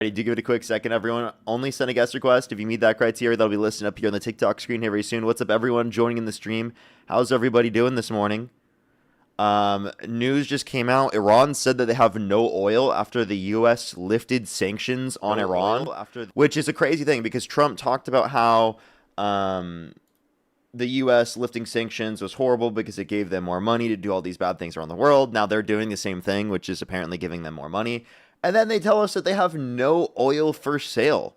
Do give it a quick second, everyone. Only send a guest request. If you meet that criteria, that'll be listed up here on the TikTok screen here very soon. What's up, everyone joining in the stream? How's everybody doing this morning? News just came out. Iran said that they have no oil after the U.S. lifted sanctions on Iran, which is a crazy thing because Trump talked about how the U.S. lifting sanctions was horrible because it gave them more money to do all these bad things around the world. Now they're doing the same thing, which is apparently giving them more money. And then they tell us that they have no oil for sale,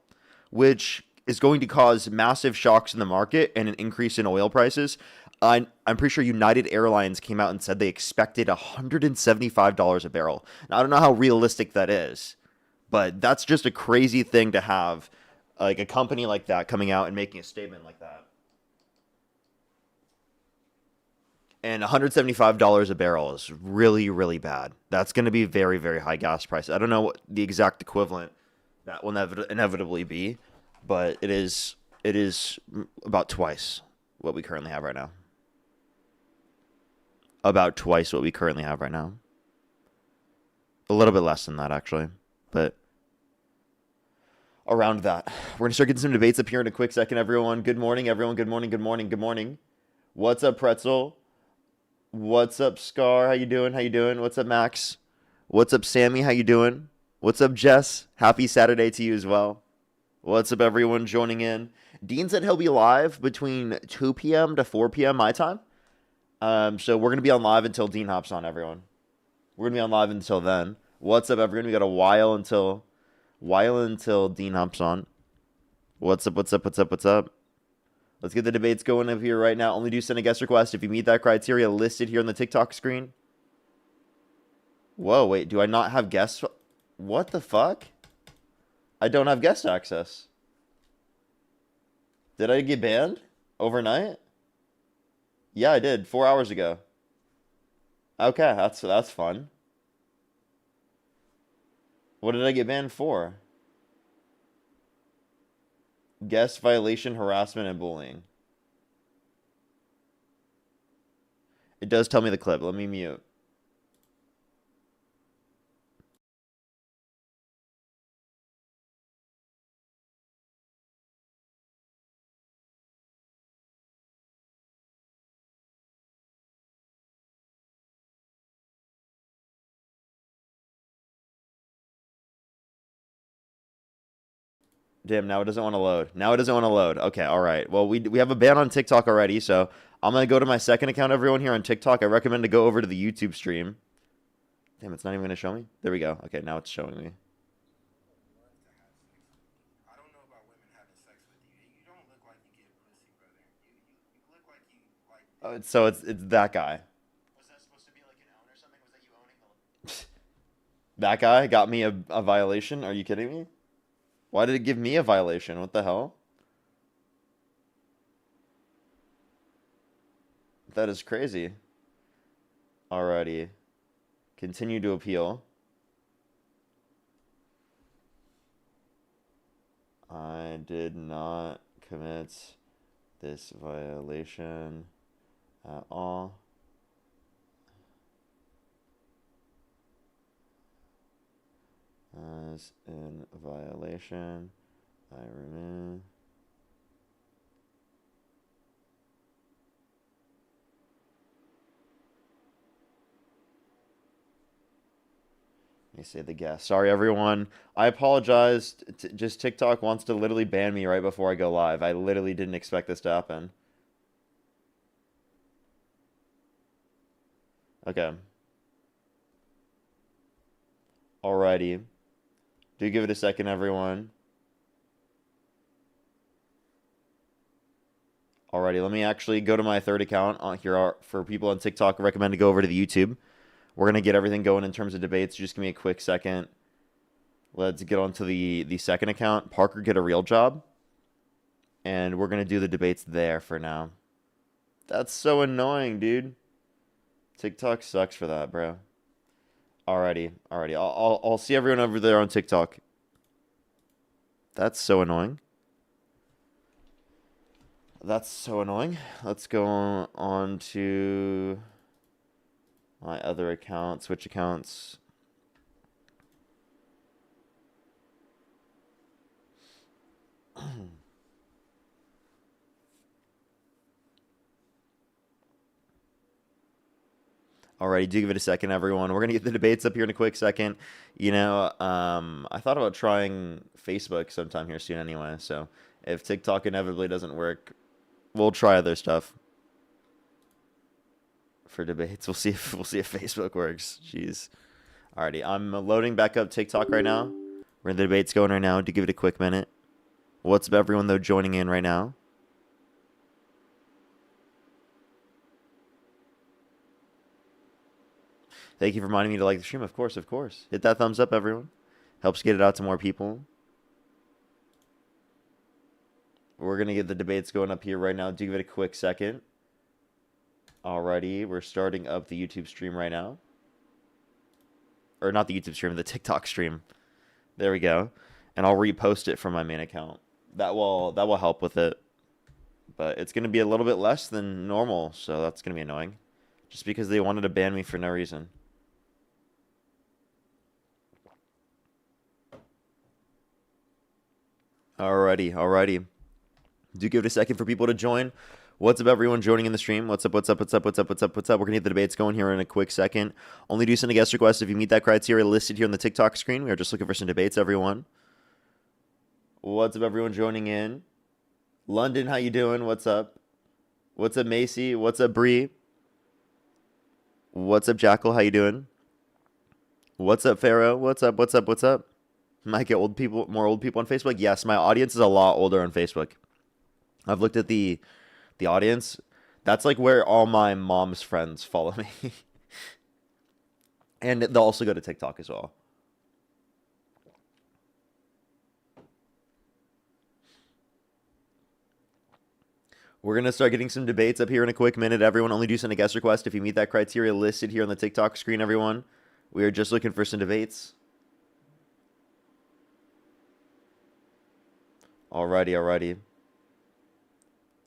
which is going to cause massive shocks in the market and an increase in oil prices. I'm pretty sure United Airlines came out and said they expected $175 a barrel. Now, I don't know how realistic that is, but that's just a crazy thing to have, like a company like that coming out and making a statement like that. And $175 a barrel is really, really bad. That's going to be very, very high gas price. I don't know what the exact equivalent that will inevitably be, but it is about twice what we currently have right now. About twice what we currently have right now. A little bit less than that, actually, but around that. We're going to start getting some debates up here in a quick second, everyone. Good morning, everyone. Good morning, good morning, good morning. What's up, Pretzel? What's up, Scar? How you doing? How you doing? What's up, Max? What's up, Sammy? How you doing? What's up, Jess? Happy Saturday to you as well. What's up, everyone joining in? Dean said he'll be live between 2 p.m. to 4 p.m. my time. So we're going to be on live until Dean hops on, everyone. We're going to be on live until then. What's up, everyone? We got a while until Dean hops on. What's up, what's up, what's up, what's up? Let's get the debates going up here right now. Only do send a guest request if you meet that criteria listed here on the TikTok screen. Whoa, wait, do I not have guests? What the fuck? I don't have guest access. Did I get banned overnight? Yeah, I did 4 hours ago. Okay, that's fun. What did I get banned for? Guest violation, harassment, and bullying. It does tell me the clip. Let me mute. Damn, now it doesn't want to load. Now it doesn't want to load. Okay, all right. Well, we have a ban on TikTok already, so I'm going to go to my second account, everyone, here on TikTok. I recommend to go over to the YouTube stream. Damn, it's not even going to show me? There we go. Okay, now it's showing me. Oh, so it's that guy. Was that supposed to be like an own or something? Was that you owning the... That guy got me a violation? Are you kidding me? Why did it give me a violation? What the hell? That is crazy. Alrighty. Continue to appeal. I did not commit this violation at all. As in violation, I remove. Let me say the guest. Sorry, everyone. I apologize. Just TikTok wants to literally ban me right before I go live. I literally didn't expect this to happen. Okay. Alrighty. Do give it a second, everyone. Alrighty, let me actually go to my third account on here for people on TikTok. I recommend to go over to the YouTube. We're going to get everything going in terms of debates. Just give me a quick second. Let's get on to the second account. Parker, get a real job. And we're going to do the debates there for now. That's so annoying, dude. TikTok sucks for that, bro. Alrighty. I'll see everyone over there on TikTok. That's so annoying. That's so annoying. Let's go on to my other account, switch accounts. Alrighty, do give it a second, everyone. We're gonna get the debates up here in a quick second. I thought about trying Facebook sometime here soon anyway. So if TikTok inevitably doesn't work, we'll try other stuff for debates. We'll see if Facebook works. Jeez. Alrighty, I'm loading back up TikTok right now. We're in the debates going right now. Do give it a quick minute. What's up, everyone though joining in right now? Thank you for reminding me to like the stream. Of course, of course. Hit that thumbs up, everyone. Helps get it out to more people. We're going to get the debates going up here right now. Do give it a quick second. Alrighty, we're starting up the YouTube stream right now. Or not the YouTube stream, the TikTok stream. There we go. And I'll repost it from my main account. That will help with it. But it's going to be a little bit less than normal, so that's going to be annoying. Just because they wanted to ban me for no reason. Alrighty. Do give it a second for people to join. What's up, everyone joining in the stream? What's up? We're going to get the debates going here in a quick second. Only do send a guest request if you meet that criteria listed here on the TikTok screen. We are just looking for some debates, everyone. What's up, everyone joining in? London, how you doing? What's up? What's up, Macy? What's up, Bree? What's up, Jackal? How you doing? What's up, Pharaoh? What's up? Might get more old people on Facebook. Yes, my audience is a lot older on Facebook. I've looked at the audience. That's like where all my mom's friends follow me. And they'll also go to TikTok as well. We're going to start getting some debates up here in a quick minute. Everyone, only do send a guest request if you meet that criteria listed here on the TikTok screen, everyone. We are just looking for some debates. Alrighty.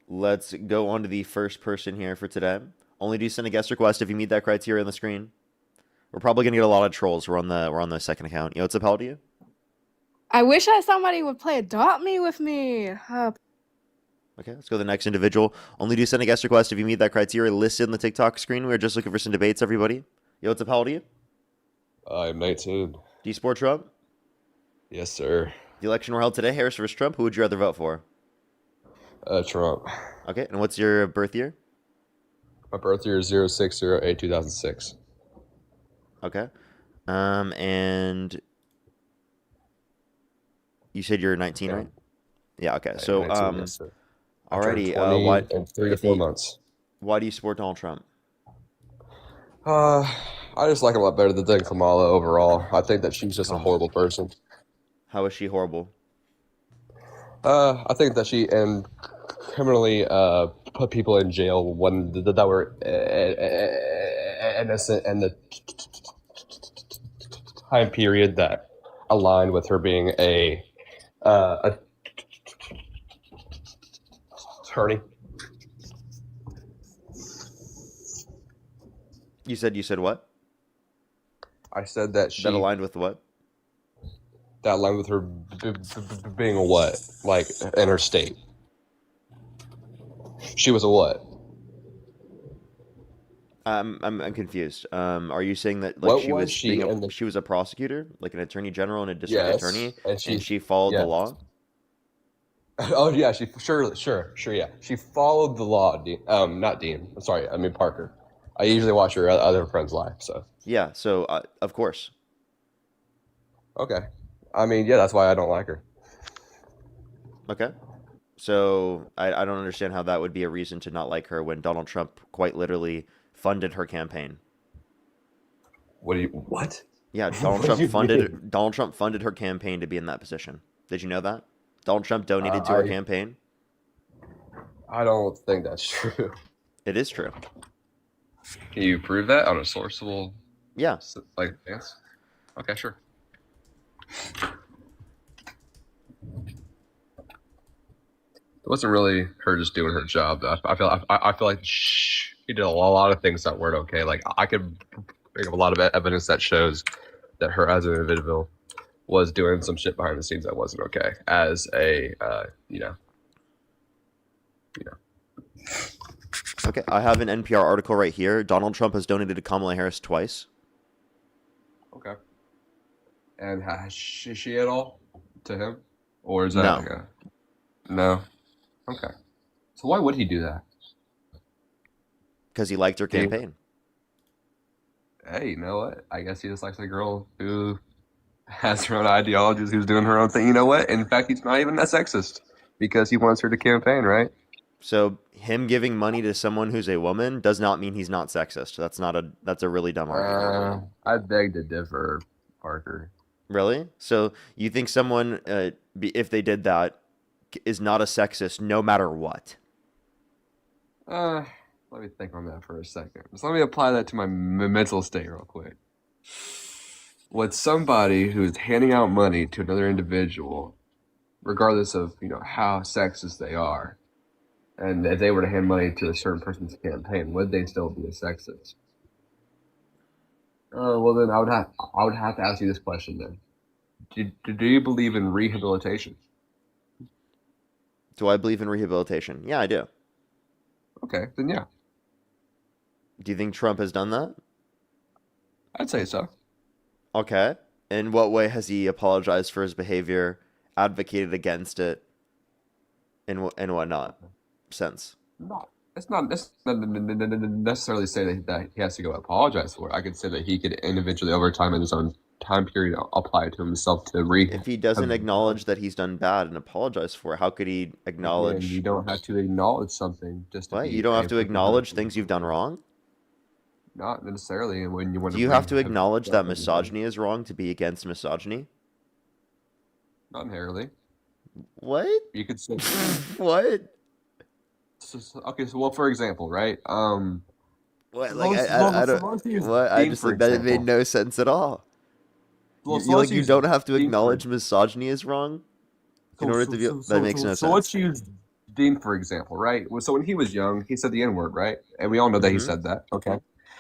Let's go on to the first person here for today. Only do send a guest request if you meet that criteria on the screen. We're probably going to get a lot of trolls. We're on the second account. Yo, what's up, how old are you? I wish somebody would play Adopt Me with me. Okay, let's go to the next individual. Only do send a guest request if you meet that criteria listed on the TikTok screen. We're just looking for some debates, everybody. Yo, what's up, how old are you? I'm 19. Do you support Trump? Yes, sir. The election were held today, Harris versus Trump. Who would you rather vote for? Trump. Okay, and what's your birth year? My birth year is 06/08/2006. Okay. And you said you're 19, right? Yeah, okay. So, 19, yes, sir. alrighty, why in 3 to 4 months. Why do you support Donald Trump? I just like him a lot better than Kamala overall. I think that she's just a horrible person. How is she horrible? I think that she criminally put people in jail when that were innocent, and the time period that aligned with her being a attorney. You said what? I said that she that aligned with what? That aligned with her being a what? Like in her state. She was a what? I'm confused. Are you saying that What she was was she being in the- she was a prosecutor, like an attorney general and a district Yes, attorney, and she followed the yes. law? Oh yeah, sure, yeah. She followed the law, Dean. Not Dean. I'm sorry, I mean Parker. I usually watch her other friends live, so. Yeah, so of course. Okay. I mean, yeah, that's why I don't like her. Okay. So I don't understand how that would be a reason to not like her when Donald Trump quite literally funded her campaign. What? Yeah, What do you mean? Donald Trump funded her campaign to be in that position. Did you know that? Donald Trump donated to her campaign. I don't think that's true. It is true. Can you prove that on a sourceable? Yeah. Like, yes. Okay, sure. It wasn't really her just doing her job. I feel like she did a lot of things that weren't okay. Like I could bring up a lot of evidence that shows that her as an individual was doing some shit behind the scenes that wasn't okay. As a Okay, I have an NPR article right here. Donald Trump has donated to Kamala Harris twice. Okay. And has she at all to him? Or is that No, like a... No? Okay. So why would he do that? because he liked her He- campaign. Hey, you know what? I guess he just likes a girl who has her own ideologies, who's doing her own thing. You know what? In fact, he's not even that sexist because he wants her to campaign, right? So him giving money to someone who's a woman does not mean he's not sexist. That's a really dumb argument. I beg to differ, Parker. Really? So you think someone, if they did that, is not a sexist no matter what? Let me think on that for a second. Just let me apply that to my mental state real quick. Would somebody who's handing out money to another individual, regardless of how sexist they are, and if they were to hand money to a certain person's campaign, would they still be a sexist? Well then I would have to ask you this question then. Do you believe in rehabilitation? Do I believe in rehabilitation? Yeah, I do. Okay, then yeah, Do you think Trump has done that? I'd say so. Okay. In what way has he apologized for his behavior, advocated against it, and whatnot since? Not. It's not necessarily say that he has to go apologize for it. I could say that he could individually, over time in his own time period, apply it to himself to If he doesn't acknowledge that he's done bad and apologize for it, how could he Again, acknowledge you don't have to acknowledge something just to what? be You don't have to a acknowledge things you've done wrong? Not necessarily. And when you want Do to you have to bring acknowledge that misogyny is wrong to be against misogyny? not inherently. What? You could say What? okay. So, well, for example, right? What? So Like let's, I so don't. let's use What? I Dean just for like that made example. no sense at all. So Like let's you use don't have to Dean for acknowledge misogyny is wrong in so order so to be. so That so makes so, no so let's sense. use Dean for example, right? So when he was young, he said the N word, right? And we all know that he Hmm. said that. Okay.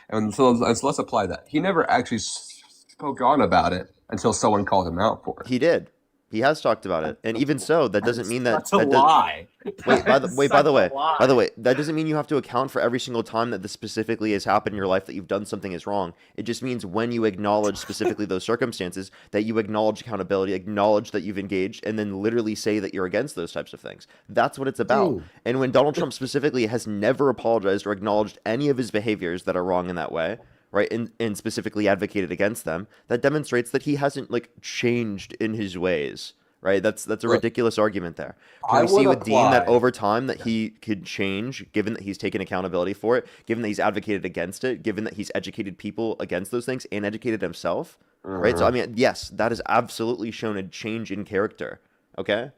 And so let's apply that. He never actually spoke on about it until someone called him out for it. He did. He has talked about it, and even so, that doesn't mean that That's a that does. lie. Wait, by the That's wait, by such the a way, by the lie. way, that doesn't mean you have to account for every single time that this specifically has happened in your life that you've done something is wrong. It just means when you acknowledge specifically those circumstances that you acknowledge accountability, acknowledge that you've engaged, and then literally say that you're against those types of things. That's what it's about. Dude. And when Donald Trump specifically has never apologized or acknowledged any of his behaviors that are wrong in that way, right, and specifically advocated against them, that demonstrates that he hasn't like changed in his ways. Right, that's a Look, ridiculous argument there. Can I we see would with Dean that apply. over time that he could change, given that he's taken accountability for it, given that he's advocated against it, given that he's educated people against those things and educated himself, right? So I Mhm. mean, yes, that has absolutely shown a change in character. Okay,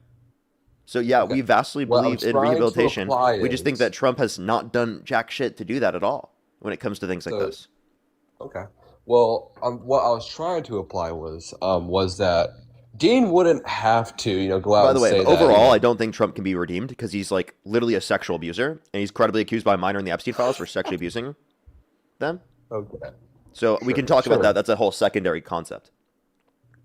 so yeah, Okay. we vastly What I'm believe in trying to rehabilitation. apply We just think that is Trump has not done jack shit to do that at all when it comes to things like so this. okay. Well, what I was trying to apply was that Dean wouldn't have to, go out By and the way, say but that, overall, I don't think Trump can be redeemed because he's like literally a sexual abuser, and he's credibly accused by a minor in the Epstein files for sexually abusing them. okay, So we sure, can talk about that. sure. That's a whole secondary concept.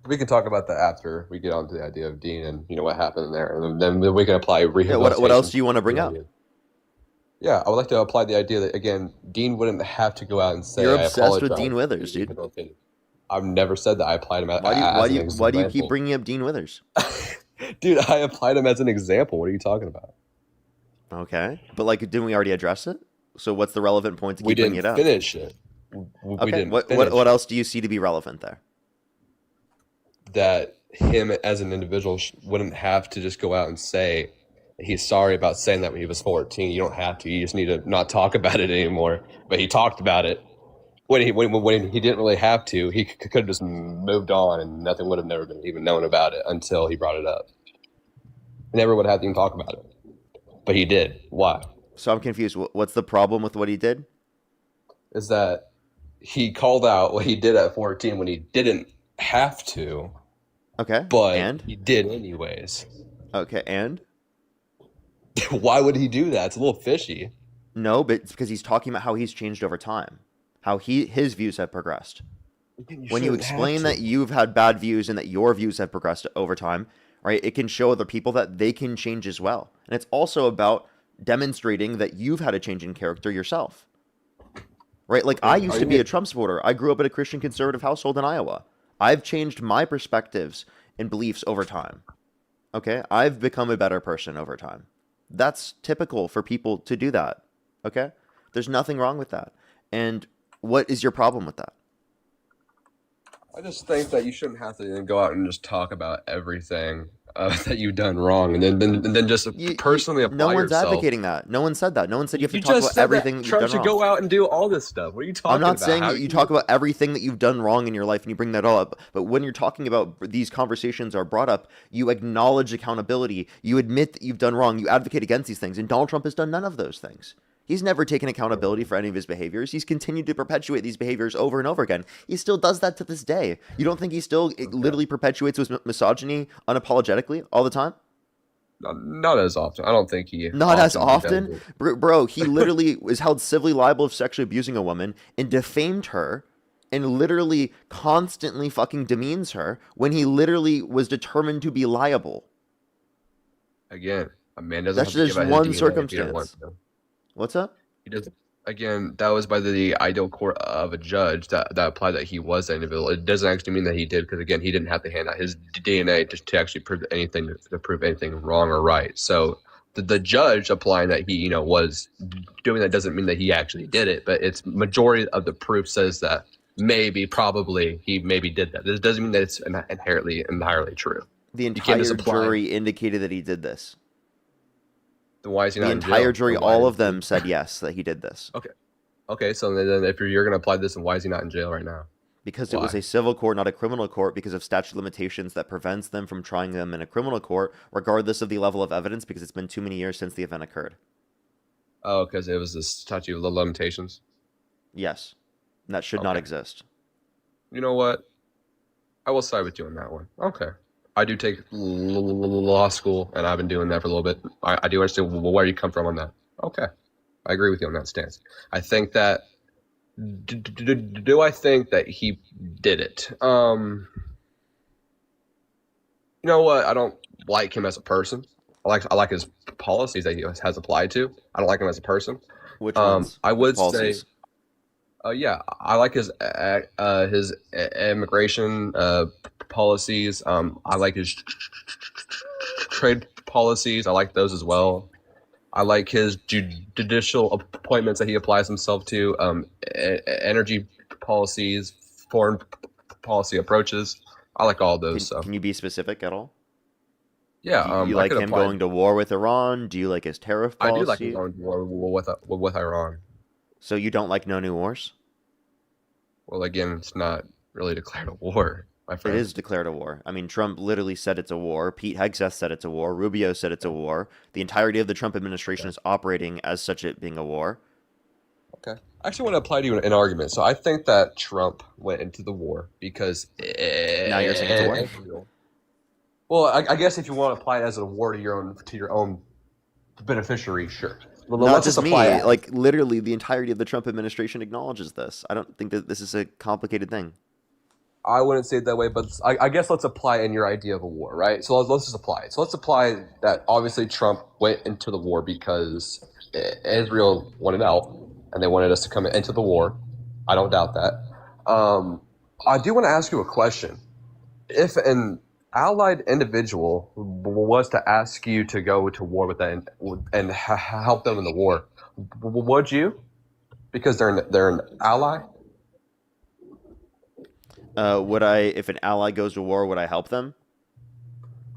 We can talk about that after we get onto the idea of Dean and what happened there, and then we can apply Yeah. What else rehabilitation do you want to to bring the up? idea. Yeah, I would like to apply the idea that again, Dean wouldn't have to go out and You're say I obsessed with apologize Dean for Withers, being dude. rehabilitated. I've never said that I applied him Why as do an you keep example. bringing up Dean Withers? Dude, I applied him as an example. What are you talking about? Okay, but like, didn't we already address it? So what's the relevant point to We keep bringing didn't it up? finish it. We Okay, didn't what finish it. else do you see to be relevant there? That him as an individual wouldn't have to just go out and say he's sorry about saying that when he was 14. You don't have to. You just need to not talk about it anymore. But he talked about it when he didn't really have to. He could have just moved on, and nothing would have never been even known about it until he brought it up. He never would have had to even talk about it, but he did. Why? So I'm confused. What's the problem with what he did? Is that he called out what he did at 14 when he didn't have to, Okay, but and he did anyways. okay, and Why would he do that? It's a little fishy. no, but it's because he's talking about how he's changed over time, how his views have progressed. When you shouldn't have explain to. that you've had bad views and that your views have progressed over time, right, it can show other people that they can change as well. And it's also about demonstrating that you've had a change in character yourself. Right? Like, I used to be a Trump supporter. I grew up in a Christian conservative household in Iowa. I've changed my perspectives and beliefs over time. Okay? I've become a better person over time. That's typical for people to do that. Okay? There's nothing wrong with that. And what is your problem with that? I just think that you shouldn't have to then go out and just talk about everything that you've done wrong, and then just personally apply no one's yourself. advocating that. No one said that. No one said you have to You talk just about said everything that that you've Trump done should wrong. go out and do all this stuff. What are you talking about? I'm not saying that you talk about everything that you've done wrong in your life and you bring that all up, but when you're talking about these conversations are brought up, you acknowledge accountability. You admit that you've done wrong. You advocate against these things, and Donald Trump has done none of those things. He's never taken accountability for any of his behaviors. He's continued to perpetuate these behaviors over and over again. He still does that to this day. You don't think he still literally perpetuates his misogyny unapologetically all the time? Not as often. I don't think he. Not as often? Bro, he literally was held civilly liable of sexually abusing a woman and defamed her and literally constantly fucking demeans her when he literally was determined to be liable. Again, a man doesn't That's have to just give out one his DNA if he don't want circumstance. to. What's up? He doesn't. Again, that was by the ideal court of a judge that applied that he was the individual. It doesn't actually mean that he did, because again, he didn't have to hand out his DNA to actually prove anything wrong or right. So the judge applying that he was doing that doesn't mean that he actually did it, but it's majority of the proof says that probably he did that. This doesn't mean that it's entirely true. The entire jury indicated that he did this. Then why is he not in jail? The entire jury, all of them said yes, that he did this. Okay. So then, if you're going to apply this, then why is he not in jail right now? Because it was a civil court, not a criminal court, because of statute of limitations that prevents them from trying them in a criminal court, regardless of the level of evidence, because it's been too many years since the event occurred. Oh, because it was the statute of limitations? Yes. And that should not exist. You know what? I will side with you on that one. Okay. I do take law school, and I've been doing that for a little bit. I do understand where you come from on that. Okay. I agree with you on that stance. I think that... Do I think that he did it? You know what? I don't like him as a person. I like his policies that he has applied to. I don't like him as a person. Which ones? I would say... yeah, I like his immigration policies. I like his trade policies. I like those as well. I like his judicial appointments that he applies himself to. Energy policies, foreign policy approaches. I like all of those. Can you be specific at all? Yeah. Do you like him going to war with Iran? Do you like his tariff policy? I do like him going to war with Iran. So you don't like no new wars? Well, again, it's not really declared a war, my friend. It is declared a war. I mean, Trump literally said it's a war. Pete Hegseth said it's a war. Rubio said it's a war. The entirety of the Trump administration is operating as such, it being a war. Okay. I actually want to apply to you an argument. So I think that Trump went into the war because... Now you're saying it's a war? Well, I guess if you want to apply it as a war to your own beneficiary, sure. Well, not just me. Like, literally, the entirety of the Trump administration acknowledges this. I don't think that this is a complicated thing. I wouldn't say it that way, but I guess let's apply in your idea of a war, right? So let's just apply it. So let's apply that obviously Trump went into the war because Israel wanted out, and they wanted us to come into the war. I don't doubt that. I do want to ask you a question. If an allied individual was to ask you to go to war with them and help them in the war, would you? Because they're an ally? Would I, if an ally goes to war, would I help them?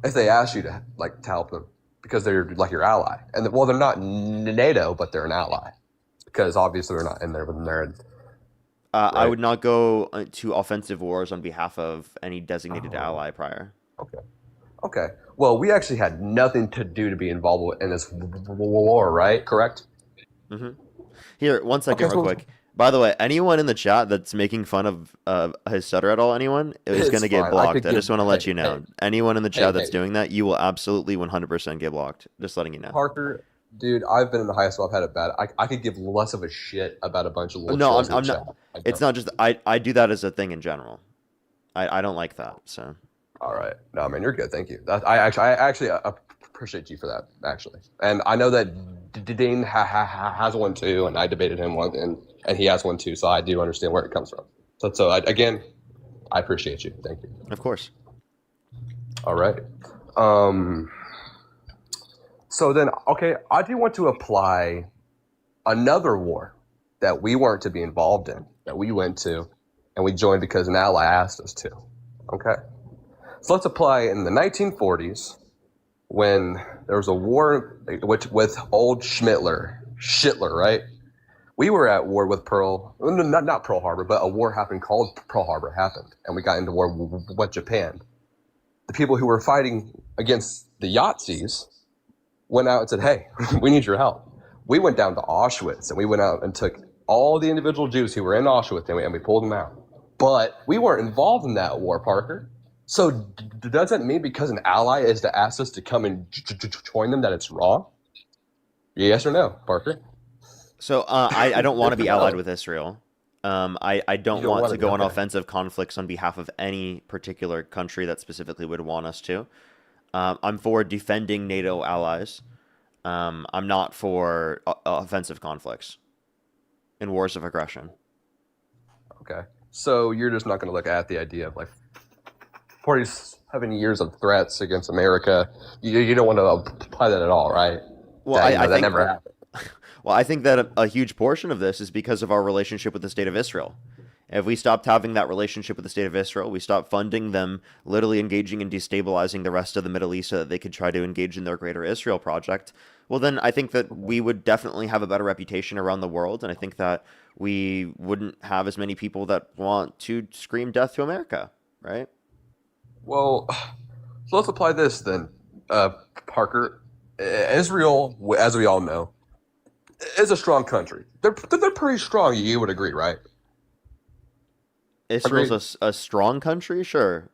If they asked you to help them, because they're like your ally, and they're not NATO, but they're an ally, because obviously they're not in there, but they're. Right? I would not go to offensive wars on behalf of any designated ally prior. Okay. Well, we actually had nothing to do to be involved in this war, right? Correct? Mm-hmm. Here, one second, real quick. By the way, anyone in the chat that's making fun of his stutter at all, anyone, is going to get blocked. I just want to let you know. Anyone in the chat that's doing that, you will absolutely 100% get blocked. Just letting you know. Parker, dude, I've been in the high school. I've had it bad. I could give less of a shit about a bunch of little No, I'm not. It's not just, I do that as a thing in general. I don't like that, so. All right. No, man, you're good. Thank you. I actually appreciate you for that, actually. And I know that Dean has one too, and I debated him one, and he has one too. So I do understand where it comes from. Again, I appreciate you. Thank you. Of course. All right. So then, okay, I do want to apply another war that we weren't to be involved in, that we went to, and we joined because an ally asked us to. Okay. So let's apply in the 1940s when there was a war with old Schmittler, right? We were at war with not Pearl Harbor, but a war happened called Pearl Harbor happened, and we got into war with Japan. The people who were fighting against the Yazis went out and said, hey, we need your help. We went down to Auschwitz, and we went out and took all the individual Jews who were in Auschwitz, and we pulled them out. But we weren't involved in that war, Parker. So does that mean because an ally is to ask us to come and join them that it's wrong? Yes or no, Parker? So I don't want to be allied with Israel. I don't want to go on offensive conflicts on behalf of any particular country that specifically would want us to. I'm for defending NATO allies. I'm not for offensive conflicts and wars of aggression. Okay. So you're just not going to look at the idea of like 47 years of threats against America. You don't want to apply that at all, right? Well, I think that never happened. Well, I think that a huge portion of this is because of our relationship with the state of Israel. If we stopped having that relationship with the state of Israel, we stopped funding them, literally engaging in destabilizing the rest of the Middle East so that they could try to engage in their greater Israel project, well, then I think that we would definitely have a better reputation around the world. And I think that we wouldn't have as many people that want to scream death to America, right? Well, so let's apply this then, Parker. Israel, as we all know, is a strong country. They're pretty strong. You would agree, right? Israel's a strong country, sure.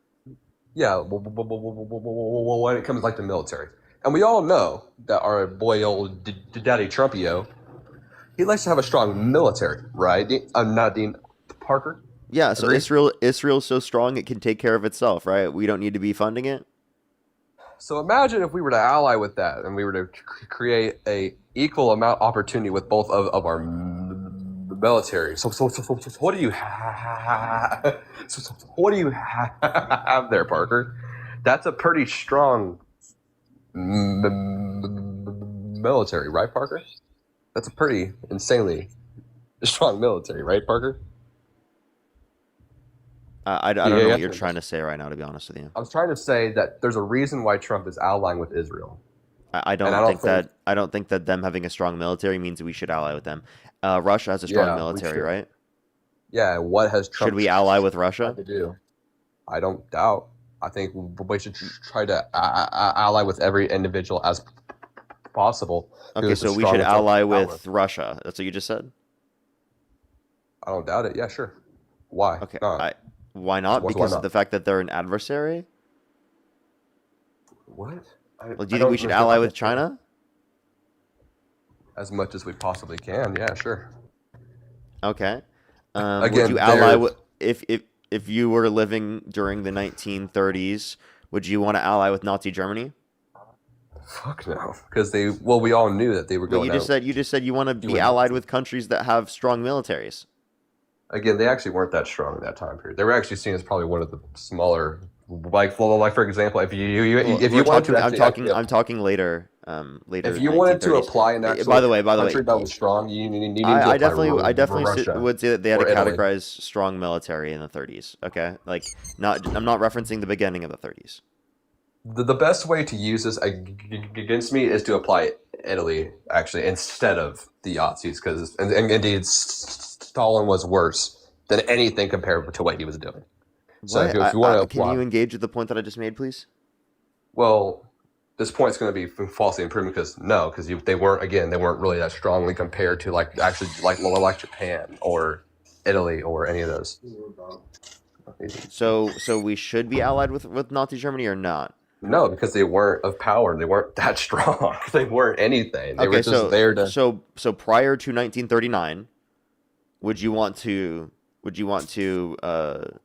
Yeah, when it comes like to military, and we all know that our boy old Daddy Trumpio, he likes to have a strong military, right? Not Dean Parker. Yeah, so Israel's so strong it can take care of itself, right? We don't need to be funding it. So imagine if we were to ally with that, and we were to create a equal amount opportunity with both of our military. So what do you have? What do you have there, Parker? That's a pretty strong military, right, Parker? That's a pretty insanely strong military, right, Parker? I don't know what you're trying to say right now, to be honest with you. I was trying to say that there's a reason why Trump is allying with Israel. I don't think that them having a strong military means we should ally with them. Russia has a strong military, right? Yeah. What has Trump? Should we ally with Russia? To do? I don't doubt. I think we should try to ally with every individual as possible. Okay, so we should ally with Russia. That's what you just said? I don't doubt it. Yeah, sure. Why? Okay. Why not? Because of the fact that they're an adversary? What? Well, do you think we should ally with China? As much as we possibly can. Yeah, sure. Okay. Again, would you ally with if you were living during the 1930s? Would you want to ally with Nazi Germany? Fuck no, because we all knew that they were going. You just said you want to be allied with countries that have strong militaries. Again, they actually weren't that strong in that time period. They were actually seen as probably one of the smaller, like for example, if you wanted to, I'm talking later. Later. If you wanted to apply an actual country that was strong, you need to apply. I definitely would say that they had to categorize strong military in the 30s. Okay, I'm not referencing the beginning of the 30s. The best way to use this against me is to apply Italy actually instead of the Nazis, because and indeed Stalin was worse than anything compared to what he was doing. So if you want to apply, can you engage with the point that I just made, please? Well, this point's going to be falsely proven because they weren't really that strongly compared to like Japan or Italy or any of those. So we should be allied with Nazi Germany or not? No, because they weren't of power. They weren't that strong. They weren't anything. They were just there to. So prior to 1939, would you want to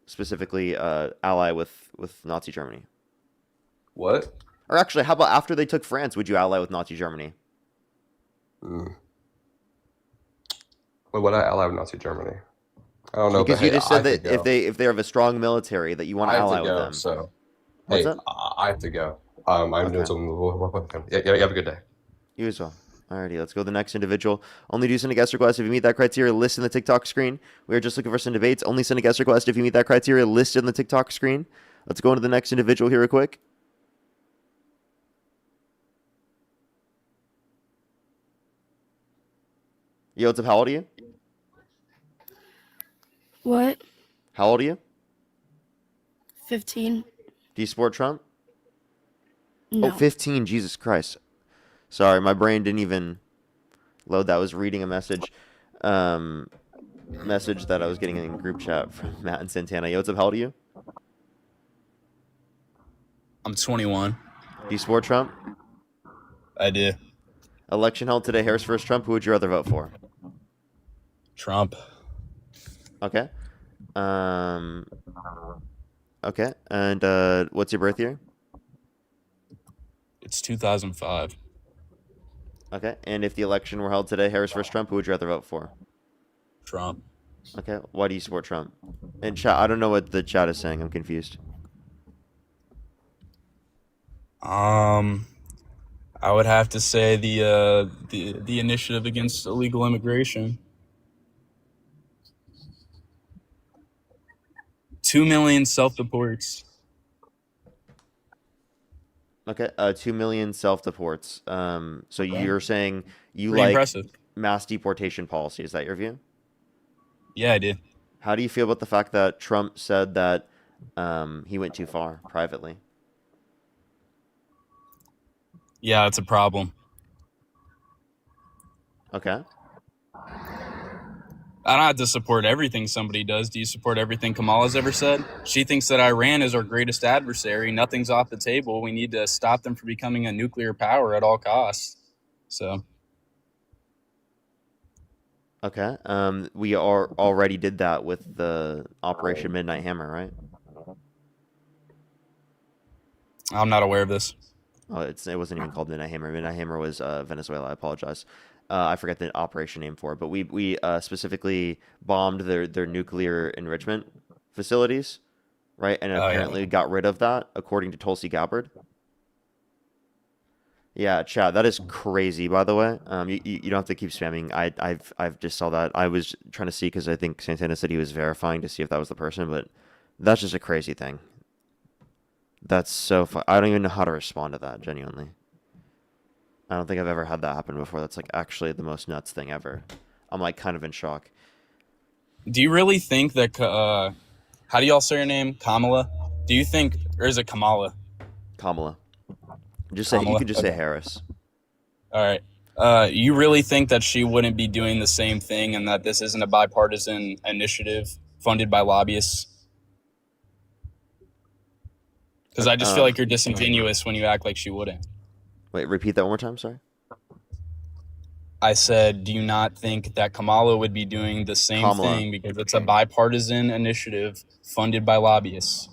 specifically ally with Nazi Germany? What? Or actually, how about after they took France, would you ally with Nazi Germany? Mm. Wait, would I ally with Nazi Germany? I don't know, but Because you hey, just I said have to that go. if they have a strong military, that you want to I have to ally with go. them. So, What's hey, up? I have to go. I'm doing Okay. something with him. Yeah, you have a good day. You as well. Alrighty, let's go to the next individual. Only do send a guest request if you meet that criteria listed in the TikTok screen. We are just looking for some debates. Only send a guest request if you meet that criteria listed in the TikTok screen. Let's go into the next individual here real quick. Yo, what's up? How old are you? What? How old are you? 15? Do you support Trump? Oh, No. 15. Jesus Christ. Sorry, my brain didn't even load that. I was reading a message that I was getting in group chat from Matt and Santana. Yo, what's up? How old are you? I'm 21. Do you support Trump? I do. Election held today. Harris versus Trump. Who would you rather vote for? Trump. Okay. Um. Okay. And what's your birth year? It's 2005. Okay. And if the election were held today, Harris versus Trump, who would you rather vote for? Trump. Okay. Why do you support Trump? And chat, I don't know what the chat is saying. I'm confused. I would have to say the initiative against illegal immigration. 2 million self-deports. Okay. 2 million self-deports. So you're saying you Pretty like impressive. mass deportation policy? Is that your view? Yeah, I do. How do you feel about the fact that Trump said that he went too far privately? Yeah, it's a problem. Okay. I don't have to support everything somebody does. Do you support everything Kamala's ever said? She thinks that Iran is our greatest adversary. Nothing's off the table. We need to stop them from becoming a nuclear power at all costs. So, Okay. We already did that with the Operation Midnight Hammer, right? I'm not aware of this. Oh, it wasn't even called Midnight Hammer. Midnight Hammer was Venezuela. I apologize. I forget the operation name for it, but we specifically bombed their nuclear enrichment facilities, right? And Oh, yeah. apparently got rid of that, according to Tulsi Gabbard. Yeah, chat. That is crazy. By the way, you don't have to keep spamming. I've just saw that. I was trying to see because I think Santana said he was verifying to see if that was the person, but that's just a crazy thing. That's so fun. I don't even know how to respond to that. Genuinely, I don't think I've ever had that happen before. That's like actually the most nuts thing ever. I'm like kind of in shock. Do you really think that, how do y'all say your name? Kamala? Do you think, or is it Kamala? Kamala, just say you Kamala? can just say Okay. Harris. All right. You really think that she wouldn't be doing the same thing and that this isn't a bipartisan initiative funded by lobbyists? Because I just feel like you're disingenuous when you act like she wouldn't. Wait, repeat that one more time. Sorry. I said, do you not think that Kamala would be doing the same Kamala. thing because it's a bipartisan initiative funded by lobbyists?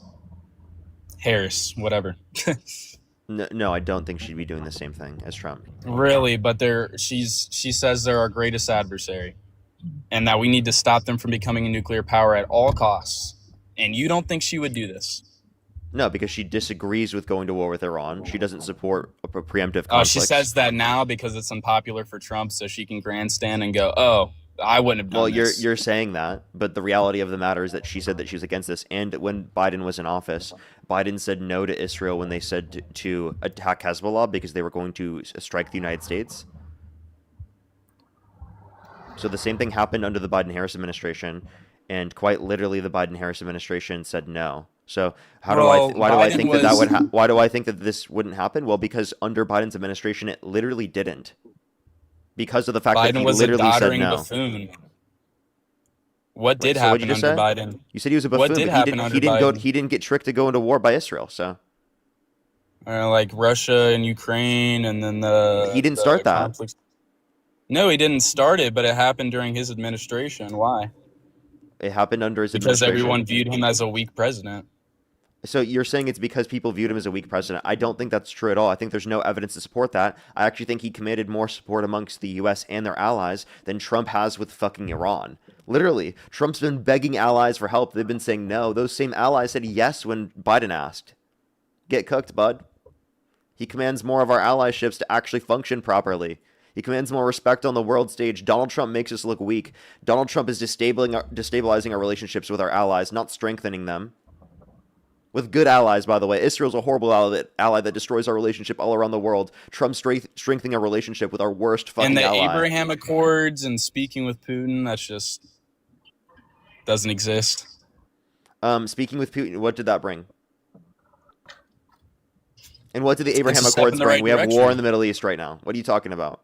Harris, whatever. No, I don't think she'd be doing the same thing as Trump. Really, but she says they're our greatest adversary and that we need to stop them from becoming a nuclear power at all costs. And you don't think she would do this? No, because she disagrees with going to war with Iran. She doesn't support a preemptive Oh, she conflict. says that now because it's unpopular for Trump, so she can grandstand and go, "Oh, I wouldn't have done Well, this." you're saying that, but the reality of the matter is that she said that she was against this. And when Biden was in office, Biden said no to Israel when they said to attack Hezbollah because they were going to strike the United States. So the same thing happened under the Biden-Harris administration, and quite literally, the Biden-Harris administration said no. So why do I Biden think that was- would why do I think that this wouldn't happen? Well, because under Biden's administration, it literally didn't. Because of the fact that Biden he was a literally said doddering no. buffoon. What Wait, did so what'd you happen just under say? Biden? You said he was a What buffoon, did but he happen didn't. under He didn't go. Biden? He didn't get tricked to go into war by Israel. So Like Russia and Ukraine, and then the he didn't start that. conflicts. No, he didn't start it, but it happened during his administration. Why? It happened under his Because administration. everyone viewed him as a weak president. So you're saying it's because people viewed him as a weak president. I don't think that's true at all. I think there's no evidence to support that. I actually think he commanded more support amongst the US and their allies than Trump has with fucking Iran. Literally, Trump's been begging allies for help. They've been saying no. Those same allies said yes when Biden asked. Get cooked, bud. He commands more of our allyships to actually function properly. He commands more respect on the world stage. Donald Trump makes us look weak. Donald Trump is destabilizing our relationships with our allies, not strengthening them. With good allies, by the way. Israel's a horrible ally that destroys our relationship all around the world. Trump strengthening our relationship with our worst fucking ally. And the Abraham Accords and speaking with Putin, that's just doesn't exist. Speaking with Putin, what did that bring? And what did the Abraham Accords bring? We have war in the Middle East right now. What are you talking about?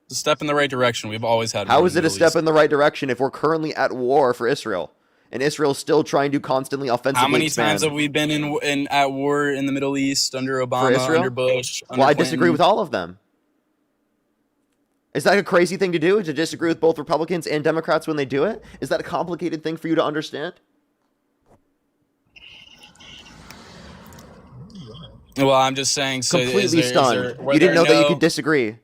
It's a step in the right direction. We've always had war. How is it a step in the right direction if we're currently at war for Israel? And Israel's still trying to constantly offensively How many expand. times have we been in at war in the Middle East under Obama, under Bush, under Well, I Clinton? disagree with all of them. Is that a crazy thing to do, to disagree with both Republicans and Democrats when they do it? Is that a complicated thing for you to understand? Well, I'm just saying. So Completely stunned. You didn't know that you could disagree.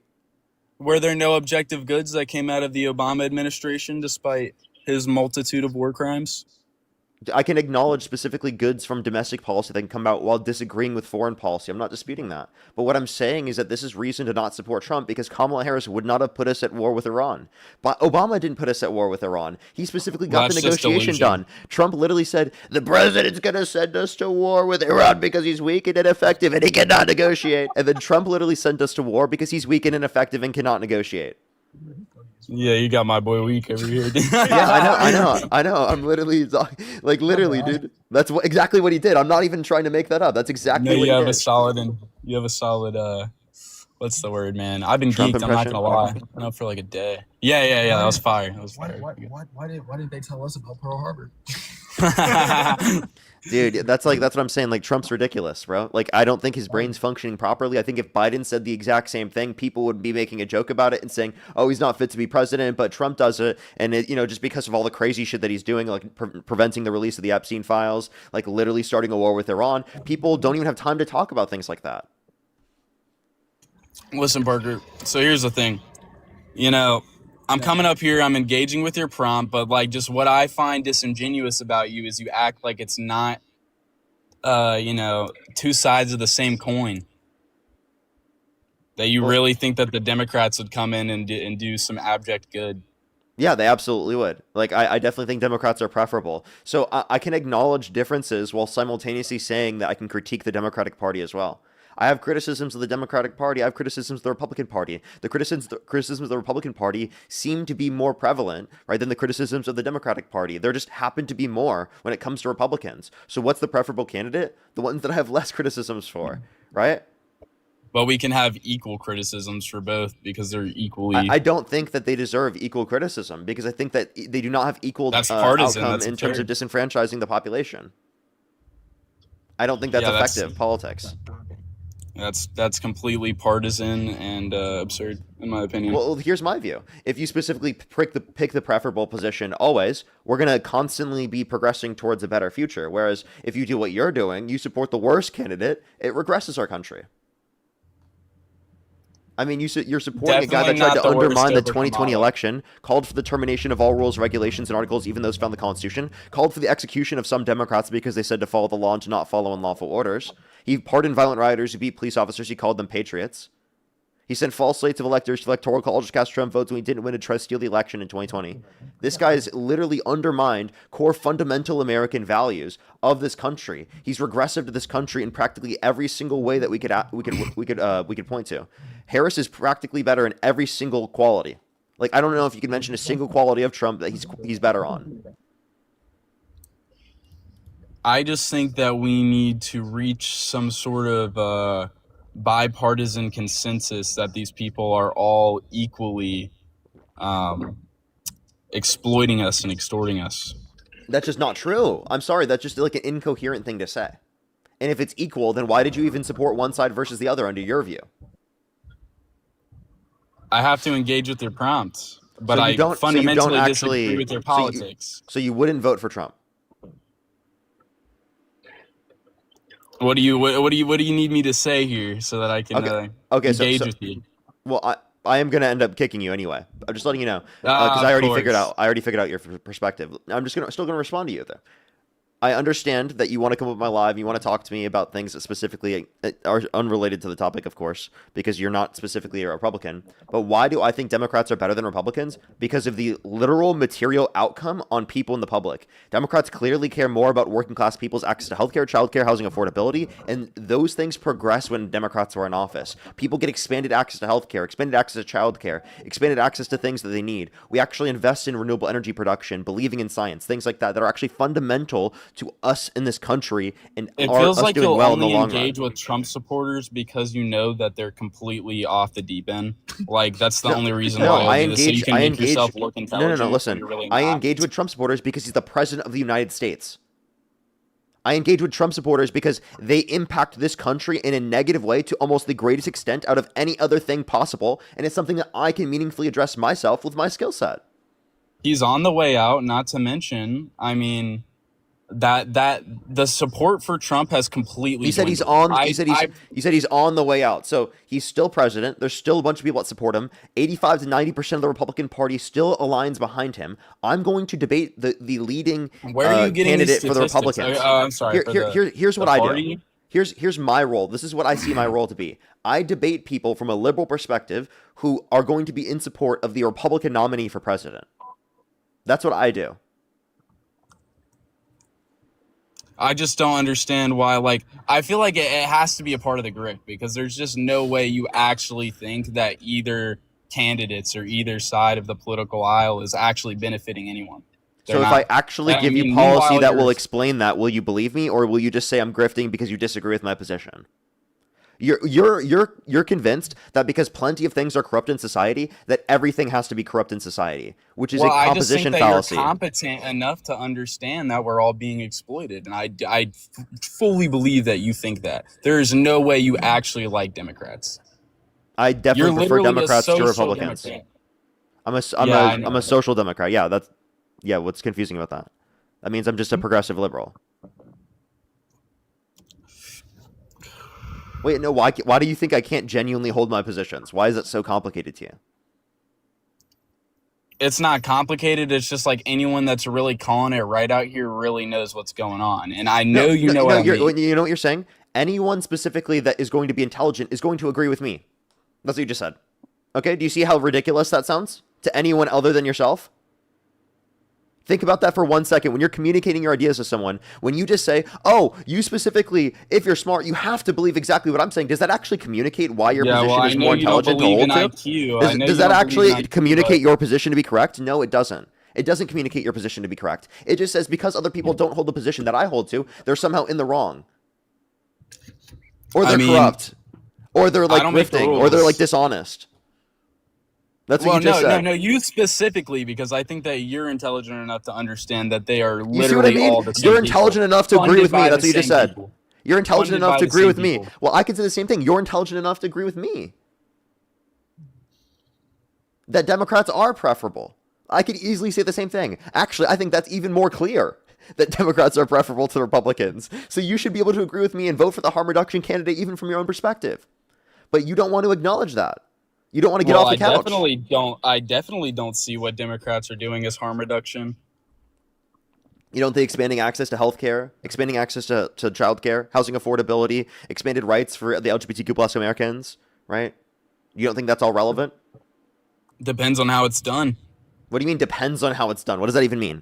Were there no objective goods that came out of the Obama administration despite his multitude of war crimes? I can acknowledge specifically goods from domestic policy that can come out while disagreeing with foreign policy. I'm not disputing that. But what I'm saying is that this is reason to not support Trump because Kamala Harris would not have put us at war with Iran. But Obama didn't put us at war with Iran. He specifically got the negotiation done. Trump literally said, the president's going to send us to war with Iran because he's weak and ineffective and he cannot negotiate. And then Trump literally sent us to war because he's weak and ineffective and cannot negotiate. Yeah, you got my boy weak over here. Yeah, I know. I'm literally, like, literally, dude. That's exactly what he did. I'm not even trying to make that up. That's exactly what he did. You have a solid, what's the word, man? I've been Trump geeked, impression? I'm not gonna lie. I've been up for like a day. Yeah, that was fire. That was fire. Why didn't they tell us about Pearl Harbor? Dude, that's what I'm saying. Like, Trump's ridiculous, bro. Like, I don't think his brain's functioning properly. I think if Biden said the exact same thing, people would be making a joke about it and saying, oh, he's not fit to be president, but Trump does it. And, just because of all the crazy shit that he's doing, like preventing the release of the Epstein files, like literally starting a war with Iran, people don't even have time to talk about things like that. Listen, Parker, so here's the thing. I'm coming up here, I'm engaging with your prompt, but like just what I find disingenuous about you is you act like it's not, two sides of the same coin. That you really think that the Democrats would come in and do some abject good. Yeah, they absolutely would. Like, I definitely think Democrats are preferable. So I can acknowledge differences while simultaneously saying that I can critique the Democratic Party as well. I have criticisms of the Democratic Party. I have criticisms of the Republican Party. The criticisms of the Republican Party seem to be more prevalent, right, than the criticisms of the Democratic Party. There just happen to be more when it comes to Republicans. So what's the preferable candidate? The ones that I have less criticisms for, right? But we can have equal criticisms for both because they're equally... I don't think that they deserve equal criticism because I think that they do not have equal outcome in terms of disenfranchising the population. I don't think that's effective politics. That's completely partisan and absurd, in my opinion. Well, here's my view. If you specifically pick the preferable position always, we're going to constantly be progressing towards a better future. Whereas if you do what you're doing, you support the worst candidate, it regresses our country. I mean, you're supporting a guy that tried to undermine the 2020 election, called for the termination of all rules, regulations, and articles, even those found in the Constitution, called for the execution of some Democrats because they said to follow the law and to not follow unlawful orders. He pardoned violent rioters who beat police officers. He called them patriots. He sent false slates of electors to electoral college to cast Trump votes when he didn't win to try to steal the election in 2020. This guy has literally undermined core fundamental American values of this country. He's regressive to this country in practically every single way that we could point to. Harris is practically better in every single quality. Like, I don't know if you can mention a single quality of Trump that he's better on. I just think that we need to reach some sort of bipartisan consensus that these people are all equally exploiting us and extorting us. That's just not true. I'm sorry. That's just like an incoherent thing to say. And if it's equal, then why did you even support one side versus the other under your view? I have to engage with their prompts, but I fundamentally disagree with their politics. So you wouldn't vote for Trump? What do you need me to say here so that I can Okay. engage So with you? well, I am gonna end up kicking you anyway. I'm just letting you know because Of course. I already figured out your perspective. I'm just still gonna respond to you though. I understand that you want to come up with my live, you want to talk to me about things that specifically are unrelated to the topic, of course, because you're not specifically a Republican. But why do I think Democrats are better than Republicans? Because of the literal material outcome on people in the public. Democrats clearly care more about working class people's access to healthcare, childcare, housing affordability, and those things progress when Democrats were in office. People get expanded access to healthcare, expanded access to childcare, expanded access to things that they need. We actually invest in renewable energy production, believing in science, things like that are actually fundamental to us in this country and It are feels us like doing you'll well in the only long run. engage with Trump supporters because you know that they're completely off the deep end. Like that's the No, only reason no, why you'll do this, so you can make yourself look No. intelligent when Listen, you're really I not. engage with Trump supporters because he's the president of the United States. I engage with Trump supporters because they impact this country in a negative way to almost the greatest extent out of any other thing possible, and it's something that I can meaningfully address myself with my skill set. He's on the way out. Not to mention, I mean, that the support for Trump has completely He said he's dwindled. on. He said he's on the way out. So he's still president. There's still a bunch of people that support him. 85 to 90% of the Republican Party still aligns behind him. I'm going to debate the leading Where are you getting these candidate for the statistics? Republicans. I'm sorry. Here's what the I party? do. Here's my role. This is what I see my role to be. I debate people from a liberal perspective who are going to be in support of the Republican nominee for president. That's what I do. I just don't understand why. Like, I feel like it has to be a part of the grid because there's just no way you actually think that either candidates or either side of the political aisle is actually benefiting anyone. They're So if not. I actually I give you mean, policy meanwhile, that will you're explain that, will you believe me, or will you just say I'm grifting because you disagree with my position? You're convinced that because plenty of things are corrupt in society, that everything has to be corrupt in society, which is well, a I just think composition that fallacy. you're competent enough to understand that we're all being exploited, and I fully believe that you think that. There is no way you actually like Democrats. I You're definitely prefer literally a Democrats to social Republicans. Democrat. I'm Yeah, I a know. social Democrat. Yeah. What's confusing about that? That means I'm just a progressive liberal. Wait, no. Why do you think I can't genuinely hold my positions? Why is it so complicated to you? It's not complicated. It's just like anyone that's really calling it right out here really knows what's going on. And I know you know what I mean. You know what you're saying? Anyone specifically that is going to be intelligent is going to agree with me. That's what you just said. Okay, do you see how ridiculous that sounds to anyone other than yourself? Think about that for 1 second. When you're communicating your ideas to someone, when you just say, oh, you specifically, if you're smart, you have to believe exactly what I'm saying. Does that actually communicate why your position is more intelligent to hold to? Does that actually communicate your position to be correct? No, it doesn't. It doesn't communicate your position to be correct. It just says because other people don't hold the position that I hold to, they're somehow in the wrong. Or they're corrupt. Or they're like grifting. Or they're like dishonest. That's what you just said. No, you specifically, because I think that you're intelligent enough to understand that they are literally you see what I mean? all the same You're intelligent people, enough to agree with me. funded by That's what you the just same said. people. You're intelligent Funded enough by to the agree same with me. people. Well, I can say the same thing. You're intelligent enough to agree with me. That Democrats are preferable. I could easily say the same thing. Actually, I think that's even more clear that Democrats are preferable to Republicans. So you should be able to agree with me and vote for the harm reduction candidate even from your own perspective. But you don't want to acknowledge that. You don't want to get off the couch. I definitely don't see what Democrats are doing as harm reduction. You don't think expanding access to healthcare, expanding access to childcare, housing affordability, expanded rights for the LGBTQ plus Americans, right? You don't think that's all relevant? Depends on how it's done. What do you mean depends on how it's done? What does that even mean?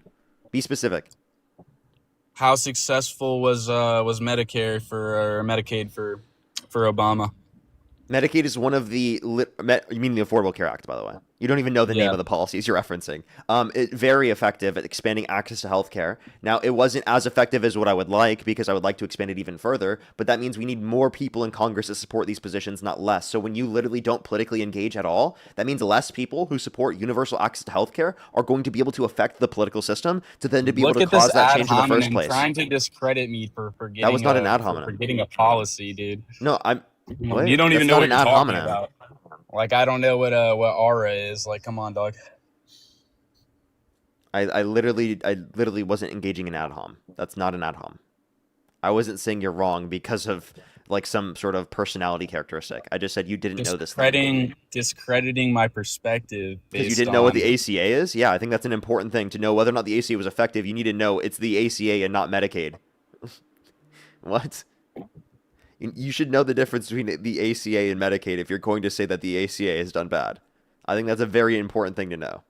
Be specific. How successful was Medicare or Medicaid for Obama? Medicaid is one of the you mean the Affordable Care Act, by the way. You don't even know the name of the policies you're referencing. Very effective at expanding access to healthcare. Now, it wasn't as effective as what I would like because I would like to expand it even further, but that means we need more people in Congress to support these positions, not less. So when you literally don't politically engage at all, that means less people who support universal access to healthcare are going to be able to affect the political system to then to be able to cause that change in the first place. Trying to discredit me for getting that was not an ad hominem. For getting a policy, dude. No, Wait, you don't even know what you're talking hominem. about. Like, I don't know what aura is. Like, come on, dog. I literally wasn't engaging in ad hom. That's not an ad hom. I wasn't saying you're wrong because of like some sort of personality characteristic. I just said you didn't know this thing. Discrediting my perspective Because you based didn't know what on the ACA is? Yeah, I think that's an important thing to know whether or not the ACA was effective. You need to know it's the ACA and not Medicaid. What? You should know the difference between the ACA and Medicaid if you're going to say that the ACA has done bad. I think that's a very important thing to know.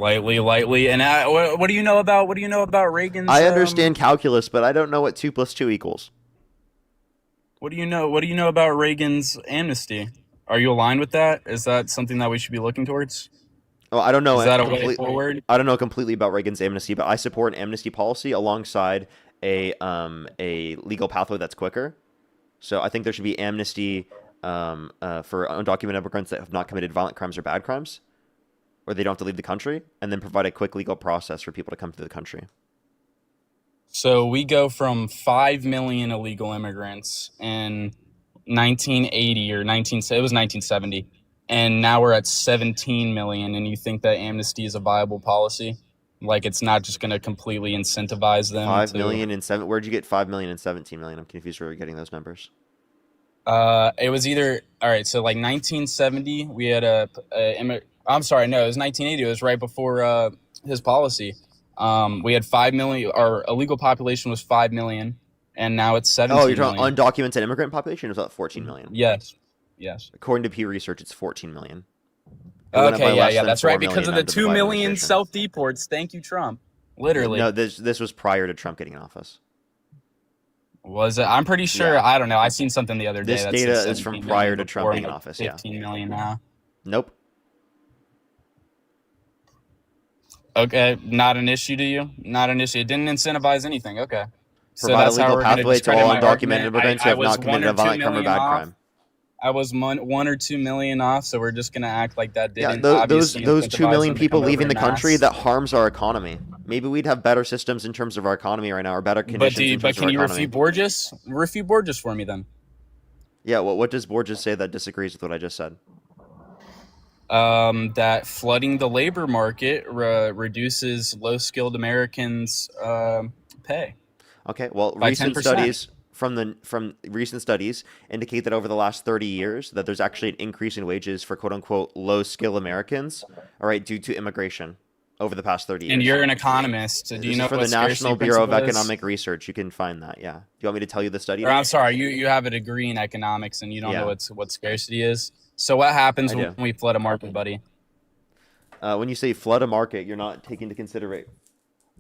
lightly. And what do you know about Reagan's? I understand calculus, but I don't know what 2 + 2 equals. What do you know about Reagan's amnesty? Are you aligned with that? Is that something that we should be looking towards? Oh, I don't know. Is that a way forward? I don't know completely about Reagan's amnesty, but I support an amnesty policy alongside a legal pathway that's quicker. So I think there should be amnesty for undocumented immigrants that have not committed violent crimes or bad crimes, or they don't have to leave the country, and then provide a quick legal process for people to come to the country. So we go from 5 million illegal immigrants in 1980 or it was 1970, and now we're at 17 million. And you think that amnesty is a viable policy? Like it's not just going to completely incentivize them. 5 million and 7. Where'd you get 5 million and 17 million? I'm confused where you're getting those numbers. It was either all right. So like 1970, we had I'm sorry, no, it was 1980. It was right before his policy. We had 5 million. Our illegal population was 5 million, and now it's 17 Oh, you're talking million. undocumented immigrant population? It was about 14 million. Yes. According to Pew Research, it's 14 million. Okay, yeah, that's right. Because of the 2 million self-deports. Thank you, Trump. Literally. No, this was prior to Trump getting in office. Was it? I'm pretty sure. Yeah. I don't know. I seen something the other day. This that data said is from 17 prior million to Trump before being in and office, yeah. 15 million now. Nope. Okay, not an issue to you? Not an issue. It didn't incentivize anything. Okay. Provide a legal pathway to all undocumented argument. immigrants who have not committed a violent crime or bad crime. I was 1 or 2 million off, so we're just gonna act like that didn't. Yeah, those obviously 2 million incentivize them to people come leaving over the en country, masse. that harms our economy. Maybe we'd have better systems in terms of our economy right now, or better conditions in terms But of can our you economy. refute Borges? Refute Borges for me then. Yeah, well, what does Borges say that disagrees with what I just said? That flooding the labor market reduces low-skilled Americans' pay. Okay, well, By recent 10%. studies from recent studies indicate that over the last 30 years that there's actually an increase in wages for quote-unquote low-skill Americans, all right, due to immigration over the past 30 years. And you're an economist. Do you This know is from what the National scarcity Bureau of principle is? Economic Research. You can find that, yeah. Do you want me to tell you the study? Or, I'm sorry, you have a degree in economics and you don't Yeah. know what scarcity is. So what happens I when do. we flood a market, buddy? When you say flood a market, you're not taking into consideration.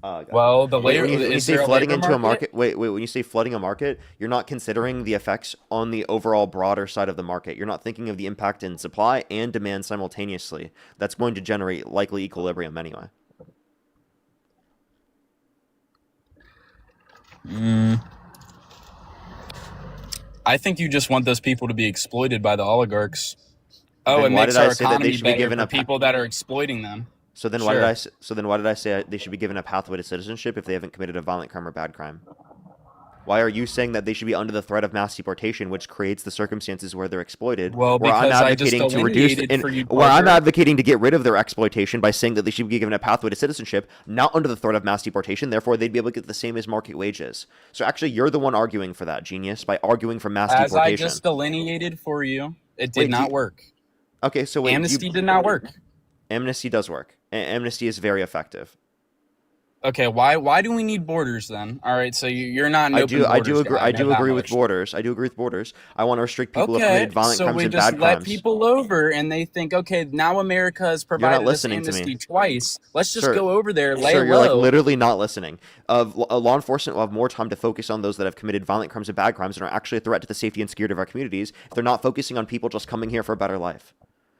Well, the Wait, labor. when you is say there flooding labor into a market, wait, when you say flooding a market, you're not considering the effects on the overall broader side of the market. You're not thinking of the impact in supply and demand simultaneously. That's going to generate likely equilibrium anyway. I think you just want those people to be exploited by the oligarchs. Oh, Then it why makes did I our say that they economy should be better given for a people that are exploiting them. So then why did I say they should be given a pathway to citizenship if they haven't committed a violent crime or bad crime? Why are you saying that they should be under the threat of mass deportation, which creates the circumstances where they're exploited? Well, where I'm because I just advocating to reduce delineated for you, where I'm Parker. advocating to get rid of their exploitation by saying that they should be given a pathway to citizenship, not under the threat of mass deportation. Therefore, they'd be able to get the same as market wages. So actually, you're the one arguing for that, genius, by arguing for mass As I deportation. just delineated for you, it Wait, did not work. Okay, so wait, Amnesty did not work. Amnesty does work. Amnesty is very effective. Okay, why do we need borders then? All right, so you're not an I open do borders agree. guy, I do that agree with much. borders. I do agree with borders. I want to restrict people who have Okay, committed violent so crimes we and just bad let crimes. people over and they think, okay, now America has provided us listening to me. amnesty twice. Let's just Sir, go over there, lay Sir, you're low. like literally not listening. Law enforcement will have more time to focus on those that have committed violent crimes and bad crimes and are actually a threat to the safety and security of our communities if they're not focusing on people just coming here for a better life.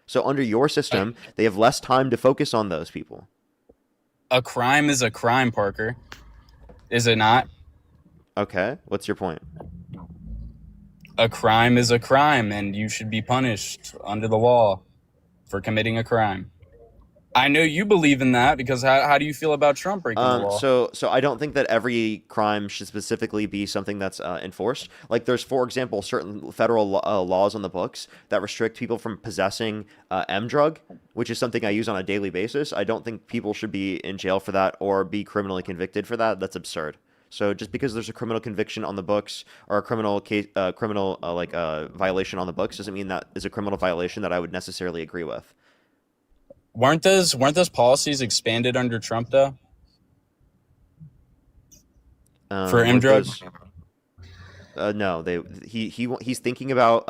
So under your system, they have less time to focus on those people. A crime is a crime, Parker. Is it not? Okay, what's your point? A crime is a crime, and you should be punished under the law for committing a crime. I know you believe in that because how do you feel about Trump breaking the law? So I don't think that every crime should specifically be something that's enforced. Like there's, for example, certain federal laws on the books that restrict people from possessing M drug, which is something I use on a daily basis. I don't think people should be in jail for that or be criminally convicted for that. That's absurd. So just because there's a criminal conviction on the books or a criminal case, violation on the books doesn't mean that is a criminal violation that I would necessarily agree with. Weren't those policies expanded under Trump though? For M Weren't drug? No, he's thinking about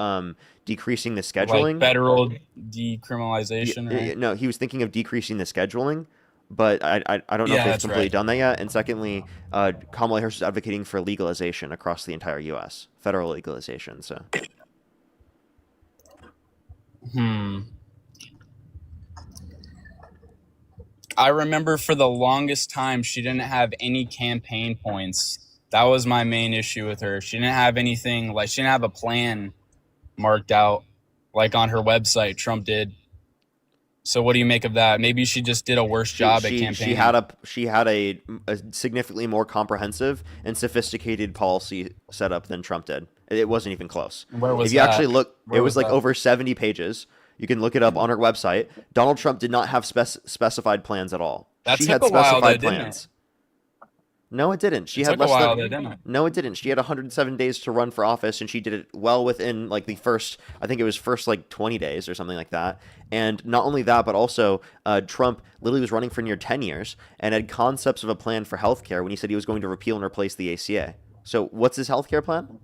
decreasing the scheduling. Like federal decriminalization, right? No, he was thinking of decreasing the scheduling, but I don't know if they've that's completely right. done that yet. And secondly, Kamala Harris is advocating for legalization across the entire U.S., federal legalization. So, I remember for the longest time she didn't have any campaign points. That was my main issue with her. She didn't have anything, like she didn't have a plan marked out like on her website. Trump did. So what do you make of that? Maybe she just did a worse job at campaigning. She had a significantly more comprehensive and sophisticated policy setup than Trump did. It wasn't even close. Where was if you that? actually look, Where it was like that? over 70 pages. You can look it up on her website. Donald Trump did not have specified plans at all. That she took had a while, specified though, didn't plans. No, it didn't. She It had took a less while, than. though, didn't it? No, it didn't. She had 107 days to run for office, and she did it well within like the first. I think it was first like 20 days or something like that. And not only that, but also Trump literally was running for near 10 years and had concepts of a plan for healthcare when he said he was going to repeal and replace the ACA. So, what's his healthcare plan?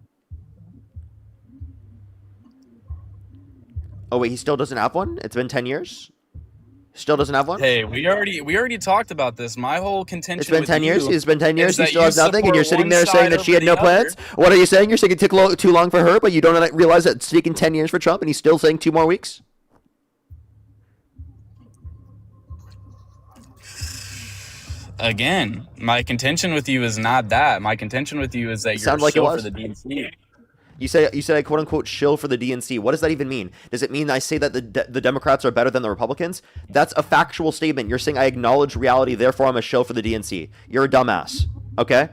Oh wait, he still doesn't have one? It's been 10 years? Still doesn't have one? Hey, we already talked about this. My whole contention It's been with 10 years? you It's been 10 years? is He that still you has nothing? And you're support sitting there one saying side that she over had no the plans? other. What are you saying? You're saying it took too long for her, but you don't realize that it's taking 10 years for Trump and he's still saying 2 more weeks? Again, my contention with you is not that. My contention with you is that you're Sounds like it shill was. for the DNC. You say I quote unquote shill for the DNC. What does that even mean? Does it mean I say that the Democrats are better than the Republicans? That's a factual statement. You're saying I acknowledge reality, therefore I'm a shill for the DNC. You're a dumbass. Okay?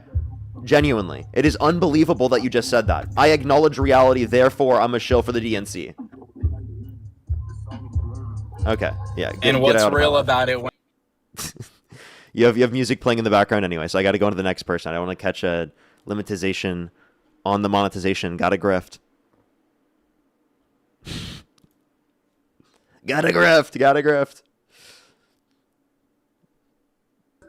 Genuinely. It is unbelievable that you just said that. I acknowledge reality, therefore I'm a shill for the DNC. Okay. Yeah. And what's real about it when You have music playing in the background anyway, so I got to go on to the next person. I don't want to catch a limitization on the monetization. Gotta grift. Gotta grift.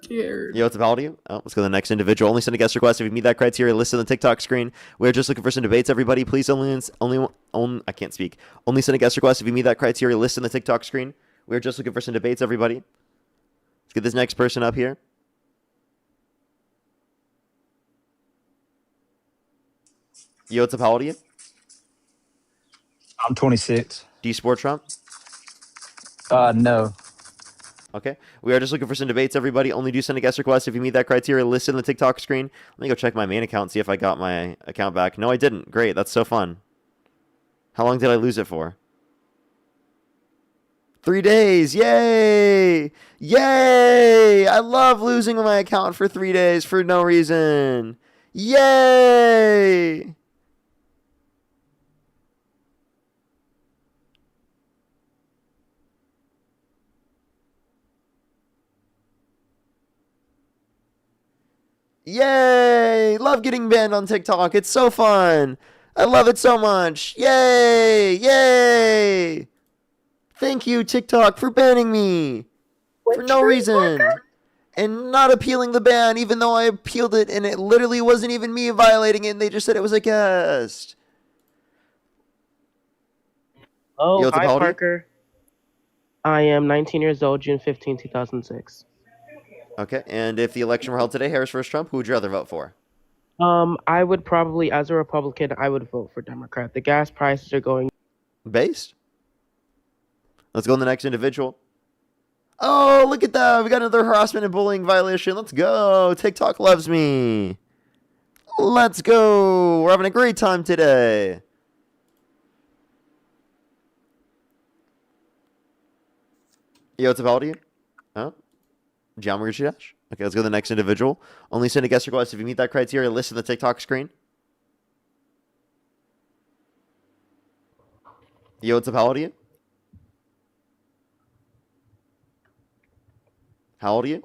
Scared. Yo, what's up, how old are you? Oh, let's go to the next individual. Only send a guest request if you meet that criteria listed on the TikTok screen. We're just looking for some debates, everybody. Please only I can't speak. Only send a guest request if you meet that criteria listed on the TikTok screen. We're just looking for some debates, everybody. Let's get this next person up here. Yo, what's up, how old are you? I'm 26. Do you support Trump? No. Okay. We are just looking for some debates, everybody. Only do send a guest request if you meet that criteria listed on the TikTok screen. Let me go check my main account and see if I got my account back. No, I didn't. Great. That's so fun. How long did I lose it for? 3 days. Yay! Yay! I love losing my account for 3 days for no reason. Yay! Yay! Love getting banned on TikTok. It's so fun. I love it so much. Yay! Yay! Thank you, TikTok, for banning me. For no reason. And not appealing the ban, even though I appealed it, and it literally wasn't even me violating it, and they just said it was a guest. Oh, Yo, what's up, hi, how old are you? Parker. I am 19 years old, June 15, 2006. Okay, and if the election were held today, Harris versus Trump, who would you rather vote for? I would probably, as a Republican, I would vote for Democrat. The gas prices are going. Based? Let's go on the next individual. Oh, look at that. We got another harassment and bullying violation. Let's go. TikTok loves me. Let's go. We're having a great time today. Yo, what's up, how old are you? John Dash. Okay, let's go to the next individual. Only send a guest request if you meet that criteria. List in the TikTok screen. Yo, what's up? How old are you? How old are you?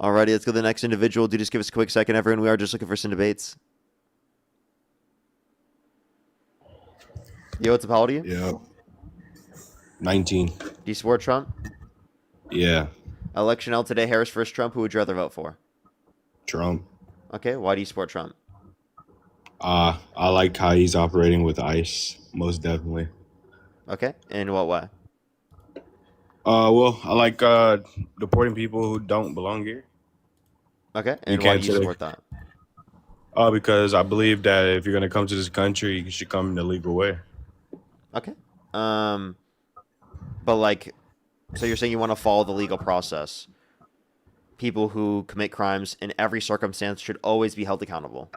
Alrighty, let's go to the next individual. Do just give us a quick second, everyone. We are just looking for some debates. Yo, what's up? How old are you? Yeah. 19. Do you support Trump? Yeah. Election held today, Harris versus Trump. Who would you rather vote for? Trump. Okay, why do you support Trump? I like how he's operating with ICE, most definitely. Okay, in what way? Well, I like deporting people who don't belong here. Okay, You and why can't do you say- support that? Because I believe that if you're gonna come to this country, you should come in a legal way. Okay. But like, so you're saying you want to follow the legal process. People who commit crimes in every circumstance should always be held accountable.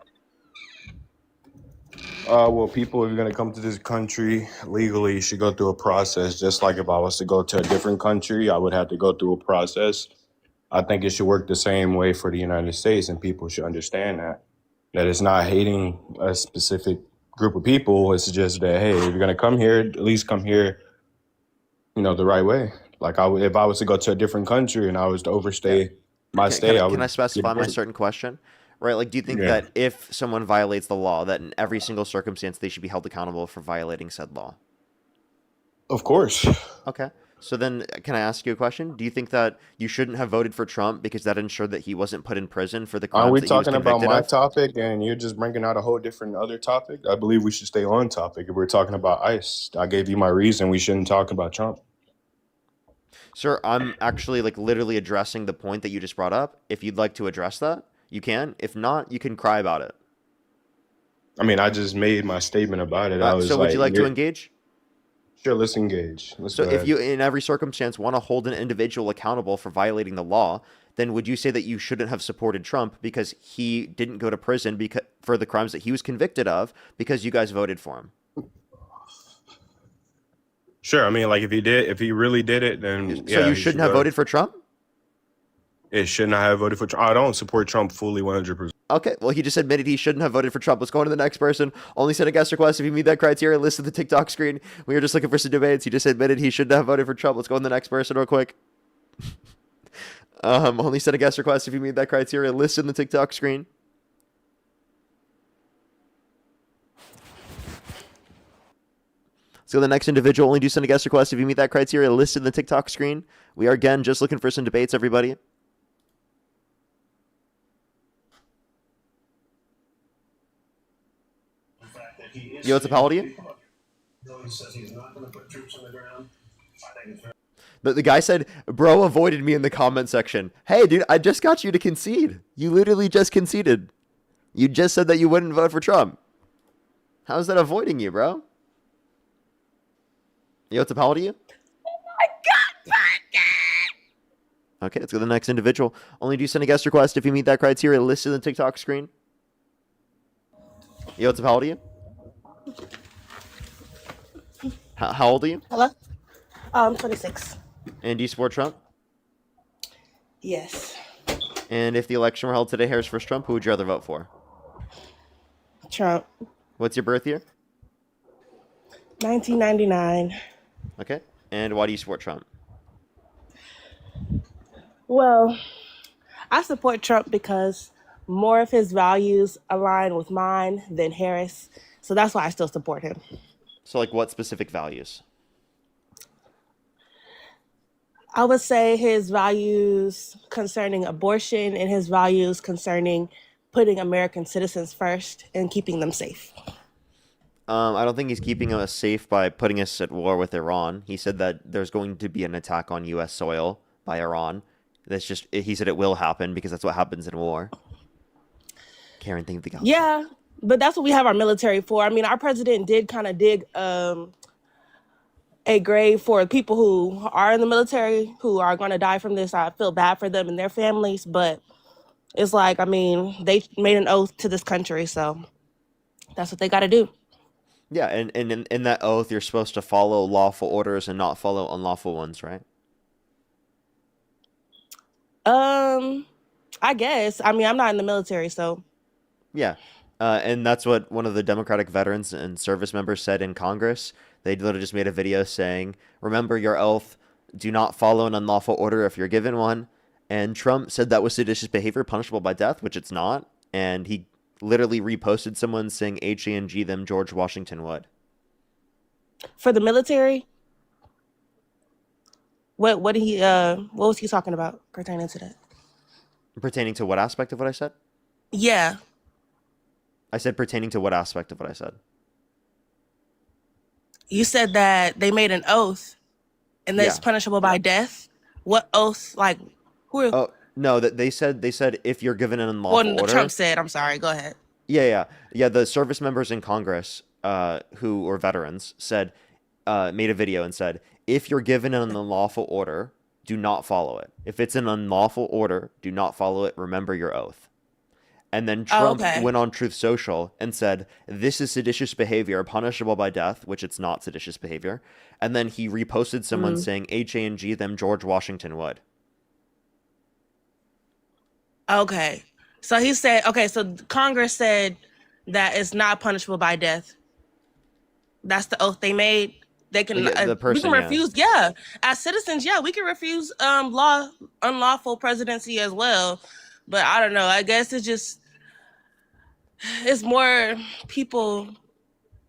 Well, people, if you're gonna come to this country legally, you should go through a process. Just like if I was to go to a different country, I would have to go through a process. I think it should work the same way for the United States, and people should understand that it's not hating a specific group of people. It's just that, hey, if you're gonna come here, at least come here, the right way. Like if I was to go to a different country and I was to overstay my stay, I would. Can I specify my get- certain question? Right, like, do you think Yeah. that if someone violates the law, that in every single circumstance they should be held accountable for violating said law? Of course. Okay. So then, can I ask you a question? Do you think that you shouldn't have voted for Trump because that ensured that he wasn't put in prison for the crimes Are we that he was talking about convicted my of? topic and you're just bringing out a whole different other topic? I believe we should stay on topic. If we're talking about ICE, I gave you my reason we shouldn't talk about Trump. Sir, I'm actually like literally addressing the point that you just brought up. If you'd like to address that, you can. If not, you can cry about it. I mean, I just made my statement about it. I was So would you like to you're- engage? Sure, let's engage. Let's So go if ahead. you, in every circumstance, want to hold an individual accountable for violating the law, then would you say that you shouldn't have supported Trump because he didn't go to prison for the crimes that he was convicted of because you guys voted for him? Sure, I mean, like if he really did it, then So yeah, you he shouldn't should have go. voted for Trump? It should not have voted for Trump. I don't support Trump fully 100%. Okay, well, he just admitted he shouldn't have voted for Trump. Let's go on to the next person. Only send a guest request if you meet that criteria. List at the TikTok screen. We were just looking for some debates. He just admitted he shouldn't have voted for Trump. Let's go on to the next person real quick. Only send a guest request if you meet that criteria. List in the TikTok screen. Let's go to the next individual. Only do send a guest request if you meet that criteria. List in the TikTok screen. We are, again, just looking for some debates, everybody. Yo, what's up? How old are you? The guy said, bro avoided me in the comment section. Hey, dude, I just got you to concede. You literally just conceded. You just said that you wouldn't vote for Trump. How's that avoiding you, bro? Yo, what's up? How old are you? Okay, let's go to the next individual. Only do send a guest request if you meet that criteria. List in the TikTok screen. Yo, what's up? How old are you? How old are you? Hello? I'm 26. And do you support Trump? Yes. And if the election were held today, Harris versus Trump, who would you rather vote for? Trump. What's your birth year? 1999. Okay. And why do you support Trump? Well, I support Trump because more of his values align with mine than Harris. So that's why I still support him. So, like, what specific values? I would say his values concerning abortion and his values concerning putting American citizens first and keeping them safe. I don't think he's keeping us safe by putting us at war with Iran. He said that there's going to be an attack on U.S. soil by Iran. He said it will happen because that's what happens in war. Karen, think of the galaxy. Yeah, but that's what we have our military for. I mean, our president did kind of dig a grave for people who are in the military who are going to die from this. I feel bad for them and their families, but it's like, I mean, they made an oath to this country, so that's what they got to do. Yeah, and in that oath, you're supposed to follow lawful orders and not follow unlawful ones, right? I guess. I mean, I'm not in the military, so. Yeah. And that's what one of the Democratic veterans and service members said in Congress. They literally just made a video saying, remember your oath, do not follow an unlawful order if you're given one. And Trump said that was seditious behavior punishable by death, which it's not. And he literally reposted someone saying HANG them George Washington would. For the military? What was he talking about pertaining to that? Pertaining to what aspect of what I said? Yeah. I said pertaining to what aspect of what I said? You said that they made an oath and that's Yeah. punishable by death. What oath? Like, who? Oh, no, that they said if you're given an unlawful Well, order. Trump said, I'm sorry, go ahead. Yeah. The service members in Congress, who were veterans, made a video and said, if you're given an unlawful order, do not follow it. If it's an unlawful order, do not follow it. Remember your oath. And then Trump went on Truth Social and said, this is seditious behavior, punishable by death, which it's not seditious behavior. And then he reposted someone saying, HANG them George Washington would. Okay. So he said, so Congress said that it's not punishable by death. That's the oath they made. They can, The person, we can refuse, as citizens, we can refuse unlawful presidency as well. But I don't know. I guess it's more people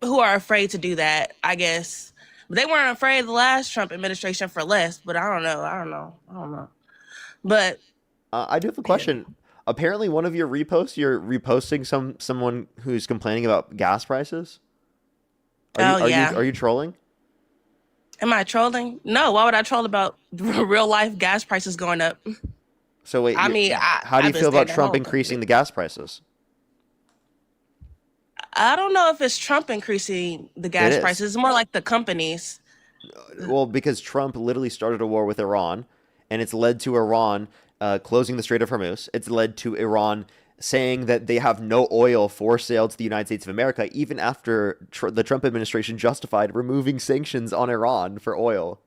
who are afraid to do that, I guess. But they weren't afraid of the last Trump administration for less, but I don't know. But I do have a question. Yeah. Apparently one of your reposts, you're reposting someone who's complaining about gas prices. Are you trolling? Am I trolling? No, why would I troll about real life gas prices going up? So wait, how do you feel about Trump increasing the gas prices? I don't know if it's Trump increasing the gas prices. It's more like the companies. Well, because Trump literally started a war with Iran, and it's led to Iran closing the Strait of Hormuz. It's led to Iran saying that they have no oil for sale to the United States of America, even after the Trump administration justified removing sanctions on Iran for oil.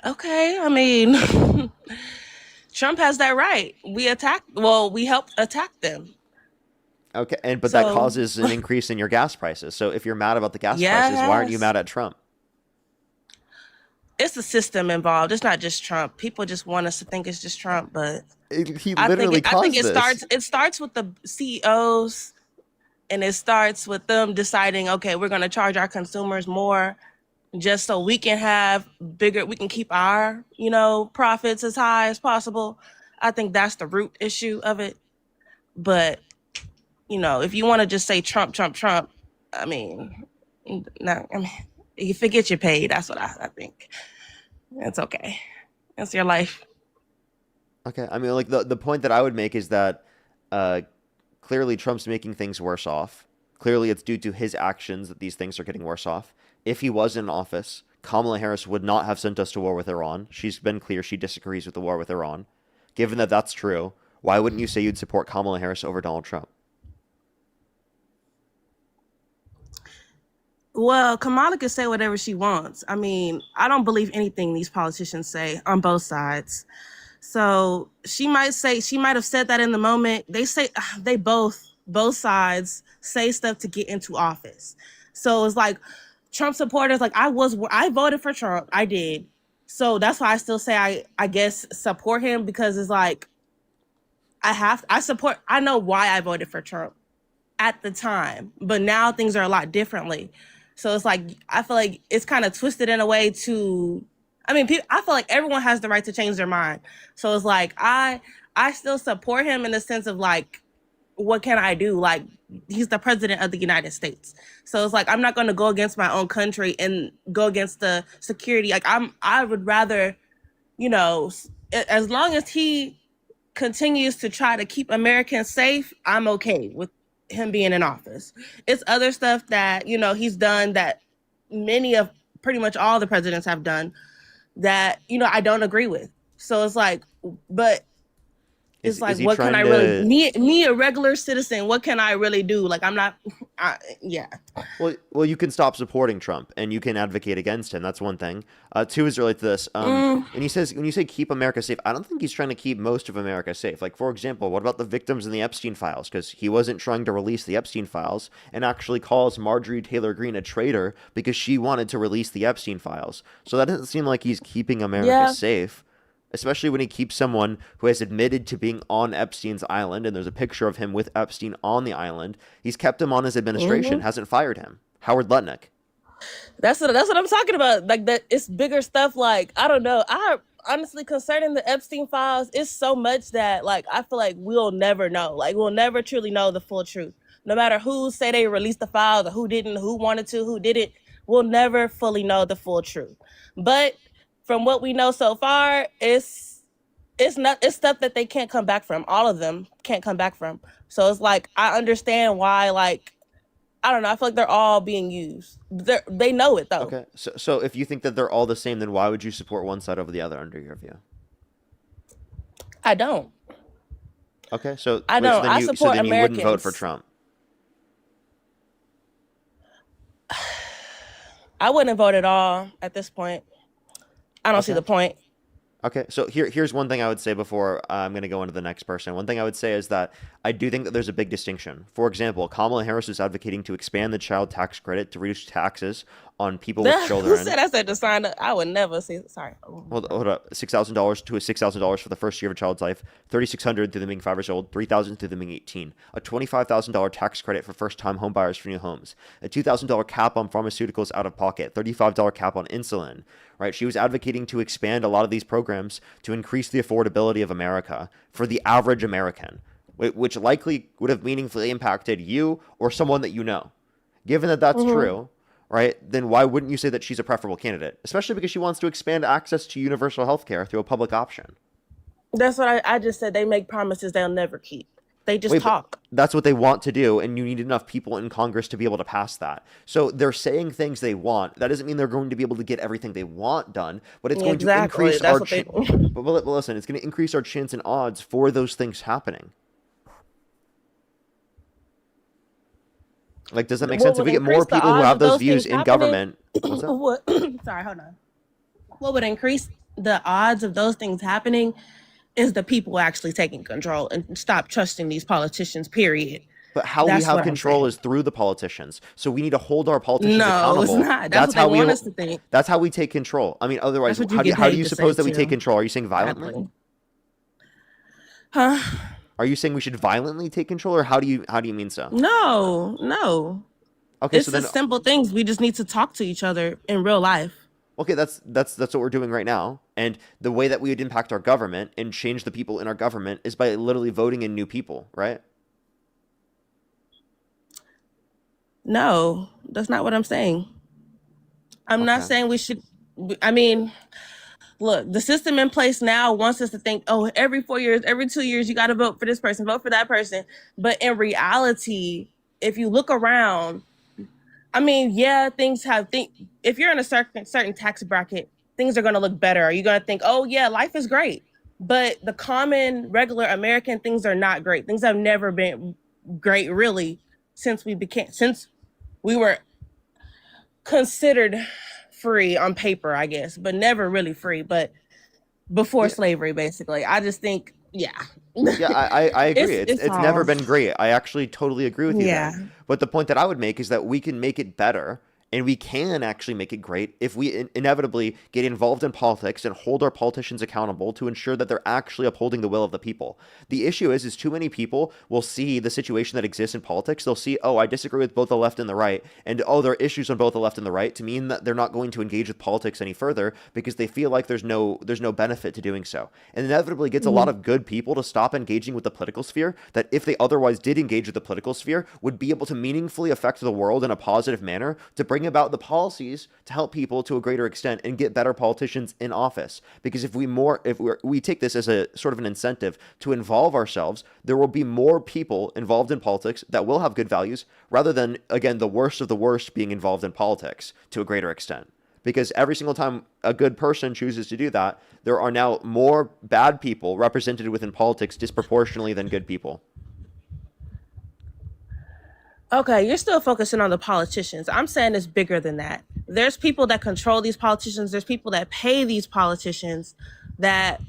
Okay, I mean, Trump has that right. We helped attack them. Okay, but that causes an increase in your gas prices. So if you're mad about the gas prices, why aren't you mad at Trump? It's the system involved. It's not just Trump. People just want us to think it's just Trump, but he literally caused this. It starts with the CEOs, and it starts with them deciding, okay, we're going to charge our consumers more just so we can keep our, profits as high as possible. I think that's the root issue of it. But, if you want to just say Trump, I mean, you forget you're paid. That's what I think. It's okay. It's your life. Okay. I mean, like the point that I would make is that clearly Trump's making things worse off. Clearly it's due to his actions that these things are getting worse off. If he was in office, Kamala Harris would not have sent us to war with Iran. She's been clear she disagrees with the war with Iran. Given that that's true, why wouldn't you say you'd support Kamala Harris over Donald Trump? Well, Kamala can say whatever she wants. I mean, I don't believe anything these politicians say on both sides. So she might have said that in the moment. They both sides say stuff to get into office. So it's like Trump supporters, like I voted for Trump. I did. So that's why I still say I guess support him, because it's like I know why I voted for Trump at the time, but now things are a lot differently. So it's like, I feel like it's kind of twisted in a way to, I feel like everyone has the right to change their mind. So it's like, I still support him in the sense of like, what can I do? Like, he's the president of the United States. So it's like, I'm not going to go against my own country and go against the security. Like I would rather, as long as he continues to try to keep Americans safe, I'm okay with him being in office. It's other stuff that, he's done that pretty much all the presidents have done that, I don't agree with. So it's like, but It's Is like, he what can I trying really, to? me, a regular citizen, what can I really do? Like, I'm not, yeah. Well, you can stop supporting Trump and you can advocate against him. That's one thing. Two is related to this. Mm, When you say keep America safe, I don't think he's trying to keep most of America safe. Like, for example, what about the victims in the Epstein files? Because he wasn't trying to release the Epstein files and actually calls Marjorie Taylor Greene a traitor because she wanted to release the Epstein files. So that doesn't seem like he's keeping America yeah. safe. Especially when he keeps someone who has admitted to being on Epstein's island, and there's a picture of him with Epstein on the island. He's kept him on his administration, hmm hasn't fired him. Howard Lutnick. that's what I'm talking about. Like, that it's bigger stuff. Like, I don't know. I honestly, concerning the Epstein files, it's so much that, like, I feel like we'll never know. Like, we'll never truly know the full truth. No matter who say they released the files or who didn't, who wanted to, who didn't, we'll never fully know the full truth. But from what we know so far, it's stuff that they can't come back from. All of them can't come back from. So it's like, I understand why, like, I don't know, I feel like they're all being used. They know it though. Okay, so if you think that they're all the same, then why would you support one side over the other under your view? I don't. Okay, so I wait, so don't. then I you so support then you wouldn't vote for Americans. Trump. I wouldn't vote at all at this point. I don't see Okay. the point. Okay, so here's one thing I would say before I'm going to go into the next person. One thing I would say is that I do think that there's a big distinction. For example, Kamala Harris is advocating to expand the child tax credit to reduce taxes on people with Who children. said I said to sign up? I would never see. Sorry. Hold up, $6,000 to $6,000 for the first year of a child's life, $3,600 through them being 5 years old, $3,000 through them being 18, a $25,000 tax credit for first-time homebuyers for new homes, a $2,000 cap on pharmaceuticals out of pocket, $35 cap on insulin. Right? She was advocating to expand a lot of these programs to increase the affordability of America for the average American, which likely would have meaningfully impacted you or someone that you know. Given that that's hmm true, right, then why wouldn't you say that she's a preferable candidate? Especially because she wants to expand access to universal health care through a public option. That's what I just said. They make promises they'll never keep. They just Wait, but talk. that's what they want to do, and you need enough people in Congress to be able to pass that. So they're saying things they want. That doesn't mean they're going to be able to get everything they want done, but it's going to Exactly. increase That's our what they. but listen, it's going to increase our chance and odds for those things happening. Like, does that make What sense? If would we get increase more the people who odds have of those those views things in happening? government, what's up? What? Sorry, hold on. What would increase the odds of those things happening is the people actually taking control and stop trusting these politicians. Period. But how we That's have what I'm control saying. is through the politicians. So we need to hold our politicians No, it's accountable. not. That's That's what they how we want us to think. that's how we take control. I mean, otherwise, That's what you how get do you paid to say suppose that we take too. control? Are you saying violently? Exactly. Huh? Are you saying we should violently take control, or how do you mean so? No, no. Okay, It's so then just simple things. We just need to talk to each other in real life. okay, that's what we're doing right now. And the way that we would impact our government and change the people in our government is by literally voting in new people, right? No, that's not what I'm saying. I'm not Okay. saying we should. I mean, look, the system in place now wants us to think, oh, every 4 years, every 2 years, you got to vote for this person, vote for that person. But in reality, if you look around, I mean, yeah, if you're in a certain tax bracket, things are going to look better. Are you going to think, oh yeah, life is great? But the common, regular American, things are not great. Things have never been great, really, since we were considered free on paper, I guess, but never really free. But before Yeah, slavery, basically, I just think, yeah, yeah, I agree. It's it's never all, been great. I actually totally agree with you there. yeah. But the point that I would make is that we can make it better and we can actually make it great if we inevitably get involved in politics and hold our politicians accountable to ensure that they're actually upholding the will of the people. The issue is too many people will see the situation that exists in politics. They'll see, oh, I disagree with both the left and the right, and oh, there are issues on both the left and the right, to mean that they're not going to engage with politics any further because they feel like there's no benefit to doing so. And inevitably gets a lot Mhm. of good people to stop engaging with the political sphere that if they otherwise did engage with the political sphere would be able to meaningfully affect the world in a positive manner to bring about the policies to help people to a greater extent and get better politicians in office. Because if we take this as a sort of an incentive to involve ourselves, there will be more people involved in politics that will have good values rather than, again, the worst of the worst being involved in politics to a greater extent. because every single time a good person chooses to do that, there are now more bad people represented within politics disproportionately than good people. Okay, you're still focusing on the politicians. I'm saying it's bigger than that. There's people that control these politicians. There's people that pay these politicians that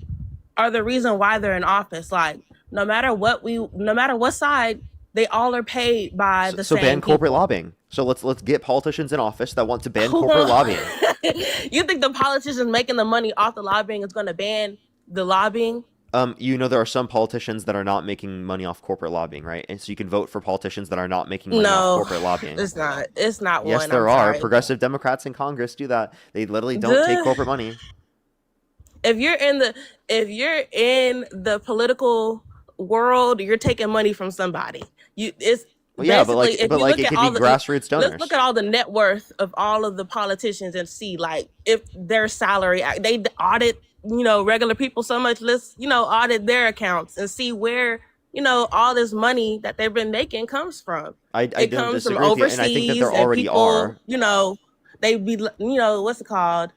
are the reason why they're in office. Like, no matter what side, they all are paid by the So ban same corporate people. lobbying. So let's get politicians in office that want to ban Who corporate won't- lobbying. You think the politicians making the money off the lobbying is going to ban the lobbying? There are some politicians that are not making money off corporate lobbying, right? And so you can vote for politicians that are not making money off No, corporate lobbying. it's not. It's not Yes, one. there I'm are. sorry. Progressive Democrats in Congress do that. They literally don't take corporate money. If you're in the political world, you're taking money from somebody. It's Well, yeah, but basically, if you look it at could all be grassroots donors. let's look at all the net worth of all of the politicians and see like if their salary, they audit, regular people so much. Let's, audit their accounts and see where, all this money that they've been making comes from. I It don't comes from disagree with you, overseas, and I think that there and already people, are. they be, what's it called?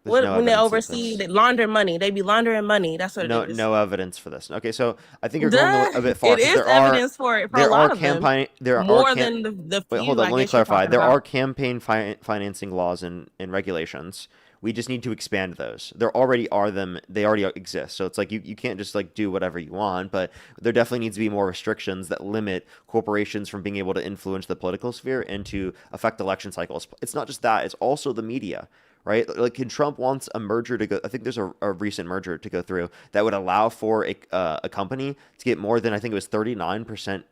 There's no When they evidence of oversee, this. they launder money. They be laundering money. That's what No, it is. no evidence for this. Okay, so I think you're going a bit far. It 'cause is there are evidence for a there lot are of them. campaign there More are than the few. Wait, hold on. I Let me guess you're clarify. talking There about. are campaign financing laws and regulations. We just need to expand those. There already are them. They already exist. So it's like you can't just like do whatever you want. But there definitely needs to be more restrictions that limit corporations from being able to influence the political sphere and to affect election cycles. It's not just that. It's also the media. Right? Like, Trump wants a merger to go. I think there's a recent merger to go through that would allow for a company to get more than, I think it was 39%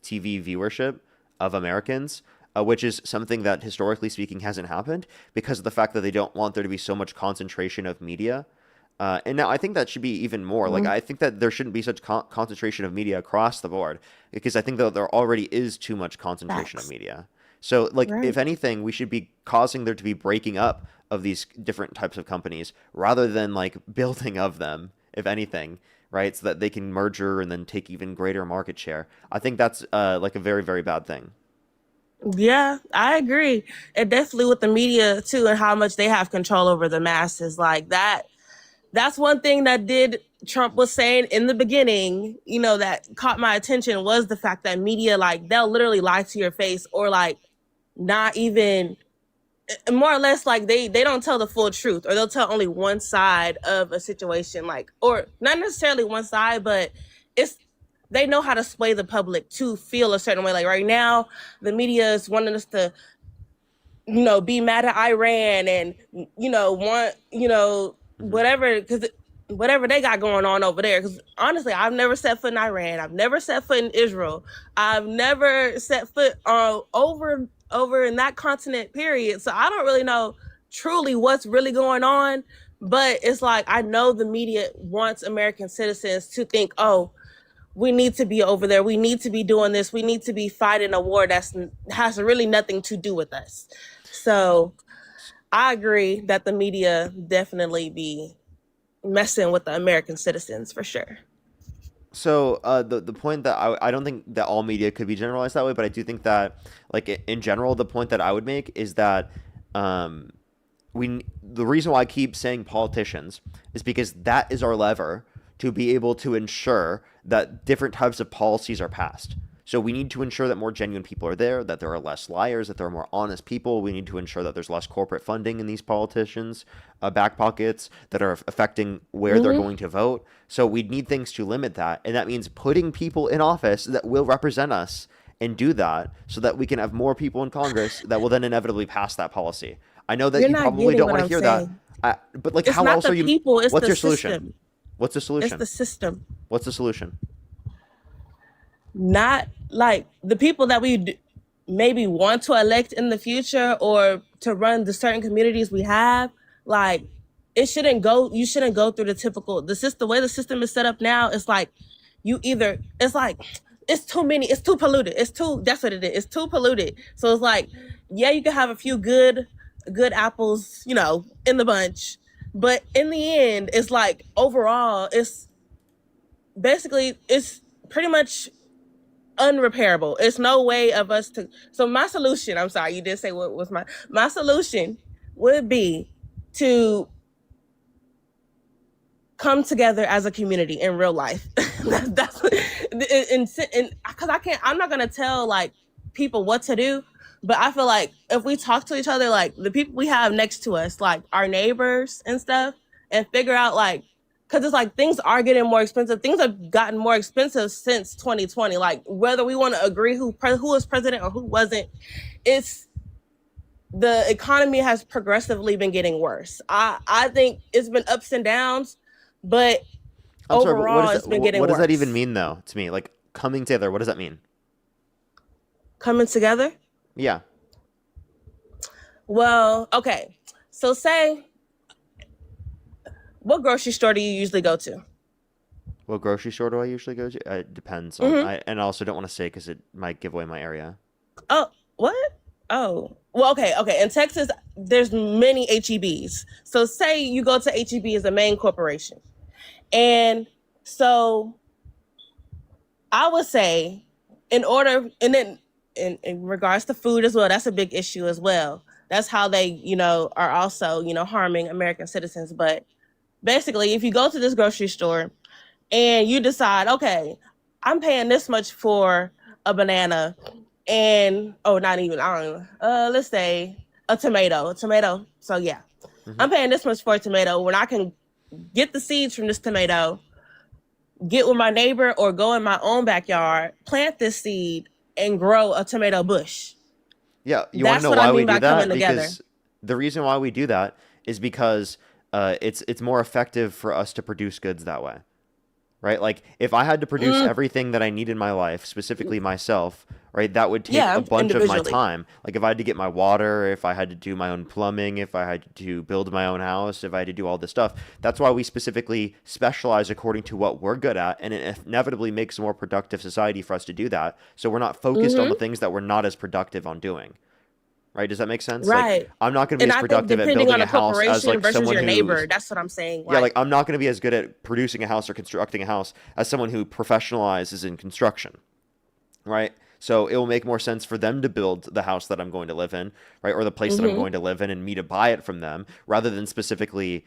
TV viewership of Americans, which is something that historically speaking hasn't happened because of the fact that they don't want there to be so much concentration of media. And now I think that should be even more. Like, I think that there shouldn't be such concentration of media across the board because I think that there already is too much concentration of Facts. media. So, like, Right. if anything, we should be causing there to be breaking up of these different types of companies rather than like building of them, if anything, right? So that they can merger and then take even greater market share. I think that's like a very, very bad thing. Yeah, I agree. And definitely with the media too, and how much they have control over the masses. Like that. That's one thing that Trump was saying in the beginning, that caught my attention was the fact that media, like, they'll literally lie to your face or like not even, more or less, like they don't tell the full truth, or they'll tell only one side of a situation, like, or not necessarily one side, but they know how to sway the public to feel a certain way. Like right now, the media is wanting us to, be mad at Iran and, want, whatever, because whatever they got going on over there. Because honestly, I've never set foot in Iran. I've never set foot in Israel. I've never set foot over in that continent, period. So I don't really know truly what's really going on. But it's like, I know the media wants American citizens to think, oh, we need to be over there. We need to be doing this. We need to be fighting a war that has really nothing to do with us. So I agree that the media definitely be messing with the American citizens for sure. So the point that I don't think that all media could be generalized that way, but I do think that, like, in general, the point that I would make is that the reason why I keep saying politicians is because that is our lever to be able to ensure that different types of policies are passed. So we need to ensure that more genuine people are there, that there are less liars, that there are more honest people. We need to ensure that there's less corporate funding in these politicians' back pockets that are affecting where they're going to vote. So we need things to limit that. And that means putting people in office that will represent us and do that so that we can have more people in Congress that will then inevitably pass that policy. I know that You're you not probably getting don't what want to I'm hear saying. that. But like, It's how not else the are you? people, it's What's the your solution? system. What's the It's solution? the system. What's the solution? Not like the people that we maybe want to elect in the future or to run the certain communities we have. Like, you shouldn't go through the way the system is set up now. It's like it's too many, it's too polluted. That's what it is. It's too polluted. So it's like, yeah, you can have a few good apples, in the bunch. But in the end, it's like overall, it's pretty much unrepairable. It's no way of us to. So my solution, I'm sorry, you did say what was my solution would be to come together as a community in real life. That's because I'm not gonna tell like people what to do, but I feel like if we talk to each other, like the people we have next to us, like our neighbors and stuff, and figure out like, because it's like things are getting more expensive. Things have gotten more expensive since 2020. Like whether we want to agree who was president or who wasn't, it's the economy has progressively been getting worse. I think it's been ups and downs, but I'm sorry, but overall it's been getting what does worse. that even mean though to me? Like coming together, what does that mean? Coming together? Yeah. Well, okay. So say, what grocery store do you usually go to? What grocery store do I usually go to? It depends on. And I also don't want to say because it might give away my area. Oh, what? Oh, well, okay. In Texas, there's many HEBs. So say you go to HEB as a main corporation. And so I would say in regards to food as well, that's a big issue as well. That's how they, are also, harming American citizens. But basically, if you go to this grocery store and you decide, okay, I'm paying this much for a banana and, not even, I don't know, let's say a tomato. So yeah, I'm paying this much for a tomato when I can get the seeds from this tomato, get with my neighbor or go in my own backyard, plant this seed and grow a tomato bush. Yeah, you want to know why we do that? Because the reason why we do that is because it's more effective for us to produce goods that way, right? Like if I had to produce everything that I need in my life, specifically myself, right, that would take a bunch of my time. Like if I had to get my water, if I had to do my own plumbing, if I had to build my own house, if I had to do all this stuff. That's why we specifically specialize according to what we're good at, and it inevitably makes a more productive society for us to do that. So we're not focused on the things that we're not as productive on doing. Right? Does that make sense? Right. Like, I'm not going to be as productive at building a house as like someone your neighbor. That's what I'm saying. Yeah, like I'm not going to be as good at producing a house or constructing a house as someone who professionalizes in construction. Right? So it will make more sense for them to build the house that I'm going to live in, right? Or the place that I'm going to live in and me to buy it from them rather than specifically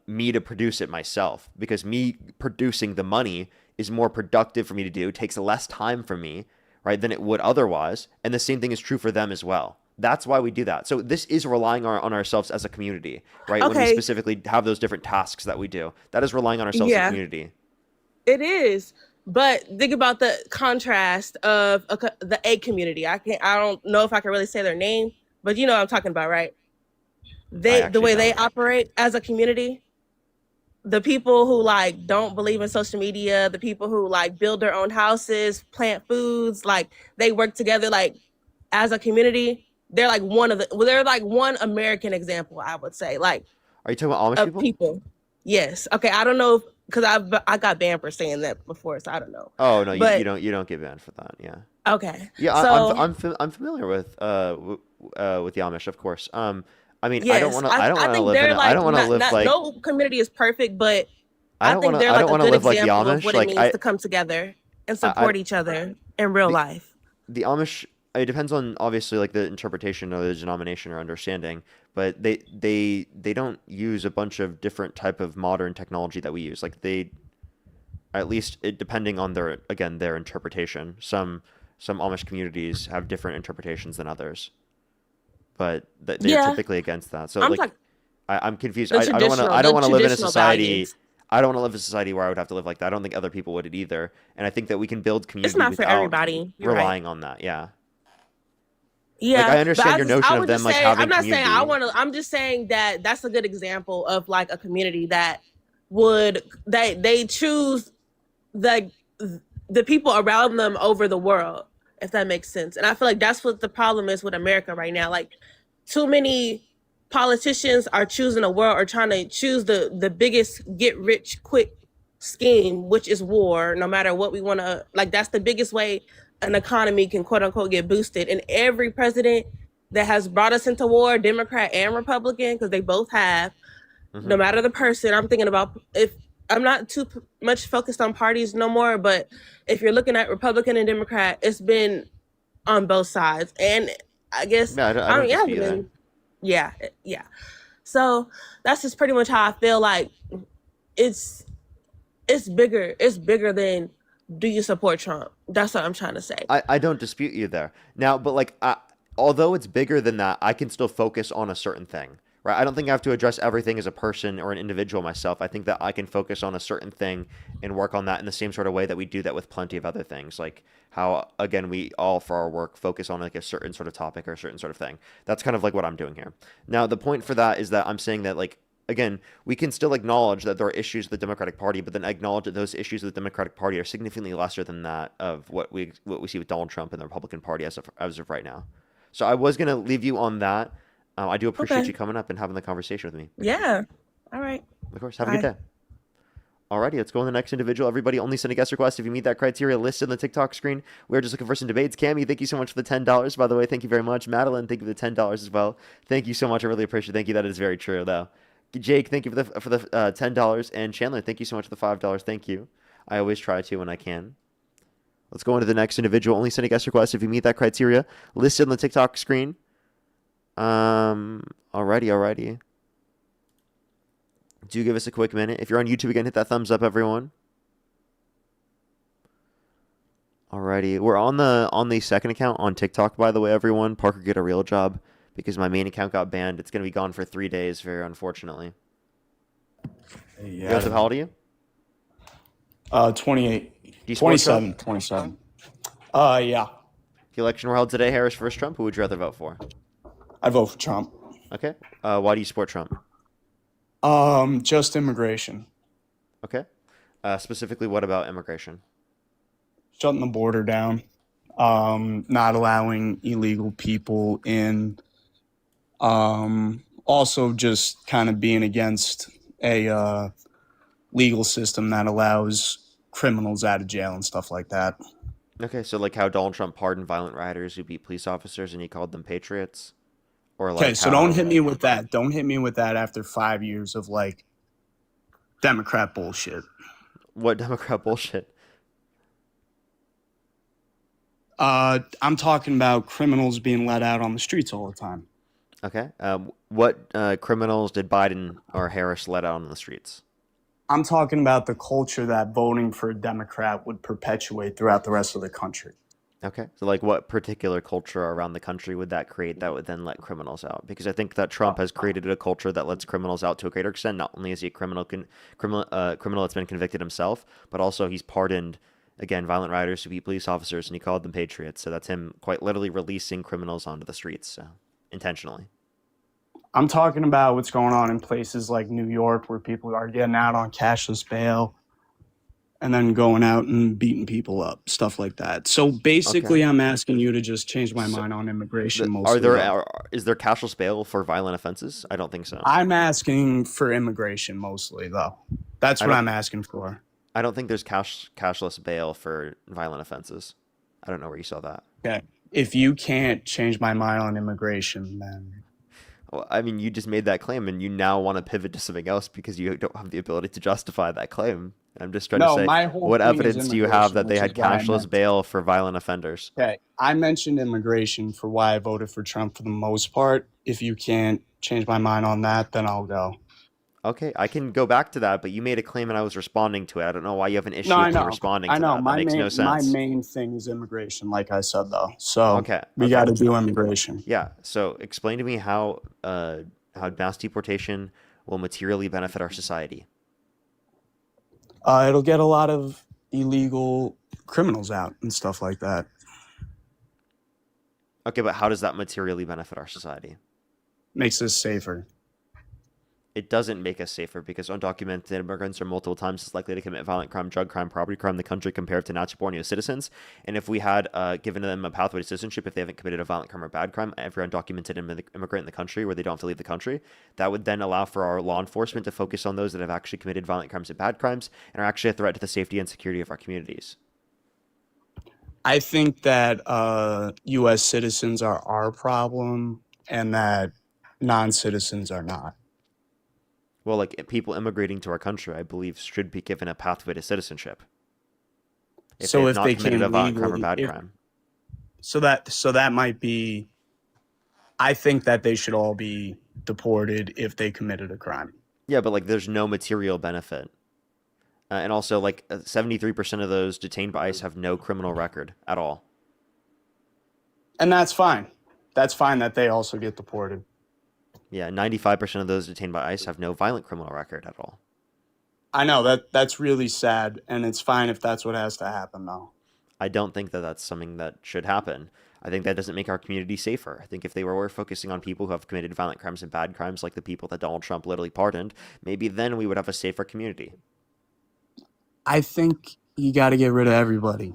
me to produce it myself, because me producing the money is more productive for me to do, takes less time from me, right, than it would otherwise. And the same thing is true for them as well. That's why we do that. So this is relying on ourselves as a community, right? Okay. When we specifically have those different tasks that we do, that is relying on ourselves as a community. It is. But think about the contrast of the A community. I don't know if I can really say their name, but you know what I'm talking about, right? The way they operate as a community, the people who like don't believe in social media, the people who like build their own houses, plant foods, like they work together like as a community. They're like they're like one American example, I would say. Like, are you talking about Amish people? Yes. Okay. I don't know because I got banned for saying that before, so I don't know. Oh no, you don't get banned for that. Yeah. Okay. Yeah, so, I'm familiar with the Amish, of course. I mean, yes, I don't want to live in. Like, I don't want to live like. No community is perfect, but I think wanna, they're like a good example like of what like, it means to come together and support each other in real life. The Amish. It depends on obviously like the interpretation of the denomination or understanding, but they don't use a bunch of different type of modern technology that we use. Like at least depending on their interpretation. Some Amish communities have different interpretations than others, but they're typically against that. So I'm confused. I don't want to live in a society. Values. I don't want to live in a society where I would have to live like that. I don't think other people would either. And I think that we can build community. It's not for everybody. You're relying on that. Yeah. Yeah, like, I understand your notion of them like having I'm not community. saying I want to. I'm just saying that that's a good example of like a community that they choose the people around them over the world, if that makes sense. And I feel like that's what the problem is with America right now. Like too many politicians are choosing a world or trying to choose the biggest get rich quick scheme, which is war. No matter what we want to like, that's the biggest way an economy can quote unquote get boosted. And every president that has brought us into war, Democrat and Republican, because they both have, no matter the person, I'm thinking about, if I'm not too much focused on parties no more, but if you're looking at Republican and Democrat, it's been on both sides. And I guess I don't dispute that. Yeah, yeah. So that's just pretty much how I feel. Like it's bigger. It's bigger than do you support Trump? That's what I'm trying to say. I don't dispute you there. Now, but like, although it's bigger than that, I can still focus on a certain thing, right? I don't think I have to address everything as a person or an individual myself. I think that I can focus on a certain thing and work on that in the same sort of way that we do that with plenty of other things. Like how, again, we all for our work focus on like a certain sort of topic or a certain sort of thing. That's kind of like what I'm doing here. Now, the point for that is that I'm saying that like, again, we can still acknowledge that there are issues with the Democratic Party, but then acknowledge that those issues with the Democratic Party are significantly lesser than that of what we see with Donald Trump and the Republican Party as of right now. So I was gonna leave you on that. I do appreciate Okay. you coming up and having the conversation with me. Yeah. All right. Of course. Have a good Bye. day. Alrighty, let's go on to the next individual. Everybody only send a guest request if you meet that criteria listed on the TikTok screen. We're just looking for some debates. Cammy, thank you so much for the $10. By the way, thank you very much. Madeline, thank you for the $10 as well. Thank you so much. I really appreciate it. Thank you. That is very true, though. Jake, thank you for the $10, and Chandler, thank you so much for the $5. Thank you. I always try to when I can. Let's go on to the next individual. Only send a guest request if you meet that criteria listed on the TikTok screen. Alrighty. Do give us a quick minute. If you're on YouTube again, hit that thumbs up, everyone. Alrighty, we're on the second account on TikTok, by the way, everyone. Parker, get a real job because my main account got banned. It's gonna be gone for 3 days, very unfortunately. Yeah. How old are you? 28. Do you support Trump? 27. Yeah. If the election were held today, Harris versus Trump, who would you rather vote for? I vote for Trump. Okay. Why do you support Trump? Just immigration. Okay. Specifically, what about immigration? Shutting the border down. Not allowing illegal people in. Also just kind of being against a legal system that allows criminals out of jail and stuff like that. Okay, so like how Donald Trump pardoned violent rioters who beat police officers and he called them patriots? Or like Okay, so don't hit me with that. Don't hit me with that after 5 years of like Democrat bullshit. What Democrat bullshit? I'm talking about criminals being let out on the streets all the time. Okay. What criminals did Biden or Harris let out on the streets? I'm talking about the culture that voting for a Democrat would perpetuate throughout the rest of the country. Okay. So like what particular culture around the country would that create that would then let criminals out? Because I think that Trump has created a culture that lets criminals out to a greater extent. Not only is he a criminal that's been convicted himself, but also he's pardoned, again, violent rioters who beat police officers and he called them patriots. So that's him quite literally releasing criminals onto the streets, so intentionally. I'm talking about what's going on in places like New York where people are getting out on cashless bail and then going out and beating people up, stuff like that. So basically, I'm asking you to just change my mind on immigration mostly. Is there cashless bail for violent offenses? I don't think so. I'm asking for immigration mostly, though. That's what I'm asking for. I don't think there's cashless bail for violent offenses. I don't know where you saw that. Okay. If you can't change my mind on immigration, then... Well, I mean, you just made that claim, and you now want to pivot to something else because you don't have the ability to justify that claim. I'm just trying to say, what evidence do you have that they had cashless bail for violent offenders? Okay, I mentioned immigration for why I voted for Trump for the most part. If you can't change my mind on that, then I'll go. Okay, I can go back to that, but you made a claim and I was responding to it. I don't know why you have an issue with me responding to that. That makes no sense. My main thing is immigration, like I said, though. So we got to do immigration. Yeah, so explain to me how mass deportation will materially benefit our society. It'll get a lot of illegal criminals out and stuff like that. Okay, but how does that materially benefit our society? Makes us safer. It doesn't make us safer because undocumented immigrants are multiple times as likely to commit violent crime, drug crime, property crime in the country compared to natural-born U.S. citizens. And if we had given them a pathway to citizenship, if they haven't committed a violent crime or bad crime, every undocumented immigrant in the country where they don't have to leave the country, that would then allow for our law enforcement to focus on those that have actually committed violent crimes and bad crimes and are actually a threat to the safety and security of our communities. I think that U.S. citizens are our problem and that non-citizens are not. Well, like people immigrating to our country, I believe, should be given a pathway to citizenship. So if they committed a violent crime or bad crime. So that might be I think that they should all be deported if they committed a crime. Yeah, but like there's no material benefit. And also, like 73% of those detained by ICE have no criminal record at all. And that's fine. That's fine that they also get deported. Yeah, 95% of those detained by ICE have no violent criminal record at all. I know that's really sad, and it's fine if that's what has to happen, though. I don't think that that's something that should happen. I think that doesn't make our community safer. I think if they were focusing on people who have committed violent crimes and bad crimes, like the people that Donald Trump literally pardoned, maybe then we would have a safer community. I think you got to get rid of everybody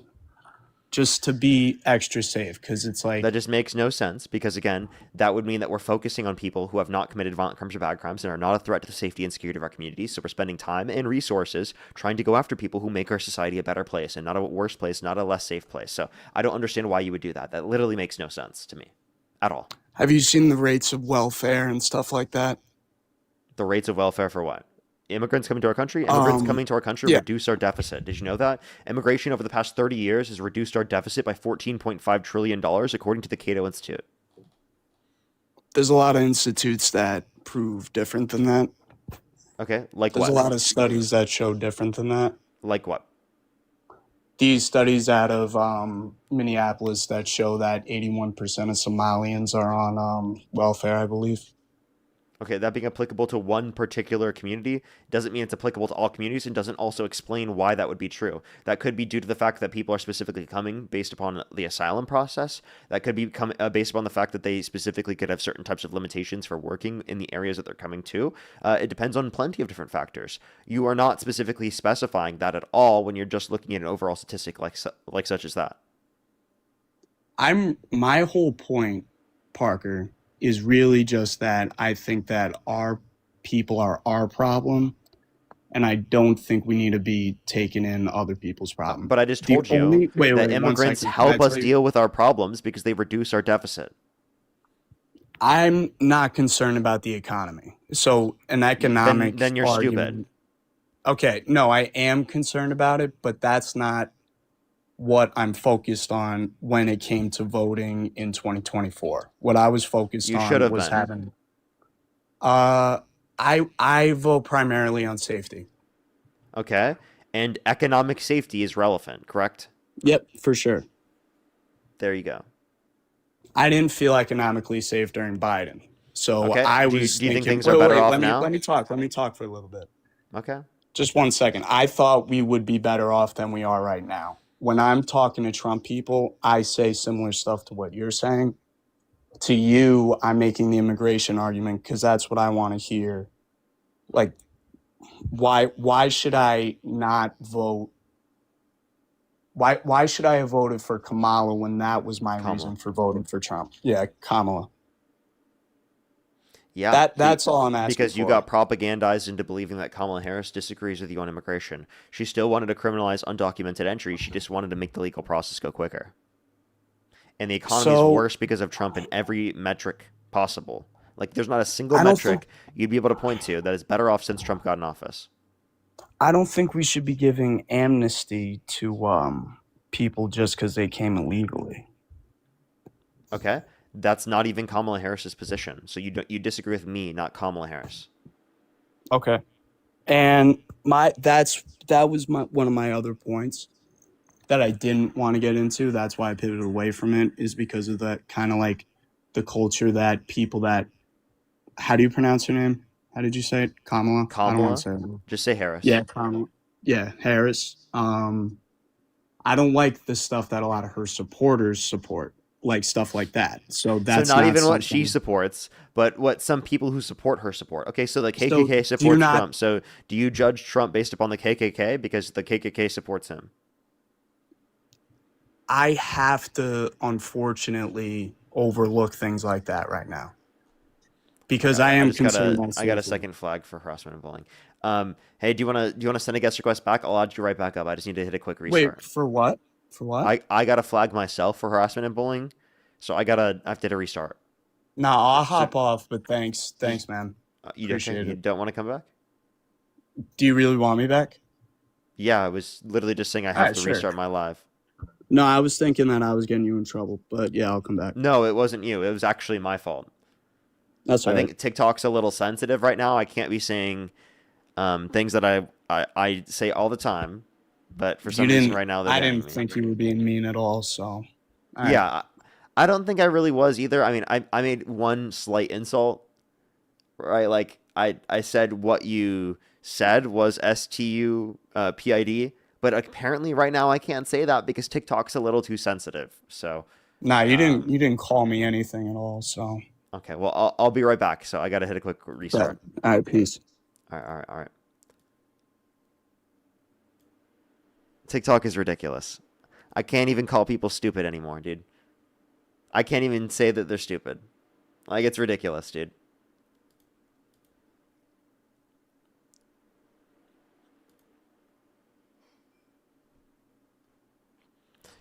just to be extra safe, because it's like That just makes no sense because, again, that would mean that we're focusing on people who have not committed violent crimes or bad crimes and are not a threat to the safety and security of our communities. So we're spending time and resources trying to go after people who make our society a better place and not a worse place, not a less safe place. So I don't understand why you would do that. That literally makes no sense to me at all. Have you seen the rates of welfare and stuff like that? The rates of welfare for what? Immigrants coming to our country? Immigrants coming to our country yeah. reduce our deficit. Did you know that? Immigration over the past 30 years has reduced our deficit by $14.5 trillion, according to the Cato Institute. There's a lot of institutes that prove different than that. Okay, like There's what? a lot of studies that show different than that. Like what? These studies out of Minneapolis that show that 81% of Somalians are on welfare, I believe. Okay, that being applicable to one particular community doesn't mean it's applicable to all communities and doesn't also explain why that would be true. That could be due to the fact that people are specifically coming based upon the asylum process. That could be based upon the fact that they specifically could have certain types of limitations for working in the areas that they're coming to. It depends on plenty of different factors. You are not specifically specifying that at all when you're just looking at an overall statistic like such as that. My whole point, Parker, is really just that I think that our people are our problem, and I don't think we need to be taking in other people's problems. But I just told you that immigrants help us deal with our problems because they reduce our deficit. I'm not concerned about the economy. So an economic then you're stupid. Okay, no, I am concerned about it, but that's not what I'm focused on when it came to voting in 2024. What I was focused on was having I vote primarily on safety. Okay. And economic safety is relevant, correct? Yep, for sure. There you go. I didn't feel economically safe during Biden. So okay. I do was you think things are better off now? Let me talk for a little bit. Okay. Just 1 second. I thought we would be better off than we are right now. When I'm talking to Trump people, I say similar stuff to what you're saying. To you, I'm making the immigration argument because that's what I want to hear. Like, why should I not vote? Why should I have voted for Kamala when that was my reason for voting for Trump? Yeah, Kamala. Yeah, that's all I'm asking because you for. got propagandized into believing that Kamala Harris disagrees with you on immigration. She still wanted to criminalize undocumented entry. She just wanted to make the legal process go quicker. And the economy is worse because of Trump in every metric possible. Like, there's not a single metric you'd be able to point to that is better off since Trump got in office. I don't think we should be giving amnesty to people just because they came illegally. Okay. That's not even Kamala Harris's position. So you disagree with me, not Kamala Harris. Okay. And that was one of my other points that I didn't want to get into. That's why I pivoted away from it, is because of that kind of like the culture that people that, how do you pronounce her name? How did you say it? Kamala? Kamala? I don't want to say it. Just say Harris. Yeah, Kamala. Yeah, Harris. I don't like the stuff that a lot of her supporters support. Like stuff like that. So that's not even what she supports, but what some people who support her support. Okay, so the KKK supports Trump. So do you judge Trump based upon the KKK because the KKK supports him? I have to, unfortunately, overlook things like that right now because I am concerned. I got a second flag for harassment and bullying. Hey, do you want to send a guest request back? I'll add you right back up. I just need to hit a quick restart. Wait, for what? For what? I got to flag myself for harassment and bullying, so I have to hit a restart. No, I'll hop off, but thanks, man. You don't want to come back? Do you really want me back? Yeah, I was literally just saying I have to restart my live. No, I was thinking that I was getting you in trouble, but yeah, I'll come back. No, it wasn't you. It was actually my fault. That's all I right. think TikTok's a little sensitive right now. I can't be saying things that I say all the time, but for You some reason didn't. right now they're I banning didn't me. think you were being mean at all. So, all right. Yeah, I don't think I really was either. I mean, I made one slight insult, right? Like I said what you said was STUPID, but apparently right now I can't say that because TikTok's a little too sensitive. So, Nah, you didn't. um, You didn't call me anything at all. So, okay, well I'll be right back. So I gotta hit a quick yeah. restart. All right, peace. All right. TikTok is ridiculous. I can't even call people stupid anymore, dude. I can't even say that they're stupid. Like, it's ridiculous, dude.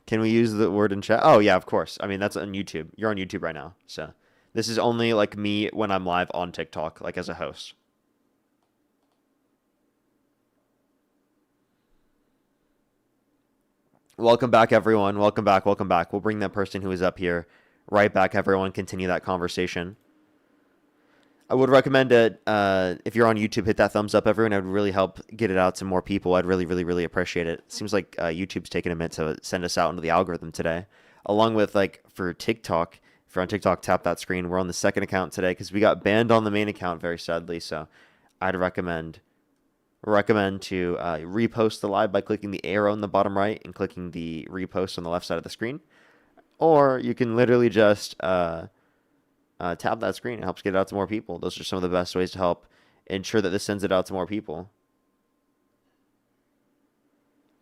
Can we use the word in chat? Oh, yeah, of course. I mean, that's on YouTube. You're on YouTube right now. So this is only like me when I'm live on TikTok, like as a host. Welcome back, everyone. Welcome back. Welcome back. We'll bring that person who is up here right back, everyone. Continue that conversation. I would recommend it if you're on YouTube, hit that thumbs up, everyone. It would really help get it out to more people. I'd really, really, really appreciate it. Seems like YouTube's taking a minute to send us out into the algorithm today. Along with, like, for TikTok, if you're on TikTok, tap that screen. We're on the second account today because we got banned on the main account, very sadly. So I'd recommend to repost the live by clicking the arrow in the bottom right and clicking the repost on the left side of the screen. Or you can literally just tap that screen. It helps get it out to more people. Those are some of the best ways to help ensure that this sends it out to more people.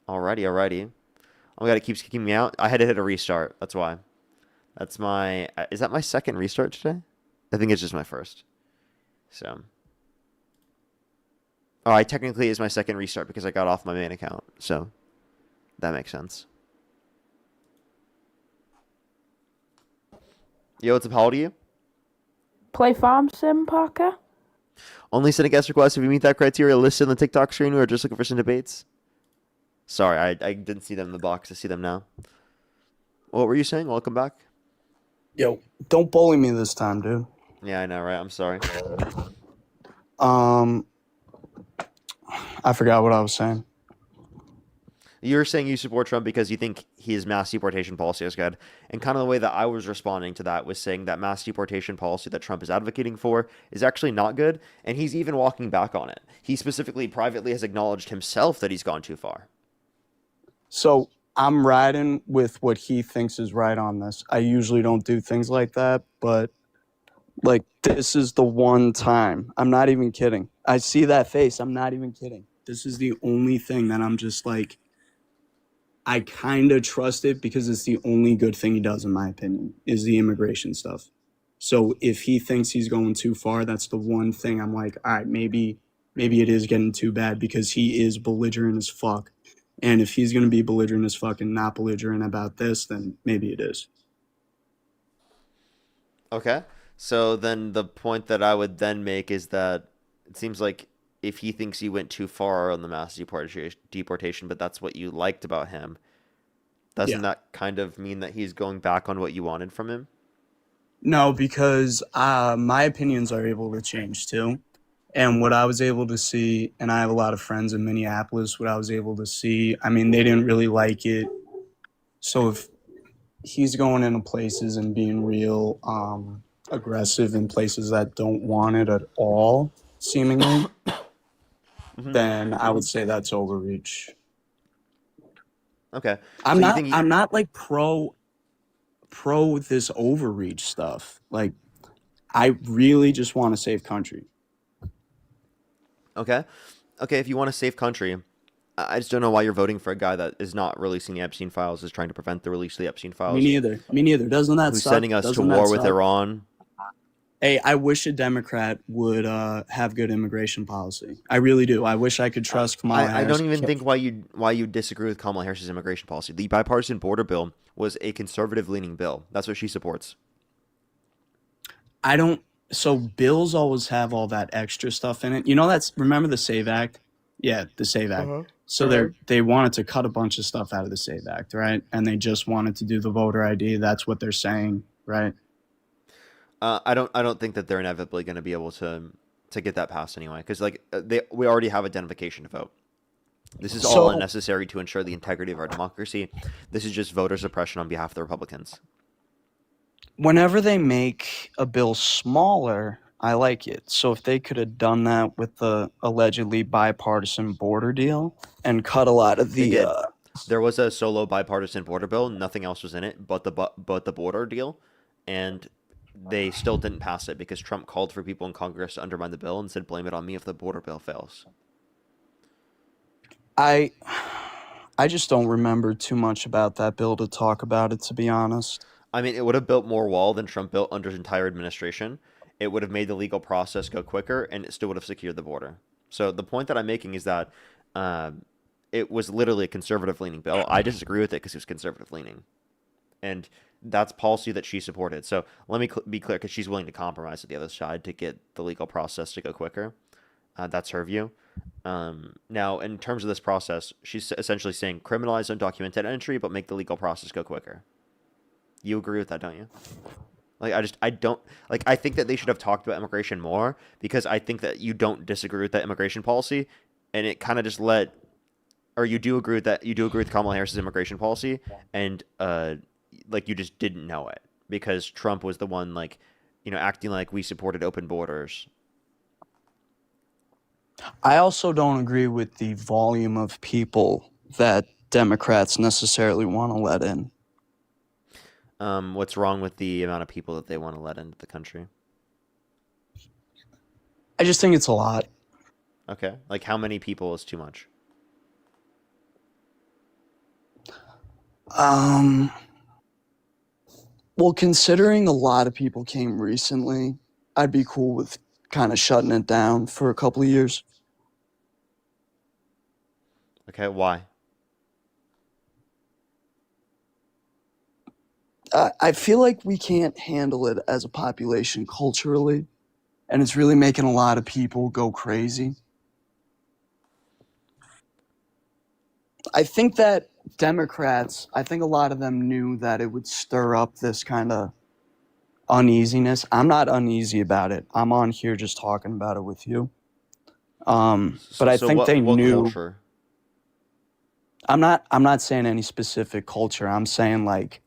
Alrighty. Oh my god, it keeps kicking me out. I had to hit a restart. That's why. That's my... Is that my second restart today? I think it's just my first. So... Oh, I technically is my second restart because I got off my main account. So, that makes sense. Yo, what's up? How old are you? Play Farm Sim, Parker? Only send a guest request if you meet that criteria listed on the TikTok screen. We are just looking for some debates. Sorry, I didn't see them in the box. I see them now. What were you saying? Welcome back. Yo, don't bully me this time, dude. Yeah, I know, right? I'm sorry. I forgot what I was saying. You're saying you support Trump because you think his mass deportation policy is good. And kind of the way that I was responding to that was saying that mass deportation policy that Trump is advocating for is actually not good. And he's even walking back on it. He specifically privately has acknowledged himself that he's gone too far. So I'm riding with what he thinks is right on this. I usually don't do things like that, but like this is the one time. I'm not even kidding. I see that face. I'm not even kidding. This is the only thing that I'm just like, I kind of trust it because it's the only good thing he does, in my opinion, is the immigration stuff. So if he thinks he's going too far, that's the one thing I'm like, all right, maybe it is getting too bad because he is belligerent as fuck. And if he's going to be belligerent as fuck and not belligerent about this, then maybe it is. Okay. So then the point that I would then make is that it seems like if he thinks he went too far on the mass deportation, but that's what you liked about him, doesn't that kind of mean that he's going back on what you wanted from him? No, because my opinions are able to change too. And what I was able to see, and I have a lot of friends in Minneapolis, what I was able to see, I mean, they didn't really like it. So if he's going into places and being real aggressive in places that don't want it at all, seemingly, then I would say that's overreach. Okay. I'm So not like pro this overreach stuff. Like, I really just want to save country. Okay. If you want to save country, I just don't know why you're voting for a guy that is not releasing the Epstein files, is trying to prevent the release of the Epstein files. Me neither. Doesn't that Who's suck? sending us to Doesn't that war with suck? Iran. Hey, I wish a Democrat would have good immigration policy. I really do. I wish I could trust Kamala Harris. I don't even think why you disagree with Kamala Harris's immigration policy. The bipartisan border bill was a conservative-leaning bill. That's what she supports. I don't. So bills always have all that extra stuff in it. You know, remember the SAVE Act? Yeah, the SAVE Act. So they wanted to cut a bunch of stuff out of the SAVE Act, right? And they just wanted to do the voter ID. That's what they're saying, right? I don't think that they're inevitably going to be able to get that passed anyway, because like we already have identification to vote. This is all So unnecessary to ensure the integrity of our democracy. This is just voter suppression on behalf of the Republicans. whenever they make a bill smaller, I like it. So if they could have done that with the allegedly bipartisan border deal and cut a lot of They the did. There was a solo bipartisan border bill. Nothing else was in it but the border deal, and they still didn't pass it because Trump called for people in Congress to undermine the bill and said, "Blame it on me if the border bill fails." I I just don't remember too much about that bill to talk about it, to be honest. I mean, it would have built more wall than Trump built under his entire administration. It would have made the legal process go quicker, and it still would have secured the border. So the point that I'm making is that uh, it was literally a conservative-leaning bill. I disagree with it because it was conservative-leaning, and that's policy that she supported. So let me be clear, because she's willing to compromise with the other side to get the legal process to go quicker. That's her view. Now, in terms of this process, she's essentially saying criminalize undocumented entry, but make the legal process go quicker. You agree with that, don't you? Like, I don't, like, I think that they should have talked about immigration more, because I think that you don't disagree with that immigration policy, and it kind of just or you do agree with that, you do agree with Kamala Harris's immigration policy, and, like, you just didn't know it, because Trump was the one, like, acting like we supported open borders. I also don't agree with the volume of people that Democrats necessarily want to let in. What's wrong with the amount of people that they want to let into the country? I just think it's a lot. Okay. Like, how many people is too much? Well, considering a lot of people came recently, I'd be cool with kind of shutting it down for a couple of years. Okay, why? I feel like we can't handle it as a population culturally, and it's really making a lot of people go crazy. I think that Democrats, I think a lot of them knew that it would stir up this kind of uneasiness. I'm not uneasy about it. I'm on here just talking about it with you. But I So think they what knew. culture? I'm not saying any specific culture. I'm saying like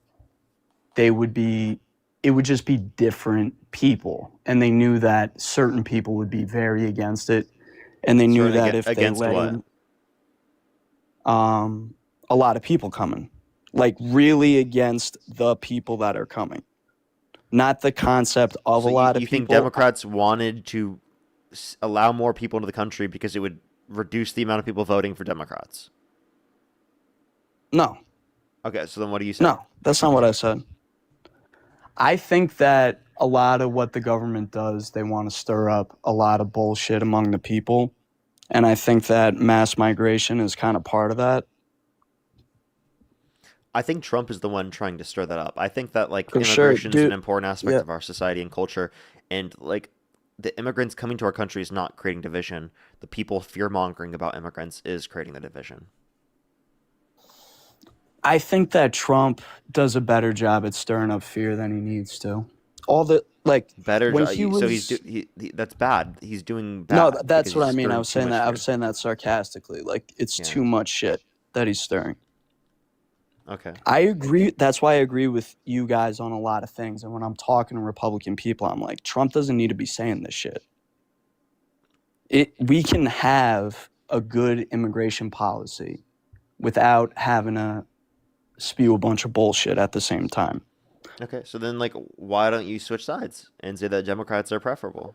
it would just be different people, and they knew that certain people would be very against it, and they knew that if they Against let what? in a lot of people coming, like really against the people that are coming, not the concept of So a lot of you think people. Democrats wanted to allow more people into the country because it would reduce the amount of people voting for Democrats? No, Okay, so then what do you say? no, that's not what I said. I think that a lot of what the government does, they want to stir up a lot of bullshit among the people. And I think that mass migration is kind of part of that. I think Trump is the one trying to stir that up. I think that like For sure, immigration is an dude. important aspect Yeah. of our society and culture, and like the immigrants coming to our country is not creating division. The people fear mongering about immigrants is creating the division. I think that Trump does a better job at stirring up fear than he needs to. All the like Better, when he so he's was that's bad. He's doing no, bad that's because what I he's mean. I stirring was too saying much that. I fear. was saying that sarcastically. Like it's Yeah. too much shit that he's stirring. Okay. I agree. That's why I agree with you guys on a lot of things. And when I'm talking to Republican people, I'm like, Trump doesn't need to be saying this shit. We can have a good immigration policy without having to spew a bunch of bullshit at the same time. Okay. So then, like, why don't you switch sides and say that Democrats are preferable?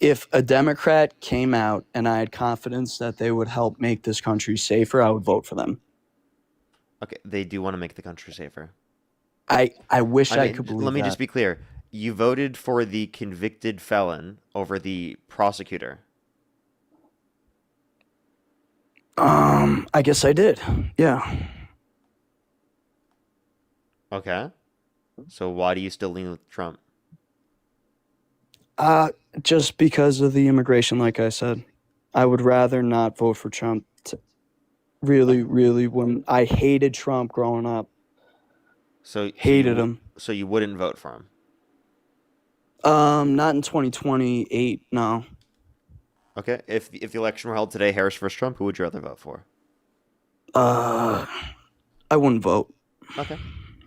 If a Democrat came out and I had confidence that they would help make this country safer, I would vote for them. Okay, they do want to make the country safer. I wish I mean, could believe let me that. just be clear. You voted for the convicted felon over the prosecutor. I guess I did. Yeah. Okay. So why do you still lean with Trump? Just because of the immigration, like I said. I would rather not vote for Trump. Really, when I hated Trump growing up. So Hated him. So you wouldn't vote for him? Not in 2028. No. Okay. If the election were held today, Harris versus Trump, who would you rather vote for? I wouldn't vote. Okay.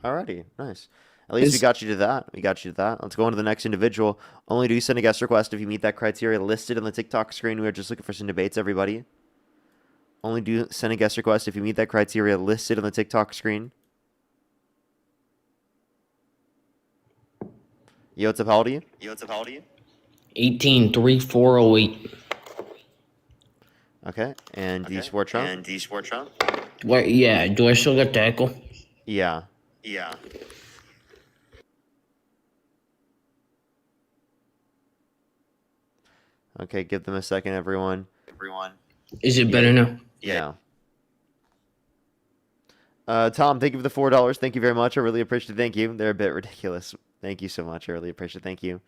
Alrighty. Nice. At least we got you to that. We got you to that. Let's go on to the next individual. Only do you send a guest request if you meet that criteria listed on the TikTok screen. We are just looking for some debates, everybody. Only do send a guest request if you meet that criteria listed on the TikTok screen. Yo, what's up? How old are you? 18-3-4-08. Okay. And do you support Trump? What? Yeah. Do I still get the echo? Yeah. Okay, give them a second, everyone. Is it better now? Yeah. Tom, thank you for the $4. Thank you very much. I really appreciate it. Thank you. They're a bit ridiculous. Thank you so much. I really appreciate it. Thank you.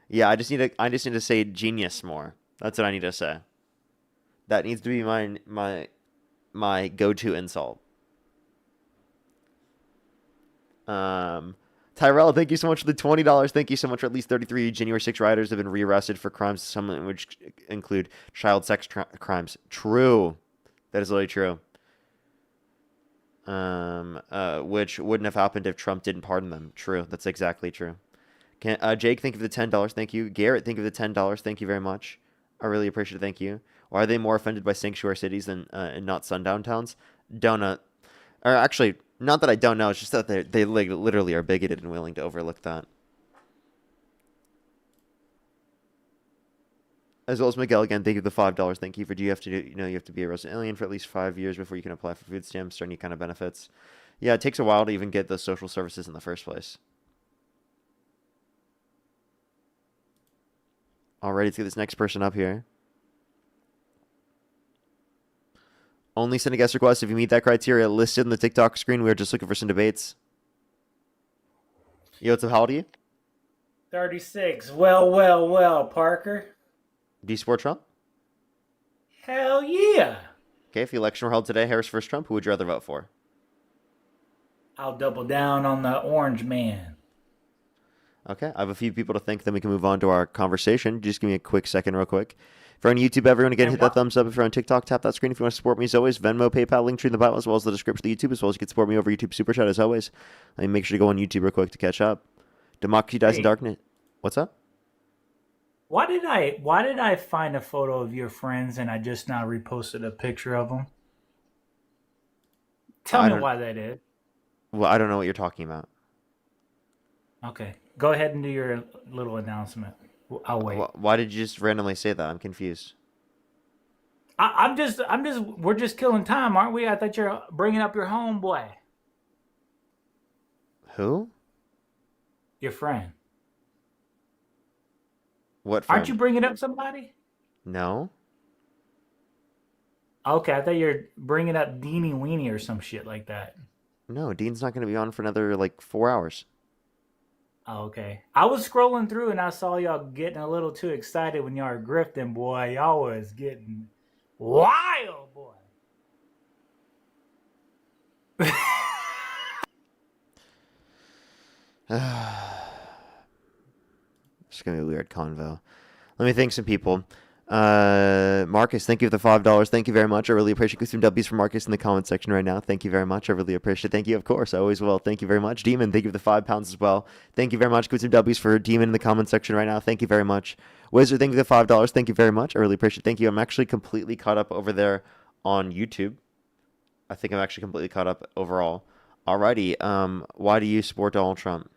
Yeah, I just need to say genius more. That's what I need to say. That needs to be my go-to insult. Tyrell, thank you so much for the $20. Thank you so much for at least 33 January 6 rioters have been rearrested for crimes, some which include child sex crimes. True. That is really true. Which wouldn't have happened if Trump didn't pardon them. True. That's exactly true. Jake, thank you for the $10. Thank you. Garrett, thank you for the $10. Thank you very much. I really appreciate it. Thank you. Why are they more offended by sanctuary cities than and not sundown towns? Donut. Or actually, not that I don't know. It's just that they literally are bigoted and willing to overlook that. As well as Miguel, again, thank you for the $5. Thank you for. Do you have to do? You have to be a resident alien for at least 5 years before you can apply for food stamps or any kind of benefits. Yeah, it takes a while to even get those social services in the first place. Alright, let's get this next person up here. Only send a guest request if you meet that criteria listed in the TikTok screen. We are just looking for some debates. Yo, what's up? How old are you? 36. Well, Parker. Do you support Trump? Hell yeah. Okay, if the election were held today, Harris versus Trump, who would you rather vote for? I'll double down on the orange man. Okay, I have a few people to thank, then we can move on to our conversation. Just give me a quick second real quick. If you're on YouTube, everyone, again, hit that thumbs up. If you're on TikTok, tap that screen. If you want to support me, as always, Venmo, PayPal, link tree in the bio, as well as the description of the YouTube, as well as you can support me over YouTube Super Chat, as always. And make sure to go on YouTube real quick to catch up. Democracy Dies in Darkness. What's up? Why did I find a photo of your friends and I just now reposted a picture of them? Tell me why that is. Well, I don't know what you're talking about. Okay. Go ahead and do your little announcement. I'll wait. Why did you just randomly say that? I'm confused. We're just killing time, aren't we? I thought you're bringing up your homeboy. Who? Your friend. What friend? Aren't you bringing up somebody? No. Okay, I thought you were bringing up Deanie Weenie or some shit like that. No, Dean's not going to be on for another, 4 hours. Oh, okay. I was scrolling through and I saw y'all getting a little too excited when y'all were grifting, boy. Y'all was getting wild, boy. It's going to be a weird convo. Let me thank some people. Marcus, thank you for the $5. Thank you very much. I really appreciate it. Some W's for Marcus in the comment section right now. Thank you very much. I really appreciate it. Thank you, of course. I always will. Thank you very much. Demon, thank you for the £5 as well. Thank you very much. Some W's for Demon in the comment section right now. Thank you very much. Wizard, thank you for the $5. Thank you very much. I really appreciate it. Thank you. I'm actually completely caught up over there on YouTube. I think I'm actually completely caught up overall. Alrighty. Why do you support Donald Trump?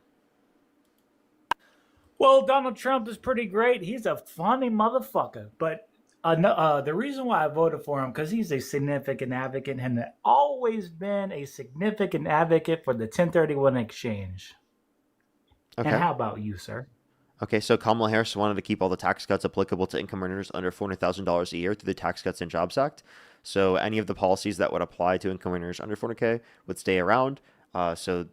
Well, Donald Trump is pretty great. He's a funny motherfucker. But the reason why I voted for him, because he's a significant advocate and has always been a significant advocate for the 1031 exchange. Okay. And how about you, sir? Okay, so Kamala Harris wanted to keep all the tax cuts applicable to income earners under $400,000 a year through the Tax Cuts and Jobs Act. So any of the policies that would apply to income earners under $400K would stay around. So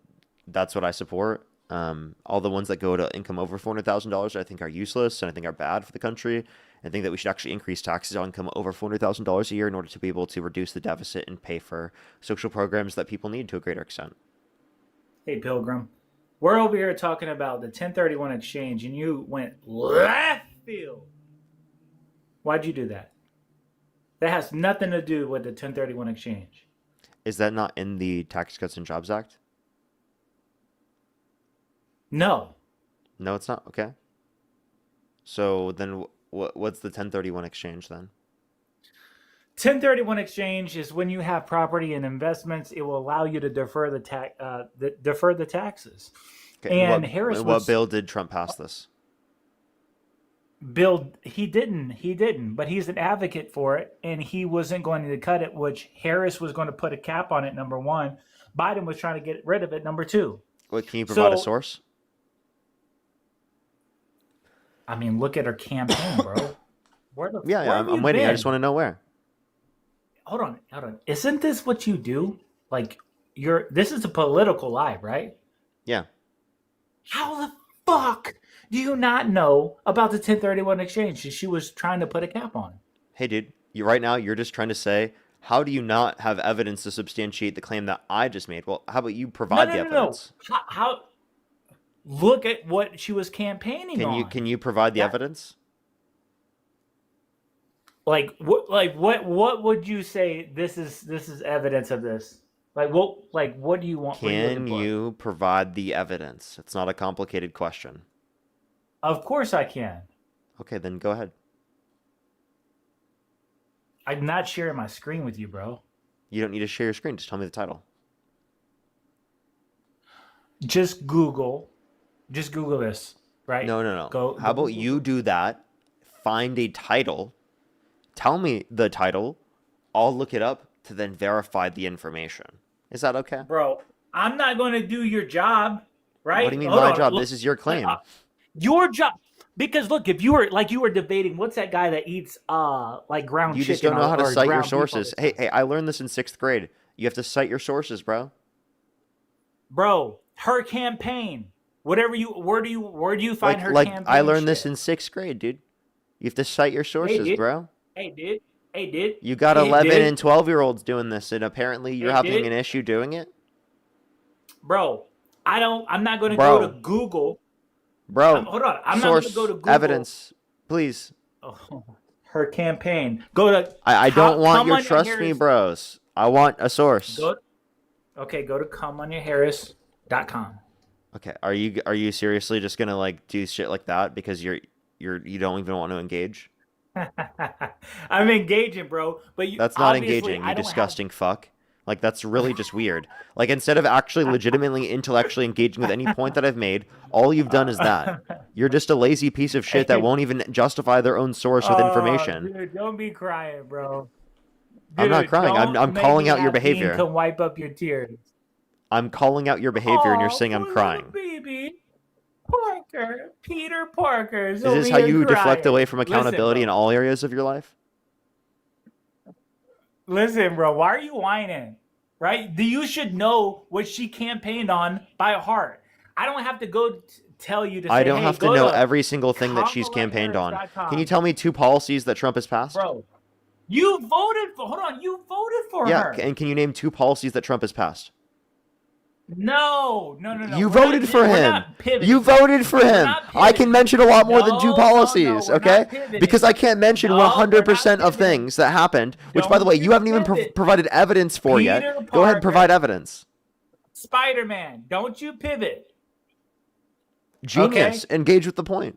that's what I support. All the ones that go to income over $400,000 I think are useless and I think are bad for the country. I think that we should actually increase taxes on income over $400,000 a year in order to be able to reduce the deficit and pay for social programs that people need to a greater extent. Hey, Pilgrim. We're over here talking about the 1031 exchange, and you went left field. Why'd you do that? That has nothing to do with the 1031 exchange. Is that not in the Tax Cuts and Jobs Act? No. No, it's not. Okay. So then what's the 1031 exchange then? 1031 exchange is when you have property and investments. It will allow you to defer the taxes. Okay. And Harris what bill did Trump pass this? Bill, he didn't, but he's an advocate for it, and he wasn't going to cut it, which Harris was going to put a cap on it, number one. Biden was trying to get rid of it, number two. Wait, can you provide a source? I mean, look at her campaign, bro. Yeah, I'm waiting. I just want to know where. Hold on. Isn't this what you do? Like, this is a political live, right? Yeah. How the fuck do you not know about the 1031 exchange? She was trying to put a cap on. Hey, dude, right now you're just trying to say, how do you not have evidence to substantiate the claim that I just made? Well, how about you provide the evidence? No. How? Look at what she was campaigning on. Can you provide the evidence? What would you say this is evidence of this? What do you want? Can you provide the evidence? It's not a complicated question. Of course I can. Okay, then go ahead. I'm not sharing my screen with you, bro. You don't need to share your screen. Just tell me the title. Just Google this, right? No. Go. How about you do that? Find a title. Tell me the title. I'll look it up to then verify the information. Is that okay? Bro, I'm not going to do your job, right? What do you mean my job? This is your claim. Your job. Because look, if you were debating, what's that guy that eats ground chicken? You just don't know how to cite your sources. Hey, I learned this in 6th grade. You have to cite your sources, bro. Bro, her campaign. Where do you find her campaign? I learned this in 6th grade, dude. You have to cite your sources, bro. Hey, dude. You got 11 and 12-year-olds doing this, and apparently you're having an issue doing it? Bro, I'm not going to go to Google. Bro, hold on. I'm source, not going to go to Google. Evidence, please. Oh, her campaign. Go to. I don't want your trust me bros. I want a source. Go to comeonyourharris.com. Okay, are you seriously just gonna do shit like that because you don't even want to engage? I'm engaging, bro. But that's not engaging. You disgusting fuck. That's really just weird. Instead of actually legitimately intellectually engaging with any point that I've made, all you've done is that. You're just a lazy piece of shit that won't even justify their own source with information. Dude, don't be crying, bro. Dude, I'm not crying. I'm calling out your behavior. Come wipe up your tears. I'm calling out your behavior, and you're saying I'm crying. Baby. Parker, Peter Parker. Is this how you deflect away from accountability in all areas of your life? Listen, bro, why are you whining? Right? You should know what she campaigned on by heart. I don't have to go tell you to say, I don't have to know every single thing that she's campaigned on. Can you tell me 2 policies that Trump has passed? Bro, you voted for her. Yeah, and can you name 2 policies that Trump has passed? No. You voted for him. You voted for him. I can mention a lot more than 2 policies, okay? Because I can't mention 100% of things that happened, which, by the way, you haven't even provided evidence for yet. Go ahead and provide evidence. Spider-Man, don't you pivot. Genius. Okay? Engage with the point.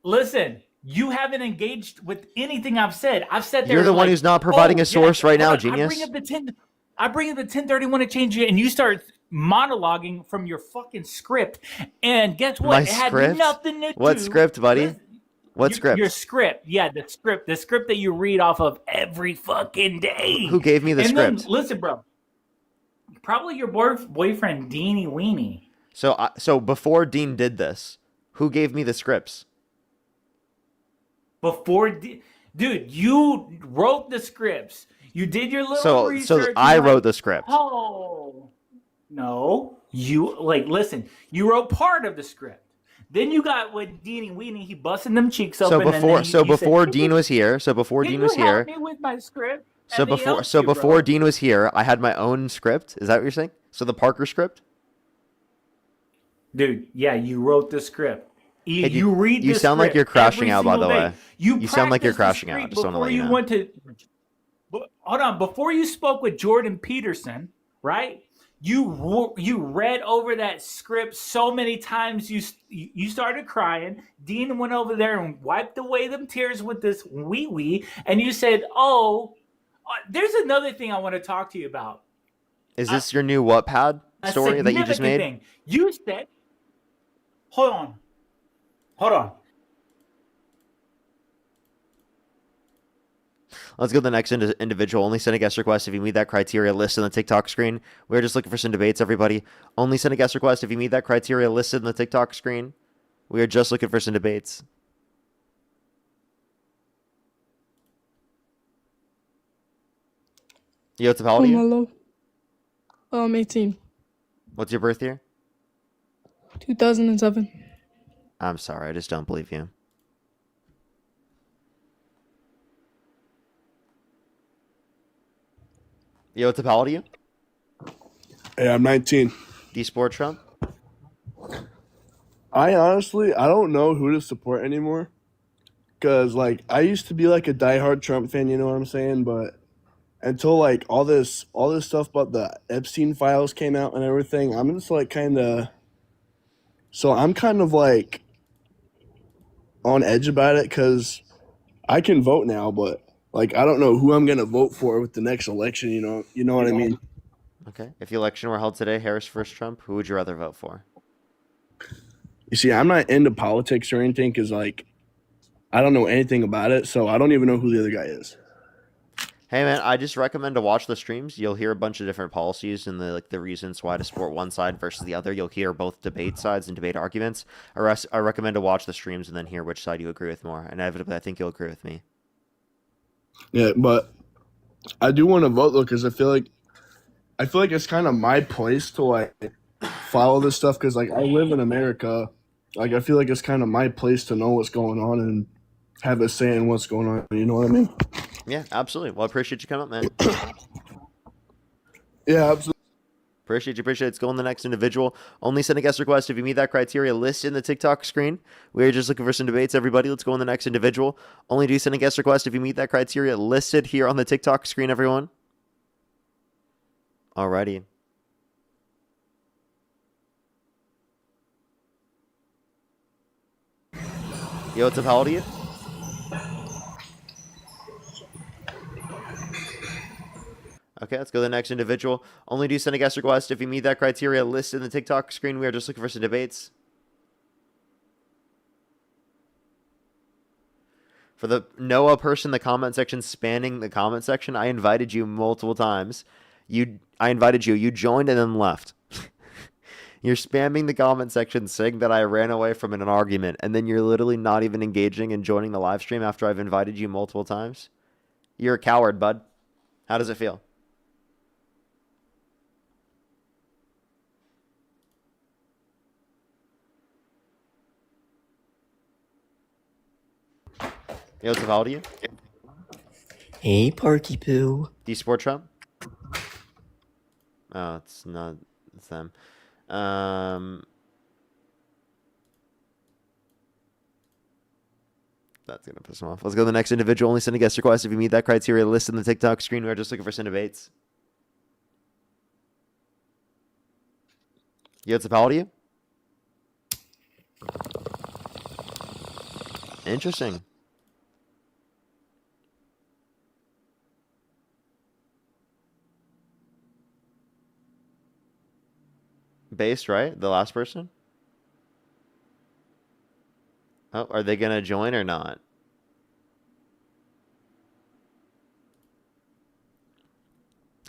Listen, you haven't engaged with anything I've said. I've said you're the one who's not providing a source right now, genius. I bring up the 1031 exchange and you start monologuing from your fucking script. And guess what? My script? Had nothing to do. What script, buddy? What script? Your script. Yeah, the script that you read off of every fucking day. Who gave me the script? Then, listen, bro. Probably your boyfriend, Deanie Weenie. So before Dean did this, who gave me the scripts? Dude, you wrote the scripts. You did your little research. So I wrote the script. Oh, no. Listen, you wrote part of the script. Then you got with Deanie Weenie, he busting them cheeks open. Before Dean was here, help me with my script? Before Dean was here, I had my own script. Is that what you're saying? So the Parker script? Dude, yeah, you wrote the script. Hey, You read you the sound like you're script crashing every out, by single the day. way. You sound like you're practiced the crashing out. script Just want to before let you you know. went to. Hold on, before you spoke with Jordan Peterson, right? You read over that script so many times you started crying. Dean went over there and wiped away them tears with this wee wee, and you said, "Oh, there's another thing I want to talk to you about. Is this your new Wattpad A story that you just significant made? thing. You said, hold on. Let's go to the next individual. Only send a guest request if you meet that criteria listed on the TikTok screen. We're just looking for some debates, everybody. Only send a guest request if you meet that criteria listed on the TikTok screen. We are just looking for some debates. Yo, what's up, how old are you? Hello. 18. What's your birth year? 2007. I'm sorry, I just don't believe you. Yo, what's up, how old are you? Hey, I'm 19. Do you support Trump? I don't know who to support anymore. Because, like, I used to be, like, a diehard Trump fan, you know what I'm saying? But until, like, all this stuff about the Epstein files came out and everything, I'm just, like, kind of... So I'm kind of, like, on edge about it because I can vote now, but, like, I don't know who I'm going to vote for with the next election, you know what I mean? Okay. If the election were held today, Harris versus Trump, who would you rather vote for? You see, I'm not into politics or anything because, like, I don't know anything about it, so I don't even know who the other guy is. Hey man, I just recommend to watch the streams. You'll hear a bunch of different policies and the reasons why to support one side versus the other. You'll hear both debate sides and debate arguments. I recommend to watch the streams and then hear which side you agree with more. Inevitably, I think you'll agree with me. Yeah, but I do want to vote though because I feel like it's kind of my place to like follow this stuff because like I live in America. Like I feel like it's kind of my place to know what's going on and have a say in what's going on. You know what I mean? Yeah, absolutely. Well, I appreciate you coming up, man. Yeah, absolutely. Appreciate you. Let's go on the next individual. Only send a guest request if you meet that criteria listed in the TikTok screen. We are just looking for some debates, everybody. Let's go on the next individual. Only do send a guest request if you meet that criteria listed here on the TikTok screen, everyone. Alrighty. Yo, what's up? How old are you? Okay, let's go to the next individual. Only do send a guest request if you meet that criteria listed in the TikTok screen. We are just looking for some debates. For the Noah person in the comment section spanning the comment section, I invited you multiple times. I invited you. You joined and then left. You're spamming the comment section saying that I ran away from an argument, and then you're literally not even engaging and joining the live stream after I've invited you multiple times. You're a coward, bud. How does it feel? Yo, what's up, how old are you? Hey, Parky Poo. Do you support Trump? Oh, it's not. It's them. That's going to piss them off. Let's go to the next individual. Only send a guest request if you meet that criteria listed in the TikTok screen. We're just looking for some debates. Yo, what's up, how old are you? Interesting. Based, right? The last person? Oh, are they going to join or not?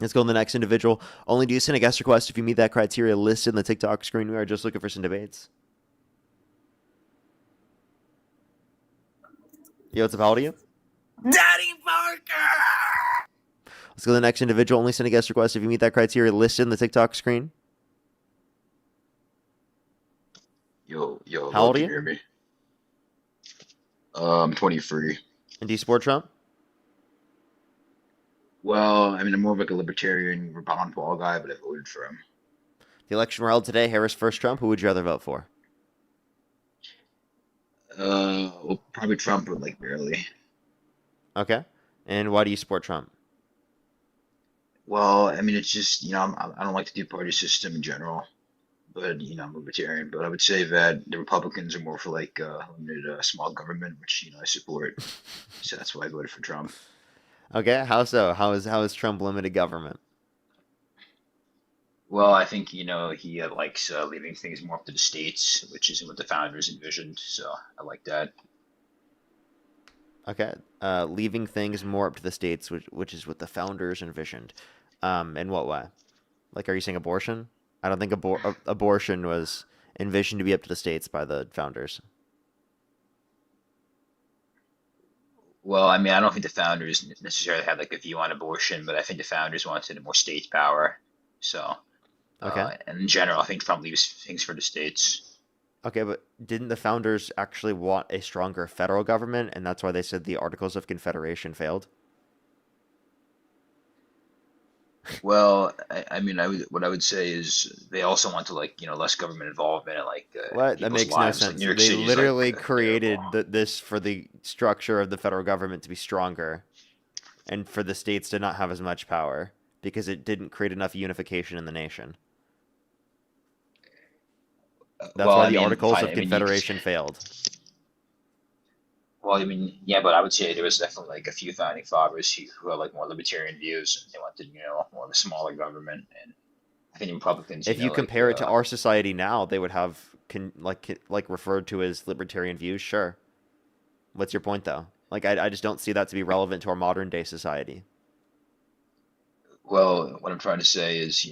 Let's go to the next individual. Only do send a guest request if you meet that criteria listed in the TikTok screen. We are just looking for some debates. Yo, what's up? How old are you? Daddy Parker! Let's go to the next individual. Only send a guest request if you meet that criteria listed in the TikTok screen. Yo, How old are can you? you hear me? I'm 23. And do you support Trump? Well, I mean, I'm more of like a libertarian Ron Paul guy, but I voted for him. The election were held today. Harris versus Trump. Who would you rather vote for? Well, probably Trump, but like barely. Okay. And why do you support Trump? Well, I mean, it's just, I don't like the two-party system in general, but, I'm a libertarian. But I would say that the Republicans are more for like limited small government, which, I support. So that's why I voted for Trump. Okay. How so? How is Trump limited government? Well, I think, he likes leaving things more up to the states, which isn't what the founders envisioned. So I like that. Okay. Leaving things more up to the states, which is what the founders envisioned. In what way? Like, are you saying abortion? I don't think abortion was envisioned to be up to the states by the founders. Well, I mean, I don't think the founders necessarily had like a view on abortion, but I think the founders wanted more state power. So, Okay. and in general, I think Trump leaves things for the states. Okay, but didn't the founders actually want a stronger federal government, and that's why they said the Articles of Confederation failed? Well, I mean, what I would say is they also want to like, less government involvement in like What? That people's makes no lives. Like sense. New York They City is literally like created terrible. this for the structure of the federal government to be stronger, and for the states to not have as much power because it didn't create enough unification in the nation. That's Well, why I the mean, Articles fine. of I mean, you could, Confederation failed. well, I mean, yeah, but I would say there was definitely like a few founding fathers who had like more libertarian views, and they wanted, more of a smaller government. And I think Republicans, If you like compare it to our society now, they would have like referred to as libertarian views. Sure. What's your point though? Like I just don't see that to be relevant to our modern day society. well, what I'm trying to say is,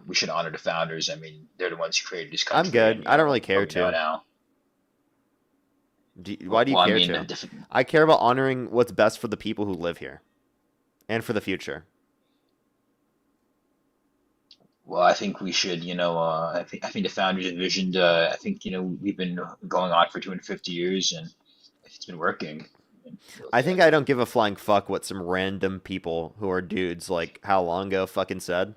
we should honor the founders. I mean, they're the ones who created this I'm country, good. and I don't really what care we know to. now. Why do you Well, I care mean, to? I care about honoring what's best for the people who live here and for the future. well, I think we should, I think the founders envisioned. I think we've been going on for 250 years, and it's been working. And I think I don't give a flying fuck what some random people who are dudes like How Longo fucking said.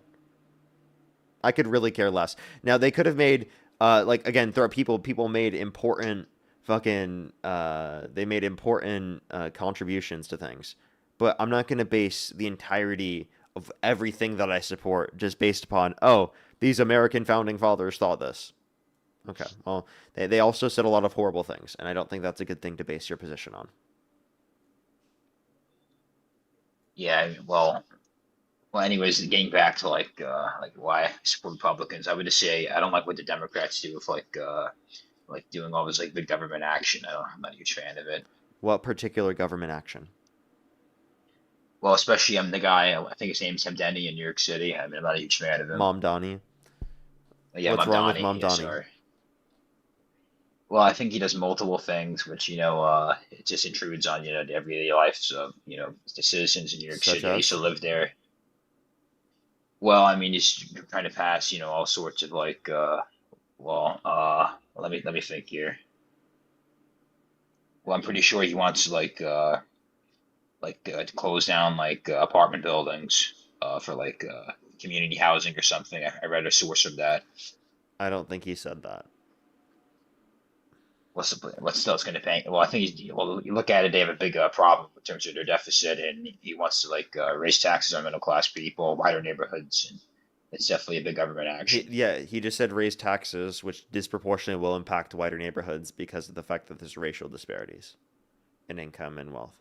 I could really care less. Now they could have made like again, there are people made important fucking they made important contributions to things. But I'm not going to base the entirety of everything that I support just based upon, oh, these American founding fathers thought this. Okay. Well, they also said a lot of horrible things, and I don't think that's a good thing to base your position on. yeah, well, anyways, getting back to like why I support Republicans, I would just say I don't like what the Democrats do with like doing all this like big government action. I'm not a huge fan of it. What particular government action? Well, especially I'm the guy. I think his name's Tim Denny in New York City. I mean, I'm not a huge fan of him. Mom Donnie. Yeah, What's Mom wrong with Donnie. Mom Yeah, Donnie? sorry. Well, I think he does multiple things, which it just intrudes on the everyday lives of the citizens in New York Such City. I used to as? live there. Well, I mean, he's trying to pass all sorts of like let me think here. Well, I'm pretty sure he wants to close down like apartment buildings for like community housing or something. I read a source of that. I don't think he said that. What's still going to pay? Well, I think well, you look at it, they have a big problem in terms of their deficit, and he wants to like raise taxes on middle class people, wider neighborhoods, and it's definitely a big government action. He just said raise taxes, which disproportionately will impact wider neighborhoods because of the fact that there's racial disparities in income and wealth.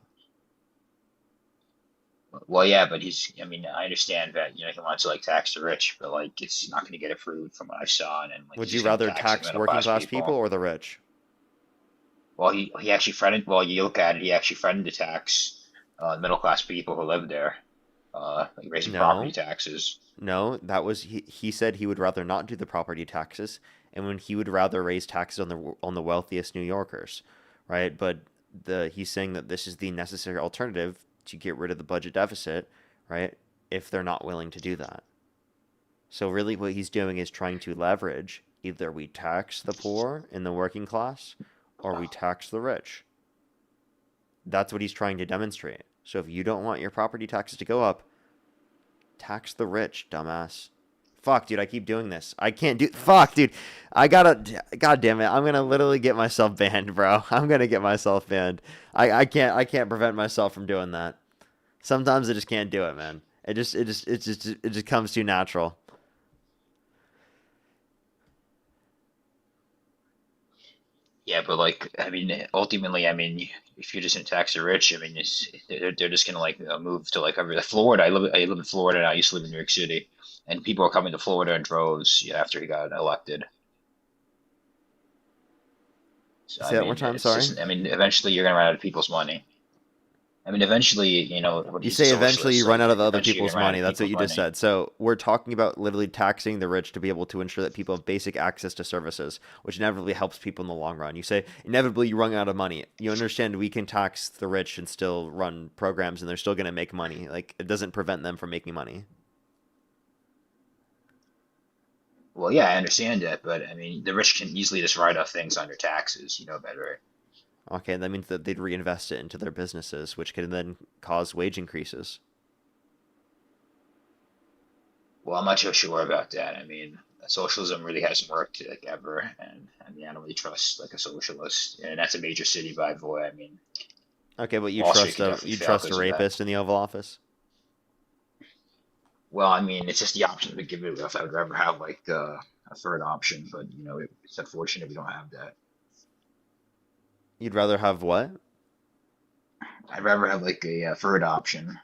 Well, yeah, but I mean, I understand that he wants to like tax the rich, but like it's not going to get approved from what I saw, and like Would he's you just going to rather tax the tax middle working class class people people. or the rich? Well, he actually threatened. Well, you look at it, he actually threatened to tax middle class people who live there, like raising property No. taxes. No, that was he said he would rather not do the property taxes, and when he would rather raise taxes on the wealthiest New Yorkers, right? But he's saying that this is the necessary alternative to get rid of the budget deficit, right? If they're not willing to do that. So really what he's doing is trying to leverage either we tax the poor in the working class or we tax the rich. That's what he's trying to demonstrate. So if you don't want your property taxes to go up, tax the rich, dumbass. Fuck, dude, I keep doing this. I can't do. Fuck, dude. God damn it. I'm gonna literally get myself banned, bro. I'm gonna get myself banned. I can't prevent myself from doing that. Sometimes I just can't do it, man. It just comes too natural. Yeah, but like, I mean, ultimately, I mean, if you just tax the rich, I mean, they're just gonna like move to like over Florida. I live in Florida, and I used to live in New York City, and people are coming to Florida in droves after he got elected. So I Say that one more mean, time, it's sorry. just, I mean, eventually you're gonna run out of people's money. I mean, eventually, what You he's a say eventually you socialist, run like out of other eventually you're people's gonna run out money. of That's what people's you just money. said. So we're talking about literally taxing the rich to be able to ensure that people have basic access to services, which inevitably helps people in the long run. You say inevitably you run out of money. You understand we can tax the rich and still run programs and they're still going to make money. Like it doesn't prevent them from making money. Well, yeah, I understand that, but I mean, the rich can easily just write off things on their taxes. You know better. Okay, that means that they'd reinvest it into their businesses, which can then cause wage increases. Well, I'm not so sure about that. I mean, socialism really hasn't worked like ever, and I mean, I don't really trust like a socialist, and that's a major city, by the way. I mean, Okay, but Wall Street could you definitely fail trust a because of that. rapist in the Oval Office? Well, I mean, it's just the option to give it. If I would rather have like a third option, but it's unfortunate we don't have that. You'd rather have what? I'd rather have like a third option.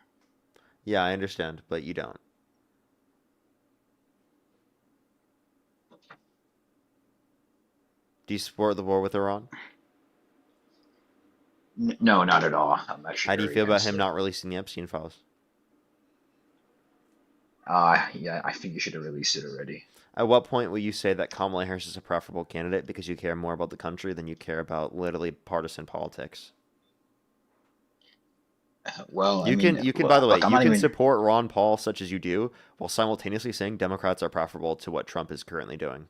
Yeah, I understand, but you don't. Do you support the war with Iran? No, not at all. I'm actually How do you very feel about against him it. not releasing the Epstein files? Yeah, I think you should have released it already. At what point will you say that Kamala Harris is a preferable candidate because you care more about the country than you care about literally partisan politics? Well, I mean, You can by the way, look, I'm you not can even. support Ron Paul such as you do while simultaneously saying Democrats are preferable to what Trump is currently doing.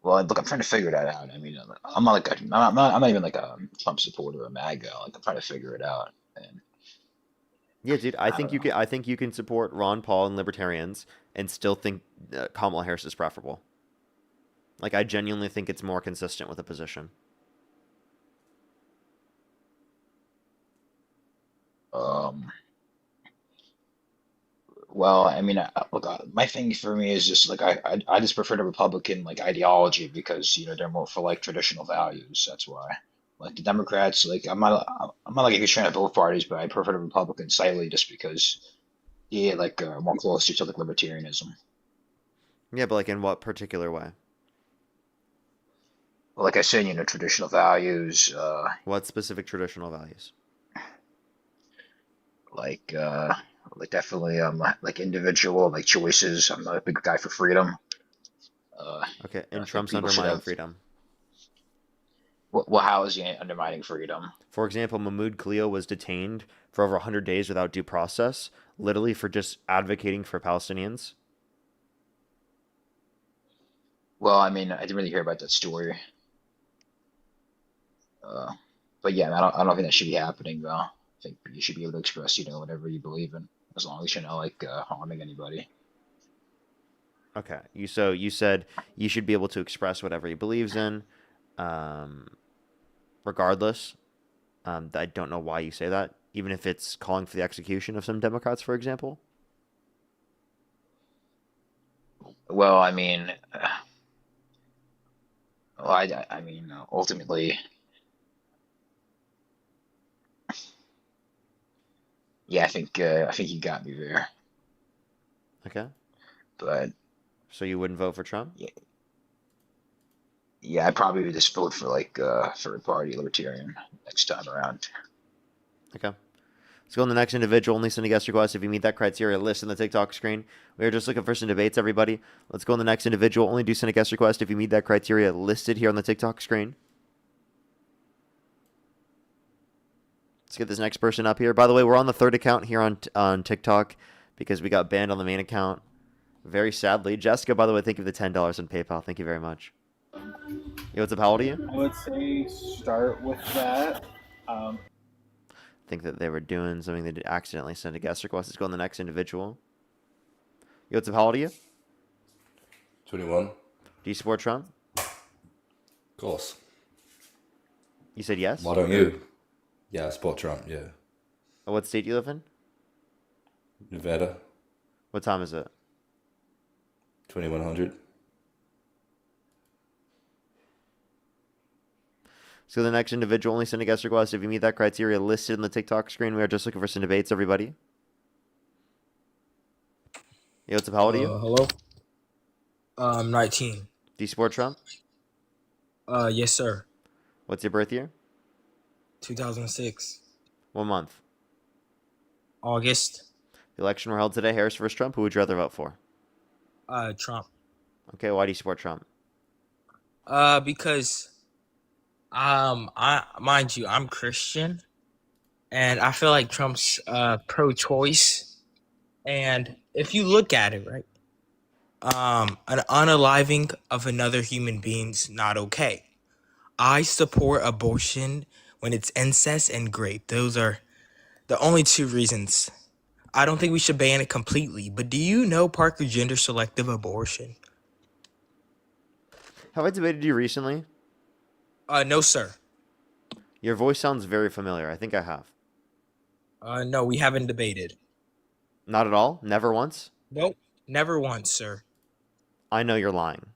Well, look, I'm trying to figure that out. I mean, I'm not like I'm not even like a Trump supporter or MAGA. Like I'm trying to figure it out, and Yeah, dude, I don't know. I think you can support Ron Paul and libertarians and still think Kamala Harris is preferable. Like I genuinely think it's more consistent with the position. Um, well, I mean, look, my thing for me is just like I just prefer the Republican like ideology because they're more for like traditional values. That's why. Like the Democrats, like I'm not like against trying to both parties, but I prefer the Republicans slightly just because yeah, like more closer to like libertarianism. Yeah, but like in what particular way? But like I said, traditional values, What specific traditional values? like uh, like definitely like individual like choices. I'm not a big guy for freedom. Okay, I and think Trump's people should undermining have. freedom. Well, how is he undermining freedom? For example, Mahmoud Khalil was detained for over 100 days without due process, literally for just advocating for Palestinians. Well, I mean, I didn't really hear about that story. Uh, but yeah, I don't think that should be happening though. I think you should be able to express, whatever you believe in, as long as you're not like harming anybody. Okay, you said you should be able to express whatever he believes in, um, regardless. I don't know why you say that, even if it's calling for the execution of some Democrats, for example. Well, I mean, well, I mean, ultimately, yeah, I think you got me there. Okay, But so you wouldn't vote for Trump? yeah, yeah, I'd probably just vote for like third party libertarian next time around. Okay. Let's go on the next individual. Only send a guest request if you meet that criteria. List on the TikTok screen. We are just looking for some debates, everybody. Let's go on the next individual. Only do send a guest request if you meet that criteria listed here on the TikTok screen. Let's get this next person up here. By the way, we're on the third account here on TikTok because we got banned on the main account. Very sadly. Jessica, by the way, thank you for the $10 on PayPal. Thank you very much. Yo, what's up? How old are you? I would say start with that. Think that they were doing something they did accidentally send a guest request. Let's go on the next individual. Yo, what's up? How old are you? 21. Do you support Trump? Of course. You said yes? Why don't you? Yeah, I support Trump, yeah. What state do you live in? Nevada, What time is it? 2100. So the next individual, only send a guest request if you meet that criteria listed in the TikTok screen. We are just looking for some debates, everybody. Yo, what's up? How old are you? Hello? I'm 19. Do you support Trump? Yes, sir. What's your birth year? 2006. What month? August. The election were held today. Harris versus Trump. Who would you rather vote for? Trump. Okay, why do you support Trump? Because mind you, I'm Christian, and I feel like Trump's pro-choice. And if you look at it, right, an unaliving of another human being's not okay. I support abortion when it's incest and rape. Those are the only two reasons. I don't think we should ban it completely, but do you know, Parker, gender selective abortion? Have I debated you recently? No, sir. Your voice sounds very familiar. I think I have. No, we haven't debated. Not at all? Never once? Nope, never once, sir. I know you're lying.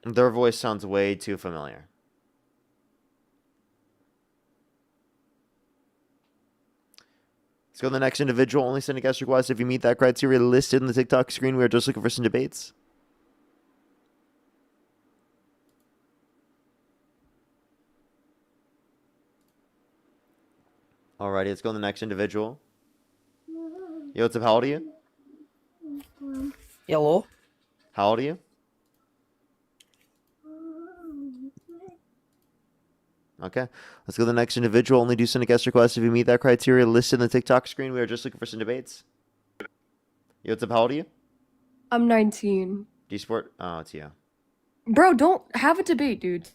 Their voice sounds way too familiar. Let's go to the next individual. Only send a guest request if you meet that criteria listed in the TikTok screen. We are just looking for some debates. Alrighty, let's go to the next individual. Yo, what's up? How old are you? Hello. How old are you? Okay, let's go to the next individual. Only do send a guest request if you meet that criteria listed in the TikTok screen. We are just looking for some debates. Yo, what's up? How old are you? I'm 19. Do you support? Oh, it's you. Bro, don't have a debate, dude.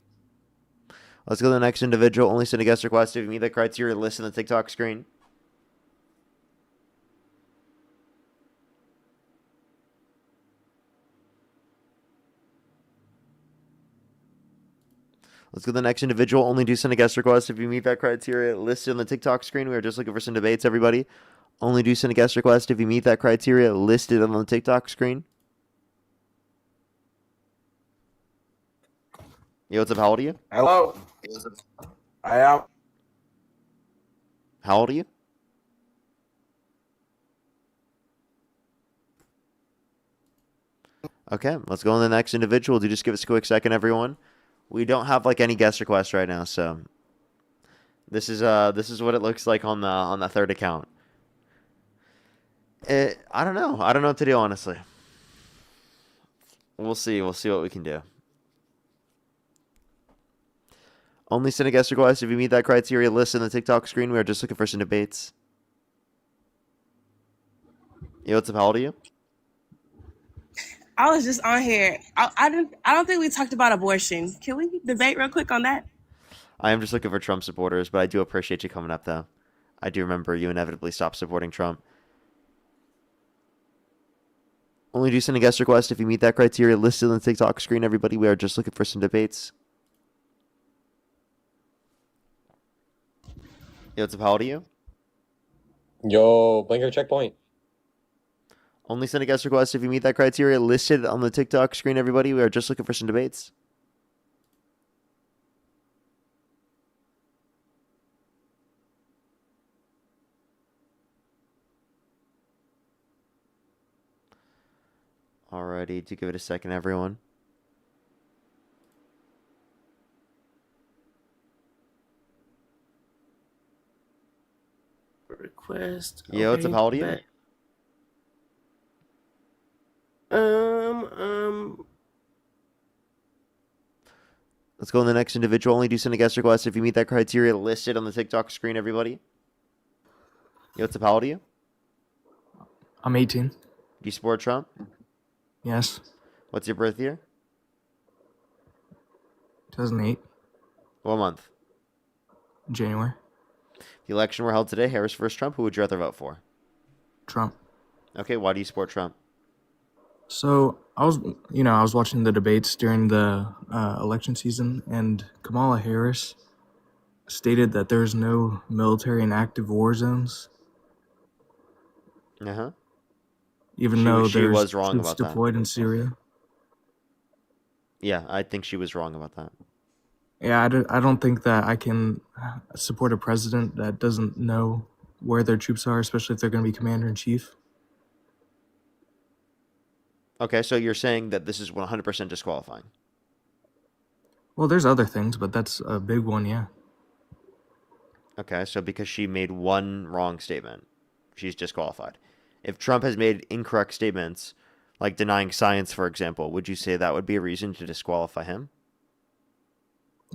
Let's go to the next individual. Only send a guest request if you meet that criteria listed in the TikTok screen. Let's go to the next individual. Only do send a guest request if you meet that criteria listed on the TikTok screen. We are just looking for some debates, everybody. Only do send a guest request if you meet that criteria listed on the TikTok screen. Yo, what's up? How old are you? Hello. I am. How old are you? Okay, let's go on to the next individual. Do just give us a quick second, everyone. We don't have like any guest requests right now, so this is what it looks like on the third account. I don't know. I don't know what to do, honestly. We'll see. We'll see what we can do. Only send a guest request if you meet that criteria listed in the TikTok screen. We are just looking for some debates. Yo, what's up? How old are you? I was just on here. I don't think we talked about abortion. Can we debate real quick on that? I am just looking for Trump supporters, but I do appreciate you coming up, though. I do remember you inevitably stopped supporting Trump. Only do send a guest request if you meet that criteria listed on the TikTok screen, everybody. We are just looking for some debates. Yo, what's up? How old are you? Yo, blinker checkpoint. Only send a guest request if you meet that criteria listed on the TikTok screen, everybody. We are just looking for some debates. Alrighty, do give it a second, everyone. Request. Yo, what's up? How old are you? Bet. Let's go on the next individual. Only do send a guest request if you meet that criteria listed on the TikTok screen, everybody. Yo, what's up? How old are you? I'm 18. Do you support Trump? Yes. What's your birth year? 2008. What month? January. The election were held today. Harris versus Trump. Who would you rather vote for? Trump. Okay, why do you support Trump? So I was watching the debates during the election season, and Kamala Harris stated that there's no military in active war zones, Uh-huh. even though She there's was wrong troops about that. deployed in Syria. Yeah, I think she was wrong about that. Yeah, I don't think that I can support a president that doesn't know where their troops are, especially if they're going to be commander-in-chief. Okay, so you're saying that this is 100% disqualifying. Well, there's other things, but that's a big one, yeah. Okay, so because she made one wrong statement, she's disqualified. If Trump has made incorrect statements, like denying science, for example, would you say that would be a reason to disqualify him?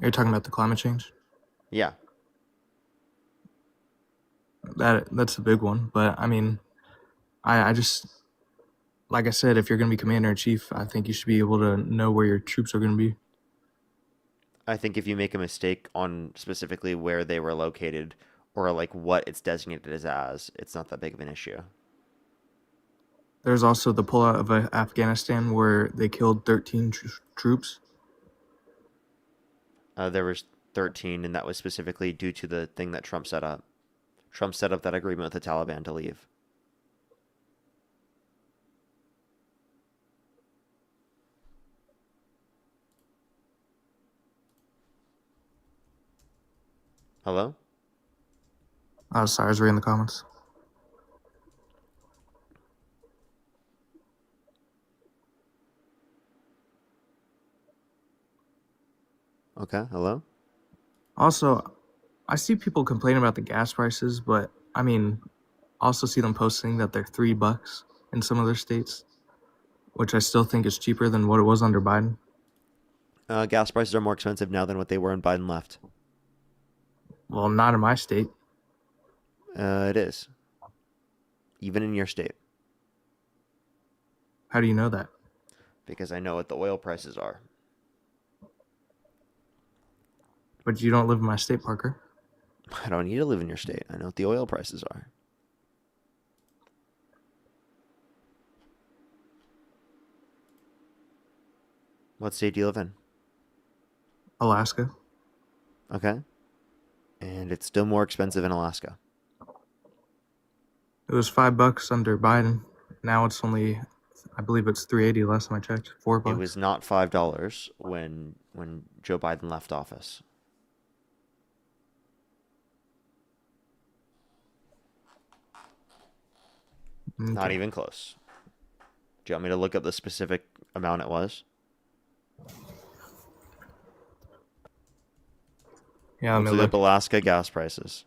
Are you talking about the climate change? Yeah. That's a big one, but I mean, I just, like I said, if you're going to be commander-in-chief, I think you should be able to know where your troops are going to be. I think if you make a mistake on specifically where they were located or like what it's designated as, it's not that big of an issue. There's also the pullout of Afghanistan where they killed 13 troops. There was 13, and that was specifically due to the thing that Trump set up. Trump set up that agreement with the Taliban to leave. Hello? Oh, sorry, I was reading the comments. Okay, hello? Also, I see people complaining about the gas prices, but I mean, also see them posting that they're $3 in some other states, which I still think is cheaper than what it was under Biden. Gas prices are more expensive now than what they were when Biden left. Well, not in my state. It is. Even in your state. How do you know that? Because I know what the oil prices are. But you don't live in my state, Parker. I don't need to live in your state. I know what the oil prices are. What state do you live in? Alaska. Okay. And it's still more expensive in Alaska. It was $5 under Biden. Now it's only, I believe it's $3.80 last time I checked. $4. It was not $5 when Joe Biden left office. Okay. Not even close. Do you want me to look up the specific amount it was? Yeah, let's look up Alaska gas prices.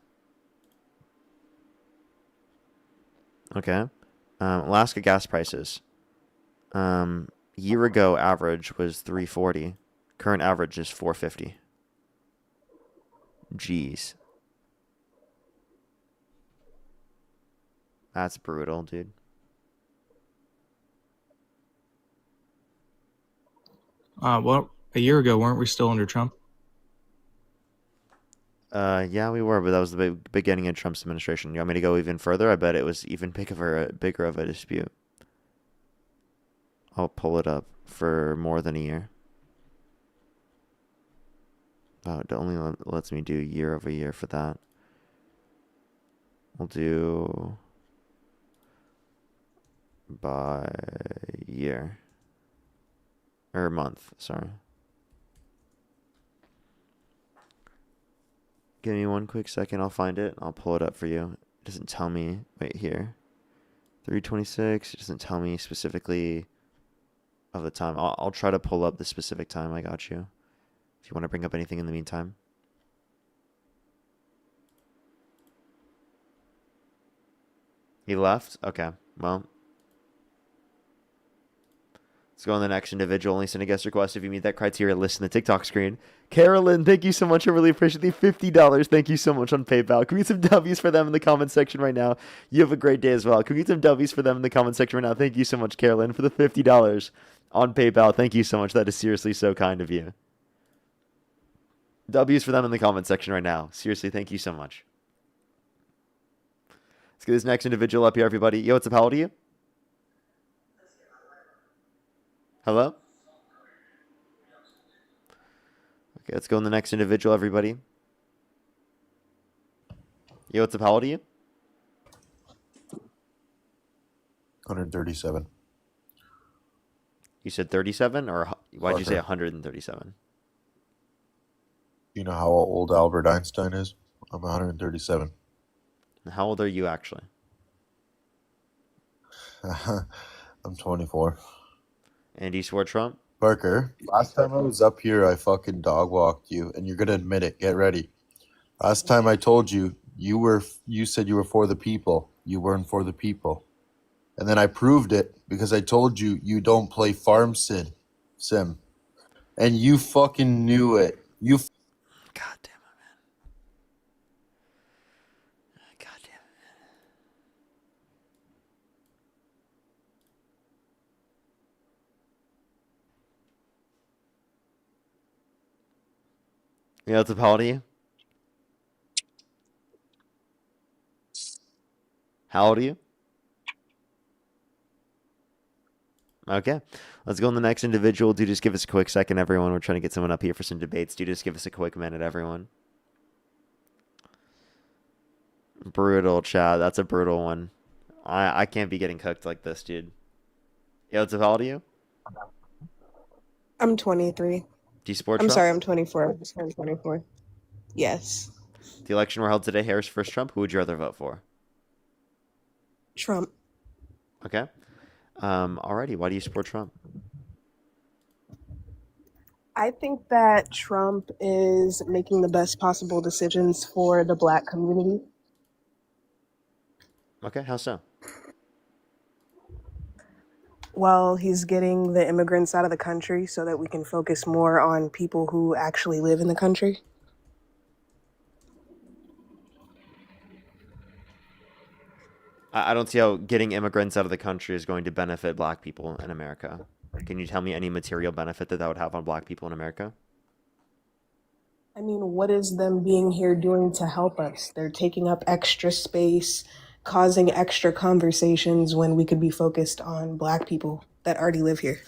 Okay. Alaska gas prices. Year ago average was $3.40. Current average is $4.50. Jeez. That's brutal, dude. Well, a year ago, weren't we still under Trump? Yeah, we were, but that was the beginning of Trump's administration. You want me to go even further? I bet it was even bigger of a dispute. I'll pull it up for more than a year. Oh, it only lets me do year over year for that. We'll do by year. Or month, sorry. Give me one quick second. I'll find it. I'll pull it up for you. It doesn't tell me. Wait, here. 326. It doesn't tell me specifically of the time. I'll try to pull up the specific time. I got you. If you want to bring up anything in the meantime. He left? Okay. Well. Let's go on the next individual. Only send a guest request if you meet that criteria listed in the TikTok screen. Carolyn, thank you so much. I really appreciate the $50. Thank you so much on PayPal. Can we get some W's for them in the comment section right now? You have a great day as well. Can we get some W's for them in the comment section right now? Thank you so much, Carolyn, for the $50 on PayPal. Thank you so much. That is seriously so kind of you. W's for them in the comment section right now. Seriously, thank you so much. Let's get this next individual up here, everybody. Yo, what's up? How old are you? Hello? Okay, let's go on the next individual, everybody. Yo, what's up? How old are you? 137. You said 37, or why'd you say Parker. 137? You know how old Albert Einstein is? I'm 137. And how old are you actually? I'm 24. And do you support Trump? Parker, last time I was up here, I fucking dog walked you, and you're gonna admit it. Get ready. Last time I told you, you said you were for the people. You weren't for the people. And then I proved it because I told you you don't play Farm Sim. And you fucking knew it. You God damn it, man. God damn it. Yeah, what's up? How old are you? How old are you? Okay. Let's go on the next individual. Do just give us a quick second, everyone. We're trying to get someone up here for some debates. Do just give us a quick minute, everyone. Brutal, Chad. That's a brutal one. I can't be getting cooked like this, dude. Yo, what's up? How old are you? I'm 23. Do you support I'm Trump? sorry, I'm 24. I'm 24. Yes. The election were held today. Harris versus Trump. Who would you rather vote for? Trump. Okay. Alrighty. Why do you support Trump? I think that Trump is making the best possible decisions for the Black community. Okay. How so? Well, he's getting the immigrants out of the country so that we can focus more on people who actually live in the country. I don't see how getting immigrants out of the country is going to benefit Black people in America. Can you tell me any material benefit that would have on Black people in America? I mean, what is them being here doing to help us? They're taking up extra space, causing extra conversations when we could be focused on Black people that already live here.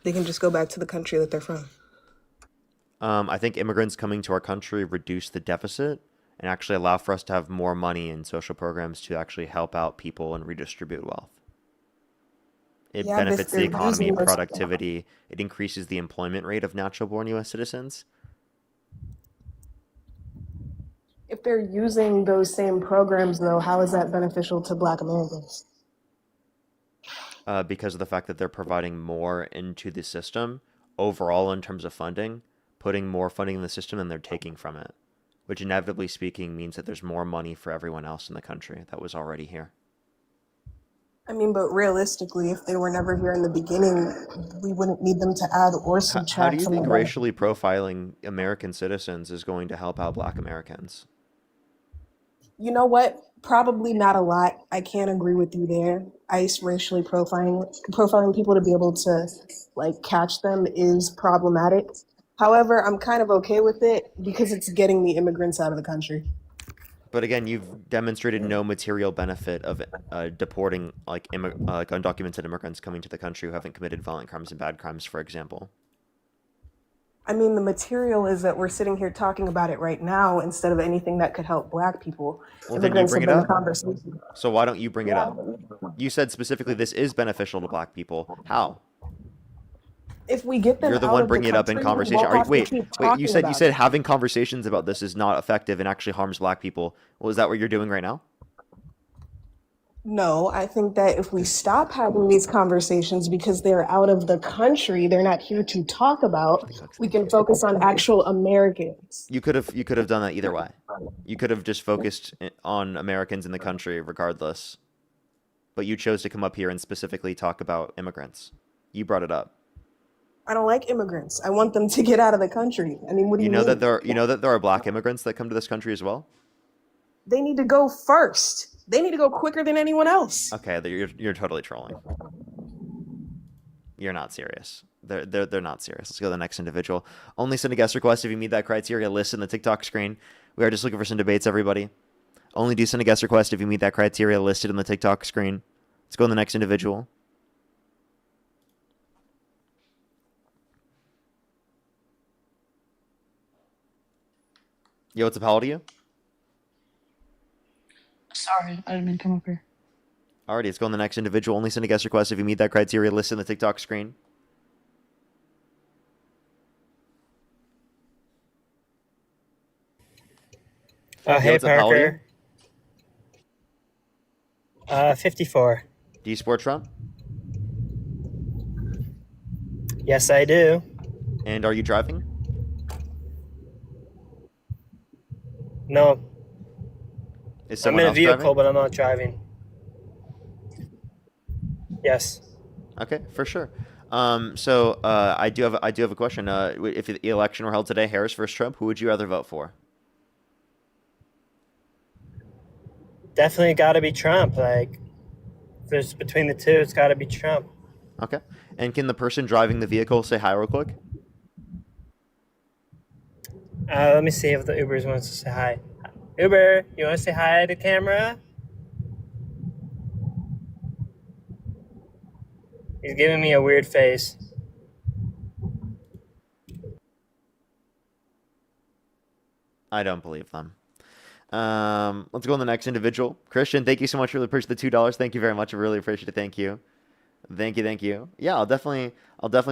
They can just go back to the country that they're from. I think immigrants coming to our country reduce the deficit and actually allow for us to have more money in social programs to actually help out people and redistribute wealth. It Yeah, but benefits the they're economy using and those- productivity. It increases the employment rate of natural-born U.S. citizens. If they're using those same programs, though, how is that beneficial to Black Americans? Because of the fact that they're providing more into the system overall in terms of funding, putting more funding in the system than they're taking from it, which inevitably speaking means that there's more money for everyone else in the country that was already here. I mean, but realistically, if they were never here in the beginning, we wouldn't need them to add or subtract. How do you from think the racially profiling American citizens is going to help out Black Americans? You know what? Probably not a lot. I can't agree with you there. ICE racially profiling people to be able to like catch them is problematic. However, I'm kind of okay with it because it's getting the immigrants out of the country. But again, you've demonstrated no material benefit of deporting like undocumented immigrants coming to the country who haven't committed violent crimes and bad crimes, for example. I mean, the material is that we're sitting here talking about it right now instead of anything that could help Black people. Well, then you Immigrants bring have it been up. conversation. So why don't you bring it up? You said specifically this is beneficial to Black people. How? If we get them You're the out one of bringing it up in country, we conversation. won't have to Wait. keep You talking said about it. having conversations about this is not effective and actually harms Black people. Well, is that what you're doing right now? No, I think that if we stop having these conversations because they're out of the country, they're not here to talk about, we can focus on actual Americans. You could have done that either way. You could have just focused on Americans in the country regardless. But you chose to come up here and specifically talk about immigrants. You brought it up. I don't like immigrants. I want them to get out of the country. I mean, what do you know mean? that there are Black immigrants that come to this country as well? They need to go first. They need to go quicker than anyone else. Okay, you're totally trolling. You're not serious. They're not serious. Let's go to the next individual. Only send a guest request if you meet that criteria listed in the TikTok screen. We are just looking for some debates, everybody. Only do send a guest request if you meet that criteria listed in the TikTok screen. Let's go to the next individual. Yo, what's up? How old are you? Sorry, I didn't mean to come up here. Alrighty, let's go on the next individual. Only send a guest request if you meet that criteria listed in the TikTok screen. Yo, Hey, what's up? How old are you? Parker. 54. Do you support Trump? Yes, I do. And are you driving? No, Is I'm someone in a else vehicle, driving? but I'm not driving. Yes. Okay, for sure. I do have a question. If the election were held today, Harris versus Trump, who would you rather vote for? Definitely got to be Trump. Like, if it's between the two, it's got to be Trump. Okay. And can the person driving the vehicle say hi real quick? Let me see if the Ubers wants to say hi. Uber, you want to say hi to camera? He's giving me a weird face. I don't believe them. Let's go on the next individual. Christian, thank you so much for the push the $2. Thank you very much. I really appreciate it. Thank you. Thank you. Yeah, I'll definitely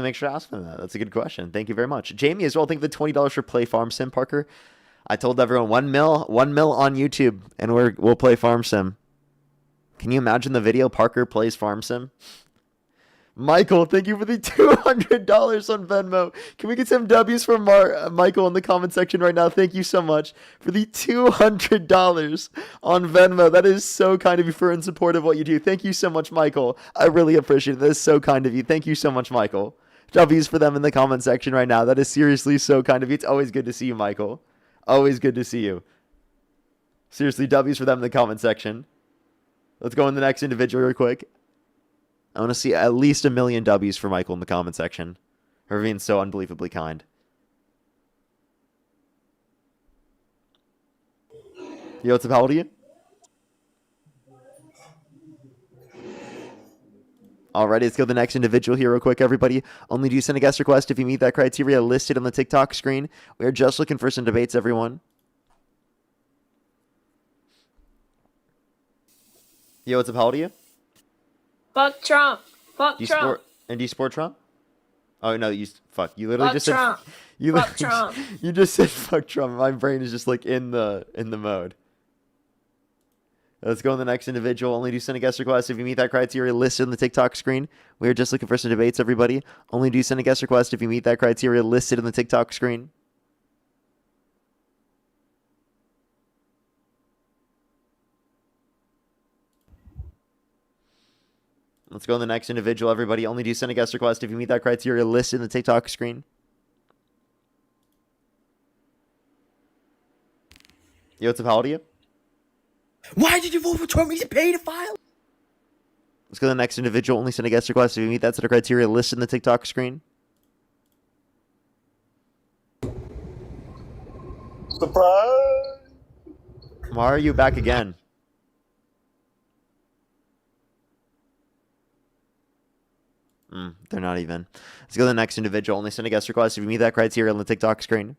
make sure to ask them that. That's a good question. Thank you very much. Jamie as well. Thank you for the $20 for Play Farm Sim, Parker. I told everyone 1 mil on YouTube, and we'll play Farm Sim. Can you imagine the video Parker plays Farm Sim? Michael, thank you for the $200 on Venmo. Can we get some W's from Michael in the comment section right now? Thank you so much for the $200 on Venmo. That is so kind of you for in support of what you do. Thank you so much, Michael. I really appreciate it. That is so kind of you. Thank you so much, Michael. W's for them in the comment section right now. That is seriously so kind of you. It's always good to see you, Michael. Always good to see you. Seriously, W's for them in the comment section. Let's go on the next individual real quick. I want to see at least 1 million W's for Michael in the comment section. For being so unbelievably kind. Yo, what's up? How old are you? Alrighty, let's go to the next individual here real quick, everybody. Only do you send a guest request if you meet that criteria listed on the TikTok screen. We are just looking for some debates, everyone. Yo, what's up? How old are you? Fuck Trump. Fuck Do you Trump. support Trump? Oh no, you literally Fuck just Trump. said you Fuck Trump. You just said fuck Trump. My brain is just like in the mode. Let's go on the next individual. Only do send a guest request if you meet that criteria listed on the TikTok screen. We are just looking for some debates, everybody. Only do send a guest request if you meet that criteria listed on the TikTok screen. Let's go on the next individual, everybody. Only do send a guest request if you meet that criteria listed in the TikTok screen. Yo, what's up? How old are you? Why did you vote for Trump? He's a pedophile. Let's go to the next individual. Only send a guest request if you meet that set of criteria listed in the TikTok screen. Surprise! Why are you back again? They're not even. Let's go to the next individual. Only send a guest request if you meet that criteria on the TikTok screen.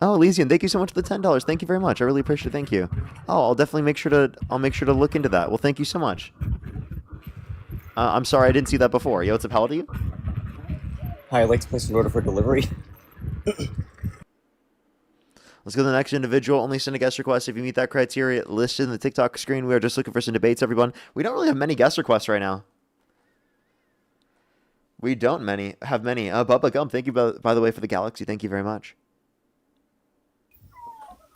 Oh, Elysian, thank you so much for the $10. Thank you very much. I really appreciate it. Thank you. Oh, I'll definitely make sure to look into that. Well, thank you so much. I'm sorry I didn't see that before. Yo, what's up? How old are you? Hi, I'd like to place an order for delivery. Let's go to the next individual. Only send a guest request if you meet that criteria listed in the TikTok screen. We are just looking for some debates, everyone. We don't really have many guest requests right now. We don't have many. Bubba Gum, thank you, by the way, for the Galaxy. Thank you very much.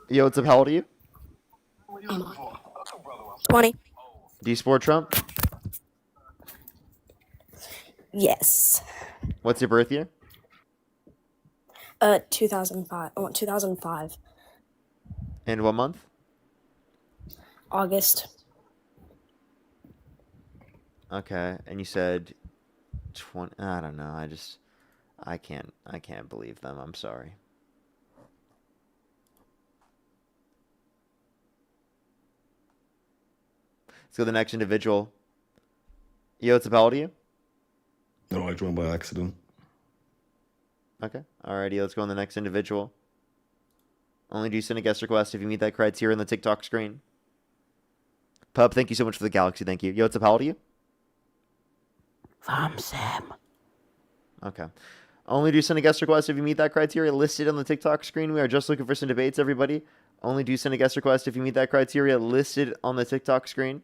Yo, what's up? How old are you? 20. Do you support Trump? Yes. What's your birth year? 2005. Oh, 2005. And what month? August. Okay, and you said 20. I don't know. I can't believe them. I'm sorry. Let's go to the next individual. Yo, it's a pal to you? No, I joined by accident. Okay. Alrighty, let's go on the next individual. Only do send a guest request if you meet that criteria in the TikTok screen. Pub, thank you so much for the galaxy. Thank you. Yo, it's a pal to you? From Sam. Okay. Only do send a guest request if you meet that criteria listed on the TikTok screen. We are just looking for some debates, everybody. Only do send a guest request if you meet that criteria listed on the TikTok screen.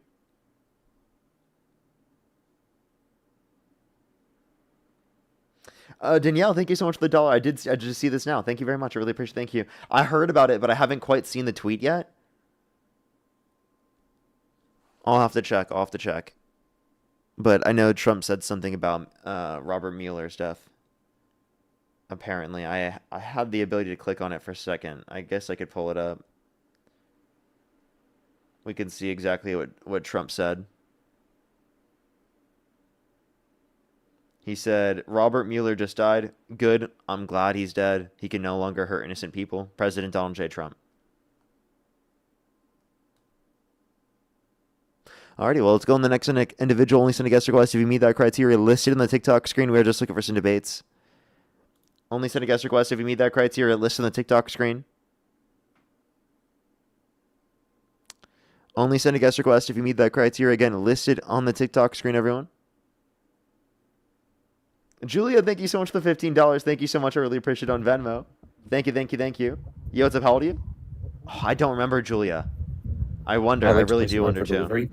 Danielle, thank you so much for the dollar. I just see this now. Thank you very much. I really appreciate it. Thank you. I heard about it, but I haven't quite seen the tweet yet. I'll have to check. But I know Trump said something about Robert Mueller's death. Apparently. I had the ability to click on it for a second. I guess I could pull it up. We can see exactly what Trump said. He said, Robert Mueller just died. Good. I'm glad he's dead. He can no longer hurt innocent people. President Donald J. Trump. Alrighty, well, let's go on the next individual. Only send a guest request if you meet that criteria listed in the TikTok screen. We are just looking for some debates. Only send a guest request if you meet that criteria listed in the TikTok screen. Only send a guest request if you meet that criteria, again, listed on the TikTok screen, everyone. Julia, thank you so much for the $15. Thank you so much. I really appreciate it on Venmo. Thank you. Yo, what's up? How old are you? Oh, I don't remember Julia. I wonder. I really do wonder, too.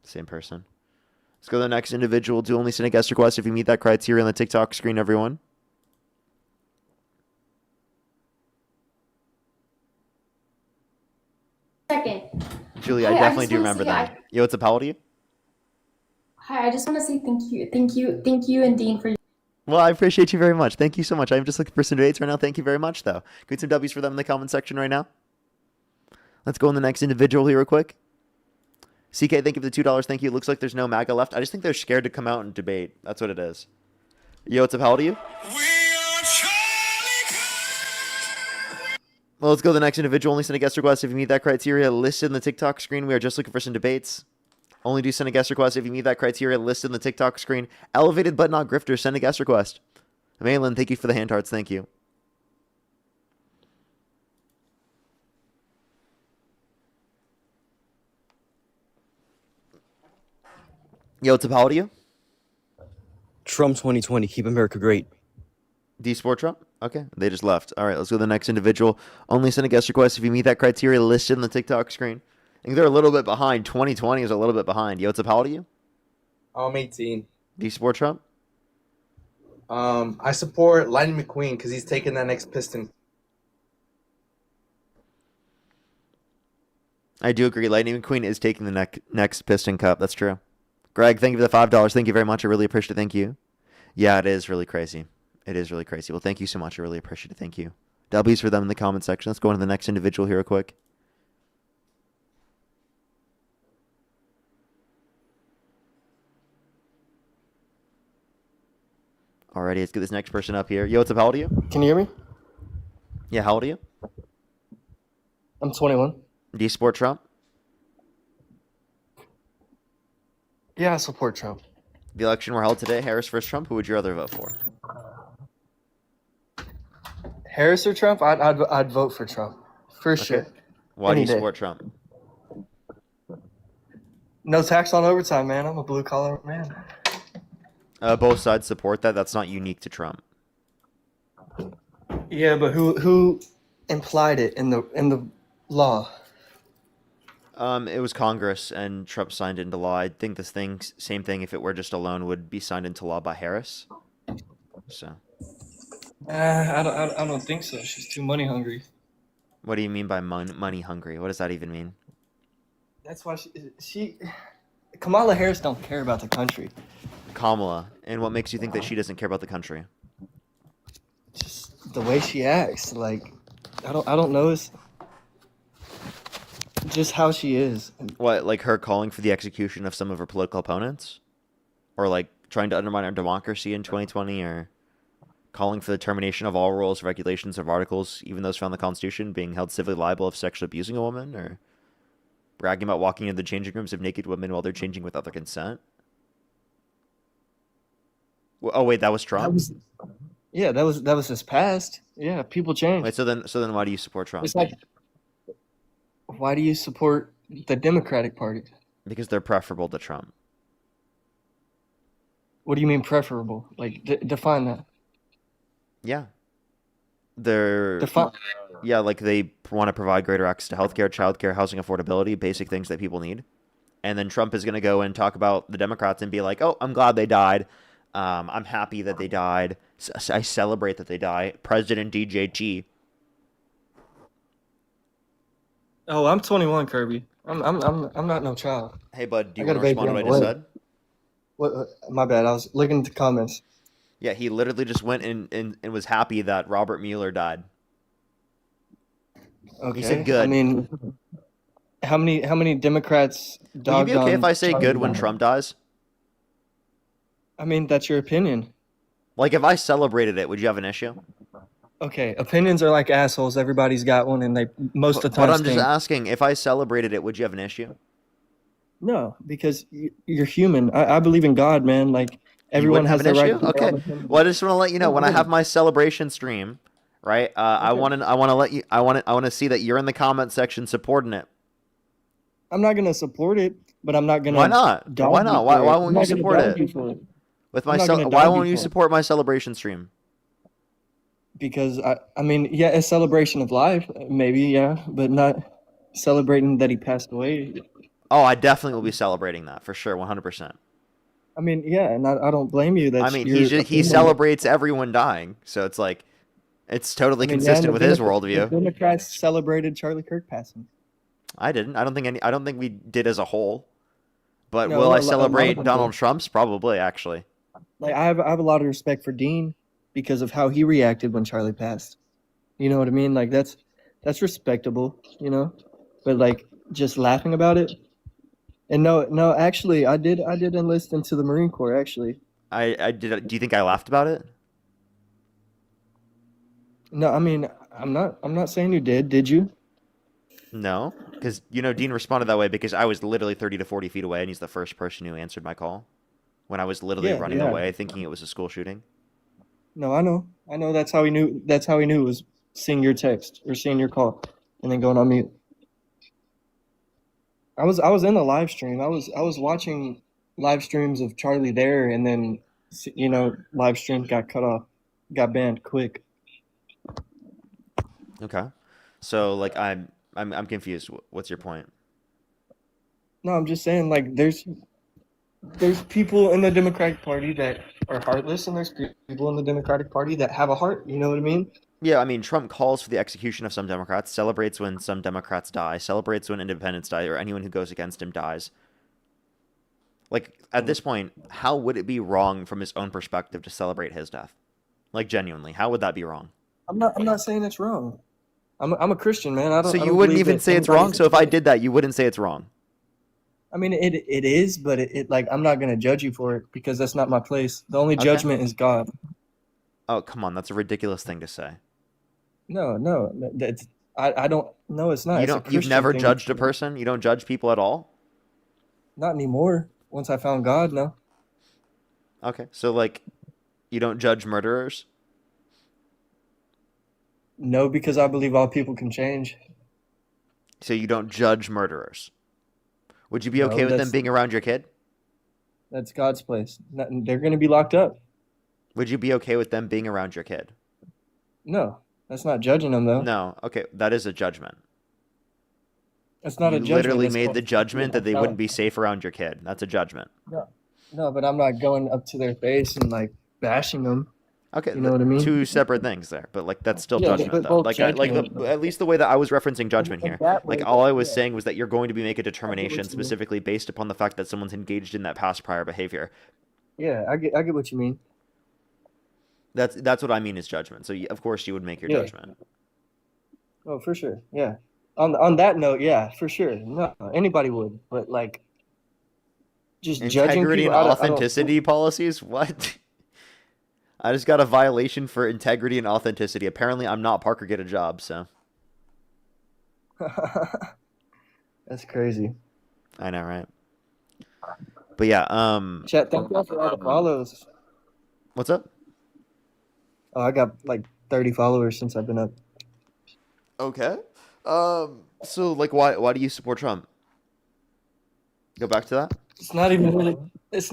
Same person. Let's go to the next individual. Do only send a guest request if you meet that criteria on the TikTok screen, everyone. Second. Julia, I Hi, definitely just do wanna remember say that. Yo, what's up? How old are you? Hi, I just want to say thank you, and Dean for. Well, I appreciate you very much. Thank you so much. I'm just looking for some debates right now. Thank you very much, though. Get some W's for them in the comment section right now. Let's go on the next individual here real quick. CK, thank you for the $2. Thank you. It looks like there's no MAGA left. I just think they're scared to come out and debate. That's what it is. Yo, what's up? How old are you? Well, let's go to the next individual. Only send a guest request if you meet that criteria listed in the TikTok screen. We are just looking for some debates. Only do send a guest request if you meet that criteria listed in the TikTok screen. Elevated but not grifter. Send a guest request. Malin, thank you for the hand hearts. Thank you. Yo, what's up? How old are you? Trump 2020. Keep America great. D Sport Trump? Okay, they just left. All right, let's go to the next individual. Only send a guest request if you meet that criteria listed in the TikTok screen. I think they're a little bit behind. 2020 is a little bit behind. Yo, what's up? How old are you? I'm 18. D Sport Trump? I support Lightning McQueen because he's taking that next Piston. I do agree. Lightning McQueen is taking the next Piston Cup. That's true. Greg, thank you for the $5. Thank you very much. I really appreciate it. Thank you. Yeah, it is really crazy. It is really crazy. Well, thank you so much. I really appreciate it. Thank you. W's for them in the comment section. Let's go into the next individual here real quick. Alrighty, let's get this next person up here. Yo, what's up? How old are you? Can you hear me? Yeah, how old are you? I'm 21. Do you support Trump? Yeah, I support Trump. The election were held today. Harris versus Trump. Who would you rather vote for? Harris or Trump? I'd vote for Trump for sure. Why do Any you day. support Trump? No tax on overtime, man. I'm a blue collar man. Both sides support that. That's not unique to Trump. Yeah, but who implied it in the law? It was Congress, and Trump signed into law. I think this thing, same thing, if it were just a loan, would be signed into law by Harris. So. I don't think so. She's too money hungry. What do you mean by money hungry? What does that even mean? That's why she Kamala Harris don't care about the country. Kamala. And what makes you think that she doesn't care about the country? Just the way she acts. Like, I don't know. It's just how she is. What, like her calling for the execution of some of her political opponents? or like trying to undermine our democracy in 2020, or calling for the termination of all rules, regulations, or articles, even those found in the Constitution, being held civilly liable of sexually abusing a woman, or bragging about walking into the changing rooms of naked women while they're changing without their consent. Oh wait, that was That Trump. was yeah, that was his past. Yeah, people change. Wait, so then why do you support Trump? It's like, why do you support the Democratic Party? Because they're preferable to Trump. What do you mean preferable? Like, define that. Yeah. They're Define. yeah, like they want to provide greater access to healthcare, childcare, housing affordability, basic things that people need. And then Trump is going to go and talk about the Democrats and be like, "Oh, I'm glad they died. I'm happy that they died. I celebrate that they died." President DJT. Oh, I'm 21, Kirby. I'm not no child. Hey, bud, do I you got want a to baby respond to on what I the just way. said? What? My bad. I was looking at the comments. Yeah, he literally just went and was happy that Robert Mueller died. Okay. He said good. I mean, how many Democrats Will you dogged be okay on if I say Charlie good when Brown? Trump dies? I mean, that's your opinion. Like, if I celebrated it, would you have an issue? Okay, opinions are like assholes. Everybody's got one, and they most of the time But I'm just stink. asking, if I celebrated it, would you have an issue? No, because you're human. I believe in God, man. Like, You everyone wouldn't have has an the right issue? to Okay. follow him. Well, I just want to let you know, No, I when I have wouldn't. my celebration stream, right? I Okay. want to let you. I want to see that you're in the comment section supporting it. I'm not gonna support it, but I'm not gonna Why not? dog Why you not? for Why it. I'm won't you not gonna support dog you it? for it. With I'm my not gonna why dog won't you you for it support my celebration stream? because I mean, yeah, a celebration of life, maybe, yeah, but not celebrating that he passed away. Oh, I definitely will be celebrating that for sure, 100%. I mean, yeah, and I don't blame you. I That's mean, your he opinion. celebrates everyone dying, so it's like it's totally I mean, yeah, and consistent with his the worldview. Democrats celebrated Charlie Kirk passing. I didn't. I don't think we did as a whole. But No, will I a lot of celebrate them Donald did. Trump's? Probably, actually. Like, I have a lot of respect for Dean because of how he reacted when Charlie passed. You know what I mean? Like, that's respectable, you know. But like, just laughing about it. And no, actually, I did enlist into the Marine Corps. Actually, I did. Do you think I laughed about it? no, I mean, I'm not saying you did. Did you? No, because Dean responded that way because I was literally 30 to 40 feet away, and he's the first person who answered my call when I was literally Yeah, running yeah. away, thinking it was a school shooting. No, I know. That's how he knew. That's how he knew, was seeing your text or seeing your call, and then going on mute. I was in the live stream. I was watching live streams of Charlie there, and then live stream got cut off, got banned quick. Okay, so like I'm confused. What's your point? No, I'm just saying, like, there's people in the Democratic Party that are heartless, and there's people in the Democratic Party that have a heart. You know what I mean? Yeah, I mean, Trump calls for the execution of some Democrats, celebrates when some Democrats die, celebrates when independents die, or anyone who goes against him dies. Like, at this point, how would it be wrong from his own perspective to celebrate his death? Like, genuinely, how would that be wrong? I'm not saying it's wrong. I'm a Christian, man. I don't. So I you don't wouldn't believe even that say it's anybody wrong? So if I did that, you wouldn't say it's wrong? I mean, it is, but it like, I'm not gonna judge you for it because that's not my place. The only Okay. judgment is God. Oh, come on, that's a ridiculous thing to say. No, that's I don't. No, it's not. It's a You've Christian never thing. judged a person? You don't judge people at all? Not anymore. Once I found God, no. Okay, so like, you don't judge murderers? No, because I believe all people can change. So you don't judge murderers? Would you be No, okay with them that's being around your kid? that's God's place. They're gonna be locked up. Would you be okay with them being around your kid? No, that's not judging them though. No. Okay, that is a judgment. That's not You a judgment. literally That's made called the judgment that they no, wouldn't be safe around your kid. That's a judgment. no, but I'm not going up to their face and like bashing them. Okay, You know what I mean? two separate things there, but like that's still Yeah, judgment but though. both Like judgment. at least the way that I was referencing judgment In here. that Like way, all I was yeah. saying was that you're going to be make a I get determination what you mean. specifically based upon the fact that someone's engaged in that past prior behavior. Yeah, I get what you mean. That's what I mean is judgment. So of course you would make your Yeah. judgment. Oh, for sure. Yeah. On that note, yeah, for sure. No, anybody would, but like, just judging Integrity people and out of authenticity policies? What? I just got a violation for integrity and authenticity. Apparently, I'm not Parker Get a Job, so. That's crazy. I know, right? But yeah, Chat, thank you for all the follows. what's up? Oh, I got like 30 followers since I've been up. Okay. So like, why do you support Trump? Go back to that. It's not even really. It's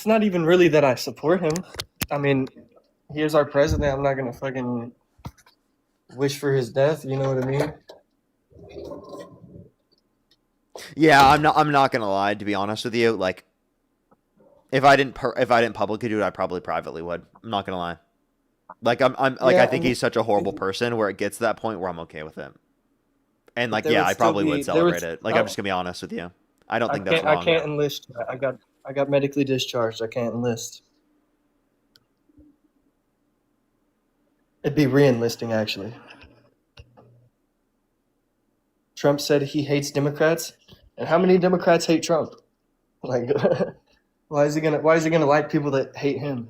not even really that I support him. I mean, he is our president. I'm not gonna fucking wish for his death. You know what I mean? Yeah, I'm not gonna lie. To be honest with you, like, if I didn't publicly do it, I probably privately would. I'm not gonna lie. Like, I'm like, Yeah, I think he's such a horrible person where it gets to that point where I'm okay with him. And like, there yeah, would I still probably be- would there would- celebrate it. Like, I'm just gonna be honest with you. I don't think that's I wrong. can't enlist. I got medically discharged. I can't enlist. It'd be re-enlisting actually. Trump said he hates Democrats, and how many Democrats hate Trump? Like, why is he gonna like people that hate him?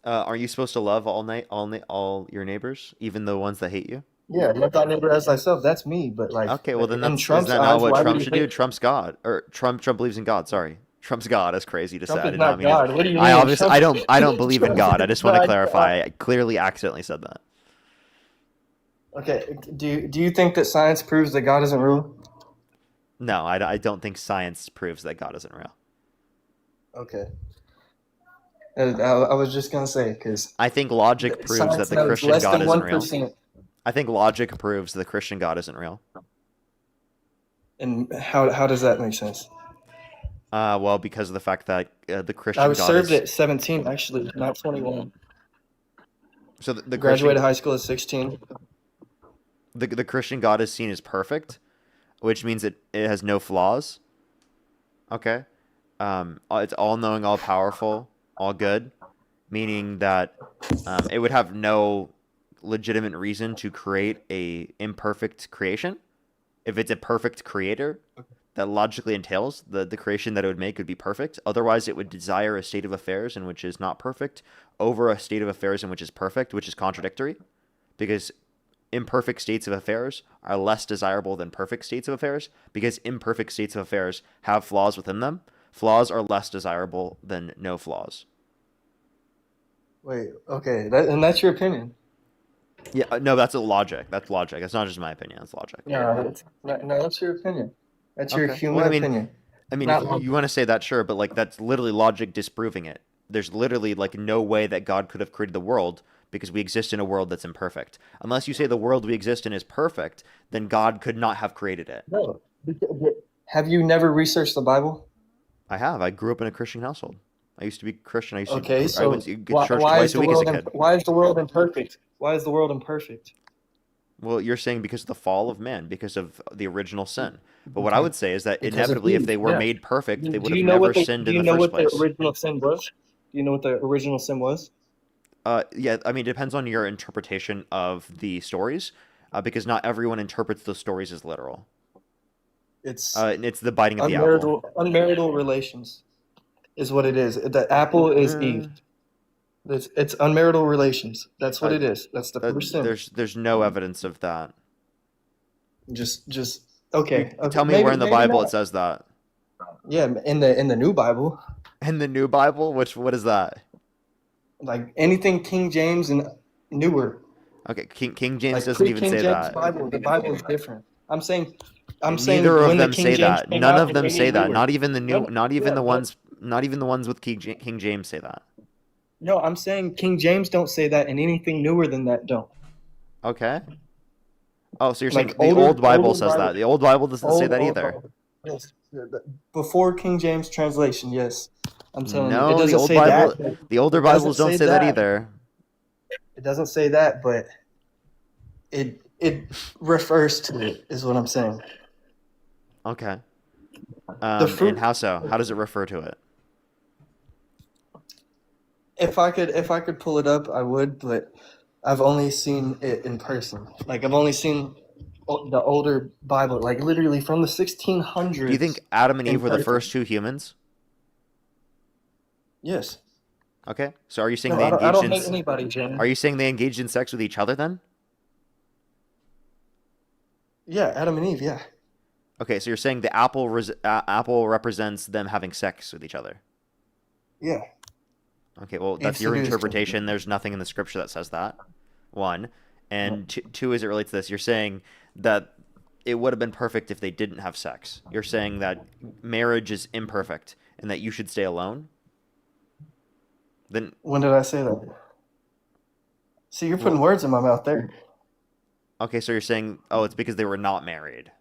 Are you supposed to love all your neighbors, even the ones that hate you? Yeah, love thy neighbor as thyself. That's me, but like, Okay, well then in that's Trump's isn't that not eyes, what why Trump would he should do? hate- Trump's God, or Trump believes in God. Sorry, Trump's God. That's crazy to Trump say. I is did not not mean God. it. What do you I mean? obviously Trump- I don't believe in Trump God. I is just want to not clarify. God. I clearly accidentally said that. Okay, do you think that science proves that God isn't real? No, I don't think science proves that God isn't real. Okay. I was just gonna say because I think logic proves that the Christian God isn't real. 1%. I think logic proves the Christian God isn't real. And how does that make sense? Well, because of the fact that the Christian I was God served is. at 17, actually, not 21. So the Graduated Christian, high school at 16. the Christian God is seen as perfect, which means it has no flaws. Okay, it's all knowing, all powerful, all good, meaning that it would have no legitimate reason to create a imperfect creation. If it's a perfect creator, that logically entails the creation that it would make would be perfect. Otherwise, it would desire a state of affairs in which is not perfect over a state of affairs in which is perfect, which is contradictory, because imperfect states of affairs are less desirable than perfect states of affairs, because imperfect states of affairs have flaws within them. Flaws are less desirable than no flaws. Wait, okay, and that's your opinion. Yeah, no, that's a logic. That's logic. That's not just my opinion. That's logic. No, that's your opinion. That's your Okay. human Well, opinion. I mean, Not if you want to say that, sure, but like that's literally logic disproving it. There's literally like no way that God could have created the world because we exist in a world that's imperfect. Unless you say the world we exist in is perfect, then God could not have created it. No. Have you never researched the Bible? I have. I grew up in a Christian household. I used to be Christian. I Okay, so went to why, church why twice is a the week as a world kid. why is the world imperfect? Why is the world imperfect? Well, you're saying because of the fall of man, because of the original sin. But what I Okay. would say is that Because of inevitably, if Eve, they were yeah. made perfect, they would Do have you know never what the, sinned do in you the know first what the place. original sin was? Do you know what the original sin was? Yeah, I mean, it depends on your interpretation of the stories, because not everyone interprets those stories as literal. It's It's the biting of the apple. unmarital relations is what it is. The apple is Eve. It's unmarital relations. That's what it is. That's the first sin. There's no evidence of that. Just okay. Okay, Tell me maybe- where in the maybe Bible not. it says that. Yeah, in the new Bible, In the new Bible, what is that? like anything King James and newer. Okay, King James Like doesn't even pre-King say James that. Bible, the Bible is different. I'm saying Neither of when the them King say James that. came None out of and them any say that. newer. Not even the new. No, Not even yeah, the but- ones. Not even the ones with King James say that. No, I'm saying King James don't say that, and anything newer than that don't. Okay. Oh, so you're saying Like the older- old Bible older says Bible- that. The old Bible doesn't say Old- that old either. Bible. Yes, before King James translation. Yes, I'm telling you, No, it doesn't the old say Bible. that. The older It doesn't Bibles don't say that either. It doesn't say that, but it refers to it. Is what I'm saying. Okay. fruit- And how so? How does it refer to it? If I could pull it up, I would, but I've only seen it in person. Like I've only seen the older Bible, like literally from the 1600s. Do you think Adam and in Eve were the person. first two humans? Yes. Okay. So are you saying No, they I engaged don't in? hate anybody, Jen. Are you saying they engaged in sex with each other then? Yeah, Adam and Eve. Yeah. Okay, so you're saying the apple represents them having sex with each other. Yeah. Okay, well, Eve that's your seduced him. interpretation. There's nothing in the scripture that says that. One. And two, as it relates to this, you're saying that it would have been perfect if they didn't have sex. You're saying that marriage is imperfect and that you should stay alone? Then When did I say that? See, you're putting words in my mouth there. okay, so you're saying, oh, it's because they were not married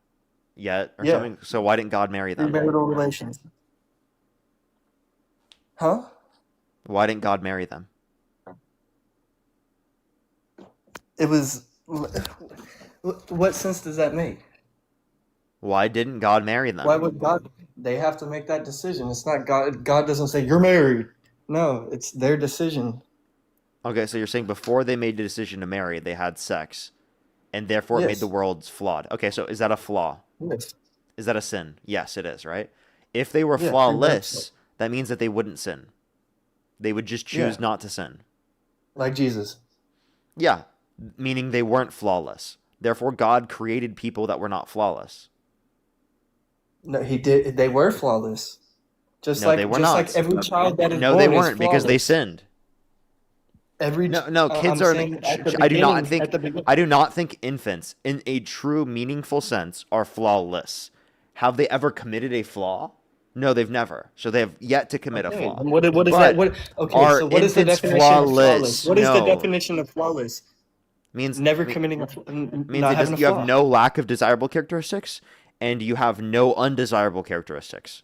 yet or Yeah. something? So why didn't God marry them? Premarital relations. Huh? Why didn't God marry them? It was. What sense does that make? Why didn't God marry them? Why would God? They have to make that decision. It's not God. God doesn't say you're married. No, it's their decision. Okay, so you're saying before they made the decision to marry, they had sex, and therefore it made Yes. the world flawed. Okay, so is that a flaw? Yes. Is that a sin? Yes, it is, right? If they were Yeah, flawless, that means that they wouldn't sin. They would just choose Yeah. not to sin. Like Jesus. Yeah, meaning they weren't flawless. Therefore, God created people that were not flawless. No, he did. They were flawless. Just No, like they were just not. like every child that is No, born they is weren't because they flawless. sinned. No, kids I'm are. saying at the I do not beginning- think. at the beginning- I do not think infants, in a true meaningful sense, are flawless. Have they ever committed a flaw? No, they've never. So they have yet to commit a Okay, flaw. then what is But that? What? Okay, are so what is the infants definition of flawless? flawless? What is the No. definition of flawless? Means Never me- committing a means not it having doesn't, a you have flaw. no lack of desirable characteristics, and you have no undesirable characteristics.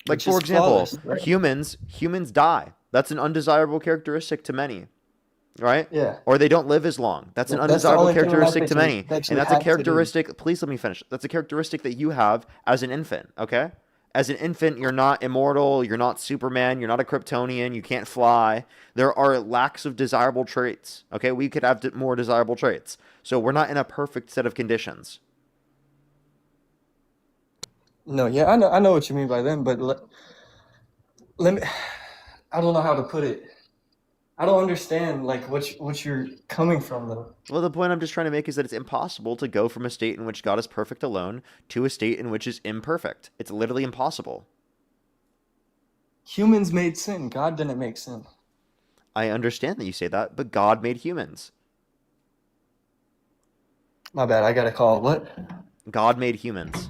Like Which for is example, flawless, right? humans die. That's an undesirable characteristic to many, right? Yeah. Or they don't live as long. That's an That's the undesirable only thing in life characteristic that to you- many, that you and that's a have to do. characteristic. Please let me finish. That's a characteristic that you have as an infant. Okay. As an infant, you're not immortal. You're not Superman. You're not a Kryptonian. You can't fly. There are lacks of desirable traits. Okay, we could have more desirable traits. So we're not in a perfect set of conditions. No, yeah, I know what you mean by them, but let me. I don't know how to put it. I don't understand like what you're coming from though. Well, the point I'm just trying to make is that it's impossible to go from a state in which God is perfect alone to a state in which is imperfect. It's literally impossible. Humans made sin. God didn't make sin. I understand that you say that, but God made humans. My bad. I got a call. What? God made humans.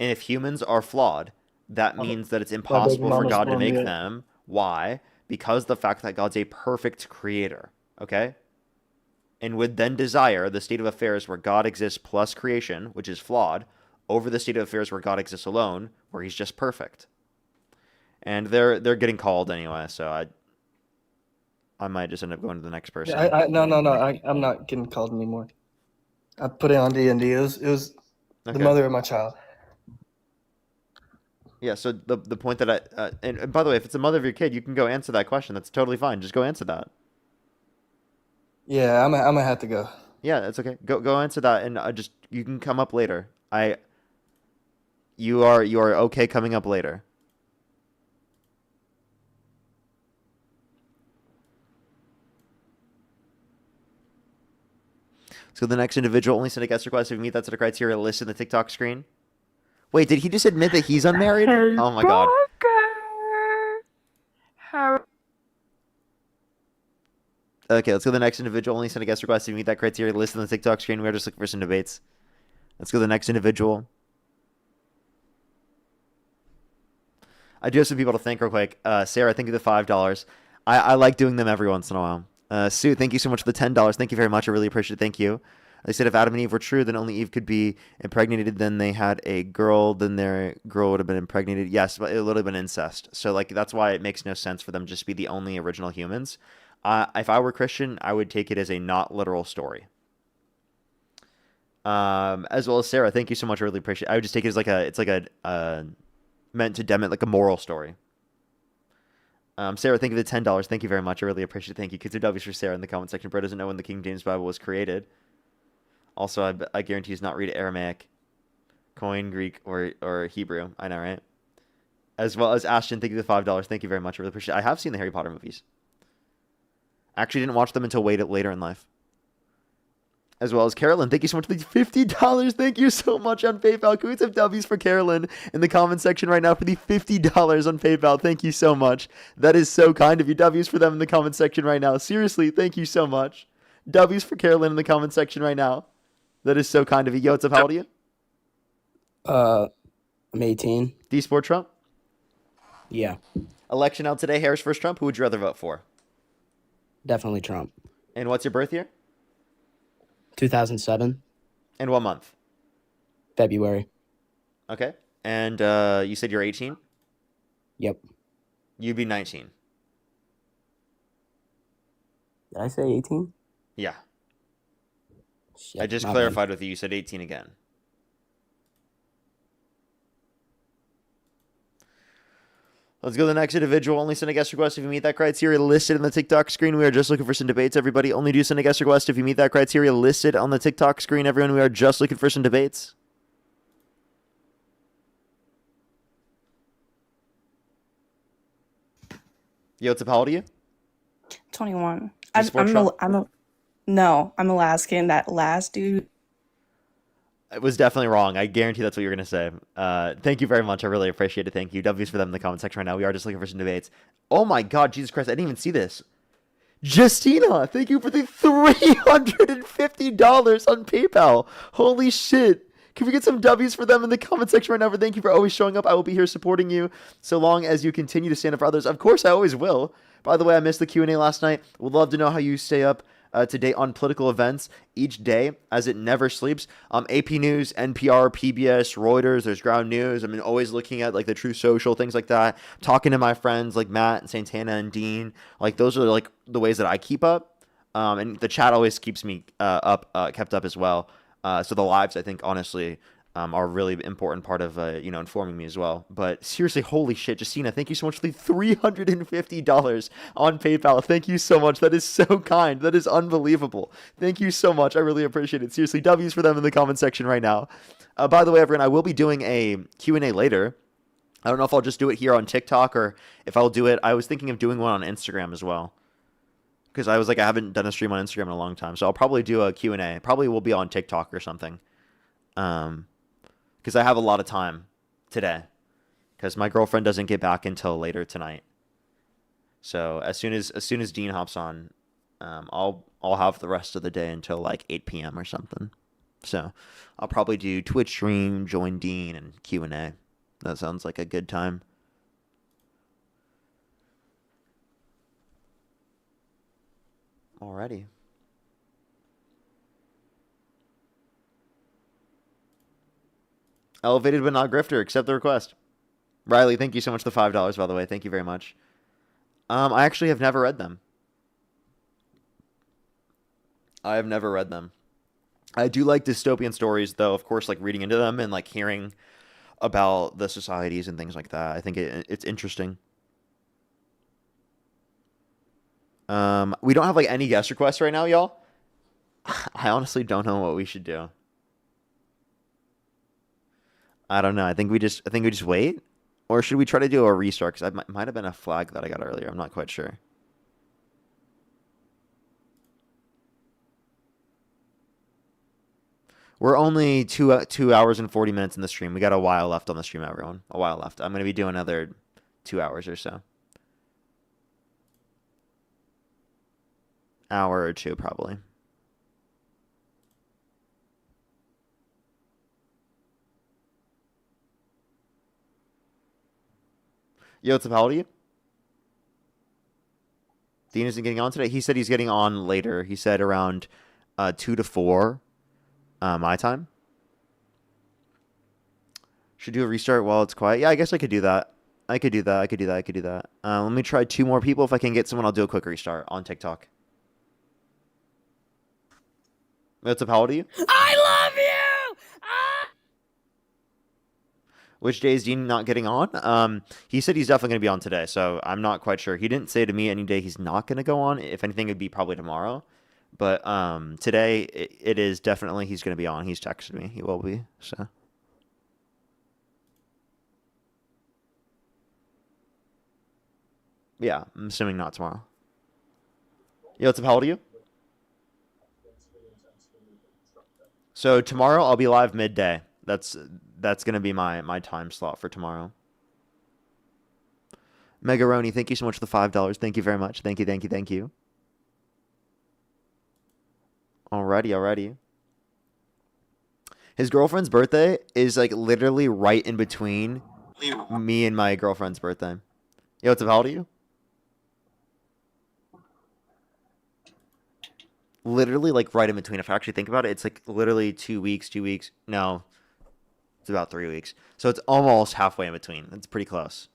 And if humans are flawed, that means that it's impossible for mama's God to phone, make yeah. them. Why? Because the fact that God's a perfect creator, okay? And would then desire the state of affairs where God exists plus creation, which is flawed, over the state of affairs where God exists alone, where he's just perfect. And they're getting called anyway, so I might just end up going to the next person. Yeah, no. I'm not getting called anymore. I put it on D&D. It was the Okay. mother of my child. Yeah, so the point that and by the way, if it's the mother of your kid, you can go answer that question. That's totally fine. Just go answer that. Yeah, I'm gonna have to go. Yeah, that's okay. Go answer that, and just you can come up later. You are okay coming up later. So the next individual only send a guest request if you meet that set of criteria listed in the TikTok screen. Wait, did he just admit that he's unmarried? Oh my god. Okay, let's go to the next individual. Only send a guest request if you meet that criteria listed in the TikTok screen. We are just looking for some debates. Let's go to the next individual. I do have some people to thank real quick. Sarah, thank you for the $5. I like doing them every once in a while. Sue, thank you so much for the $10. Thank you very much. I really appreciate it. Thank you. They said if Adam and Eve were true, then only Eve could be impregnated. Then they had a girl. Then their girl would have been impregnated. Yes, but it would have been incest. So like that's why it makes no sense for them to just be the only original humans. If I were Christian, I would take it as a not literal story. As well as Sarah, thank you so much. I really appreciate it. I would just take it as like it's like a meant to demonstrate like a moral story. Sarah, thank you for the $10. Thank you very much. I really appreciate it. Thank you. Kids are W's for Sarah in the comment section. Bro doesn't know when the King James Bible was created. Also, I guarantee he's not read Aramaic, Koine, Greek, or Hebrew. I know, right? As well as Ashton, thank you for the $5. Thank you very much. I really appreciate it. I have seen the Harry Potter movies. Actually didn't watch them until way later in life. As well as Carolyn, thank you so much for the $50. Thank you so much on PayPal. Can we have W's for Carolyn in the comment section right now for the $50 on PayPal? Thank you so much. That is so kind of you. W's for them in the comment section right now. Seriously, thank you so much. W's for Carolyn in the comment section right now. That is so kind of you. Yo, what's up? How old are you? I'm 18. Do you support Trump? Yeah, Election out today. Harris versus Trump. Who would you rather vote for? definitely Trump. And what's your birth year? 2007, And what month? February. Okay. And you said you're 18? Yep. You'd be 19. Did I say 18? Yeah. Shit, I just my clarified with you. You said 18 again. Let's go to the next individual. Only send a guest request if you meet that criteria listed in the TikTok screen. We are just looking for some debates, everybody. Only do send a guest request if you meet that criteria listed on the TikTok screen, everyone. We are just looking for some debates. Yo, what's up? How old are you? 21. Do you support Trump? No, I'm Alaskan. That last dude. It was definitely wrong. I guarantee that's what you're going to say. Thank you very much. I really appreciate it. Thank you. W's for them in the comment section right now. We are just looking for some debates. Oh my God, Jesus Christ. I didn't even see this. Justina, thank you for the $350 on PayPal. Holy shit. Can we get some W's for them in the comment section right now? Thank you for always showing up. I will be here supporting you so long as you continue to stand up for others. Of course, I always will. By the way, I missed the Q&A last night. Would love to know how you stay up to date on political events each day as it never sleeps. AP News, NPR, PBS, Reuters, there's Ground News. I mean, always looking at like the True Social, things like that. Talking to my friends like Matt and Santana and Dean. Like those are like the ways that I keep up. And the chat always keeps me kept up as well. So the lives, I think, honestly, are a really important part of, informing me as well. But seriously, holy shit, Justina, thank you so much for the $350 on PayPal. Thank you so much. That is so kind. That is unbelievable. Thank you so much. I really appreciate it. Seriously, W's for them in the comment section right now. By the way, everyone, I will be doing a Q&A later. I don't know if I'll just do it here on TikTok or if I'll do it. I was thinking of doing one on Instagram as well. Because I was like, I haven't done a stream on Instagram in a long time. So I'll probably do a Q&A. Probably will be on TikTok or something. Because I have a lot of time today. Because my girlfriend doesn't get back until later tonight. So as soon as Dean hops on, I'll have the rest of the day until like 8 p.m. or something. So I'll probably do Twitch stream, join Dean, and Q&A. That sounds like a good time. Alrighty. Elevated but not grifter. Accept the request. Riley, thank you so much for the $5, by the way. Thank you very much. I actually have never read them. I have never read them. I do like dystopian stories, though, of course, like reading into them and like hearing about the societies and things like that. I think it's interesting. We don't have like any guest requests right now, y'all. I honestly don't know what we should do. I don't know. I think we just wait, or should we try to do a restart? Because I might have been a flag that I got earlier. I'm not quite sure. We're only 2 hours and 40 minutes in the stream. We got a while left on the stream, everyone. A while left. I'm gonna be doing another 2 hours or so. Hour or two, probably. Yo, what's up? How old are you? Dean isn't getting on today. He said he's getting on later. He said around 2 to 4 my time. Should do a restart while it's quiet. Yeah, I guess I could do that. I could do that. Let me try 2 more people. If I can get someone, I'll do a quick restart on TikTok. What's up? How old are you? I love you! Which day is Dean not getting on? He said he's definitely going to be on today, so I'm not quite sure. He didn't say to me any day he's not going to go on. If anything, it'd be probably tomorrow. But today, it is definitely he's going to be on. He's texted me. He will be, so. Yeah, I'm assuming not tomorrow. Yo, what's up? How old are you? So tomorrow I'll be live midday. That's gonna be my time slot for tomorrow. Megaroni, thank you so much for the $5. Thank you very much. Thank you, thank you, thank you. Alrighty. His girlfriend's birthday is like literally right in between me and my girlfriend's birthday. Yo, what's up? How old are you? Literally like right in between. If I actually think about it, it's like literally 2 weeks. No, it's about 3 weeks. So it's almost halfway in between. It's pretty close.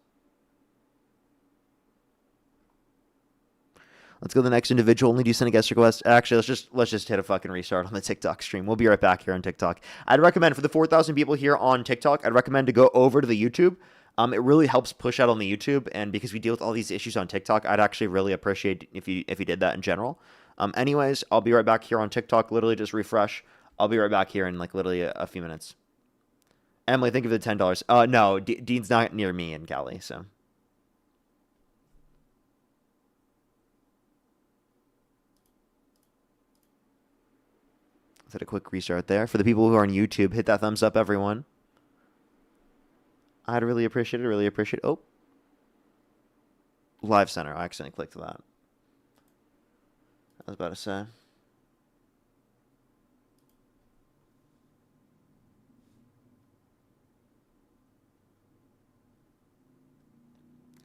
Let's go to the next individual. Only do send a guest request. Actually, let's just hit a fucking restart on the TikTok stream. We'll be right back here on TikTok. I'd recommend for the 4,000 people here on TikTok, I'd recommend to go over to the YouTube. It really helps push out on the YouTube, and because we deal with all these issues on TikTok, I'd actually really appreciate if you did that in general. Anyways, I'll be right back here on TikTok. Literally just refresh. I'll be right back here in like literally a few minutes. Emily, think of the $10. No, Dean's not near me in Cali, so. Let's hit a quick restart there. For the people who are on YouTube, hit that thumbs up, everyone. I'd really appreciate it. Oh. Live Center. I accidentally clicked that. I was about to say.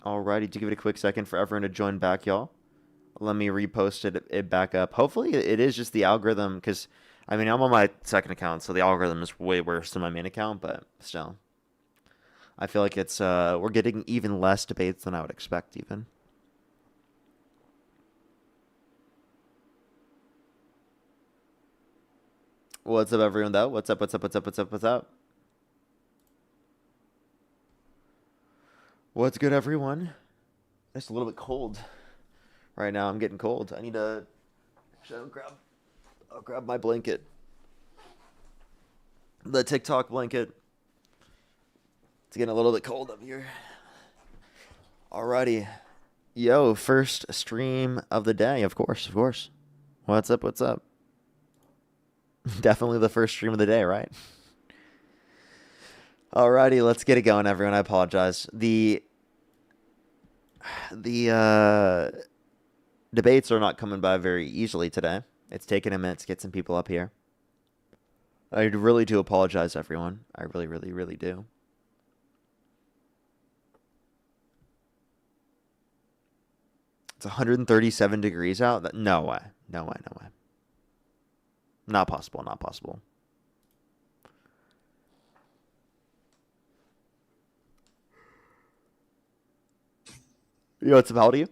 Alrighty, to give it a quick second for everyone to join back, y'all. Let me repost it back up. Hopefully it is just the algorithm, because, I mean, I'm on my second account, so the algorithm is way worse than my main account, but still. I feel like it's, we're getting even less debates than I would expect, even. What's up, everyone, though? What's up? What's good, everyone? It's a little bit cold right now. I'm getting cold. I need to... Actually, I'll grab my blanket. The TikTok blanket. It's getting a little bit cold up here. Alrighty. Yo, first stream of the day, of course. What's up? Definitely the first stream of the day, right? Alrighty, let's get it going, everyone. I apologize. The debates are not coming by very easily today. It's taken a minute to get some people up here. I really do apologize, everyone. I really do. It's 137 degrees out. No way. Not possible. Yo, what's up? How old are you?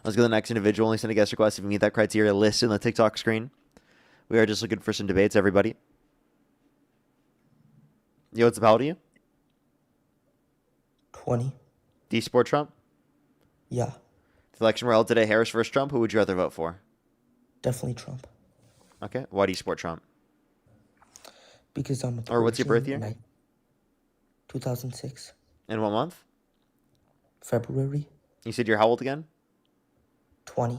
Let's go to the next individual. Only send a guest request if you meet that criteria listed on the TikTok screen. We are just looking for some debates, everybody. Yo, what's up? How old are you? 20. Do you support Trump? Yeah, If the election were held today, Harris versus Trump, who would you rather vote for? definitely Trump. Okay. Why do you support Trump? Because I'm a Or what's your birth year? 2006. In what month? February. You said you're how old again? 20.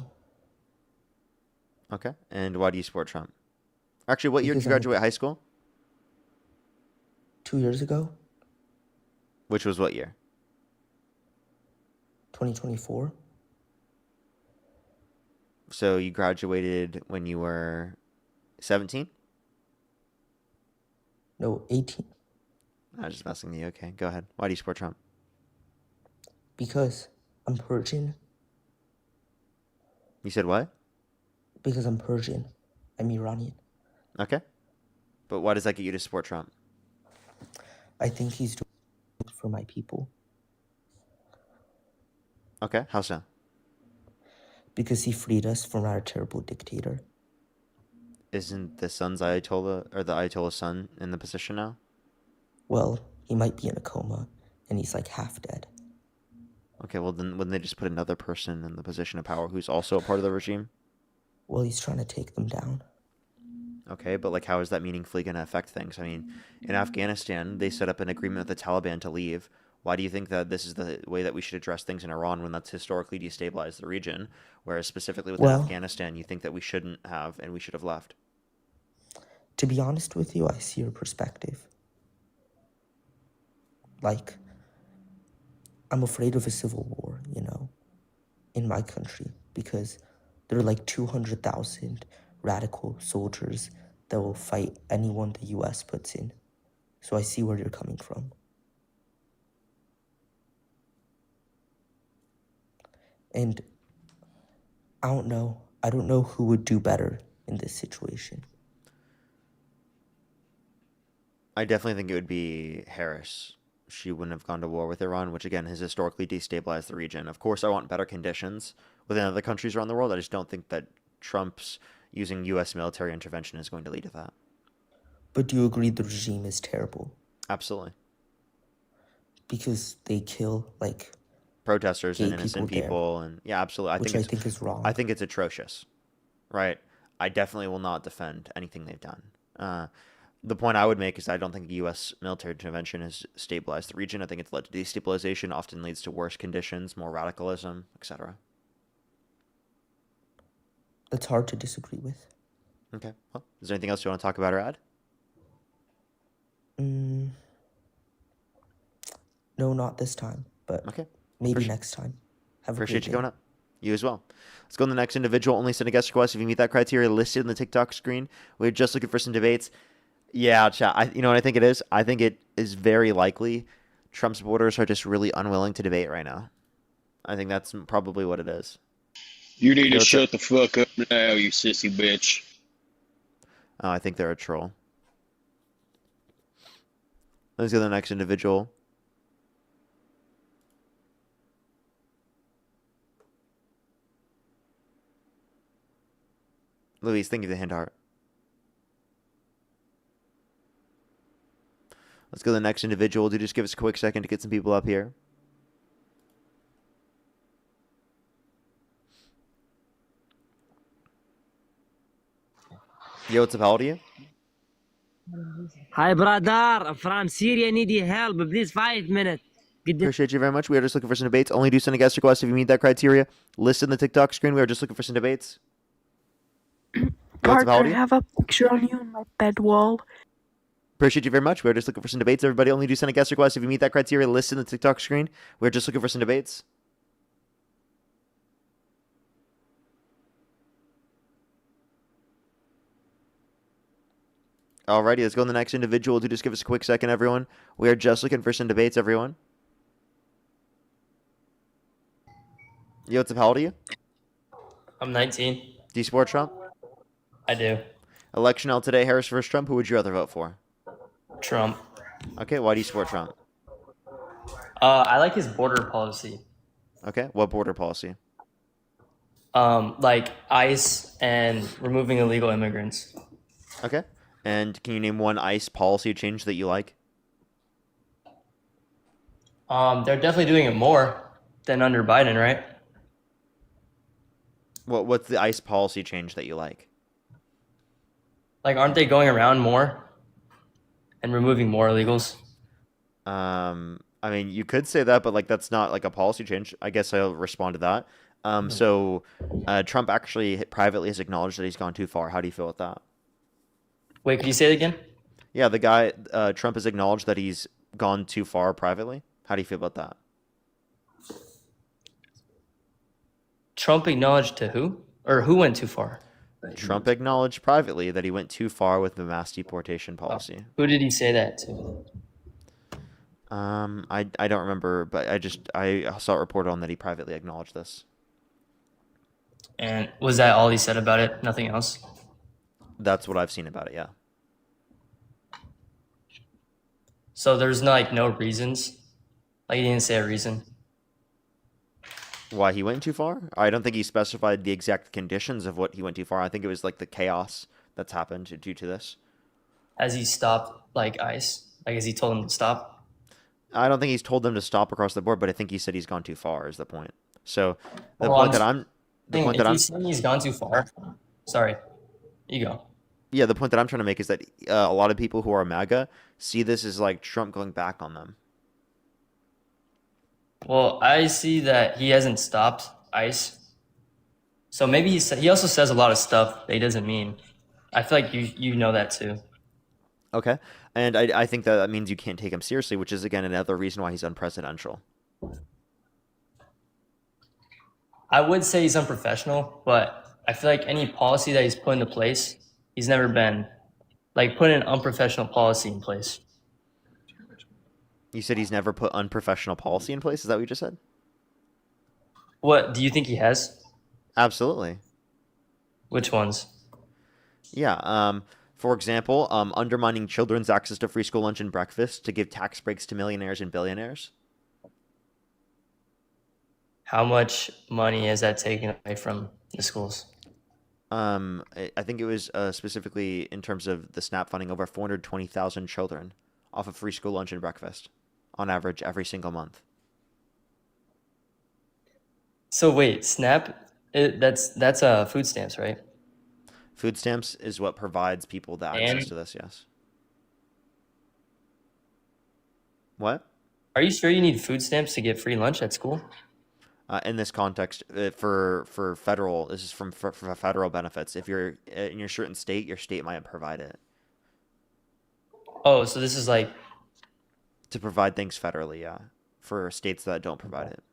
Okay. And why do you support Trump? Actually, what year did Because you graduate high school? 2 years ago, Which was what year? 2024. So you graduated when you were 17? No, 18. I was just messing with you. Okay, go ahead. Why do you support Trump? Because I'm Persian. You said what? Because I'm Persian. I'm Iranian. Okay. But why does that get you to support Trump? I think he's doing for my people. Okay, how so? Because he freed us from our terrible dictator. Isn't the son's Ayatollah or the Ayatollah's son in the position now? Well, he might be in a coma, and he's like half dead. Okay, well then wouldn't they just put another person in the position of power who's also a part of the regime? Well, he's trying to take them down. Okay, but like how is that meaningfully going to affect things? I mean, in Afghanistan, they set up an agreement with the Taliban to leave. Why do you think that this is the way that we should address things in Iran when that's historically destabilized the region, whereas specifically within Well, Afghanistan, you think that we shouldn't have and we should have left? to be honest with you, I see your perspective. Like, I'm afraid of a civil war, you know, in my country, because there are like 200,000 radical soldiers that will fight anyone the US puts in. So I see where you're coming from. And I don't know. I don't know who would do better in this situation. I definitely think it would be Harris. She wouldn't have gone to war with Iran, which again has historically destabilized the region. Of course, I want better conditions within other countries around the world. I just don't think that Trump's using U.S. military intervention is going to lead to that. But do you agree the regime is terrible? Absolutely. Because they kill, like, protesters gay and innocent people, there, and yeah, absolutely. which I think is wrong. I think it's atrocious, right? I definitely will not defend anything they've done. The point I would make is I don't think U.S. military intervention has stabilized the region. I think it's led to destabilization, often leads to worse conditions, more radicalism, etc. That's hard to disagree with. Okay. Well, is there anything else you want to talk about or add? No, not this time, but okay. Maybe next time. Have a Appreciate great you day. coming up. You as well. Let's go to the next individual. Only send a guest request if you meet that criteria listed in the TikTok screen. We're just looking for some debates. Yeah, chat. You know what I think it is? I think it is very likely Trump's supporters are just really unwilling to debate right now. I think that's probably what it is. You need to shut the fuck up now, you sissy bitch. Oh, I think they're a troll. Let's go to the next individual. Luis, thank you for the hand heart. Let's go to the next individual. Do just give us a quick second to get some people up here. Yo, what's up? How old are you? Hi, brother. From Syria, need your help. Please, 5 minutes. Appreciate you very much. We are just looking for some debates. Only do send a guest request if you meet that criteria. List in the TikTok screen. We are just looking for some debates. Partner, I have a picture on you on my bed wall. Appreciate you very much. We're just looking for some debates. Everybody, only do send a guest request if you meet that criteria. List in the TikTok screen. We're just looking for some debates. Alrighty, let's go to the next individual. Do just give us a quick second, everyone. We are just looking for some debates, everyone. Yo, what's up? How old are you? I'm 19. Do you support Trump? I do. Election out today, Harris versus Trump. Who would you rather vote for? Trump. Okay, why do you support Trump? I like his border policy. Okay, what border policy? Like ICE and removing illegal immigrants. Okay, and can you name one ICE policy change that you like? They're definitely doing it more than under Biden, right? What's the ICE policy change that you like? Like, aren't they going around more and removing more illegals? I mean, you could say that, but like that's not like a policy change. I guess I'll respond to that. So Trump actually privately has acknowledged that he's gone too far. How do you feel with that? Wait, could you say it again? Yeah, the guy Trump has acknowledged that he's gone too far privately. How do you feel about that? Trump acknowledged to who? Or who went too far? Trump acknowledged privately that he went too far with the mass deportation policy. Who did he say that to? I don't remember, but I saw a report on that he privately acknowledged this. And was that all he said about it? Nothing else? That's what I've seen about it, yeah. So there's no reasons? Like, he didn't say a reason? Why he went too far? I don't think he specified the exact conditions of what he went too far. I think it was like the chaos that's happened due to this. Has he stopped like ICE? Like, has he told him to stop? I don't think he's told them to stop across the board, but I think he said he's gone too far. Is the point? So the Well, point that I'm, the point that if I'm, he's saying he's gone too far, sorry, you go. yeah, the point that I'm trying to make is that a lot of people who are MAGA see this as like Trump going back on them. Well, I see that he hasn't stopped ICE. So maybe he also says a lot of stuff that he doesn't mean. I feel like you know that too. Okay, and I think that means you can't take him seriously, which is again another reason why he's unpresidential. I would say he's unprofessional, but I feel like any policy that he's put into place, he's never been like put an unprofessional policy in place. You said he's never put unprofessional policy in place. Is that what you just said? What do you think he has? Absolutely. Which ones? Yeah. For example, undermining children's access to free school lunch and breakfast to give tax breaks to millionaires and billionaires. How much money is that taken away from the schools? I think it was specifically in terms of the SNAP funding, over 420,000 children off of free school lunch and breakfast on average every single month. So wait, SNAP, that's food stamps, right? Food stamps is what provides people the access to this, yes. What? Are you sure you need food stamps to get free lunch at school? In this context, for federal, this is for federal benefits. If you're in your certain state, your state might provide it. Oh, so this is like to provide things federally, yeah, for states that don't provide it.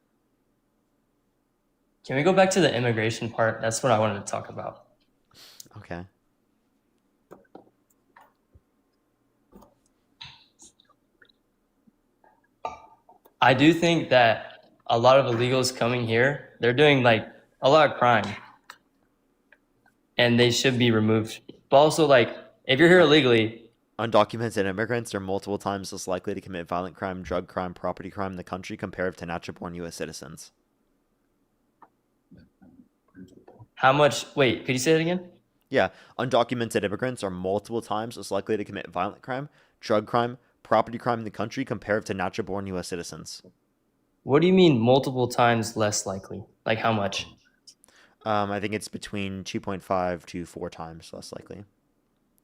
Can we go back to the immigration part? That's what I wanted to talk about. Okay. I do think that a lot of illegals coming here, they're doing like a lot of crime and they should be removed. But also, like, if you're here illegally, undocumented immigrants are multiple times less likely to commit violent crime, drug crime, property crime in the country compared to natural-born U.S. citizens. How much? Wait, could you say it again? Yeah, undocumented immigrants are multiple times less likely to commit violent crime, drug crime, property crime in the country compared to natural-born U.S. citizens. What do you mean multiple times less likely? Like how much? I think it's between 2.5 to 4 times less likely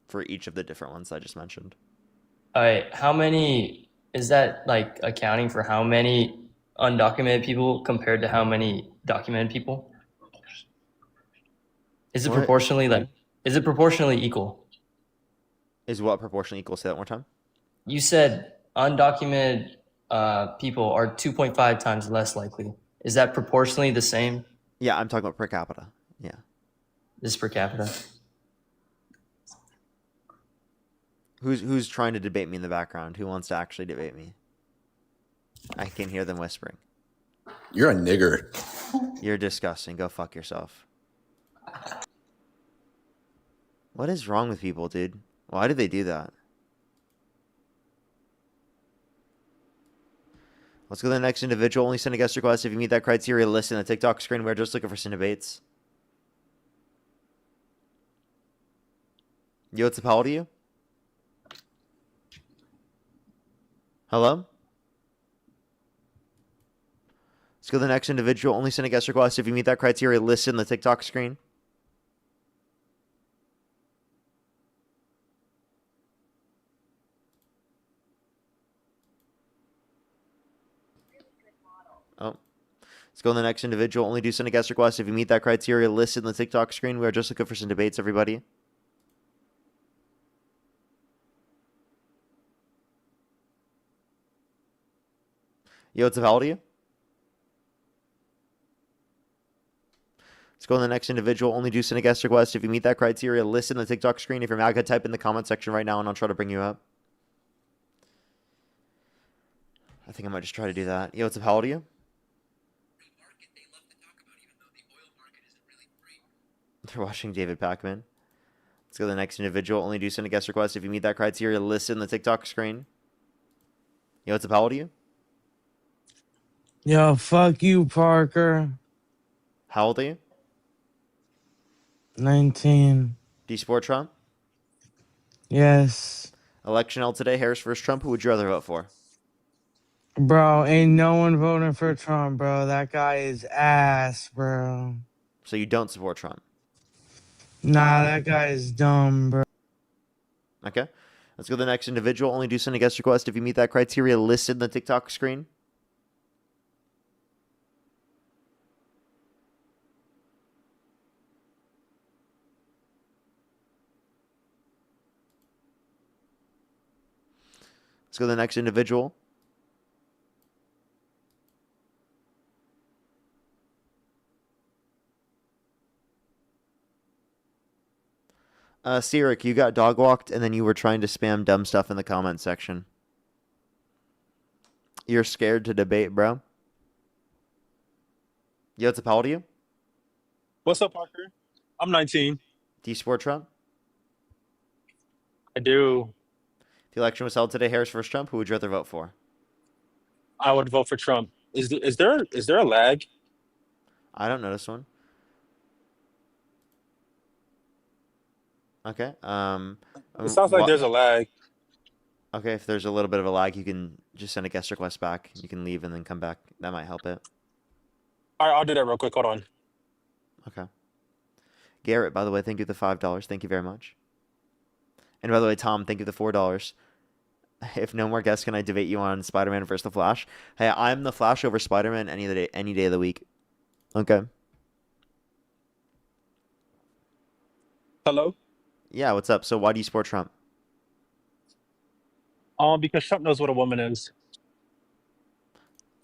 for each of the different ones I just mentioned. All right, how many is that, like accounting for how many undocumented people compared to how many documented people? Is it proportionally equal? Is what proportionally equal? Say that one more time. You said undocumented people are 2.5 times less likely. Is that proportionally the same? Yeah, I'm talking about per capita. Yeah. This is per capita. Who's trying to debate me in the background? Who wants to actually debate me? I can hear them whispering. You're a nigger. You're disgusting. Go fuck yourself. What is wrong with people, dude? Why did they do that? Let's go to the next individual. Only send a guest request if you meet that criteria listed in the TikTok screen. We're just looking for some debates. Yo, what's up? How old are you? Hello? Let's go to the next individual. Only send a guest request if you meet that criteria listed in the TikTok screen. Oh. Let's go to the next individual. Only do send a guest request if you meet that criteria listed in the TikTok screen. We are just looking for some debates, everybody. Yo, what's up? How old are you? Let's go to the next individual. Only do send a guest request if you meet that criteria listed in the TikTok screen. If you're MAGA, type in the comment section right now and I'll try to bring you up. I think I might just try to do that. Yo, what's up? How old are you? They're watching David Pacman. Let's go to the next individual. Only do send a guest request if you meet that criteria listed in the TikTok screen. Yo, what's up? How old are you? Yo, fuck you, Parker. How old are you? 19. Do you support Trump? Yes. Election held today. Harris versus Trump. Who would you rather vote for? Bro, ain't no one voting for Trump, bro. That guy is ass, bro. So you don't support Trump. Nah, that guy is dumb, bro. Okay. Let's go to the next individual. Only do send a guest request if you meet that criteria listed in the TikTok screen. Let's go to the next individual. Sirik, you got dog walked and then you were trying to spam dumb stuff in the comment section. You're scared to debate, bro? Yo, what's up? How old are you? What's up, Parker? I'm 19. Do you support Trump? I do. If the election was held today, Harris versus Trump, who would you rather vote for? I would vote for Trump. Is there a lag? I don't notice one. Okay. It sounds like there's a lag. Okay, if there's a little bit of a lag, you can just send a guest request back. You can leave and then come back. That might help it. All right, I'll do that real quick. Hold on. Okay. Garrett, by the way, thank you for the $5. Thank you very much. And by the way, Tom, thank you for the $4. If no more guests, can I debate you on Spider-Man versus the Flash? Hey, I'm the Flash over Spider-Man any day of the week. Okay. Hello? Yeah, what's up? So why do you support Trump? Because Trump knows what a woman is.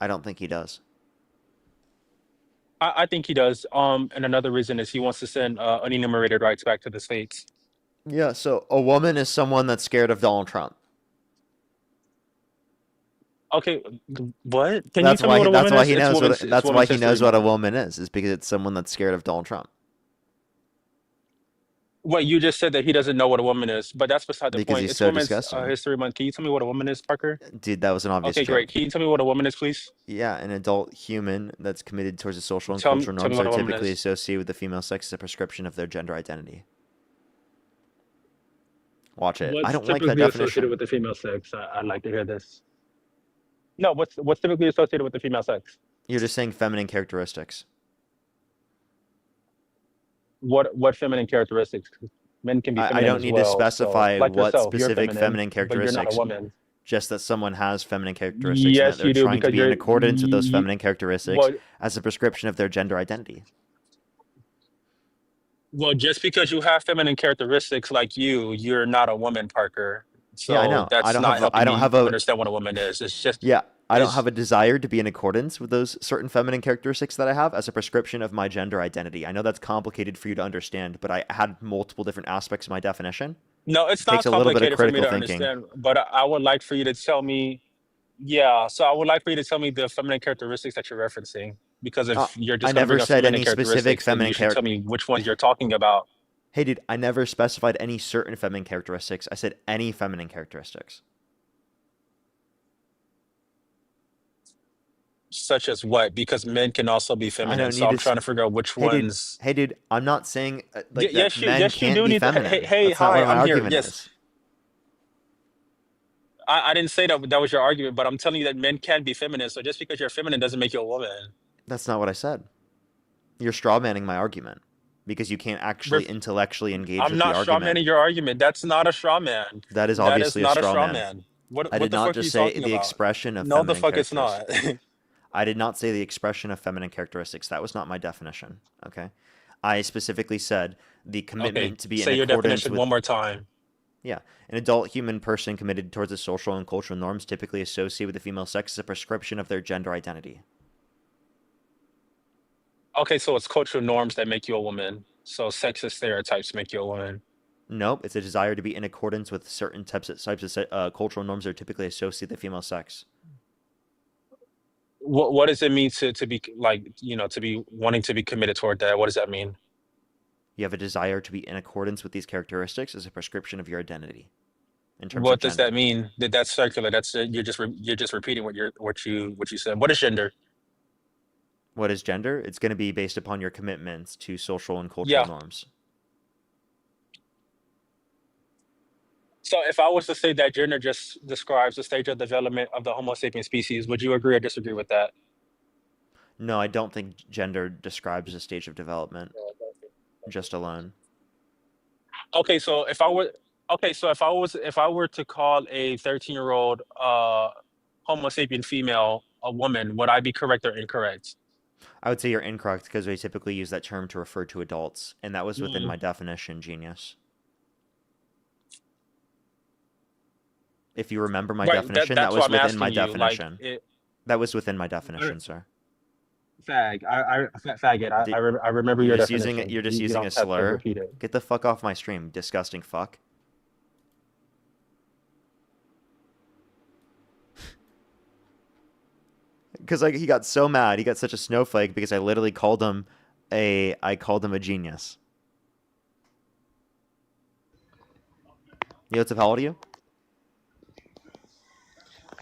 I don't think he does. I think he does. And another reason is he wants to send unenumerated rights back to the states. Yeah, so a woman is someone that's scared of Donald Trump. Okay, what? Can you tell me what a woman is? That's why he knows that's why he knows what a woman is because it's someone that's scared of Donald Trump. What you just said that he doesn't know what a woman is, but that's beside the Because point. he's It's so Women's disgusting. History Month. Can you tell me what a woman is, Parker? Dude, that was an obvious Okay, joke. great. Can you tell me what a woman is, please? Yeah, an adult human that's committed towards the social and Tell me cultural norms what that a are woman typically is. associated with the female sex as a prescription of their gender identity. Watch it. I What's don't like that typically associated definition. with the female sex? I'd like to hear this. No, what's typically associated with the female sex? You're just saying feminine characteristics. What feminine characteristics? Men can be I feminine don't as need to well. So, specify like what yourself, you're specific feminine but you're not a characteristics, woman. just that someone has feminine characteristics and that Yes, they're you do trying to because be in you're accordance with those you, feminine characteristics well, as a prescription of their gender identity. well, just because you have feminine characteristics like you're not a woman, Parker. Yeah, I So know. that's not I helping don't me have a understand what a woman is. It's just Yeah, I don't it's have a desire to be in accordance with those certain feminine characteristics that I have as a prescription of my gender identity. I know that's complicated for you to understand, but I had multiple different aspects of my definition. no, it's It takes not a little bit of complicated for me critical to thinking. understand, but I would like for you to tell me, yeah, so I would like for you to tell me the feminine characteristics that you're referencing. Because if you're I just going to never bring up said feminine any specific characteristics, then feminine you should tell me which ones you're talking about, Hey, dude, I never specified any certain feminine characteristics. I said any feminine characteristics. such as what? Because men can also be I feminine. don't So need I'm to. trying to figure out which ones. Hey, dude, I'm not saying like that Yes, men yes, you can't do be need to. Hey, feminine. hey, That's not hi, what my I'm here. argument Yes, is. I didn't say that was your argument, but I'm telling you that men can be feminine. So just because you're feminine doesn't make you a woman. That's not what I said. You're straw manning my argument because you can't actually Ref- intellectually engage I'm with the not straw argument. manning your argument. That's not a straw man. That is That is obviously a not a straw straw man. man. I What did the not fuck are you just say talking the about? expression of No, the feminine fuck it's not. characteristics. I did not say the expression of feminine characteristics. That was not my definition. Okay. I specifically said the Okay, commitment to be in say your accordance definition with. one more time. Yeah. An adult human person committed towards the social and cultural norms typically associated with the female sex as a prescription of their gender identity. Okay, so it's cultural norms that make you a woman. So sexist stereotypes make you a woman. Nope. It's a desire to be in accordance with certain types of cultural norms that are typically associated with the female sex. What does it mean to be like, to be wanting to be committed toward that? What does that mean? You have a desire to be in accordance with these characteristics as a prescription of your identity in terms of What does gender. that mean? That's circular. That's you're just repeating what you said. What is gender? What is gender? It's going to be based upon your commitments to social and cultural Yeah. norms. So if I was to say that gender just describes the stage of development of the Homo sapien species, would you agree or disagree with that? No, I don't think gender describes a stage of development just alone. Okay, so if I were to call a 13-year-old Homo sapien female a woman, would I be correct or incorrect? I would say you're incorrect because we typically use that term to refer to adults, and that was within my Mm. definition, genius. If you remember my Right, definition, that that's what was I'm within my asking you. Like definition. it, That was within my er, definition, sir. faggot. I remember your definition. You're just You using a don't have to slur. repeat it. Get the fuck off my stream, disgusting fuck. Because like he got so mad, he got such a snowflake because I literally called him a genius. Yosef, how old are you?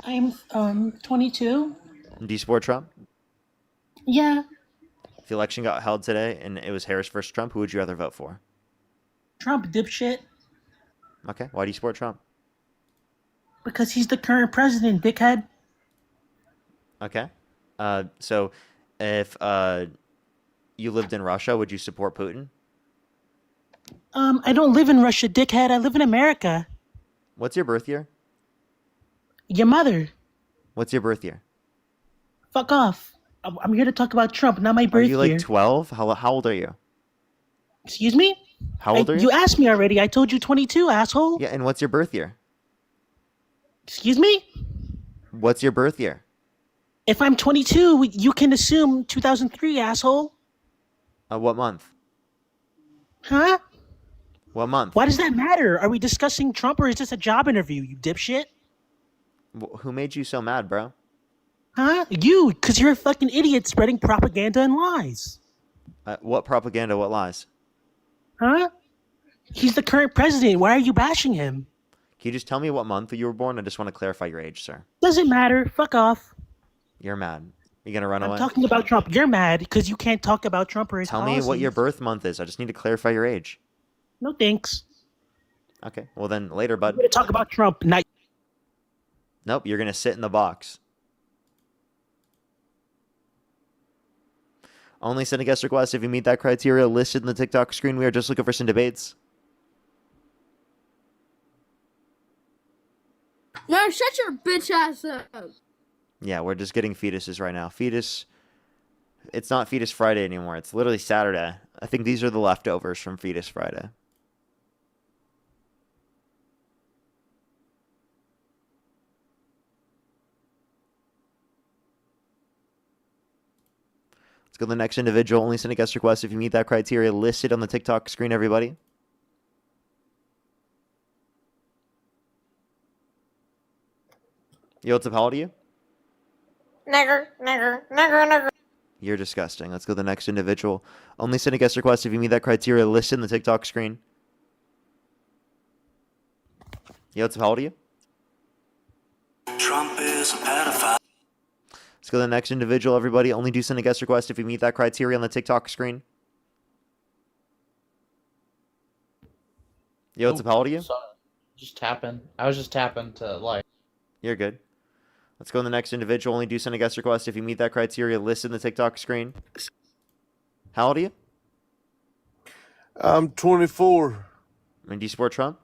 I'm 22. Do you support Trump? Yeah, If the election got held today and it was Harris versus Trump, who would you rather vote for? Trump dipshit Okay, why do you support Trump? because he's the current president, dickhead. Okay, so if you lived in Russia, would you support Putin? I don't live in Russia, dickhead. I live in America. What's your birth year? Your mother. What's your birth year? Fuck off. I'm here to talk about Trump, not my Are birth you like year. 12? How old are you? Excuse me? How old are you? You asked me already. I told you 22, asshole. Yeah, and what's your birth year? Excuse me? What's your birth year? If I'm 22, you can assume 2003, asshole. What month? Huh? What month? Why does that matter? Are we discussing Trump or is this a job interview, you dipshit? Who made you so mad, bro? Huh? You, because you're a fucking idiot spreading propaganda and lies. What propaganda? What lies? Huh? He's the current president. Why are you bashing him? Can you just tell me what month you were born? I just want to clarify your age, sir. Doesn't matter. Fuck off. You're mad. You gonna run away? I'm talking about Trump. You're mad because you can't talk about Trump or his Tell policies. me what your birth month is. I just need to clarify your age. No thanks. Okay, well then later, bud. I'm going to talk about Trump. Not. Nope, you're gonna sit in the box. Only send a guest request if you meet that criteria listed in the TikTok screen. We are just looking for some debates. No, shut your bitch ass up. Yeah, we're just getting fetuses right now. Fetus. It's not Fetus Friday anymore. It's literally Saturday. I think these are the leftovers from Fetus Friday. Let's go to the next individual. Only send a guest request if you meet that criteria listed on the TikTok screen, everybody. Yo, what's up? How old are you? Nigger. You're disgusting. Let's go to the next individual. Only send a guest request if you meet that criteria listed in the TikTok screen. Yo, what's up? How old are you? Trump is a pedophile. Let's go to the next individual, everybody. Only do send a guest request if you meet that criteria on the TikTok screen. Yo, what's up? How old are you? Just tapping. I was just tapping to like. You're good. Let's go to the next individual. Only do send a guest request if you meet that criteria listed in the TikTok screen. How old are you? I'm 24. And do you support Trump?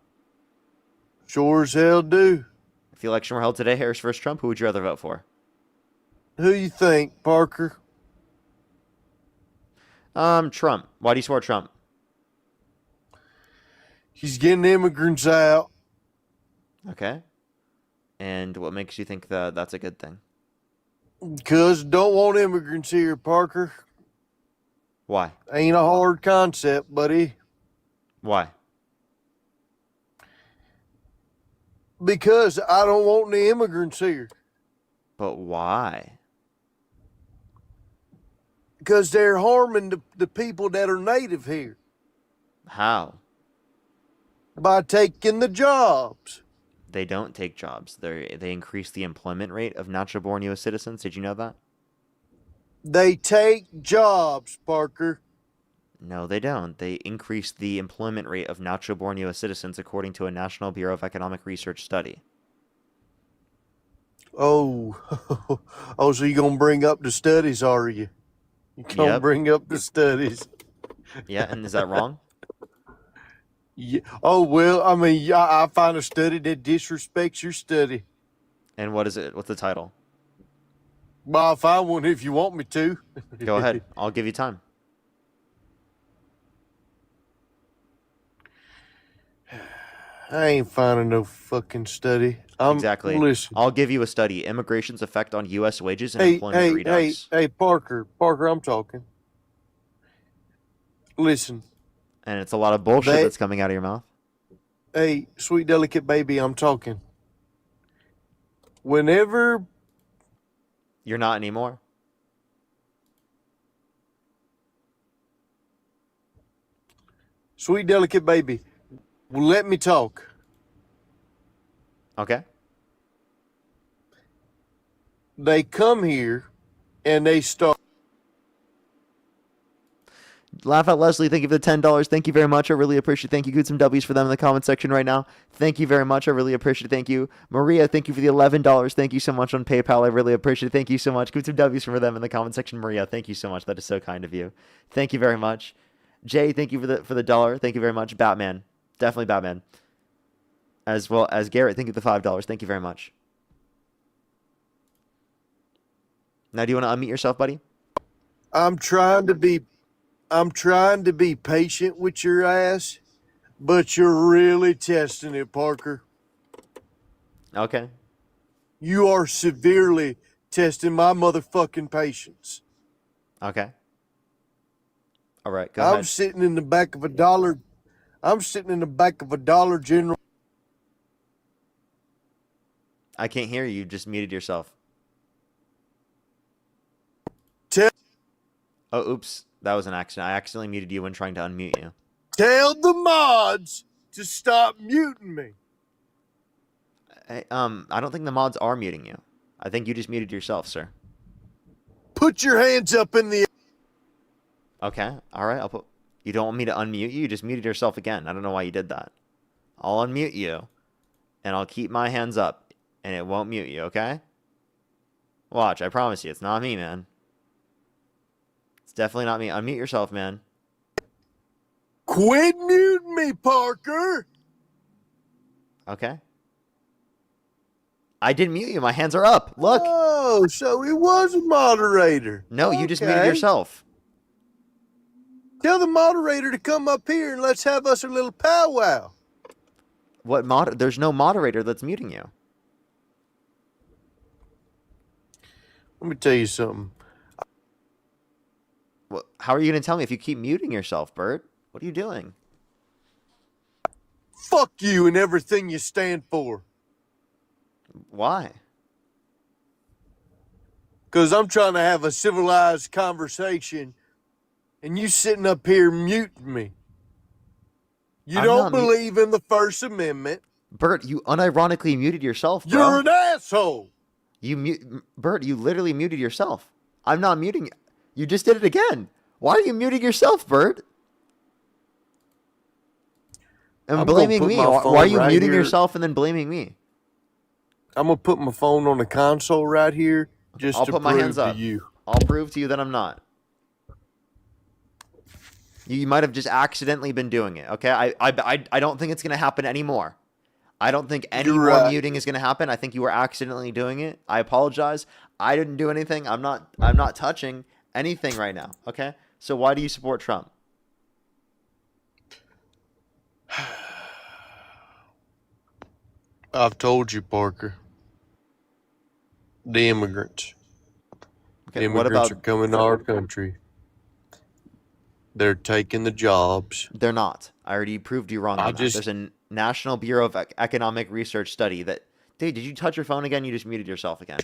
Sure as hell do. If the election were held today, Harris versus Trump, who would you rather vote for? Who you think, Parker? Trump. Why do you support Trump? He's getting immigrants out. Okay. And what makes you think that that's a good thing? Because don't want immigrants here, Parker. Why? Ain't a hard concept, buddy. Why? Because I don't want the immigrants here. But why? Because they're harming the people that are native here. How? By taking the jobs. They don't take jobs. They increase the employment rate of natural-born U.S. citizens. Did you know that? They take jobs, Parker. No, they don't. They increased the employment rate of natural-born U.S. citizens according to a National Bureau of Economic Research study. Oh, oh, so you gonna bring up the studies, are you? You gonna Yep. bring up the studies? Yeah, and is that wrong? Yeah. Oh well, I mean, I find a study that disrespects your study. And what is it? What's the title? Well, I'll find one if you want me to. Go ahead. I'll give you time. I ain't finding no fucking study. Exactly. Listen. I'll give you a study. Immigration's effect on U.S. wages and Hey, employment redux. hey, Parker, I'm talking. Listen. And it's a lot of bullshit that's coming out of your mouth. Hey, sweet delicate baby, I'm talking. Whenever You're not anymore. Sweet delicate baby, well, let me talk. Okay. They come here and they start. Laugh at Leslie. Thank you for the $10. Thank you very much. I really appreciate it. Thank you. Good some W's for them in the comment section right now. Thank you very much. I really appreciate it. Thank you. Maria, thank you for the $11. Thank you so much on PayPal. I really appreciate it. Thank you so much. Good some W's for them in the comment section. Maria, thank you so much. That is so kind of you. Thank you very much. Jay, thank you for the dollar. Thank you very much. Batman. Definitely Batman. As well as Garrett, thank you for the $5. Thank you very much. Now, do you want to unmute yourself, buddy? I'm trying to be patient with your ass, but you're really testing it, Parker. Okay. You are severely testing my motherfucking patience. Okay. All right, go ahead. I'm sitting in the back of a Dollar General. I can't hear you. You just muted yourself. Oh, oops. That was an accident. I accidentally muted you when trying to unmute you. Tell the mods to stop muting me. Hey, I don't think the mods are muting you. I think you just muted yourself, sir. Put your hands up in the air. Okay. All right. I'll put. You don't want me to unmute you? You just muted yourself again. I don't know why you did that. I'll unmute you, and I'll keep my hands up, and it won't mute you, okay? Watch. I promise you. It's not me, man. It's definitely not me. Unmute yourself, man. Quit muting me, Parker. Okay. I didn't mute you. My hands are up. Look. Oh, so he was a moderator. No, you just muted yourself. Tell the moderator to come up here and let's have us a little powwow. What There's no moderator that's muting you. Let me tell you something. Well, how are you going to tell me if you keep muting yourself, Bert? What are you doing? Fuck you and everything you stand for. Why? Because I'm trying to have a civilized conversation and you sitting up here muting me. You don't believe in the First Amendment. Bert, you unironically muted yourself, bro. You're an asshole. Bert, you literally muted yourself. I'm not muting you. You just did it again. Why are you muting yourself, Bert? And blaming me. Why are you muting yourself and then blaming me? I'm going to put my phone on the console right here just to prove to you. I'll prove to you that I'm not. You might have just accidentally been doing it, okay? I don't think it's going to happen anymore. I don't think any more muting is going to happen. I think you were accidentally doing it. I apologize. I didn't do anything. I'm not touching anything right now, okay? So why do you support Trump? I've told you, Parker. The immigrants. Okay, the immigrants are coming to our country. They're taking the jobs. They're not. I already proved you wrong on that. There's a National Bureau of Economic Research study that... Dude, did you touch your phone again? You just muted yourself again.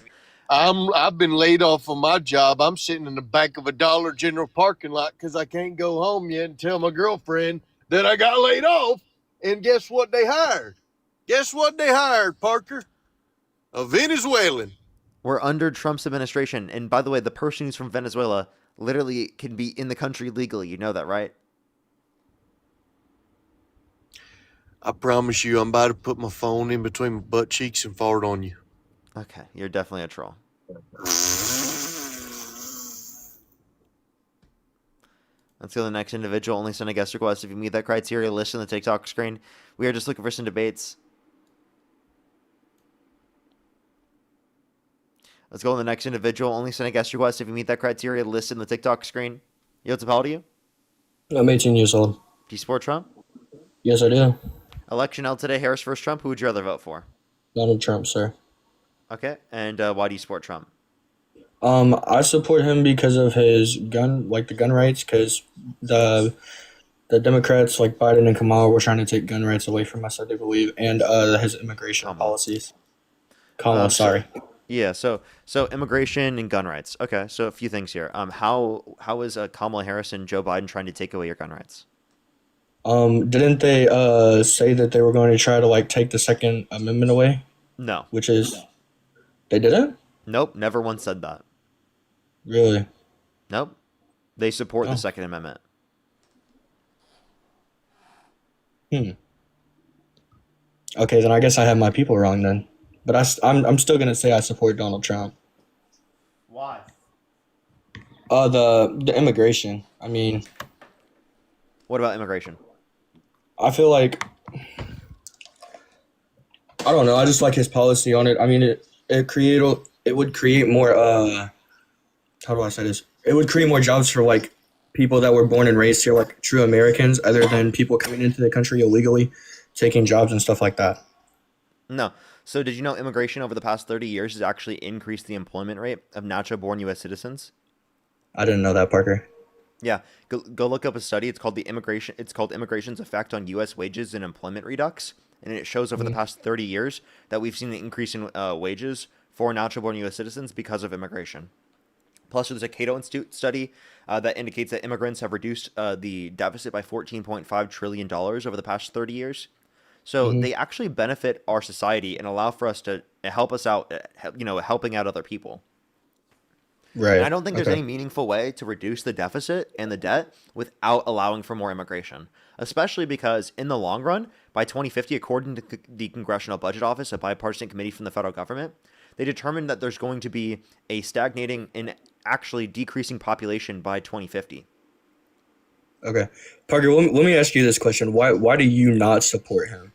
I've been laid off of my job. I'm sitting in the back of a Dollar General parking lot because I can't go home yet and tell my girlfriend that I got laid off. And guess what they hired? Guess what they hired, Parker? A Venezuelan. We're under Trump's administration. And by the way, the person who's from Venezuela literally can be in the country legally. You know that, right? I promise you, I'm about to put my phone in between my butt cheeks and fart on you. Okay, you're definitely a troll. Let's go to the next individual. Only send a guest request if you meet that criteria listed on the TikTok screen. We are just looking for some debates. Let's go to the next individual. Only send a guest request if you meet that criteria listed in the TikTok screen. Yo, what's up? How old are you? I'm 18 years old. Do you support Trump? Yes, I do. Election held today. Harris versus Trump. Who would you rather vote for? Donald Trump, sir. Okay, and why do you support Trump? I support him because of his gun, like the gun rights, because the Democrats, like Biden and Kamala, were trying to take gun rights away from us, I do believe, and his immigration policies. Kamala, sorry. Yeah, so immigration and gun rights. Okay, so a few things here. How is Kamala Harris and Joe Biden trying to take away your gun rights? Didn't they say that they were going to try to like take the Second Amendment away? No. Which is, they didn't? Nope, never once said that. Really? Nope. They support the Second Amendment. Okay, then I guess I have my people wrong then. But I'm still gonna say I support Donald Trump. Why? The immigration. I mean, What about immigration? I feel like, I don't know. I just like his policy on it. I mean, it would create more. How do I say this? It would create more jobs for like people that were born and raised here, like true Americans, other than people coming into the country illegally, taking jobs and stuff like that. No. So did you know immigration over the past 30 years has actually increased the employment rate of natural-born U.S. citizens? I didn't know that, Parker. Yeah, go look up a study. It's called immigration's effect on U.S. wages and employment redux, and it shows over the past 30 years that we've seen an increase in wages for natural-born U.S. citizens because of immigration. Plus, there's a Cato Institute study that indicates that immigrants have reduced the deficit by $14.5 trillion over the past 30 years. So they actually benefit our society and allow for us to help us out, helping out other people. Right. And I don't think there's any meaningful way to reduce the deficit and the debt without allowing for more immigration, especially because in the long run, by 2050, according to the Congressional Budget Office, a bipartisan committee from the federal government, they determined that there's going to be a stagnating and actually decreasing population by 2050. Okay. Parker, let me ask you this question. Why do you not support him?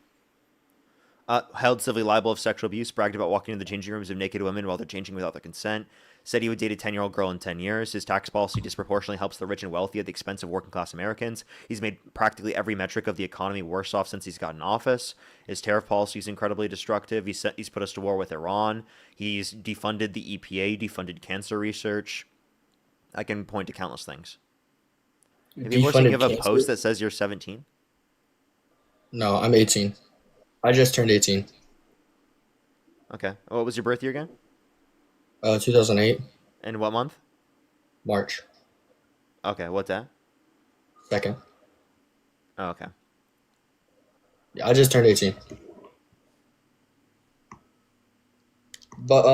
Held civilly liable of sexual abuse, bragged about walking into the changing rooms of naked women while they're changing without their consent, said he would date a 10-year-old girl in 10 years. His tax policy disproportionately helps the rich and wealthy at the expense of working-class Americans. He's made practically every metric of the economy worse off since he's gotten office. His tariff policy is incredibly destructive. He's put us to war with Iran. He's defunded the EPA, defunded cancer research. I can point to countless things. Have you forced to give a post that says you're 17? No, I'm 18. I just turned 18. Okay. What was your birth year again? 2008. And what month? March. Okay, what's that? 2nd. Oh, okay. Yeah, I just turned 18. But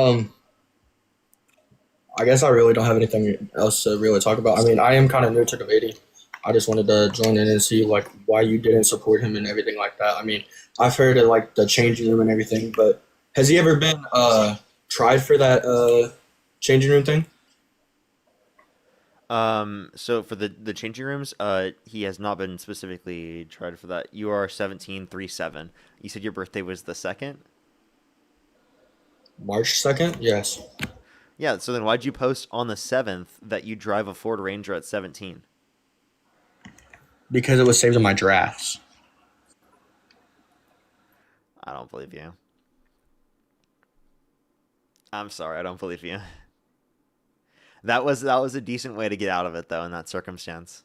I guess I really don't have anything else to really talk about. I mean, I am kind of new to debating. I just wanted to join in and see like why you didn't support him and everything like that. I mean, I've heard of like the changing room and everything, but has he ever been tried for that changing room thing? So for the changing rooms, he has not been specifically tried for that. You are 1737. You said your birthday was the 2nd? March 2nd? Yes. Yeah, so then why'd you post on the 7th that you drive a Ford Ranger at 17? Because it was saved in my drafts. I don't believe you. I'm sorry, I don't believe you. That was a decent way to get out of it, though, in that circumstance.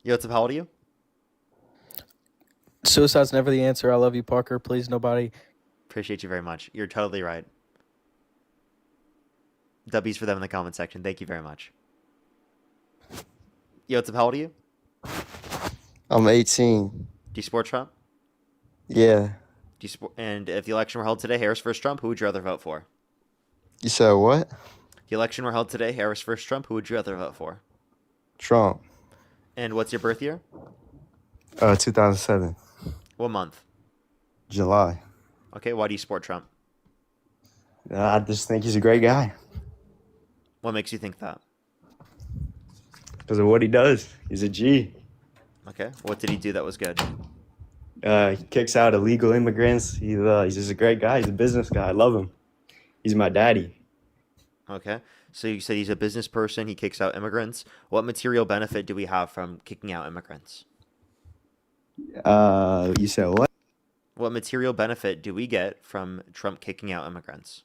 Yo, what's up? How old are you? Suicide's never the answer. I love you, Parker. Please, nobody. Appreciate you very much. You're totally right. W's for them in the comment section. Thank you very much. Yo, what's up? How old are you? I'm 18. Do you support Trump? Yeah. And if the election were held today, Harris versus Trump, who would you rather vote for? You said what? Do the election were held today, Harris versus Trump, who would you rather vote for? Trump. And what's your birth year? 2007. What month? July. Okay, why do you support Trump? I just think he's a great guy What makes you think that? because of what he does. He's a G. Okay, what did he do that was good? He kicks out illegal immigrants. He's just a great guy. He's a business guy. I love him. He's my daddy. Okay, so you said he's a business person, he kicks out immigrants. What material benefit do we have from kicking out immigrants? You said what? What material benefit do we get from Trump kicking out immigrants?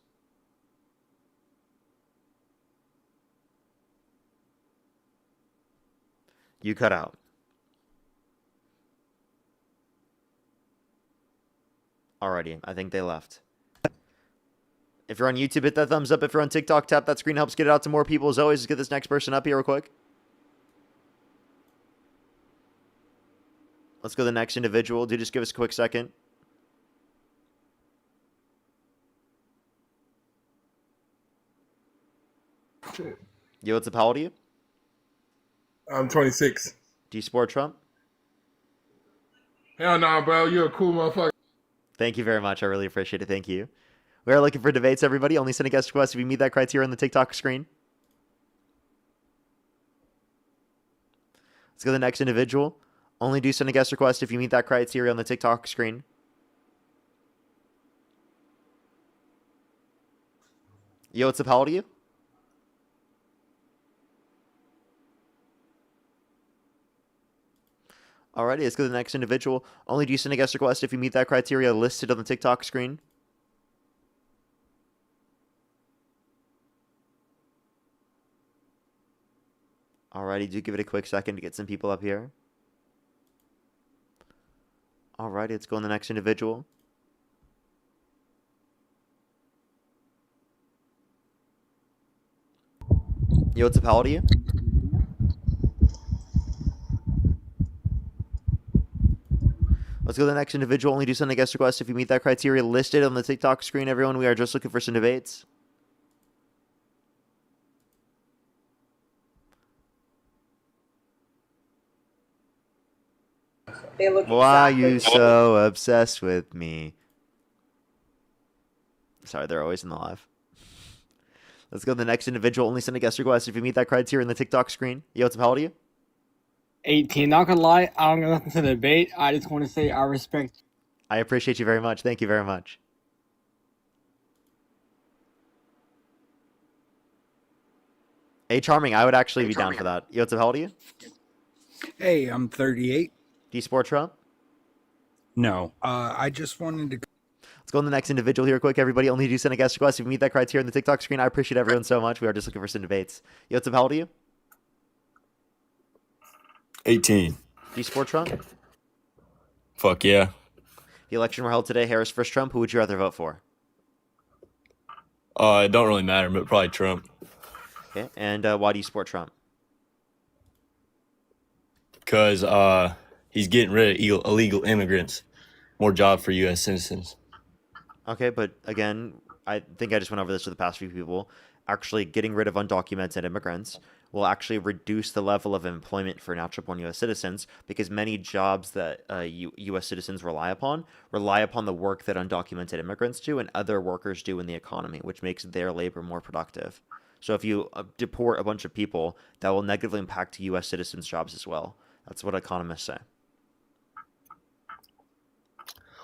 You cut out. Alrighty, I think they left. If you're on YouTube, hit that thumbs up. If you're on TikTok, tap that screen. Helps get it out to more people. As always, let's get this next person up here real quick. Let's go to the next individual. Do just give us a quick second. Yo, what's up? How old are you? I'm 26. Do you support Trump? Hell no, bro. You're a cool motherfucker. Thank you very much. I really appreciate it. Thank you. We are looking for debates, everybody. Only send a guest request if you meet that criteria on the TikTok screen. Let's go to the next individual. Only do send a guest request if you meet that criteria on the TikTok screen. Yo, what's up? How old are you? Alrighty, let's go to the next individual. Only do send a guest request if you meet that criteria listed on the TikTok screen. Alrighty, do give it a quick second to get some people up here. Alrighty, let's go on the next individual. Yo, what's up? How old are you? Let's go to the next individual. Only do send a guest request if you meet that criteria listed on the TikTok screen, everyone. We are just looking for some debates. Why are you so obsessed with me? Sorry, they're always in the live. Let's go to the next individual. Only send a guest request if you meet that criteria in the TikTok screen. Yo, what's up? How old are you? 18. Not gonna lie, I don't got nothing to debate. I just want to say I respect. I appreciate you very much. Thank you very much. Hey, Charming, I would actually be down for that. Yo, what's up? How old are you? Hey, I'm 38. Do you support Trump? No, I just wanted to. Let's go on the next individual here quick, everybody. Only do send a guest request if you meet that criteria in the TikTok screen. I appreciate everyone so much. We are just looking for some debates. Yo, what's up? How old are you? 18. Do you support Trump? Fuck yeah. The election were held today. Harris versus Trump. Who would you rather vote for? It don't really matter, but probably Trump. Okay, and why do you support Trump? Because he's getting rid of illegal immigrants. More jobs for U.S. citizens. Okay, but again, I think I just went over this with the past few people. Actually, getting rid of undocumented immigrants will actually reduce the level of employment for natural-born U.S. citizens because many jobs that U.S. citizens rely upon the work that undocumented immigrants do and other workers do in the economy, which makes their labor more productive. So if you deport a bunch of people, that will negatively impact U.S. citizens' jobs as well. That's what economists say.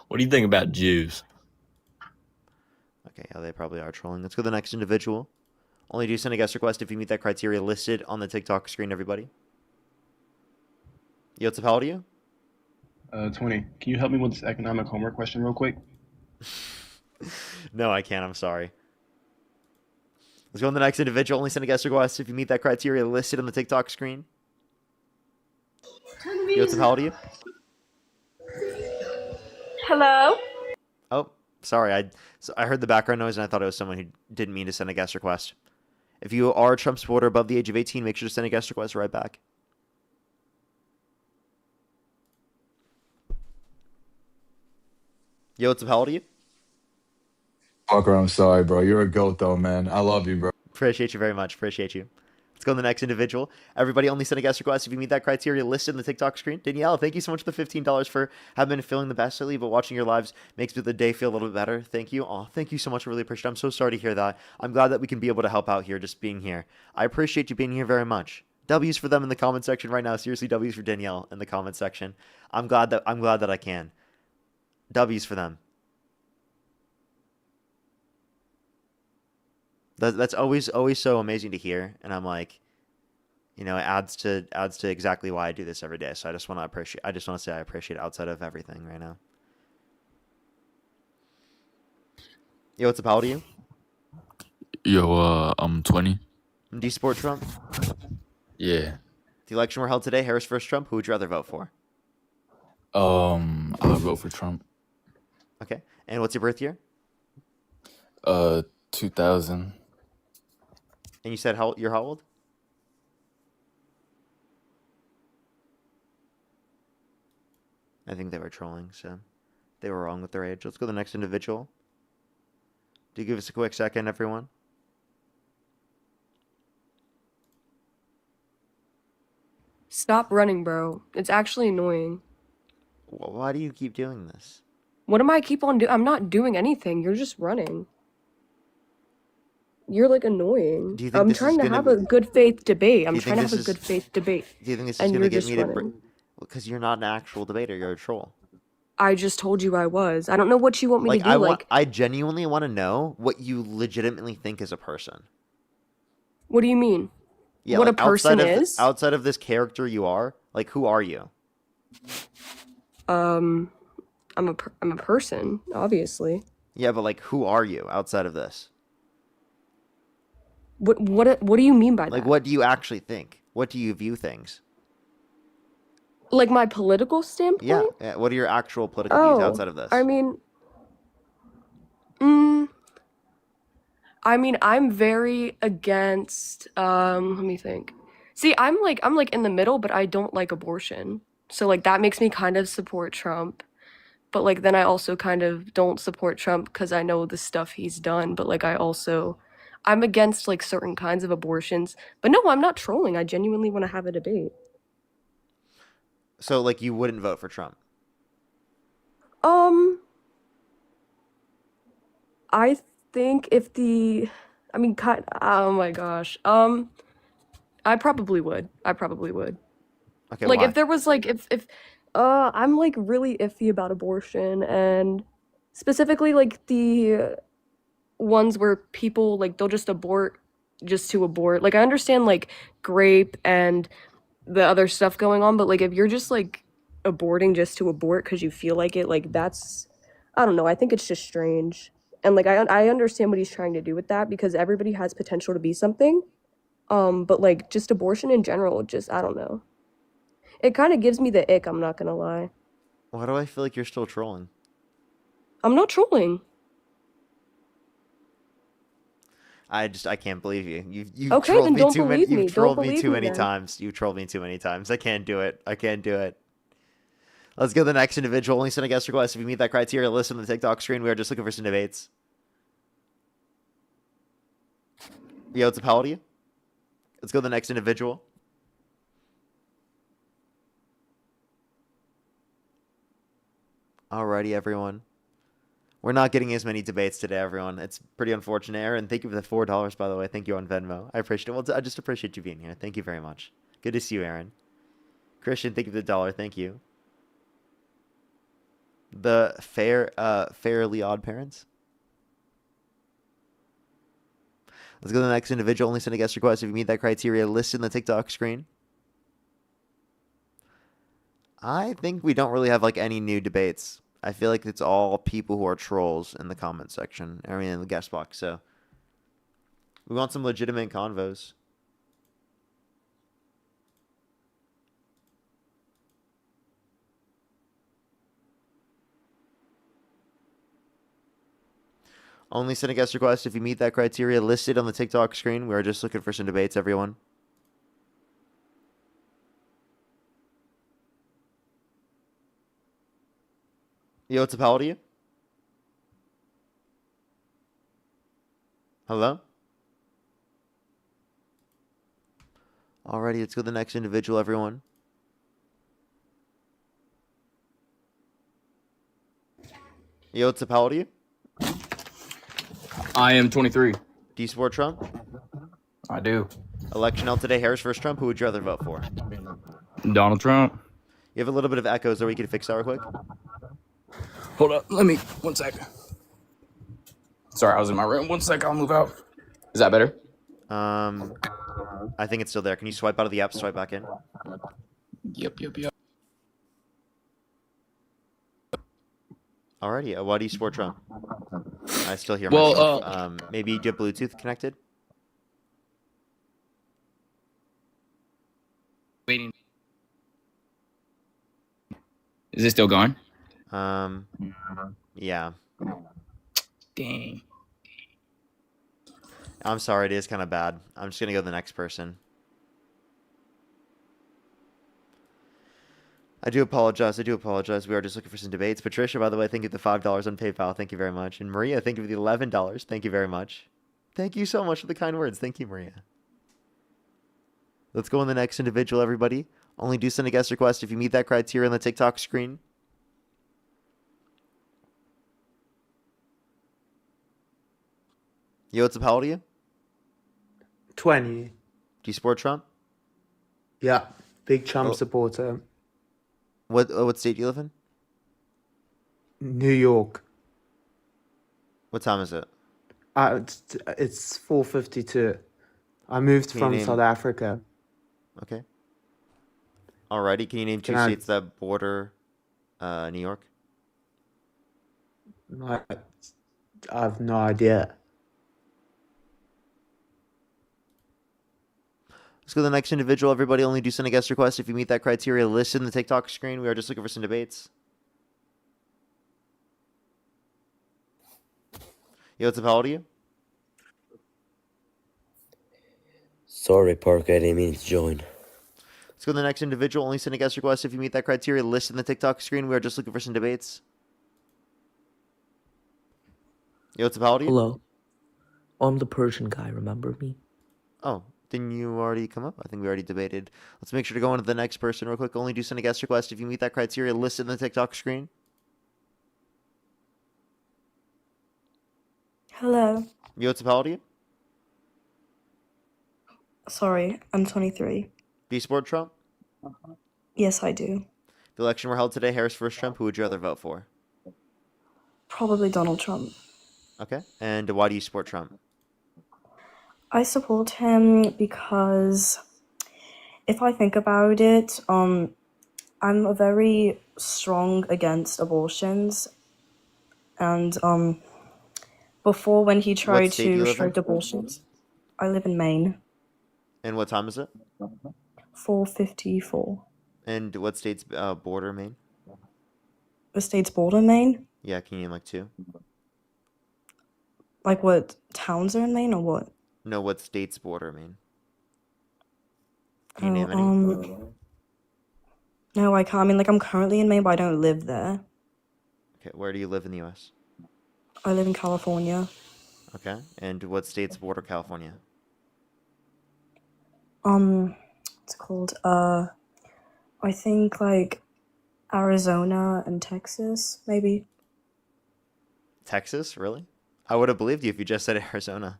What do you think about Jews? Okay, yeah, they probably are trolling. Let's go to the next individual. Only do send a guest request if you meet that criteria listed on the TikTok screen, everybody. Yo, what's up? How old are you? 20. Can you help me with this economic homework question real quick? No, I can't. I'm sorry. Let's go on the next individual. Only send a guest request if you meet that criteria listed on the TikTok screen. Yo, what's up? How old are you? Hello? Oh, sorry. I heard the background noise and I thought it was someone who didn't mean to send a guest request. If you are a Trump supporter above the age of 18, make sure to send a guest request right back. Yo, what's up? How old are you? Fucker, I'm sorry, bro. You're a goat, though, man. I love you, bro. Appreciate you very much. Appreciate you. Let's go to the next individual. Everybody only send a guest request if you meet that criteria listed in the TikTok screen. Danielle, thank you so much for the $15 for having been feeling the best lately, but watching your lives makes the day feel a little bit better. Thank you. Oh, thank you so much. I really appreciate it. I'm so sorry to hear that. I'm glad that we can be able to help out here just being here. I appreciate you being here very much. W's for them in the comment section right now. Seriously, W's for Danielle in the comment section. I'm glad that I can. W's for them. That's always so amazing to hear, and I'm like, it adds to exactly why I do this every day. So I just want to say I appreciate it outside of everything right now. Yo, what's up? How old are you? Yo, I'm 20. Do you support Trump? Yeah. The election were held today. Harris versus Trump. Who would you rather vote for? I'll vote for Trump. Okay. And what's your birth year? 2000. And you said you're how old? I think they were trolling, so they were wrong with their age. Let's go to the next individual. Do you give us a quick second, everyone? Stop running, bro. It's actually annoying. Why do you keep doing this? What am I keep on doing? I'm not doing anything. You're just running. You're like annoying. Do you think I'm this trying is to gonna have be- a good faith debate. I'm Do you trying think to have this a is- good faith debate. Do you think this is And going you're to get just me to... running. Because you're not an actual debater. You're a troll. I just told you I was. I don't know what you want me to do. I genuinely want to know what you legitimately think as a person. What do you mean? Yeah, what like, a person is? Outside of this character you are, like, who are you? I'm a person, obviously. Yeah, but like, who are you outside of this? What do you mean by that? Like, what do you actually think? What do you view things? Like my political standpoint? Yeah. What are your actual political views outside of this? I mean, I'm very against. Let me think. See, I'm like in the middle, but I don't like abortion. So like that makes me kind of support Trump. But like then I also kind of don't support Trump because I know the stuff he's done. But like I'm against like certain kinds of abortions. But no, I'm not trolling. I genuinely want to have a debate. So like you wouldn't vote for Trump? I think oh my gosh. I probably would. Okay, Like why? if there was like if I'm like really iffy about abortion, and specifically like the ones where people like they'll just abort just to abort. Like I understand like grape and the other stuff going on, but like if you're just like aborting just to abort because you feel like it, like that's, I don't know, I think it's just strange. And like I understand what he's trying to do with that because everybody has potential to be something. But like just abortion in general, just I don't know. It kind of gives me the ick, I'm not gonna lie. Why do I feel like you're still trolling? I'm not trolling. I can't believe you. You've Okay, trolled then me don't too many. believe me. You've trolled Don't me believe too me many then. times. You've trolled me too many times. I can't do it. Let's go to the next individual. Only send a guest request if you meet that criteria. Listen to the TikTok screen. We are just looking for some debates. Yo, what's up? How old are you? Let's go to the next individual. Alrighty, everyone. We're not getting as many debates today, everyone. It's pretty unfortunate. Aaron, thank you for the $4, by the way. Thank you on Venmo. I appreciate it. Well, I just appreciate you being here. Thank you very much. Good to see you, Aaron. Christian, thank you for the $1. Thank you. The Fairly Odd Parents. Let's go to the next individual. Only send a guest request if you meet that criteria listed in the TikTok screen. I think we don't really have like any new debates. I feel like it's all people who are trolls in the comment section. I mean, in the guest box. So we want some legitimate convos. Only send a guest request if you meet that criteria listed on the TikTok screen. We are just looking for some debates, everyone. Yo, what's up? How old are you? Hello? Alrighty, let's go to the next individual, everyone. Yo, what's up? How old are you? I am 23. Do you support Trump? I do. Election held today, Harris versus Trump. Who would you rather vote for? Donald Trump. You have a little bit of echoes, or we can fix that real quick. Hold up. Let me. 1 sec. Sorry, I was in my room. 1 sec. I'll move out. Is that better? I think it's still there. Can you swipe out of the app, swipe back in? Yep. Alrighty, why do you support Trump? I still hear Well, myself. Maybe you have Bluetooth connected? Waiting. Is it still going? Yeah. Dang. I'm sorry, it is kind of bad. I'm just going to go to the next person. I do apologize. We are just looking for some debates. Patricia, by the way, thank you for the $5 on PayPal. Thank you very much. And Maria, thank you for the $11. Thank you very much. Thank you so much for the kind words. Thank you, Maria. Let's go on the next individual, everybody. Only do send a guest request if you meet that criteria on the TikTok screen. Yo, what's up? How old are you? 20. Do you support Trump? Yeah, big Trump supporter. What state do you live in? New York. What time is it? It's 4:52. I moved Can you from name- South Africa. Okay. Alrighty, can you name two Can I- states that border New York? I have no idea. Let's go to the next individual. Everybody, only do send a guest request if you meet that criteria listed in the TikTok screen. We are just looking for some debates. Yo, what's up? How old are you? Sorry, Parker, I didn't mean to join. Let's go to the next individual. Only send a guest request if you meet that criteria listed in the TikTok screen. We are just looking for some debates. Yo, what's up? How old are you? Hello. I'm the Persian guy, remember me? Oh, didn't you already come up? I think we already debated. Let's make sure to go on to the next person real quick. Only do send a guest request if you meet that criteria listed in the TikTok screen. Hello. Yo, what's up? How old are you? Sorry, I'm 23. Do you support Trump? Yes, I do. If the election were held today, Harris versus Trump, who would you rather vote for? Probably Donald Trump. Okay. And why do you support Trump? I support him because if I think about it, I'm a very strong against abortions. And before when he tried state do to you live in? restrict abortions, I live in Maine. And what time is it? 4:54. And what state's border, Maine? The state's border, Maine? Yeah, can you name like two? Like what towns are in Maine or what? No, what state's border, Maine? Can you name any? No, I can't. I mean, like I'm currently in Maine, but I don't live there. Okay, where do you live in the U.S.? I live in California. Okay, and what state's border California? What's it called? I think like Arizona and Texas, maybe. Texas, really? I would have believed you if you just said Arizona.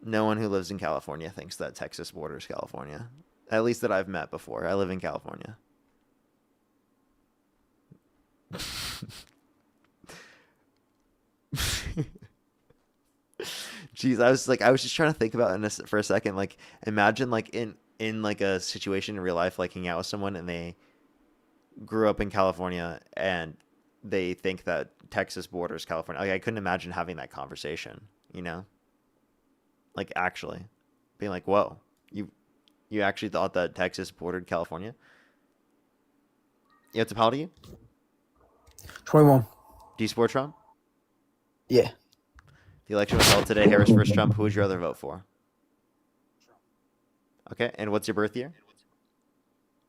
No one who lives in California thinks that Texas borders California. At least that I've met before. I live in California. Jeez, I was just trying to think about it for a second. Like, imagine like in like a situation in real life, like hanging out with someone and they grew up in California and they think that Texas borders California. Like, I couldn't imagine having that conversation, you know? Like, actually being like, whoa, you actually thought that Texas bordered California? You have to how old are you? 21. Do you support Trump? Yeah. The election was held today. Harris versus Trump. Who would you rather vote for? Okay, and what's your birth year?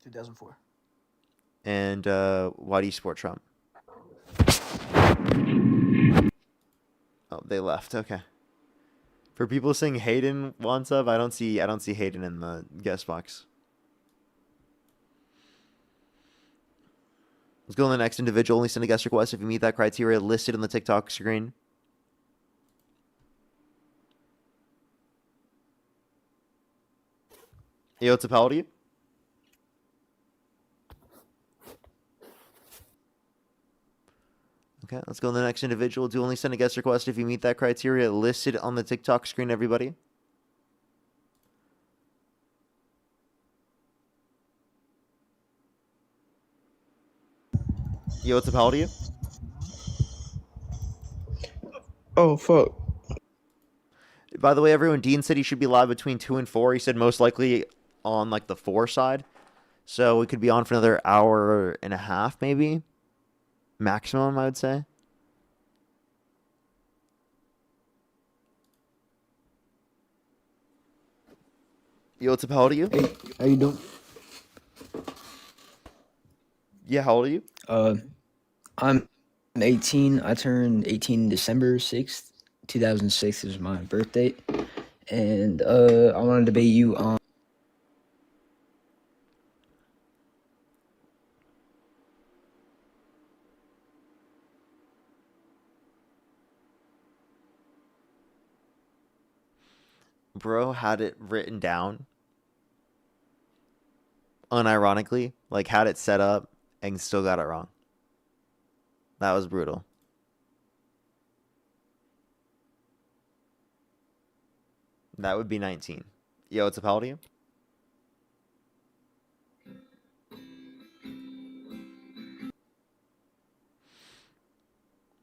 2004. And why do you support Trump? Oh, they left. Okay. For people saying Hayden wants up, I don't see Hayden in the guest box. Let's go to the next individual. Only send a guest request if you meet that criteria listed on the TikTok screen. Yo, what's up, how old are you? Okay, let's go to the next individual. Do only send a guest request if you meet that criteria listed on the TikTok screen, everybody. Yo, what's up, how old are you? Oh, fuck. By the way, everyone, Dean said he should be live between 2 and 4. He said most likely on like the 4 side. So we could be on for another hour and a half, maybe. Maximum, I would say. Yo, what's up, how old are you? Hey, how you doing? Yeah, how old are you? I'm 18. I turned 18 December 6th, 2006 is my birthday. And I want to debate you on Bro had it written down. Unironically, like had it set up and still got it wrong. That was brutal. That would be 19. Yo, what's up, how old are you?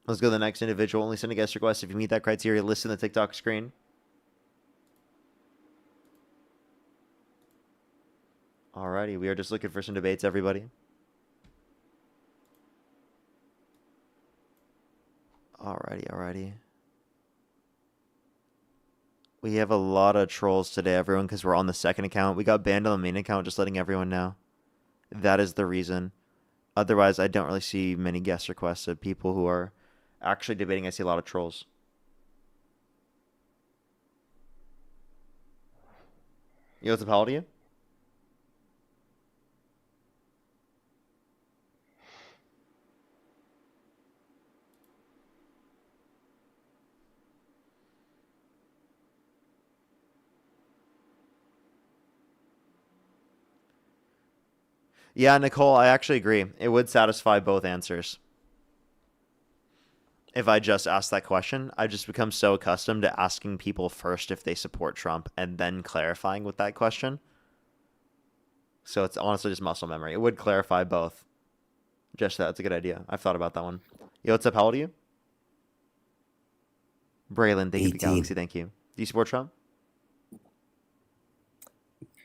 Let's go to the next individual. Only send a guest request if you meet that criteria listed in the TikTok screen. Alrighty, we are just looking for some debates, everybody. Alrighty. We have a lot of trolls today, everyone, because we're on the second account. We got banned on the main account, just letting everyone know. That is the reason. Otherwise, I don't really see many guest requests of people who are actually debating. I see a lot of trolls. Yo, what's up, how old are you? Yeah, Nicole, I actually agree. It would satisfy both answers. If I just asked that question, I just become so accustomed to asking people first if they support Trump and then clarifying with that question. So it's honestly just muscle memory. It would clarify both. Just that's a good idea. I've thought about that one. Yo, what's up? How old are you? Braylon, thank you for 18. Galaxy. Thank you. Do you support Trump?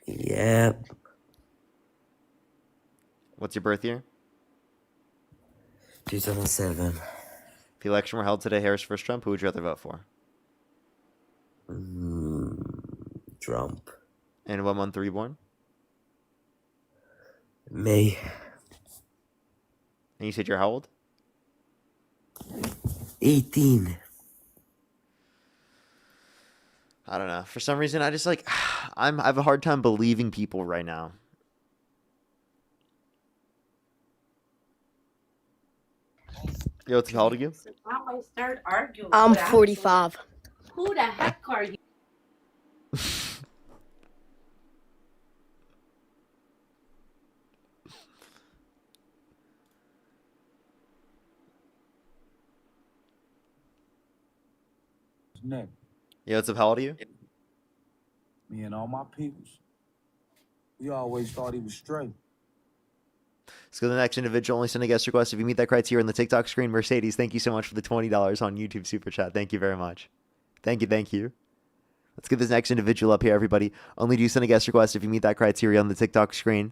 Yeah. What's your birth year? 2007. If the election were held today, Harris versus Trump, who would you rather vote for? Trump. And what month were you born? May. And you said you're how old? 18. I don't know. For some reason, I just like, I have a hard time believing people right now. Yo, what's how old are you? Now I start arguing. I'm but 45. Who the heck are you? Next. Yo, what's up? How old are you? Me and all my peoples. We always thought he was straight. Let's go to the next individual. Only send a guest request if you meet that criteria in the TikTok screen. Mercedes, thank you so much for the $20 on YouTube Super Chat. Thank you very much. Thank you. Let's get this next individual up here, everybody. Only do send a guest request if you meet that criteria on the TikTok screen.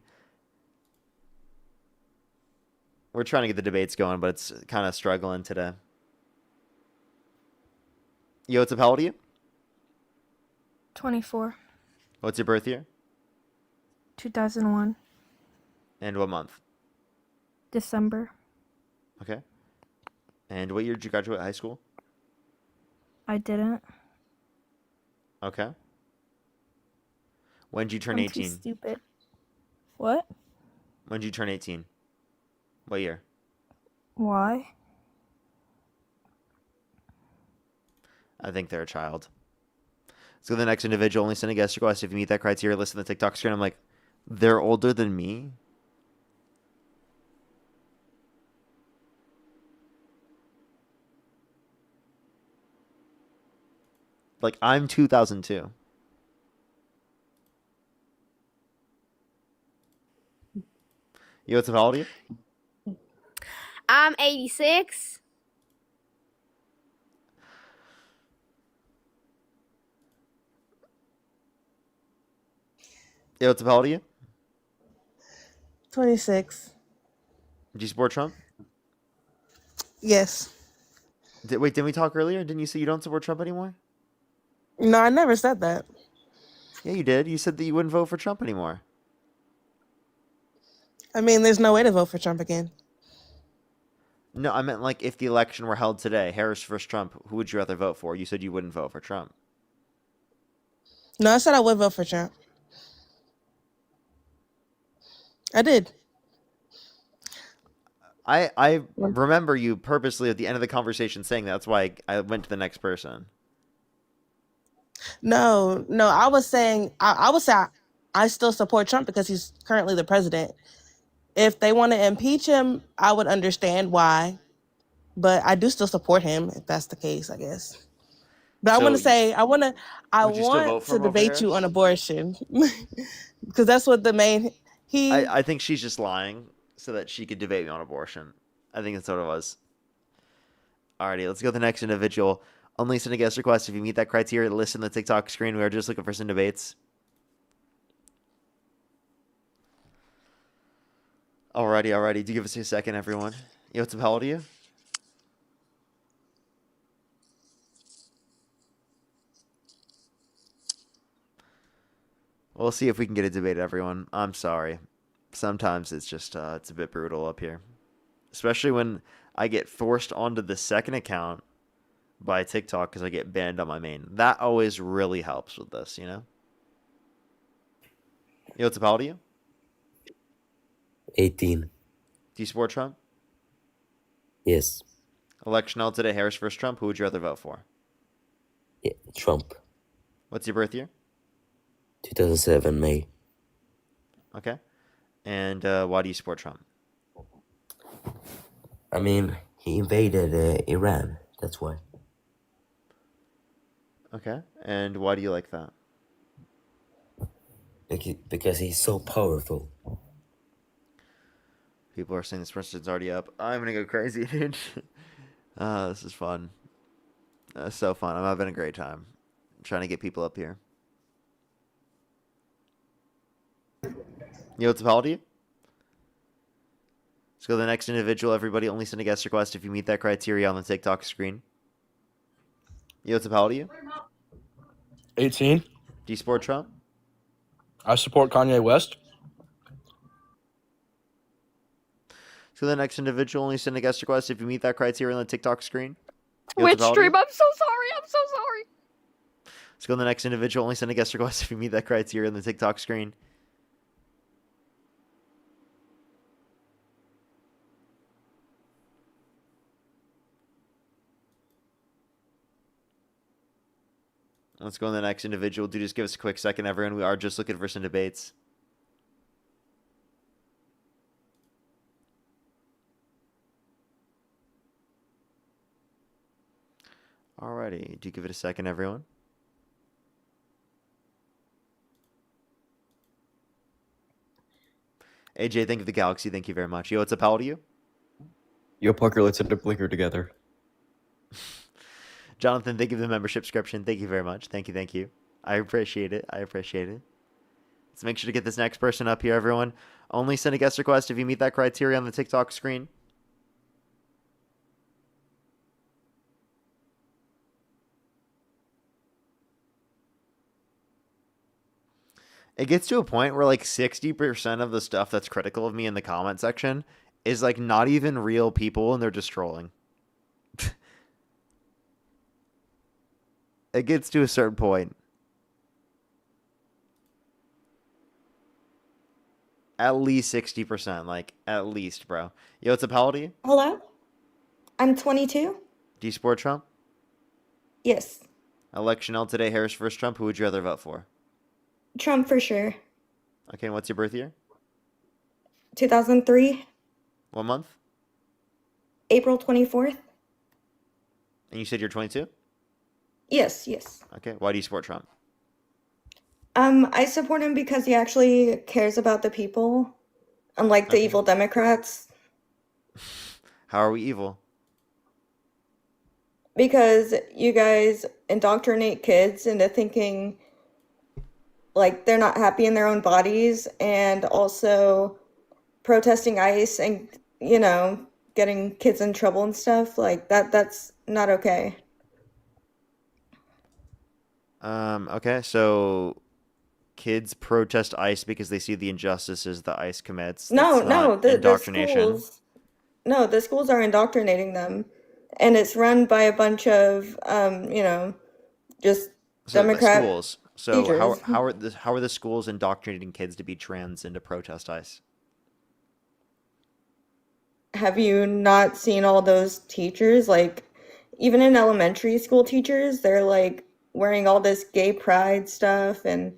We're trying to get the debates going, but it's kind of struggling today. Yo, what's up? How old are you? 24. What's your birth year? 2001. And what month? December. Okay. And what year did you graduate high school? I didn't. Okay. When did you turn I'm too 18? stupid. What? When did you turn 18? What year? Why? I think they're a child. Let's go to the next individual. Only send a guest request if you meet that criteria. Listen to the TikTok screen. I'm like, they're older than me? Like, I'm 2002. You, what's up, how old are you? I'm 86. Yeah, what's up, how old are you? 26. Did you support Trump? Yes. Wait, didn't we talk earlier? Didn't you say you don't support Trump anymore? No, I never said that. Yeah, you did. You said that you wouldn't vote for Trump anymore. I mean, there's no way to vote for Trump again. No, I meant like if the election were held today, Harris versus Trump, who would you rather vote for? You said you wouldn't vote for Trump. No, I said I would vote for Trump. I did. I remember you purposely at the end of the conversation saying that. That's why I went to the next person. No, I was saying I would say I still support Trump because he's currently the president. If they want to impeach him, I would understand why. But I do still support him if that's the case, I guess. But I want to say I want Would you still vote for to him over debate you on Harris? abortion because that's what the main I think she's just lying so that she could debate me on abortion. I think that's what it was. Alrighty, let's go to the next individual. Only send a guest request if you meet that criteria. Listen to the TikTok screen. We are just looking for some debates. Alrighty. Do give us a second, everyone. Yo, what's up? How old are you? We'll see if we can get a debate, everyone. I'm sorry. Sometimes it's just it's a bit brutal up here, especially when I get forced onto the second account by TikTok because I get banned on my main. That always really helps with this, you know? Yo, what's up? How old are you? 18. Do you support Trump? Yes. Election held today, Harris versus Trump. Who would you rather vote for? Yeah, Trump. What's your birth year? 2007 May. Okay. And why do you support Trump? I mean, he invaded Iran. That's why. Okay. And why do you like that? Because he's so powerful. People are saying this person's already up. I'm gonna go crazy, dude. This is fun. So fun. I'm having a great time. I'm trying to get people up here. Yo, what's up? How old are you? Let's go to the next individual. Everybody only send a guest request if you meet that criteria on the TikTok screen. Yo, what's up? How old are you? 18. Do you support Trump? I support Kanye West. So the next individual only send a guest request if you meet that criteria on the TikTok screen. Yo, Which what's up? How old are stream? you? I'm so sorry. I'm so sorry. Let's go to the next individual. Only send a guest request if you meet that criteria on the TikTok screen. Let's go to the next individual. Do just give us a quick second, everyone. We are just looking for some debates. Alrighty. Do give it a second, everyone. AJ, thank you for the galaxy. Thank you very much. Yo, what's up? How old are you? Yo, Parker, let's hit a blinker together. Jonathan, thank you for the membership subscription. Thank you very much. Thank you. I appreciate it. Let's make sure to get this next person up here, everyone. Only send a guest request if you meet that criteria on the TikTok screen. It gets to a point where like 60% of the stuff that's critical of me in the comment section is like not even real people and they're just trolling. It gets to a certain point. At least 60%, like at least, bro. Yo, what's up, how old are you? Hello? I'm 22. Do you support Trump? Yes. Election held today, Harris versus Trump. Who would you rather vote for? Trump for sure. Okay, and what's your birth year? 2003, What month? April 24th. And you said you're 22? Yes, yes. Okay, why do you support Trump? I support him because he actually cares about the people, unlike the evil Democrats. How are we evil? Because you guys indoctrinate kids into thinking like they're not happy in their own bodies, and also protesting ICE and, you know, getting kids in trouble and stuff like that. That's not okay. Okay, so kids protest ICE because they see the injustices that ICE commits. No, That's no, not indoctrination. the schools are indoctrinating them, and it's run by a bunch of, you know, just So the Democrat schools. So teachers. how are the schools indoctrinating kids to be trans and to protest ICE? Have you not seen all those teachers? Like, even in elementary school teachers, they're like wearing all this gay pride stuff, and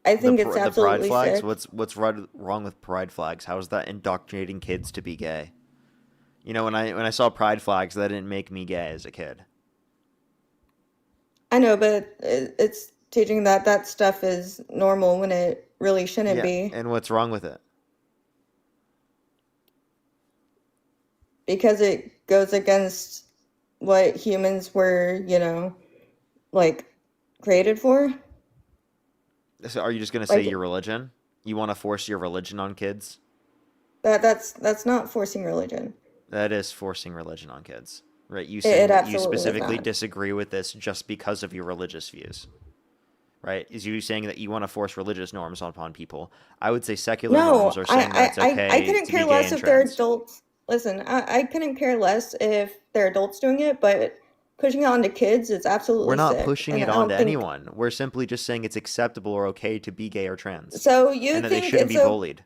I think it's The pride absolutely flags. sick. What's wrong with pride flags? How is that indoctrinating kids to be gay? You know, when I saw pride flags, that didn't make me gay as a kid. I know, but it's teaching that that stuff is normal when it really shouldn't Yeah, be, and what's wrong with it? because it goes against what humans were, you know, like created for. So are you just gonna say Like your religion? You want to force your religion on kids? that's not forcing religion. That is forcing religion on kids, right? You It saying that you absolutely is specifically not. disagree with this just because of your religious views, right? Is you saying that you want to force religious norms upon people? I would say secular norms No, are saying that it's I okay couldn't to be care gay less and if they're trans. adults. Listen, I couldn't care less if they're adults doing it, but pushing it onto kids is We're absolutely not sick. pushing And it I on don't to think anyone. We're simply just saying it's acceptable or okay to be gay or trans, so. You and that they think shouldn't it's be bullied.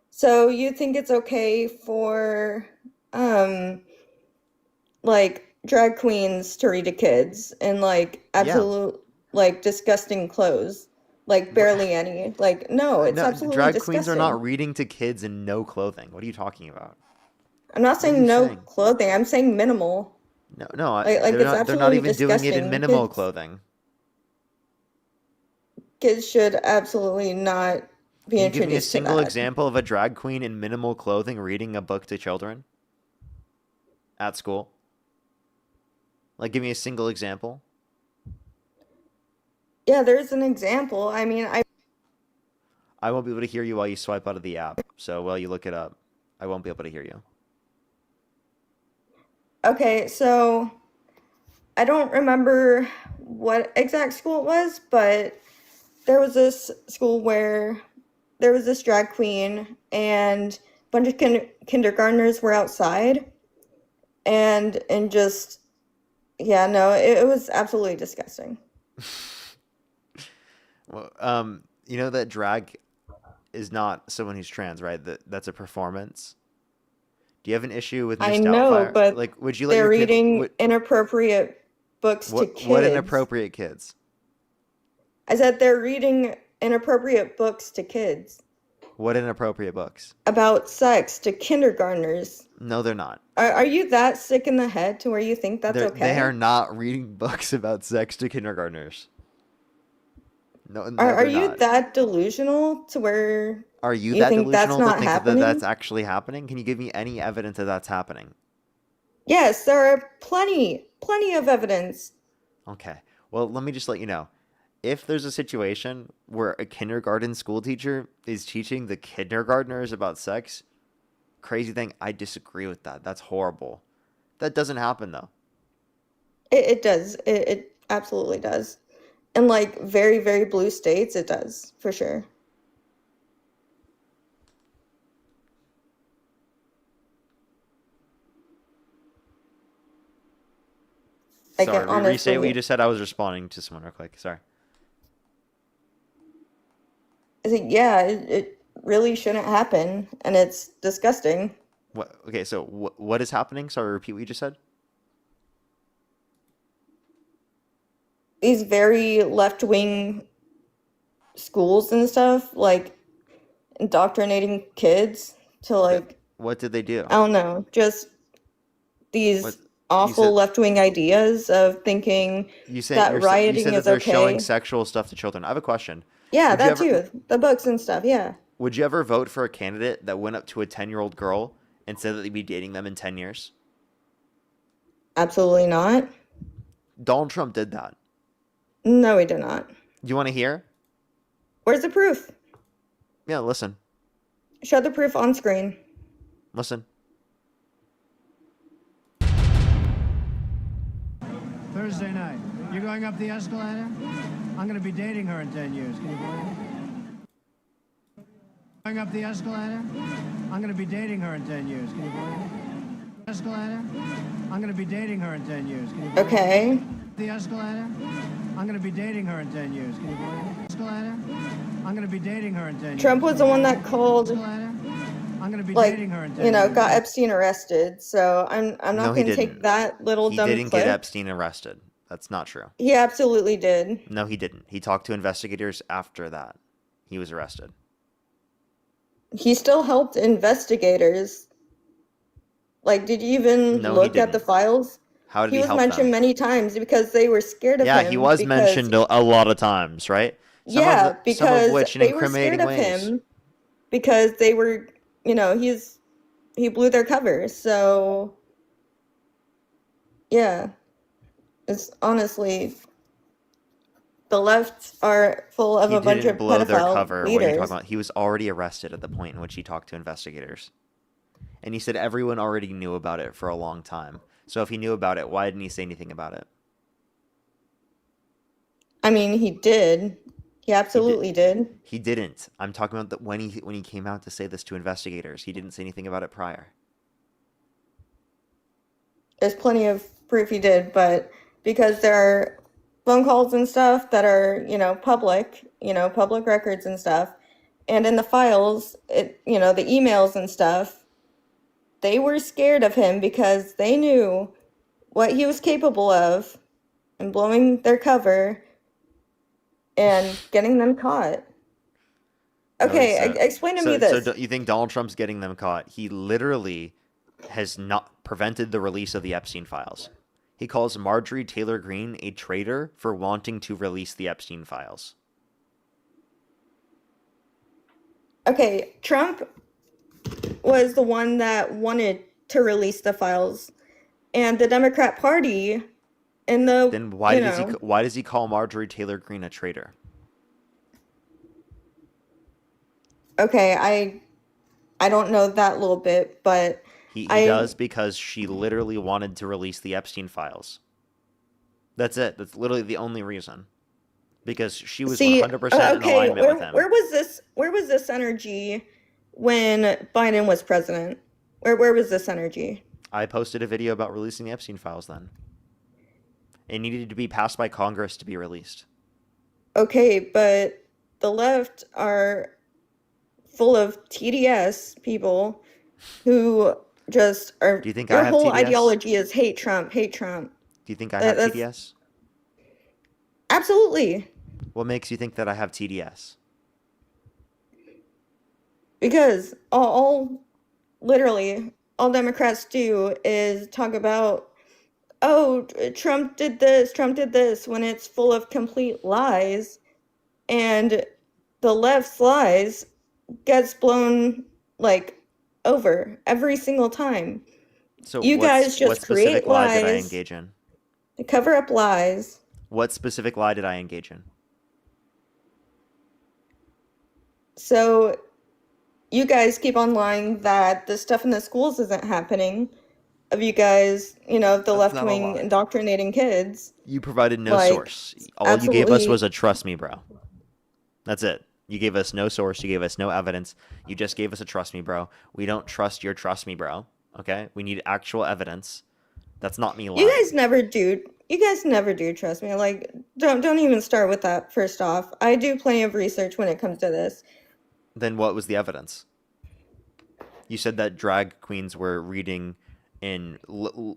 so you think it's okay for um like drag queens to read to kids in like Yeah. absolute like disgusting clothes, like barely any. Like no, it's No, absolutely drag queens are disgusting. not reading to kids in no clothing. What are you talking about? I'm not What are you saying no saying? clothing. I'm saying minimal. No, Like it's they're not absolutely even doing it in disgusting. minimal clothing. Kids should absolutely not be Can you give me a introduced to single that. example of a drag queen in minimal clothing reading a book to children at school? Like, give me a single example. Yeah, there's an example. I mean, I won't be able to hear you while you swipe out of the app. So while you look it up, I won't be able to hear you. okay, so I don't remember what exact school it was, but there was this school where there was this drag queen, and a bunch of kindergartners were outside, and just yeah, no, it was absolutely disgusting. Well, you know that drag is not someone who's trans, right? That's a performance. Do you have an issue with I Miss know, Doubtfire? but Like, would you let they're your kid? reading inappropriate books to What kids. inappropriate kids? I said they're reading inappropriate books to kids What inappropriate books? about sex to kindergartners. No, they're not. Are you that sick in the head to where you think that's They okay? are not reading books about sex to kindergartners. No, Are they're you not. that delusional to where Are you you that think that's delusional to not think that happening? that's actually happening? Can you give me any evidence that that's happening? Yes, there are plenty of evidence. Okay. Well, let me just let you know. If there's a situation where a kindergarten school teacher is teaching the kindergartners about sex, crazy thing, I disagree with that. That's horrible. That doesn't happen though. It does. It absolutely does. In like very, very blue states, it does, for sure. Like Sorry, restate what you honestly, just said. I was responding to someone real quick. Sorry. I think yeah, really shouldn't happen, and it's disgusting. What? Okay, so what is happening? Sorry, repeat what you just said. These very left-wing schools and stuff, like indoctrinating kids to like, What did they do? I don't know, just these What you awful said? left-wing ideas of thinking You said that you rioting said that is they're showing okay. sexual stuff to children. I have a question. Yeah, Would you that ever too. The books and stuff, yeah. would you ever vote for a candidate that went up to a 10-year-old girl and said that they'd be dating them in 10 years? Absolutely not. Donald Trump did that. No, he did not. Do you want to hear? Where's the proof? Yeah, listen. Show the proof on screen. Listen. Thursday night. You're going up the escalator? I'm going to be dating her in 10 years. Can you believe it? Going up the escalator? I'm going to be dating her in 10 years. Can you believe it? Escalator? I'm going to be dating her in 10 years. Can you believe Okay. it? The escalator? I'm going to be dating her in 10 years. Can you believe it? Escalator? I'm going to be dating her in 10 years. Trump was the one that called, I'm going to be like, dating her in 10 you know, years. got Epstein arrested. So I'm No, not he going to take didn't. that little He dumb didn't clip. get Epstein arrested. That's not true. He absolutely did. No, he didn't. He talked to investigators after that. He was arrested. He still helped investigators. Like, did you even No, he look at the didn't. files? How did He he was help mentioned them? many times because they were scared of Yeah, him. he was because mentioned a lot of times, right? Yeah, Some of because which in they were scared incriminating of ways. him because they were, you know, he blew their cover. So yeah, it's honestly the left are full of He a bunch didn't of blow their pedophile cover. What are you talking leaders. about? He was already arrested at the point in which he talked to investigators. And he said everyone already knew about it for a long time. So if he knew about it, why didn't he say anything about it? I mean, he did. He absolutely did. He didn't. I'm talking about when he came out to say this to investigators. He didn't say anything about it prior. There's plenty of proof he did, but because there are phone calls and stuff that are, public records and stuff, and in the files, the emails and stuff, they were scared of him because they knew what he was capable of and blowing their cover and getting them caught. Okay, explain to me So this. you think Donald Trump's getting them caught? He literally has not prevented the release of the Epstein files. He calls Marjorie Taylor Greene a traitor for wanting to release the Epstein files. Okay, Trump was the one that wanted to release the files, and the Democrat Party and the Then why does he call Marjorie Taylor Greene a traitor? Okay, I don't know that little bit, but He does because she literally wanted to release the Epstein files. That's it. That's literally the only reason. Because she was 100% in alignment with him. Where was this energy when Biden was president? Where was this energy? I posted a video about releasing the Epstein files then. It needed to be passed by Congress to be released. Okay, but the left are full of TDS people who just are. Do you think your I have whole TDS? ideology is hate Trump, hate Trump. Do you think I have TDS? Absolutely. What makes you think that I have TDS? Because literally all Democrats do is talk about, oh, Trump did this, when it's full of complete lies, and the left's lies gets blown over every single time. So you guys just what specific create lie did I lies engage in? to cover up lies. What specific lie did I engage in? So you guys keep on lying that the stuff in the schools isn't happening, of you guys, the left wing indoctrinating kids. You provided no source. All you gave us was a trust me, bro. That's it. You gave us no source. You gave us no evidence. You just gave us a trust me, bro. We don't trust your trust me, bro. Okay? We need actual evidence. That's not me lying. You guys never do. Trust me. Don't even start with that. First off, I do plenty of research when it comes to this. Then what was the evidence? You said that drag queens were reading in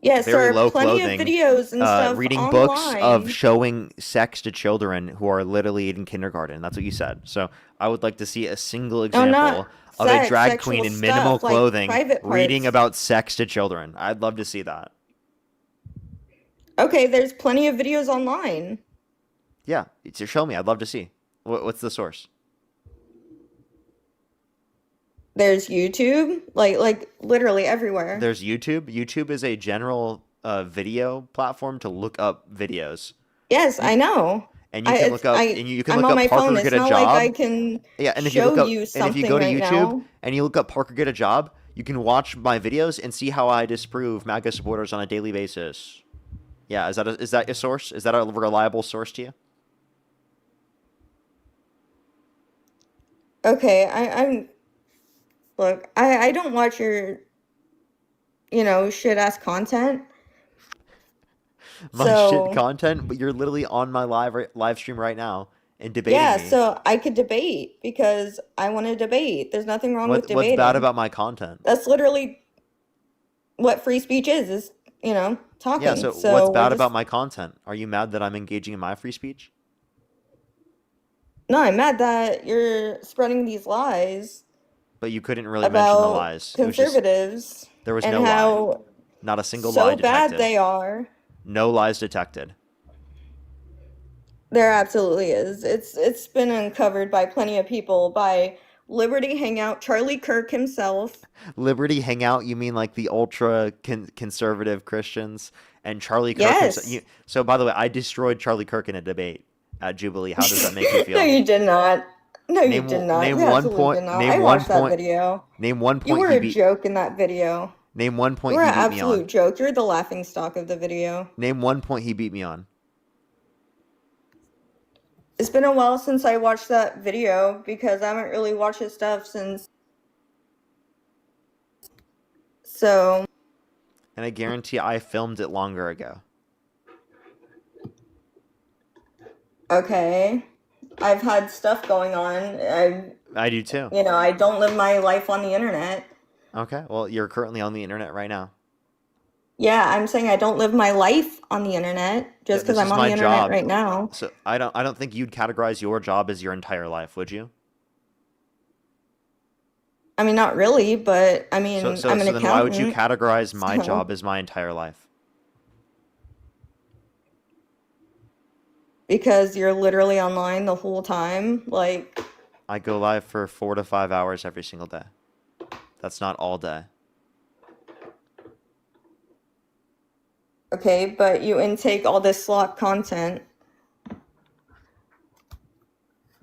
Yes, there very are low plenty of clothing, videos and stuff reading books of online. showing sex to children who are literally in kindergarten. That's what you said. So I would like to see a single No, example not of a sex, drag queen sexual in minimal stuff, like clothing private reading parts. about sex to children. I'd love to see that. Okay, there's plenty of videos online. Yeah, show me. I'd love to see. What's the source? There's YouTube, like literally everywhere. There's YouTube. YouTube is a general video platform to look up videos. Yes, I know. And you can look up I'm on my Parker phone. Get It's a not like I Job. can Yeah, and if you show look up you and if something you go to right YouTube now. and you look up Parker Get a Job, you can watch my videos and see how I disprove MAGA supporters on a daily basis. Yeah, is that your source? Is that a reliable source to you? Okay, look, I don't watch your, shit ass content. My shit content, but you're literally on my live stream right now and debating Yeah, me. so I could debate because I want to debate. There's nothing wrong with What's debating. bad about my content? That's literally what free speech is, talking. Yeah, so what's bad about my content? Are you mad that I'm engaging in my free speech? No, I'm mad that you're spreading these lies But you couldn't really mention the about lies. It was just, conservatives there was and no lie. how Not a single so lie detected. bad they are. No lies detected. There absolutely is. It's been uncovered by plenty of people, by Liberty Hangout, Charlie Kirk himself. Liberty Hangout, you mean like the ultra conservative Christians and Charlie Kirk? Yes. So by the way, I destroyed Charlie Kirk in a debate at Jubilee. How does that make you feel? No, you did not. No, you did not. Name You one absolutely point. did not. Name I one watched that point. video. Name one point. You were he a beat, joke in that video. Name one point You were he an beat me on. absolute joke. You're the laughing stock of the video. Name one point he beat me on. It's been a while since I watched that video because I haven't really watched his stuff since. So. And I guarantee I filmed it longer ago. Okay. I've had stuff going on. I do too. I don't live my life on the internet. Okay. Well, you're currently on the internet right now. Yeah, I'm saying I don't live my life on the internet just because I'm on the internet right now. So I don't think you'd categorize your job as your entire life, would you? I mean, not really, but I mean, So I'm an then accountant. why would you categorize my so- job as my entire life? Because you're literally online the whole time, like. I go live for 4 to 5 hours every single day. That's not all day. Okay, but you intake all this slot content.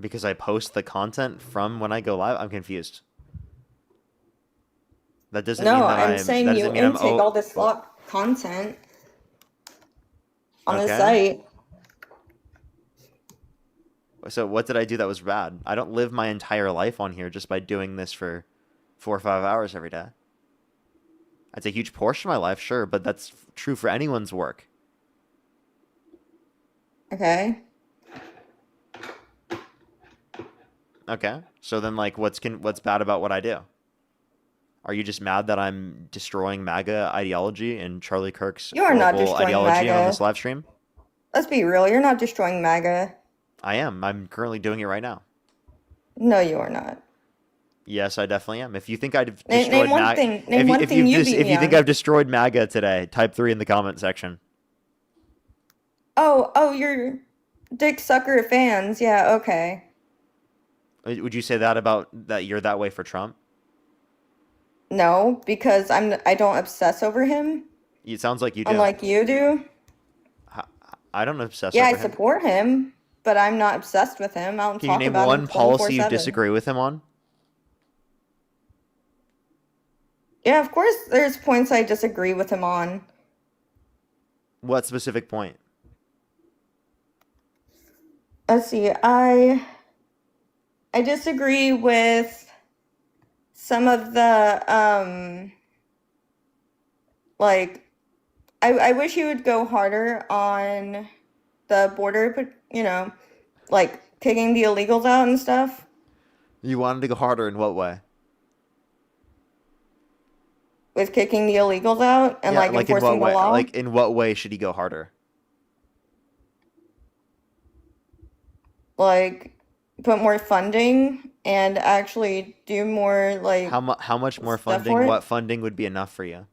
Because I post the content from when I go live? I'm confused. That doesn't mean No, that I'm saying you intake all this slot content on the site. So what did I do that was bad? I don't live my entire life on here just by doing this for 4 or 5 hours every day. That's a huge portion of my life, sure, but that's true for anyone's work. Okay. Okay. So then, like, what's bad about what I do? Are you just mad that I'm destroying MAGA ideology and Charlie Kirk's You are not horrible destroying ideology MAGA. on this live stream? Let's be real, you're not destroying MAGA. I am. I'm currently doing it right now. No, you are not. Yes, I definitely am. If you think I've Name destroyed one MAGA, thing. Name one thing you beat if me you think on. I've destroyed MAGA today, type 3 in the comment section. Oh, you're dick sucker fans. Yeah, okay. Would you say that about that you're that way for Trump? No, because I don't obsess over him. It sounds like you do. Unlike you do. I don't obsess Yeah, over I him. support him, but I'm not obsessed with him. I don't Can you talk name about one him policy you 24/7. disagree with him on? Yeah, of course there's points I disagree with him on. What specific point? Let's see. I disagree with some of the like I wish he would go harder on the border, but like kicking the illegals out and stuff. You want him to go harder in what way? With kicking the illegals out and Yeah, like like in enforcing what the way? law. Like in what way should he go harder? Like put more funding and actually do more like How much more stuff funding? for it. What funding would be enough for you?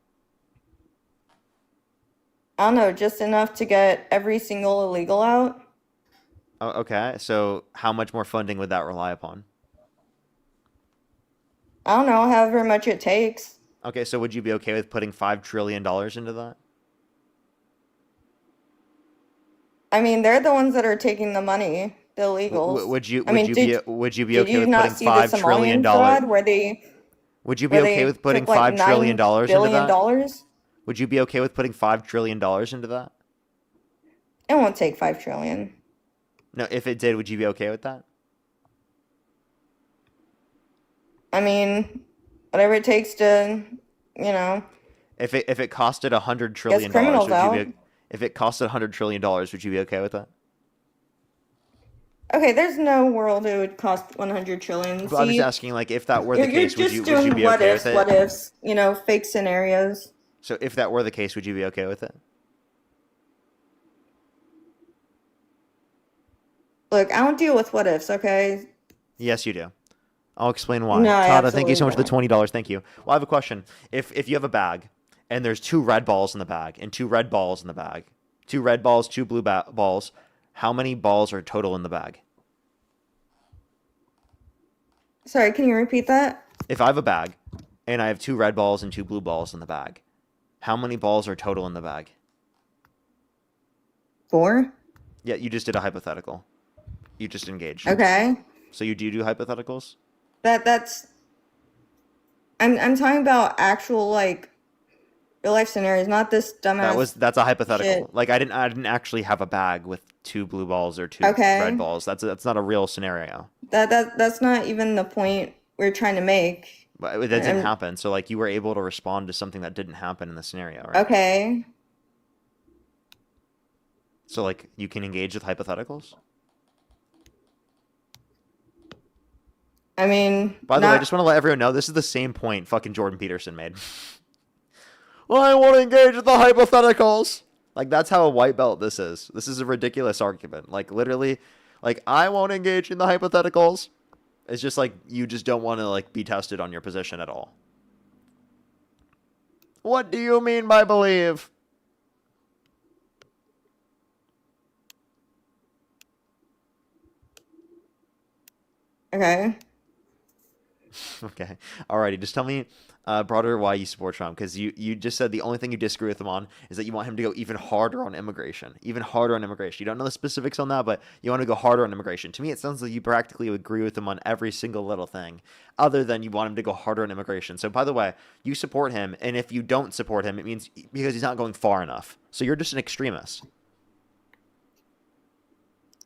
I don't know, just enough to get every single illegal out. Oh, okay, so how much more funding would that rely upon? I don't know, however much it takes. Okay, so would you be okay with putting $5 trillion into that? I mean, they're the ones that are taking the money, the illegals. Would you I mean, be did okay you with not putting see the $5 trillion? Somalian fraud where they Would you be okay with putting took like $5 trillion $9 into billion that? dollars? Would you be okay with putting $5 trillion into that? It won't take 5 trillion. No, if it did, would you be okay with that? I mean, whatever it takes to, you know, If it costed $100 trillion, criminals would you out. if it costed $100 trillion, would you be okay with that? Okay, there's no world it would cost 100 trillion. But I'm just See, asking, like, if that were the you're case, would just you doing be what okay ifs, with it? what ifs, you know, fake scenarios. So if that were the case, would you be okay with it? Look, I don't deal with what ifs, okay? Yes, you do. I'll explain why. No, I Tada, thank you so much for the absolutely $20. Thank you. Well, I have a question. If you have a bag and there's 2 red balls in the bag and 2 red balls in the bag, 2 red balls, 2 blue balls, how many balls are total in the bag? Sorry, can you repeat that? If I have a bag and I have 2 red balls and 2 blue balls in the bag, how many balls are total in the bag? 4? Yeah, you just did a hypothetical. You just engaged. Okay. So you do hypotheticals? That's I'm talking about actual like real life scenarios, not this dumbass. That's a hypothetical. shit. Like I didn't actually have a bag with 2 blue balls or 2 Okay. red balls. That's not a real scenario. That's not even the point we're trying to make. But that didn't I'm- happen. So like you were able to respond to something that didn't happen in the scenario, right? Okay. So like you can engage with hypotheticals? I mean, By the way, I not- just want to let everyone know this is the same point fucking Jordan Peterson made. Well, I want to engage with the hypotheticals. Like that's how a white belt this is. This is a ridiculous argument. Like literally, like I won't engage in the hypotheticals. It's just like you just don't want to like be tested on your position at all. What do you mean by believe? Okay. Okay. Alrighty. Just tell me broader why you support Trump. Because you just said the only thing you disagree with him on is that you want him to go even harder on immigration. Even harder on immigration. You don't know the specifics on that, but you want to go harder on immigration. To me, it sounds like you practically agree with him on every single little thing, other than you want him to go harder on immigration. So, by the way, you support him, and if you don't support him, it means because he's not going far enough. So you're just an extremist.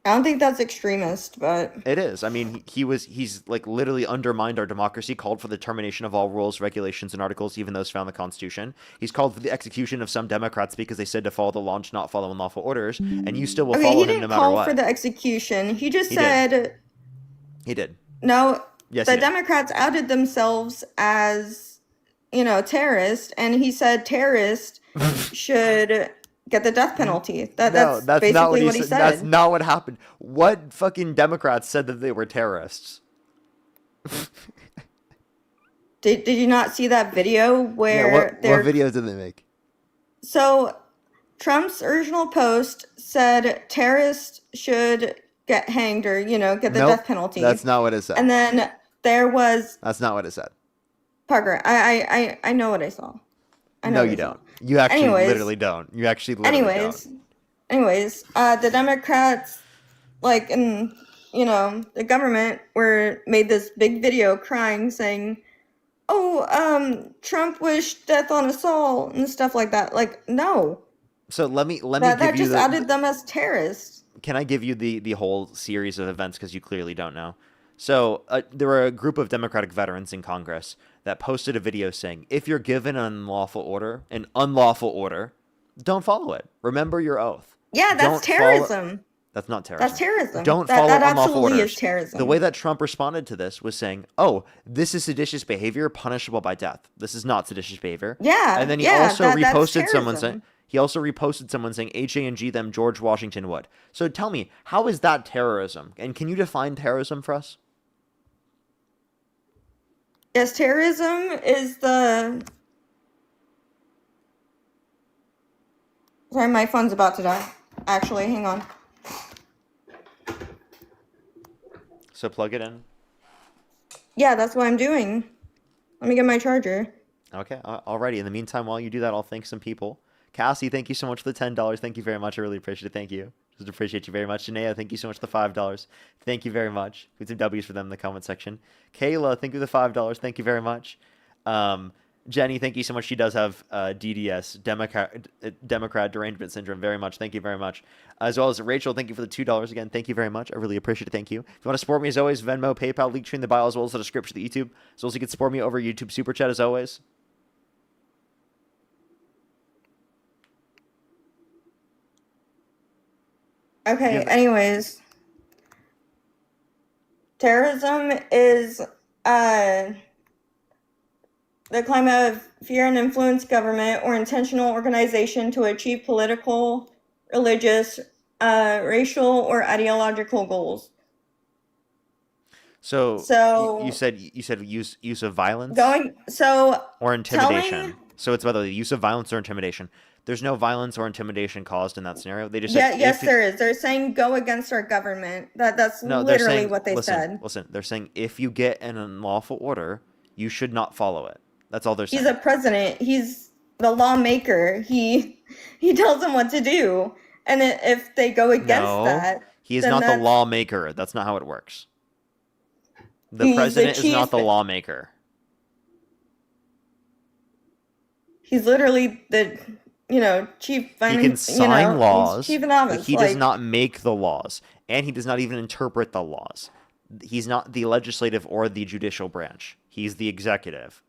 I don't think that's extremist, but It is. I mean, he's like literally undermined our democracy, called for the termination of all rules, regulations, and articles, even those found in the Constitution. He's called for the execution of some Democrats because they said to follow the law, not follow unlawful orders, and you still will okay, follow he him didn't no matter call what. for the execution. He just He did. said He did. no. Yes, the he did. Democrats outed themselves as, you know, terrorists, and he said terrorists should get the death penalty. That's basically not what he said. That's not what happened. What fucking Democrats said that they were terrorists? Did you not see that video where what videos did they make? So Trump's original post said terrorists should get hanged or, you know, get the Nope, death penalty. that's not what it said. And then there was That's not what it said. Parker. I know what I saw. I know No, what you I saw. don't. You actually Anyways- literally don't. You actually literally don't. Anyways, the Democrats, like in, you know, the government made this big video crying saying, "Oh, Trump wished death on us all," and stuff like that. Like, no. So let me That give you just the. outed them as terrorists. Can I give you the whole series of events because you clearly don't know? So there were a group of Democratic veterans in Congress that posted a video saying, if you're given an unlawful order, don't follow it. Remember your oath. Yeah, that's Don't terrorism. That's not terrorism. That's terrorism. Don't That follow that unlawful absolutely orders. is terrorism. The way that Trump responded to this was saying, "Oh, this is seditious behavior, punishable by death. This is not seditious behavior." Yeah, And then he yeah, also that's reposted someone saying terrorism. he also reposted someone saying HANG them George Washington would. So tell me, how is that terrorism? And can you define terrorism for us? Yes, terrorism is the. Sorry, my phone's about to die. Actually, hang on. So plug it in. Yeah, that's what I'm doing. Let me get my charger. Okay, alrighty. In the meantime, while you do that, I'll thank some people. Cassie, thank you so much for the $10. Thank you very much. I really appreciate it. Thank you. Just appreciate you very much. Janaea, thank you so much for the $5. Thank you very much. Put some W's for them in the comment section. Kayla, thank you for the $5. Thank you very much. Jenny, thank you so much. She does have DDS, Democrat Derangement Syndrome. Very much. Thank you very much. As well as Rachel, thank you for the $2 again. Thank you very much. I really appreciate it. Thank you. If you want to support me, as always, Venmo, PayPal, Linktree in the bio, as well as the description of the YouTube. As well as you can support me over YouTube Super Chat, as always. Okay, anyways. Terrorism is the climate of fear and influence government or intentional organization to achieve political, religious, racial, or ideological goals. So you said use of violence or intimidation. So it's whether the use of violence or intimidation. There's no violence or intimidation caused in that scenario. They just said, yes, there is. They're saying go against our government. That's literally what they said. Listen, they're saying if you get an unlawful order, you should not follow it. That's all they're saying. He's a president. He's the lawmaker. He tells them what to do, and if they go against that, he is not the lawmaker. That's not how it works. The president is not the lawmaker. He's literally the chief. He can sign laws. Chief of office. But he does not make the laws, and he does not even interpret the laws. He's not the legislative or the judicial branch. He's the executive.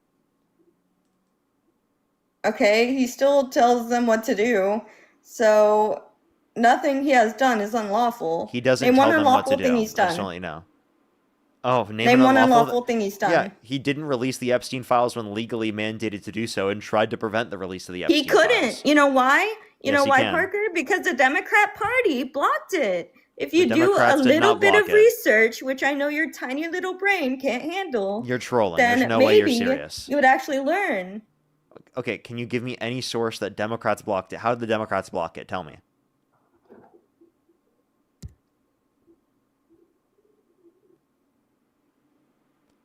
Okay, he still tells them what to do. So nothing he has done is unlawful. He doesn't tell them what to do. Thing he's done. I just want to let you know. Oh, name one unlawful thing he's done. Yeah, he didn't release the Epstein files when legally mandated to do so and tried to prevent the release of the Epstein files. He couldn't. You know why? You know why, can. Parker? Because the Democrat Party blocked it. If you do a little bit of research, which I know your tiny little brain can't handle, you're trolling. Then There's no maybe way you're serious. You would actually learn. Okay, can you give me any source that Democrats blocked it? How did the Democrats block it? Tell me.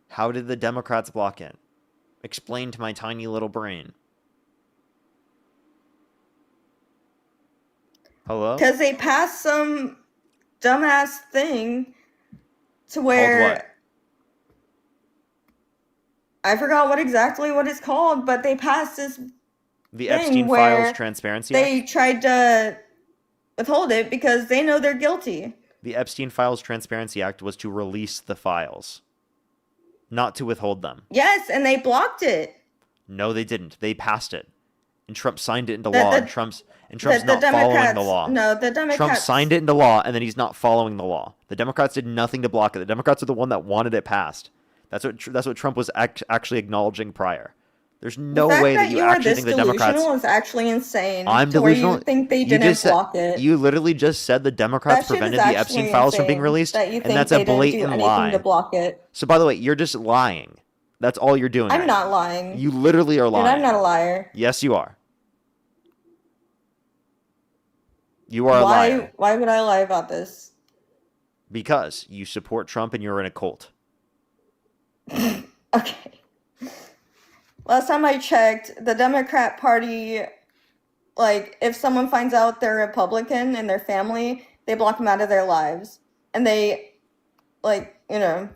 How did the Democrats block it? Explain to my tiny little brain. Hello? Because they passed some dumbass thing to where... Called what? I forgot what it's called, but they passed this The Epstein Files Transparency Act? They tried to withhold it because they know they're guilty. The Epstein Files Transparency Act was to release the files, not to withhold them. Yes, and they blocked it. No, they didn't. They passed it. And Trump signed it into law, and Trump's not following the law. No, the Democrats... Trump signed it into law, and then he's not following the law. The Democrats did nothing to block it. The Democrats are the one that wanted it passed. That's what Trump was actually acknowledging prior. There's no way that you actually think the Democrats... is actually insane. I'm delusional. Where you think they didn't block it. You literally just said the Democrats prevented the Epstein files from being released, and that's a blatant lie. To block it. So by the way, you're just lying. That's all you're doing. I'm not lying. You literally are lying. Dude, I'm not a liar. Yes, you are. You are a liar. Why would I lie about this? Because you support Trump and you're in a cult. Okay. Last time I checked, the Democrat Party, like, if someone finds out they're Republican and their family, they block them out of their lives. And they,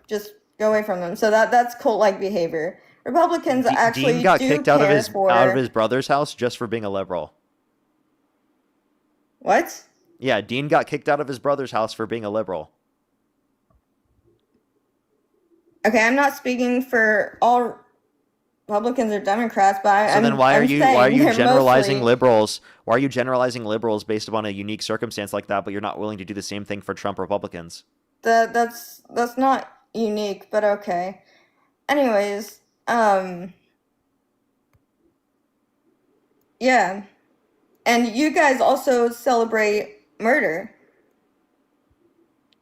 just go away from them. So that's cult-like behavior. Republicans actually Dean got kicked out of his brother's house just for being a liberal. What? Yeah, Dean got kicked out of his brother's house for being a liberal. Okay, I'm not speaking for all Republicans or Democrats, but So then I'm why are I'm you saying they're generalizing mostly. liberals? Why are you generalizing liberals based upon a unique circumstance like that, but you're not willing to do the same thing for Trump Republicans? That's not unique, but okay. Anyways, yeah. And you guys also celebrate murder.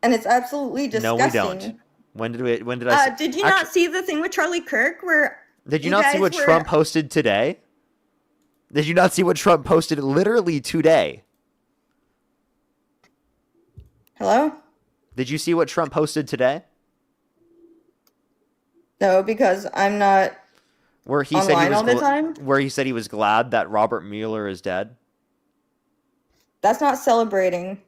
And it's absolutely No, we don't. disgusting. When did I say Did you not actually see the thing with Charlie Kirk where did you you not see guys what were Trump posted today? Did you not see what Trump posted literally today? Hello? Did you see what Trump posted today? No, because I'm not Where he said he online was all the time. where he said he was glad that Robert Mueller is dead. That's not celebrating.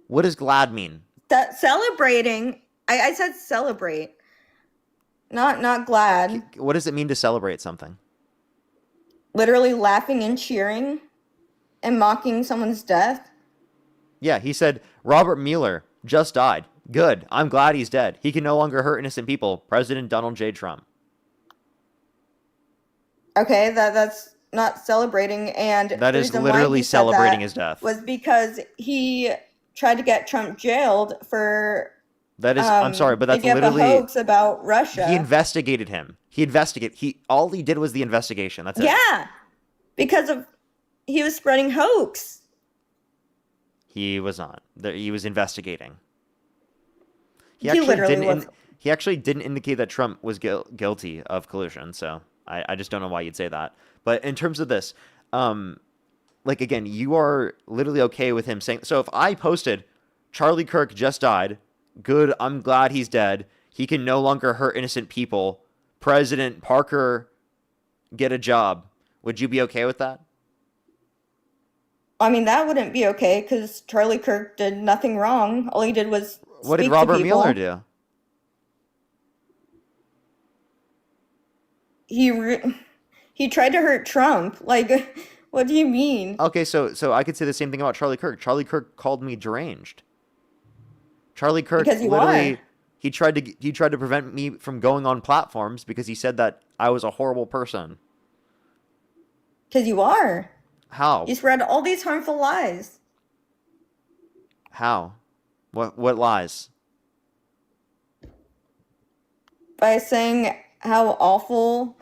What does glad mean? That celebrating, I said celebrate. Not glad. What does it mean to celebrate something? Literally laughing and cheering and mocking someone's death. Yeah, he said Robert Mueller just died. Good. I'm glad he's dead. He can no longer hurt innocent people. President Donald J. Trump. Okay, that's not celebrating, and That the is reason why literally he said celebrating that his death. was because he tried to get Trump jailed for That is, I'm sorry, but that's making up a literally, hoax about Russia. he investigated him. All he did was the investigation. That's it. Yeah, because of he was spreading hoax. He was not. He was investigating. He literally was. He actually didn't indicate that Trump was guilty of collusion. So I just don't know why you'd say that. But in terms of this, like again, you are literally okay with him saying. So if I posted, Charlie Kirk just died. Good. I'm glad he's dead. He can no longer hurt innocent people. President Parker, get a job. Would you be okay with that? I mean, that wouldn't be okay because Charlie Kirk did nothing wrong. All he did was What did speak Robert to people. Mueller do? He tried to hurt Trump. Like, what do you mean? Okay, so I could say the same thing about Charlie Kirk. Charlie Kirk called me deranged. Charlie Kirk Because you literally are. he tried to prevent me from going on platforms because he said that I was a horrible person. Because you are. How? You spread all these harmful lies. How? What lies? By saying how awful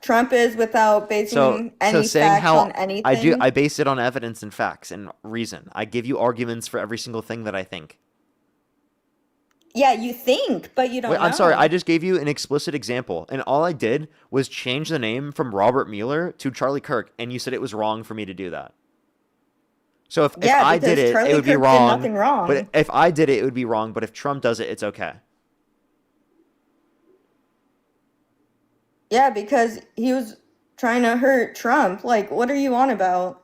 Trump is without basing any saying facts how on anything. I base it on evidence and facts and reason. I give you arguments for every single thing that I think. Yeah, you think, but you don't Wait, know. I'm sorry. I just gave you an explicit example, and all I did was change the name from Robert Mueller to Charlie Kirk, and you said it was wrong for me to do that. So if I did it, Charlie it would be Kirk did wrong. nothing wrong. But if I did it, it would be wrong. But if Trump does it, it's okay. Yeah, because he was trying to hurt Trump. Like, what are you on about?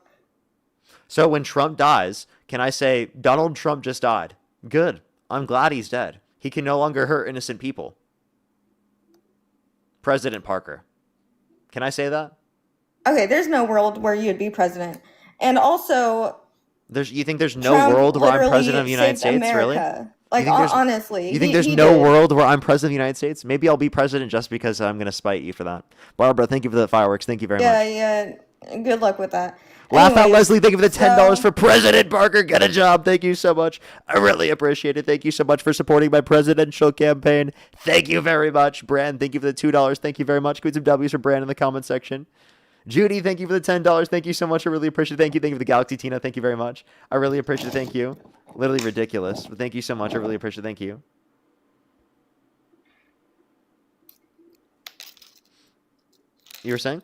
So when Trump dies, can I say, Donald Trump just died? Good. I'm glad he's dead. He can no longer hurt innocent people. President Parker. Can I say that? Okay, there's no world where you'd be president. And also, You think there's no Trump world where I'm literally president of the United saved States? Really? America. Like, You think there's- honestly. You think there's he no did. world where I'm president of the United States? Maybe I'll be president just because I'm going to spite you for that. Barbara, thank you for the fireworks. Thank you very Yeah, much. yeah. Good luck with that. Laugh out, Anyways, Leslie. Thank you for the $10 so- for President Parker. Get a job. Thank you so much. I really appreciate it. Thank you so much for supporting my presidential campaign. Thank you very much. Brand, thank you for the $2. Thank you very much. Put some W's for Brand in the comment section. Judy, thank you for the $10. Thank you so much. I really appreciate it. Thank you. Thank you for the Galaxy Tina. Thank you very much. I really appreciate it. Thank you. Literally ridiculous. But thank you so much. I really appreciate it. Thank you. You were saying?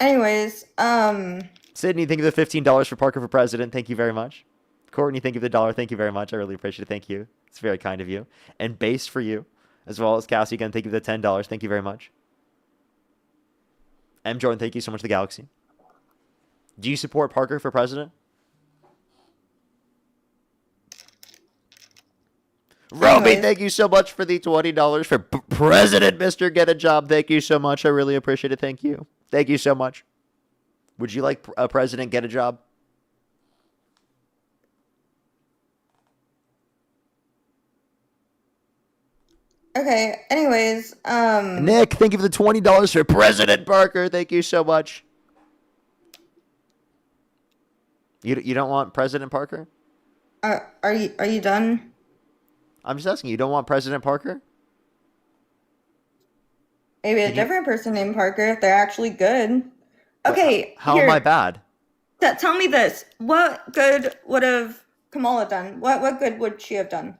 Anyways, Sydney, thank you for the $15 for Parker for President. Thank you very much. Courtney, thank you for the $1. Thank you very much. I really appreciate it. Thank you. It's very kind of you. And Base for you, as well as Cassie again. Thank you for the $10. Thank you very much. M. Jordan, thank you so much for the Galaxy. Do you support Parker for President? Roby, Anyways. thank you so much for the $20 for President Mr. Get a Job. Thank you so much. I really appreciate it. Thank you. Thank you so much. Would you like a president get a job? Okay. Anyways, Nick, thank you for the $20 for President Parker. Thank you so much. You don't want President Parker? are you done? I'm just asking. You don't want President Parker? Maybe a Did you? different person named Parker if they're actually good. Okay, How am I here. bad? Tell me this. What good would have Kamala done? What good would she have done?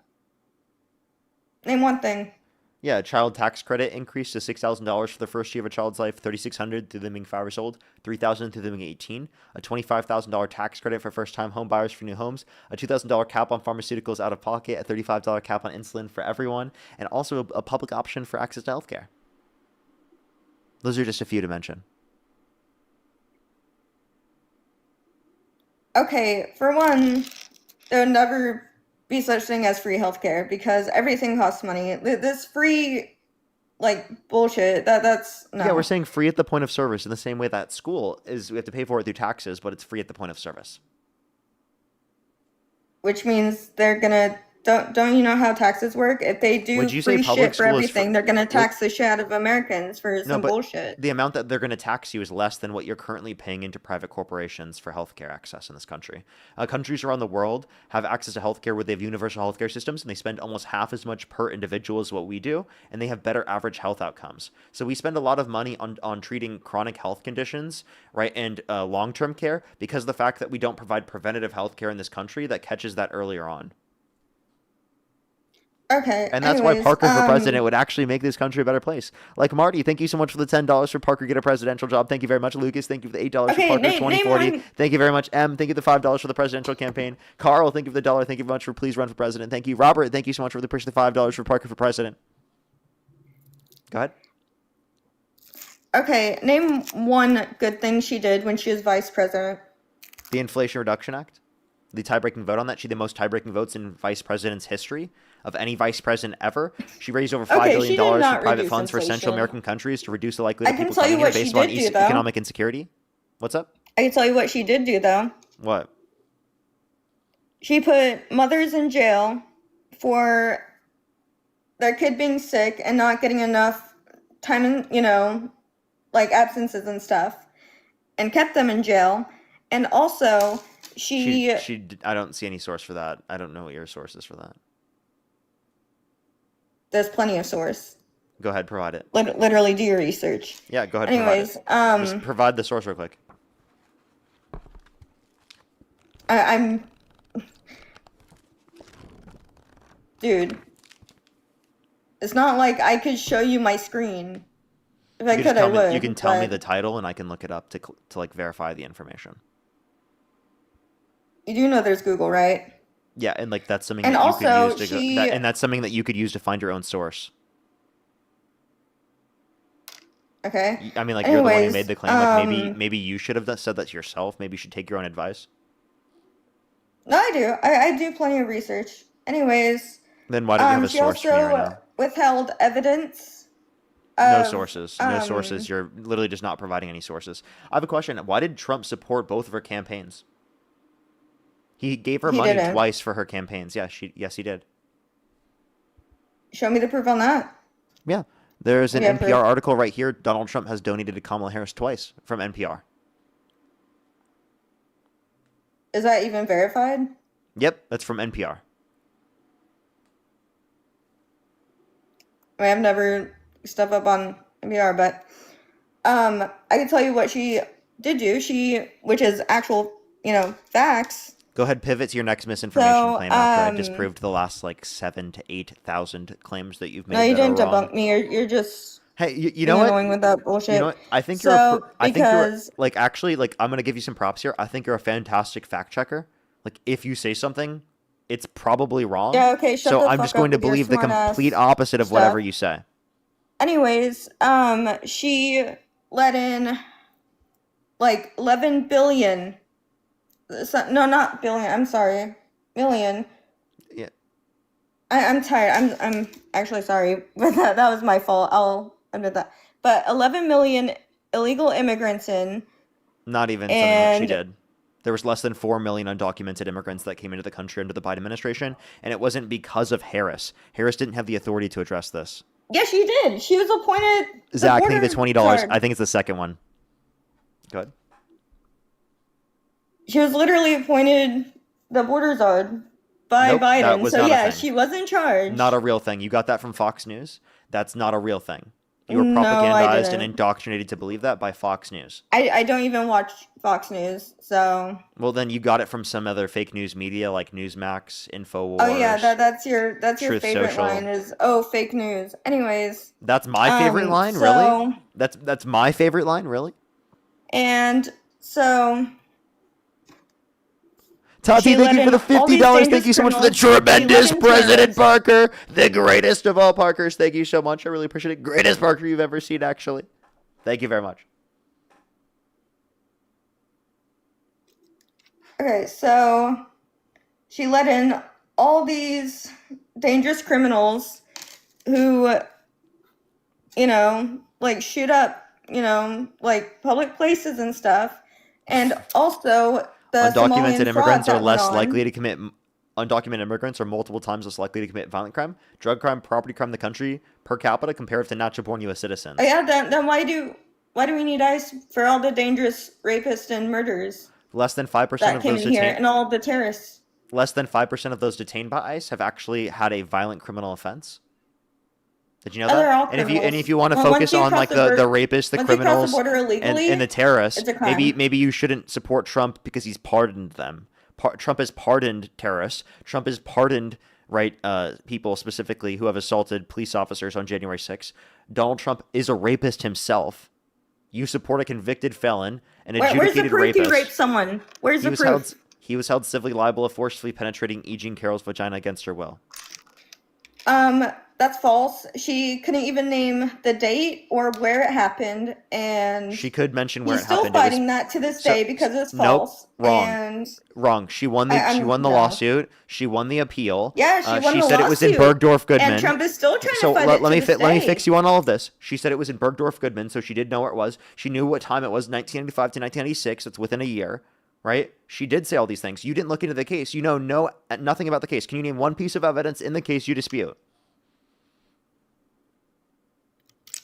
Name one thing. Yeah, child tax credit increased to $6,000 for the first year of a child's life, $3,600 through them being 5 years old, $3,000 through them being 18, a $25,000 tax credit for first-time home buyers for new homes, a $2,000 cap on pharmaceuticals out of pocket, a $35 cap on insulin for everyone, and also a public option for access to healthcare. Those are just a few to mention. Okay, for one, there would never be such thing as free healthcare because everything costs money. This free, like, bullshit, that's no. Yeah, we're saying free at the point of service in the same way that school is, we have to pay for it through taxes, but it's free at the point of service. Which means they're gonna don't you know how taxes work? If they do Would you say free public shit for school is everything, they're gonna tax the shit out of Americans for No, some but bullshit. the amount that they're going to tax you is less than what you're currently paying into private corporations for healthcare access in this country. Countries around the world have access to healthcare where they have universal healthcare systems, and they spend almost half as much per individual as what we do, and they have better average health outcomes. So we spend a lot of money on treating chronic health conditions, right, and long-term care because of the fact that we don't provide preventative healthcare in this country that catches that earlier on. Okay. And that's why Parker for president would actually make this country a better place. Like Marty, thank you so much for the $10 for Parker get a presidential job. Thank you very much, Lucas. Thank you for the $8 Okay, for Parker name 2040. one. Thank you very much, M. Thank you for the $5 for the presidential campaign. Carl, thank you for the $1. Thank you very much for please run for president. Thank you, Robert. Thank you so much for the push the $5 for Parker for president. Go ahead. Okay, name one good thing she did when she was vice president. The Inflation Reduction Act. The tie-breaking vote on that. She had the most tie-breaking votes in vice president's history of any vice president ever. She raised over $5 billion for private funds for Central American countries to reduce the likelihood of people coming here based on economic insecurity. What's up? I can tell you what she did do, though. What? She put mothers in jail for their kid being sick and not getting enough time, and like absences and stuff, and kept them in jail. And also, I don't see any source for that. I don't know what your source is for that. There's plenty of source. Go ahead, provide it. Literally do your research. Yeah, go ahead. Anyways, provide it. Just provide the source real quick. I'm, dude. It's not like I could show you my screen. If I could, I would. You can tell me the title, and I can look it up to like verify the information. You do know there's Google, right? Yeah, and like that's something and that you also, could use to and that's something that you could use to find your own source. Okay. I mean, like you're the one who made the claim. Like maybe you should have said that yourself. Maybe you should take your own advice. No, I do. I do plenty of research. Anyways. Then why don't you have a source for me right now? Withheld evidence. No sources. No sources. You're literally just not providing any sources. I have a question. Why did Trump support both of her campaigns? He gave her money twice for her campaigns. Yeah, yes, he did. Show me the proof on that. Yeah. There's an NPR article right here. Donald Trump has donated to Kamala Harris twice from NPR. Is that even verified? Yep, that's from NPR. I mean, I've never stuff up on NPR, but I can tell you what she did do. Which is actual, facts. Go ahead, pivot to your next misinformation claim after I disproved the last like 7,000 to 8,000 claims that you've made. No, you didn't debunk me. You're just you know what? Annoying with that bullshit. You know what? I think you're like actually like I'm gonna give you some props here. I think you're a fantastic fact checker. Like if you say something, it's probably wrong. Yeah. Okay. Shut the fuck up. So I'm just going to believe the complete opposite of whatever you say. Anyways, she let in like 11 billion. No, not billion. I'm sorry, million. Yeah. I'm tired. I'm actually sorry, but that was my fault. I'll admit that. But 11 million illegal immigrants in. Not even something that she did. There was less than 4 million undocumented immigrants that came into the country under the Biden administration, and it wasn't because of Harris. Harris didn't have the authority to address this. Yeah, she did. She was appointed. Zach, I think the $20. Guard. I think it's the second one. Go ahead. She was literally appointed the border czar by Nope, that Biden. was So not a yeah, thing. she was in charge. Not a real thing. You got that from Fox News. That's not a real thing. You were No, I propagandized and didn't. indoctrinated to believe that by Fox News. I don't even watch Fox News, so. Well, then you got it from some other fake news media like Newsmax, Infowars. Oh yeah, that's your Truth favorite Social. line is fake news. Anyways. That's my favorite line, so, really? That's my favorite line, really? And so. Tati, she thank let you for the in all these $50. Thank dangerous you so much for the criminals. She let tremendous in President terrorists. Parker, the greatest of all Parkers. Thank you so much. I really appreciate it. Greatest Parker you've ever seen, actually. Thank you very much. Okay, so she let in all these dangerous criminals who, like shoot up, like public places and stuff. And also the Undocumented Somalian immigrants fraud are that less went on. likely to commit. Undocumented immigrants are multiple times less likely to commit violent crime, drug crime, property crime in the country per capita compared to natural-born U.S. citizens. Oh, yeah, then why do we need ICE for all the dangerous rapists and murderers Less than 5% that of came those in here detained. and all the terrorists? Less than 5% of those detained by ICE have actually had a violent criminal offense. Did you know Oh, that? they're all And if criminals. you want to Well, once focus you on cross like the the bor- rapists, the once you cross the criminals, border illegally, and the terrorists, it's a crime. maybe you shouldn't support Trump because he's pardoned them. Trump has pardoned terrorists. Trump has pardoned people specifically who have assaulted police officers on January 6th. Donald Trump is a rapist himself. You support a convicted felon, an Where's the adjudicated proof rapist. he raped someone? Where's He the was proof? held civilly liable of forcefully penetrating E. Jean Carroll's vagina against her will. That's false. She couldn't even name the date or where it happened, and She could mention where he's it still happened. It was- fighting that to this So- day because it's Nope, false. wrong. And Wrong. She won the no. lawsuit. She won the appeal. Yeah, she won She the said it was in lawsuit. Bergdorf Goodman. And Trump is still trying So to fight let it me to this let me day. fix you on all of this. She said it was in Bergdorf Goodman, so she did know where it was. She knew what time it was, 1995 to 1996. It's within a year, right? She did say all these things. You didn't look into the case. You know nothing about the case. Can you name one piece of evidence in the case you dispute?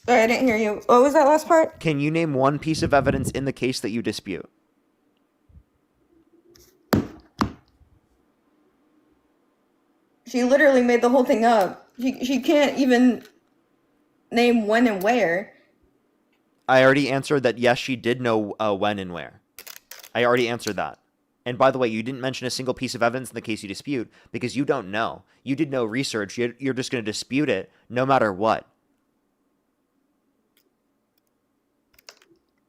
Sorry, I didn't hear you. What was that last part? Can you name one piece of evidence in the case that you dispute? She literally made the whole thing up. She can't even name when and where. I already answered that yes, she did know when and where. I already answered that. And by the way, you didn't mention a single piece of evidence in the case you dispute because you don't know. You did no research. You're just going to dispute it no matter what.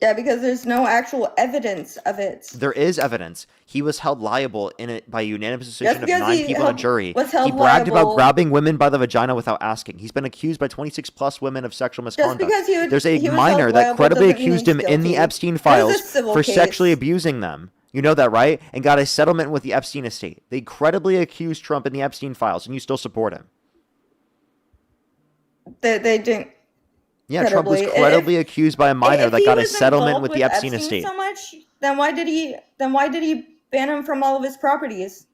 Yeah, because there's no actual evidence of it. There is evidence. He was held liable in it by unanimous decision of because 9 he people on a jury. was held He bragged about liable- grabbing women by the vagina without asking. He's been accused by 26 plus women of sexual misconduct. because There's a he was minor held that liable credibly doesn't mean accused he's him in the guilty. Epstein That is a files civil for case. sexually abusing them. You know that, right? And got a settlement with the Epstein estate. They credibly accused Trump in the Epstein files, and you still support him. They didn't. Yeah, Trump was Credibly. credibly accused by a minor If that he got a was settlement involved with the Epstein estate. so much, then why did he ban him from all of his properties?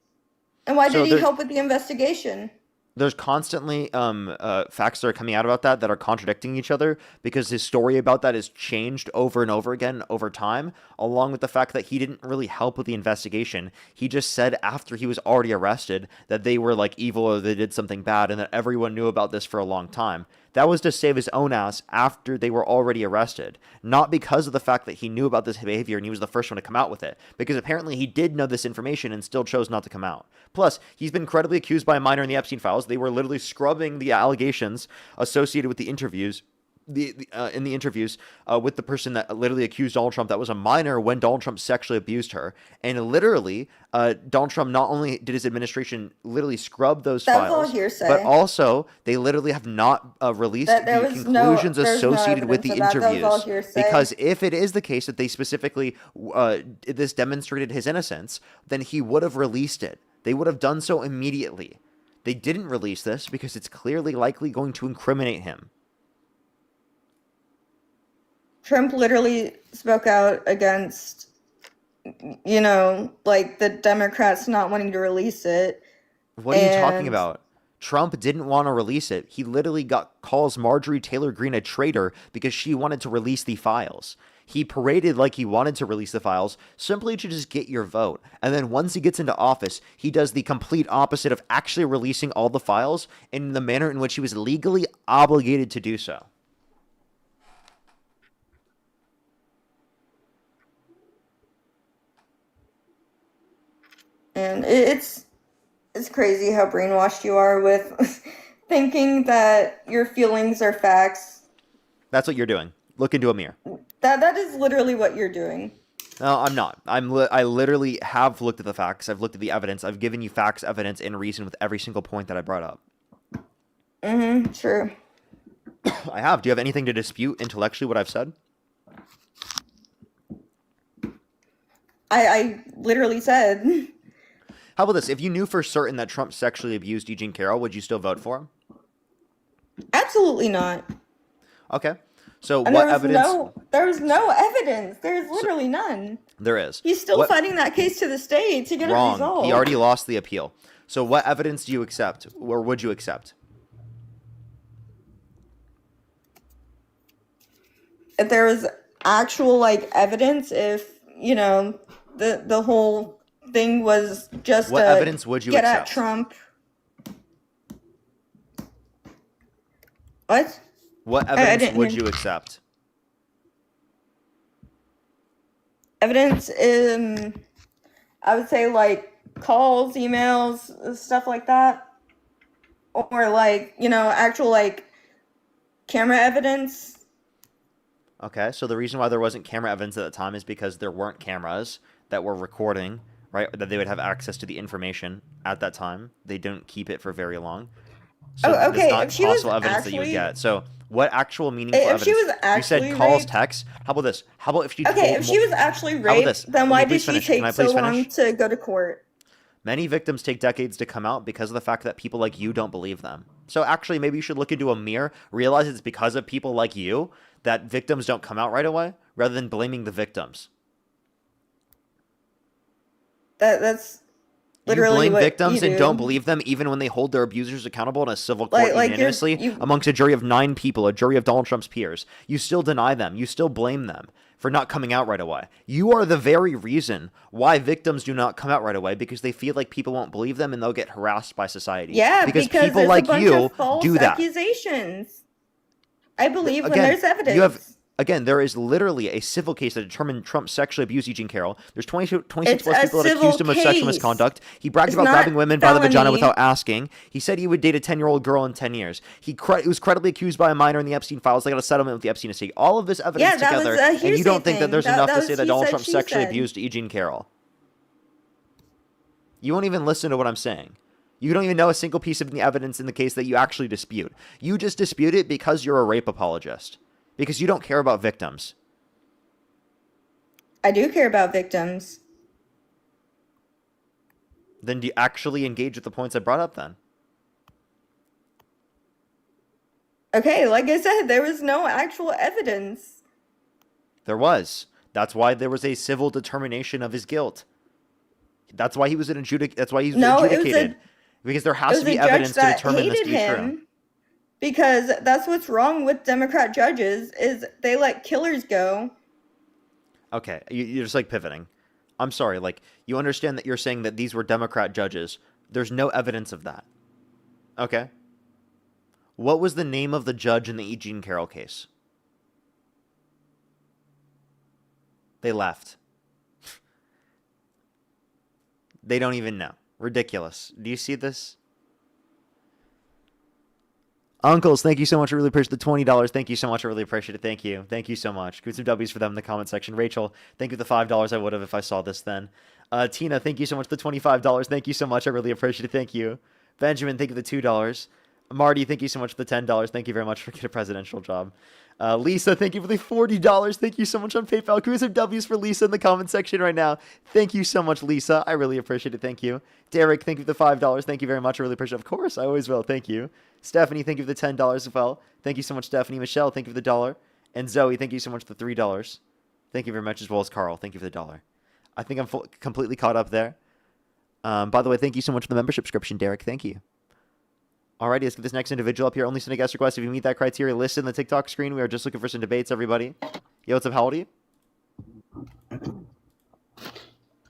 And why So did he there- help with the investigation? There's constantly facts that are coming out about that are contradicting each other because his story about that has changed over and over again over time, along with the fact that he didn't really help with the investigation. He just said after he was already arrested that they were like evil or they did something bad and that everyone knew about this for a long time. That was to save his own ass after they were already arrested, not because of the fact that he knew about this behavior and he was the first one to come out with it, because apparently he did know this information and still chose not to come out. Plus, he's been credibly accused by a minor in the Epstein files. They were literally scrubbing the allegations associated with the interviews. In the interviews with the person that literally accused Donald Trump that was a minor when Donald Trump sexually abused her. And literally, Donald Trump not only did his administration literally scrub those That was all files, hearsay. but also they literally have not released There the was no- conclusions there's no associated with the evidence of that. That was all interviews. hearsay. Because if it is the case that they specifically, this demonstrated his innocence, then he would have released it. They would have done so immediately. They didn't release this because it's clearly likely going to incriminate him. Trump literally spoke out against you know, like the Democrats not wanting to release it. What are you talking And about? Trump didn't want to release it. He literally calls Marjorie Taylor Greene a traitor because she wanted to release the files. He paraded like he wanted to release the files simply to just get your vote. And then once he gets into office, he does the complete opposite of actually releasing all the files in the manner in which he was legally obligated to do so. And it's crazy how brainwashed you are with thinking that your feelings are facts. That's what you're doing. Look into a mirror. That is literally what you're doing. No, I'm not. I literally have looked at the facts. I've looked at the evidence. I've given you facts, evidence, and reason with every single point that I brought up. True. I have. Do you have anything to dispute intellectually what I've said? I literally said. How about this? If you knew for certain that Trump sexually abused Eugene Carroll, would you still vote for him? Absolutely not. Okay. So And what evidence? There was no evidence. There's literally none. There is. He's still What- fighting that case to this day to get it Wrong. resolved. He already lost the appeal. So what evidence do you accept, or would you accept? If there was actual like evidence, if you know the whole thing was just What a evidence would you get accept? at Trump. What? What I evidence didn't would hear. you accept? Evidence in, I would say like calls, emails, stuff like that, or like actual like camera evidence. Okay, so the reason why there wasn't camera evidence at the time is because there weren't cameras that were recording, right? That they would have access to the information at that time. They don't keep it for very long. So Oh, okay, it's not if she was possible evidence that you would actually- get. So what actual meaningful If evidence? she was You actually said calls, raped- texts. How about this? How about if she Okay, if she was actually How about raped, this? then Let why me did please she finish. Can take I so please long finish? to go to court? Many victims take decades to come out because of the fact that people like you don't believe them. So actually, maybe you should look into a mirror, realize it's because of people like you that victims don't come out right away, rather than blaming the victims. That's literally you blame what victims you and do. don't believe them, even when they hold their abusers accountable in a civil court Like, you're- unanimously you- amongst a jury of 9 people, a jury of Donald Trump's peers. You still deny them. You still blame them for not coming out right away. You are the very reason why victims do not come out right away, because they feel like people won't believe them and they'll get harassed by society. Yeah, because because people there's like a bunch you of false do that. accusations. I believe when Again, there's evidence. you have. Again, there is literally a civil case that determined Trump sexually abused Eugene Carroll. There's 26 It's plus a people that civil accused him of sexual case. misconduct. He bragged It's about not grabbing women by the vagina felony. without asking. He said he would date a 10-year-old girl in 10 years. He was credibly accused by a minor in the Epstein files. They got a settlement with the Epstein estate. All of this evidence Yeah, that was together, a and you hearsay don't think that thing. there's That enough to was say that he Donald said, Trump she sexually said. abused Eugene Carroll. You won't even listen to what I'm saying. You don't even know a single piece of the evidence in the case that you actually dispute. You just dispute it because you're a rape apologist. Because you don't care about victims. I do care about victims. Then do you actually engage with the points I brought up then? Okay, like I said, there was no actual evidence. There was. That's why there was a civil determination of his guilt. That's why he was That's why he was No, it was adjudicated. Because there It has was to be a judge evidence to that determine this to hated be true. him because that's what's wrong with Democrat judges is they let killers go. Okay, you're just like pivoting. I'm sorry, like, you understand that you're saying that these were Democrat judges. There's no evidence of that. Okay? What was the name of the judge in the Eugene Carroll case? They left. They don't even know. Ridiculous. Do you see this? Uncles, thank you so much. I really appreciate the $20. Thank you so much. I really appreciate it. Thank you. Thank you so much. Give some W's for them in the comment section. Rachel, thank you for the $5. I would have if I saw this then. Tina, thank you so much for the $25. Thank you so much. I really appreciate it. Thank you. Benjamin, thank you for the $2. Marty, thank you so much for the $10. Thank you very much for getting a presidential job. Lisa, thank you for the $40. Thank you so much on PayPal. Give me some W's for Lisa in the comment section right now. Thank you so much, Lisa. I really appreciate it. Thank you. Derek, thank you for the $5. Thank you very much. I really appreciate it. Of course, I always will. Thank you. Stephanie, thank you for the $10 as well. Thank you so much, Stephanie. Michelle, thank you for the $1. And Zoe, thank you so much for the $3. Thank you very much, as well as Carl. Thank you for the $1. I think I'm completely caught up there. By the way, thank you so much for the membership subscription, Derek. Thank you. Alrighty, let's get this next individual up here. Only send a guest request if you meet that criteria listed in the TikTok screen. We are just looking for some debates, everybody. Yo, what's up? How old are you?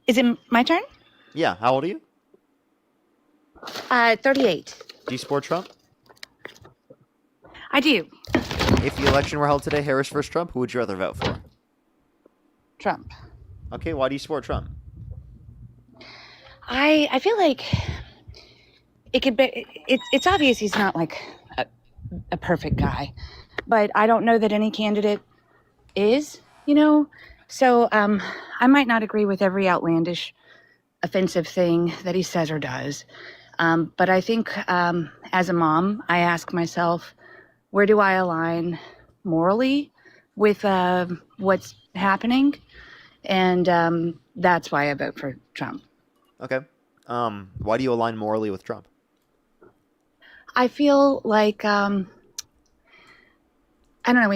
Is it my turn? Yeah, how old are you? 38. Do you support Trump? I do. If the election were held today, Harris versus Trump, who would you rather vote for? Trump. Okay, why do you support Trump? I feel like it could be. It's obvious he's not like a perfect guy, but I don't know that any candidate is. So I might not agree with every outlandish, offensive thing that he says or does. But I think as a mom, I ask myself, where do I align morally with what's happening? And that's why I vote for Trump. Okay. Why do you align morally with Trump? I feel like, I don't know,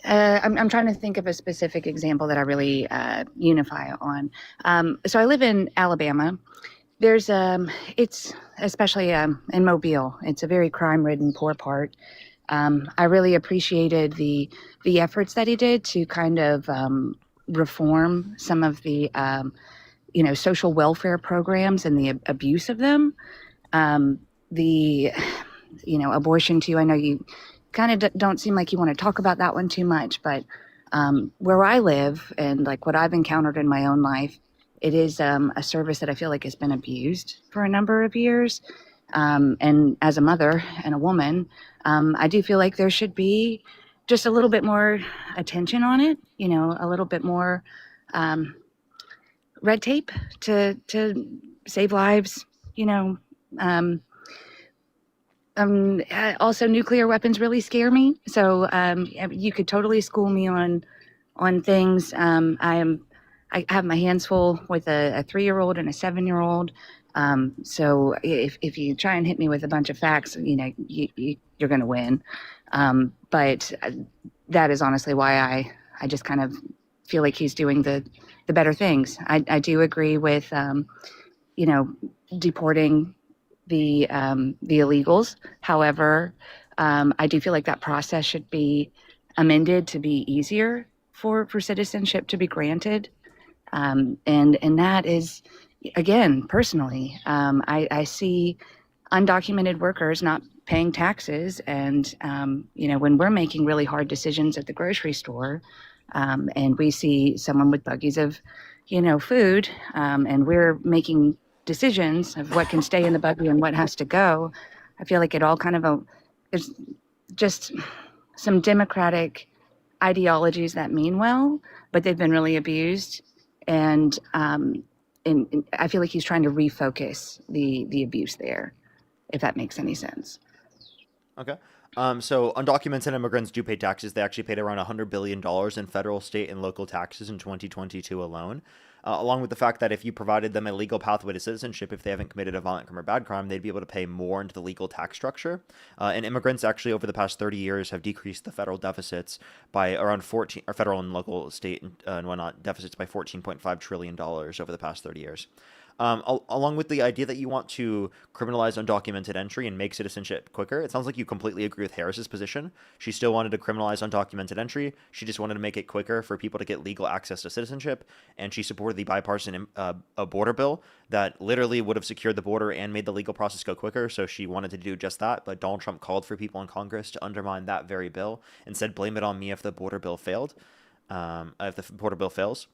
I'm trying to think of a specific example that I really unify on. So I live in Alabama. There's it's especially in Mobile. It's a very crime-ridden, poor part. I really appreciated the efforts that he did to kind of reform some of the social welfare programs and the abuse of them. The abortion too. I know you kind of don't seem like you want to talk about that one too much, but where I live and like what I've encountered in my own life, it is a service that I feel like has been abused for a number of years. And as a mother and a woman, I do feel like there should be just a little bit more attention on it, a little bit more red tape to save lives, also nuclear weapons really scare me. So you could totally school me on things. I have my hands full with a 3-year-old and a 7-year-old. So if you try and hit me with a bunch of facts, you're going to win. But that is honestly why I just kind of feel like he's doing the better things. I do agree with, deporting the illegals. However, I do feel like that process should be amended to be easier for citizenship to be granted. And that is, again, personally, I see undocumented workers not paying taxes. And, when we're making really hard decisions at the grocery store, and we see someone with buggies of, food, and we're making decisions of what can stay in the buggy and what has to go, I feel like it all kind of there's just some democratic ideologies that mean well, but they've been really abused. And I feel like he's trying to refocus the abuse there, if that makes any sense. Okay. So undocumented immigrants do pay taxes. They actually paid around $100 billion in federal, state, and local taxes in 2022 alone. Along with the fact that if you provided them a legal pathway to citizenship, if they haven't committed a violent crime or bad crime, they'd be able to pay more into the legal tax structure. And immigrants actually over the past 30 years have decreased the federal deficits by around 14, or federal and local, state, and whatnot, deficits by $14.5 trillion over the past 30 years. Along with the idea that you want to criminalize undocumented entry and make citizenship quicker, it sounds like you completely agree with Harris's position. She still wanted to criminalize undocumented entry. She just wanted to make it quicker for people to get legal access to citizenship, and she supported the bipartisan a border bill that literally would have secured the border and made the legal process go quicker. So she wanted to do just that, but Donald Trump called for people in Congress to undermine that very bill and said, "Blame it on me if the border bill failed." If the border bill fails.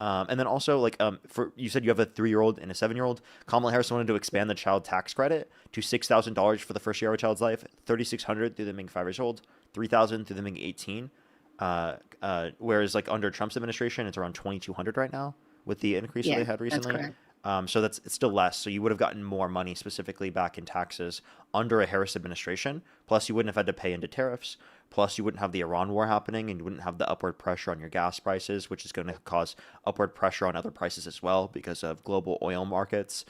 And then also, for you said you have a 3-year-old and a 7-year-old. Kamala Harris wanted to expand the child tax credit to $6,000 for the first year of a child's life, $3,600 through them being 5 years old, $3,000 through them being 18. Whereas under Trump's administration, it's around $2,200 right now with the increase that they had recently. That's correct. So it's still less. So you would have gotten more money specifically back in taxes under a Harris administration. Plus, you wouldn't have had to pay into tariffs. Plus, you wouldn't have the Iran war happening, and you wouldn't have the upward pressure on your gas prices, which is going to cause upward pressure on other prices as well because of global oil markets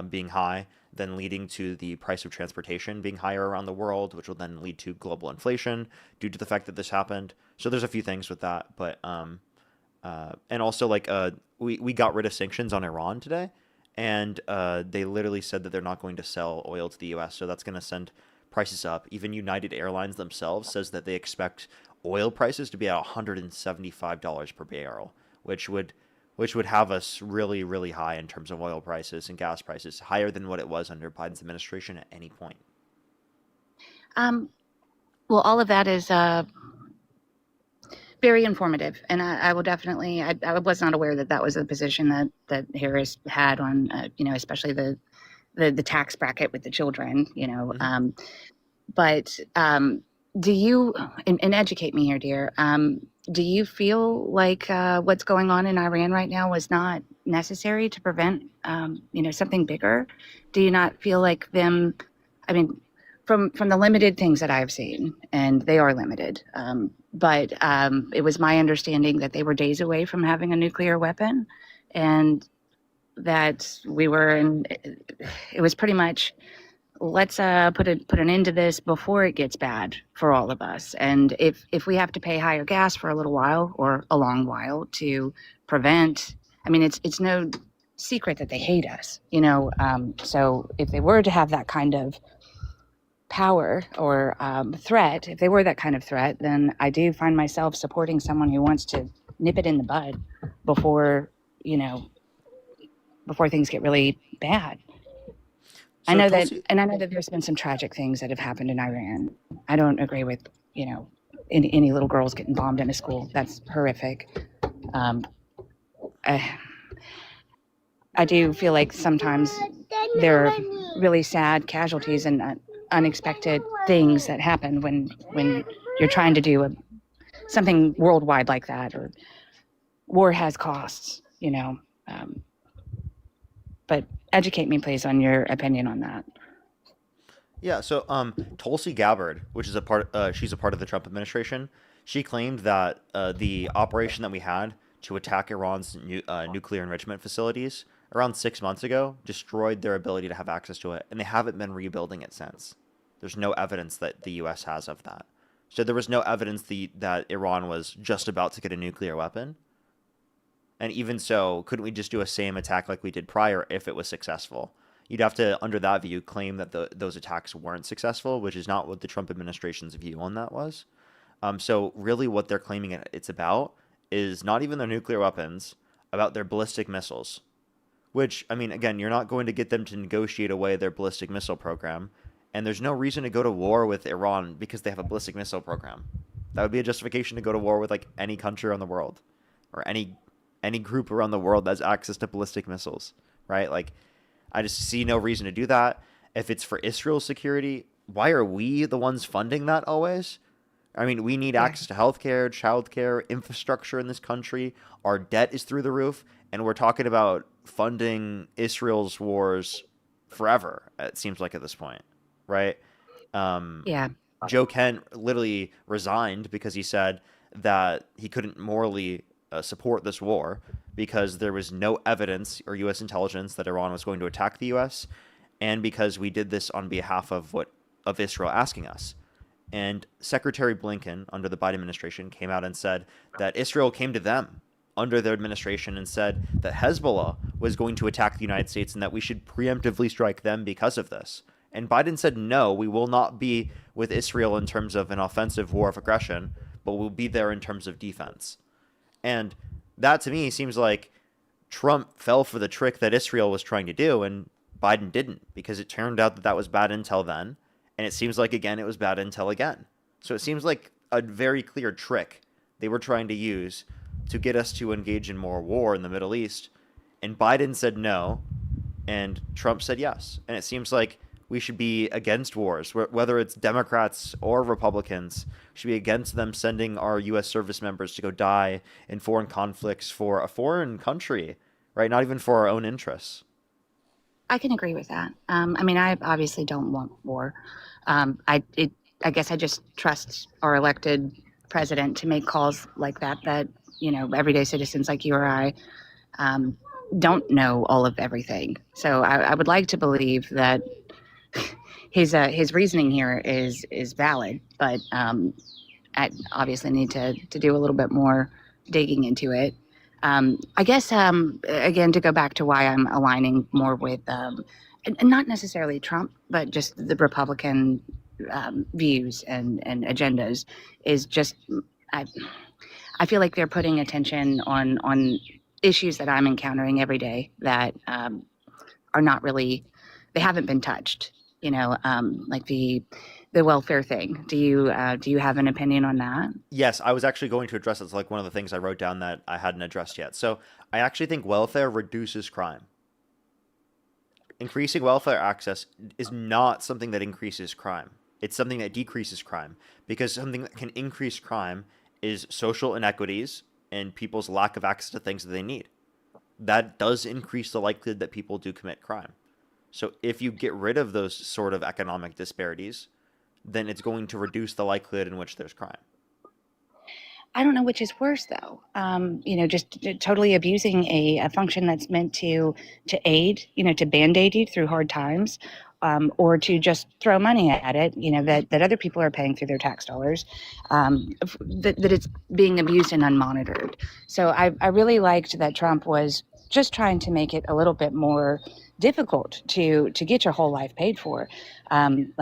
being high, then leading to the price of transportation being higher around the world, which will then lead to global inflation due to the fact that this happened. So there's a few things with that, but And also, like, we got rid of sanctions on Iran today, and they literally said that they're not going to sell oil to the U.S., so that's going to send prices up. Even United Airlines themselves says that they expect oil prices to be at $175 per barrel, which would have us really, really high in terms of oil prices and gas prices, higher than what it was under Biden's administration at any point. Well, all of that is very informative, and I will definitely. I was not aware that that was a position that Harris had on, especially the tax bracket with the children. But do you, and educate me here, dear? Do you feel like what's going on in Iran right now was not necessary to prevent, something bigger? Do you not feel like them? I mean, from the limited things that I've seen, and they are limited, but it was my understanding that they were days away from having a nuclear weapon, and that we were in. It was pretty much, let's put an end to this before it gets bad for all of us. And if we have to pay higher gas for a little while or a long while to prevent, I mean, it's no secret that they hate us, so if they were to have that kind of power or threat, if they were that kind of threat, then I do find myself supporting someone who wants to nip it in the bud before, before things get really bad. So I know Tulsi, that there's been some tragic things that have happened in Iran. I don't agree with, any little girls getting bombed in a school. That's horrific. I do feel like sometimes there are really sad casualties and unexpected things that happen when you're trying to do something worldwide like that, or war has costs, but educate me, please, on your opinion on that. yeah. So Tulsi Gabbard, which is a part, she's a part of the Trump administration. She claimed that the operation that we had to attack Iran's nuclear enrichment facilities around 6 months ago destroyed their ability to have access to it, and they haven't been rebuilding it since. There's no evidence that the U.S. has of that. So there was no evidence that Iran was just about to get a nuclear weapon. And even so, couldn't we just do a same attack like we did prior if it was successful? You'd have to, under that view, claim that those attacks weren't successful, which is not what the Trump administration's view on that was. So really what they're claiming it's about is not even their nuclear weapons, about their ballistic missiles. Which, I mean, again, you're not going to get them to negotiate away their ballistic missile program. And there's no reason to go to war with Iran because they have a ballistic missile program. That would be a justification to go to war with, like, any country around the world. Or any group around the world that has access to ballistic missiles, right? Like, I just see no reason to do that. If it's for Israel's security, why are we the ones funding that always? I mean, we need access to healthcare, childcare, infrastructure in this country. Our debt is through the roof, and we're talking about funding Israel's wars forever, it seems like at this point, right? Yeah. Joe Kent literally resigned because he said that he couldn't morally support this war because there was no evidence or U.S. intelligence that Iran was going to attack the U.S. and because we did this on behalf of Israel asking us. And Secretary Blinken, under the Biden administration, came out and said that Israel came to them under their administration and said that Hezbollah was going to attack the United States and that we should preemptively strike them because of this. And Biden said, no, we will not be with Israel in terms of an offensive war of aggression, but we'll be there in terms of defense. And that, to me, seems like Trump fell for the trick that Israel was trying to do, and Biden didn't, because it turned out that that was bad intel then, and it seems like, again, it was bad intel again. So it seems like a very clear trick they were trying to use to get us to engage in more war in the Middle East, and Biden said no, and Trump said yes. And it seems like we should be against wars, whether it's Democrats or Republicans. We should be against them sending our U.S. service members to go die in foreign conflicts for a foreign country, right? Not even for our own interests. I can agree with that. I mean, I obviously don't want war. I guess I just trust our elected president to make calls like that everyday citizens like you or I don't know all of everything. So I would like to believe that his reasoning here is valid, but I obviously need to do a little bit more digging into it. I guess, again, to go back to why I'm aligning more with, and not necessarily Trump, but just the Republican views and agendas, is just, I, I feel like they're putting attention on issues that I'm encountering every day that are not really, they haven't been touched. Like the welfare thing. Do you have an opinion on that? Yes, I was actually going to address it. It's like one of the things I wrote down that I hadn't addressed yet. So I actually think welfare reduces crime. Increasing welfare access is not something that increases crime. It's something that decreases crime, because something that can increase crime is social inequities and people's lack of access to things that they need. That does increase the likelihood that people do commit crime. So if you get rid of those sort of economic disparities, then it's going to reduce the likelihood in which there's crime. I don't know which is worse, though. Just totally abusing a function that's meant to aid, to band-aid you through hard times, or to just throw money at it, that other people are paying through their tax dollars, that it's being abused and unmonitored. So I really liked that Trump was just trying to make it a little bit more difficult to get your whole life paid for. In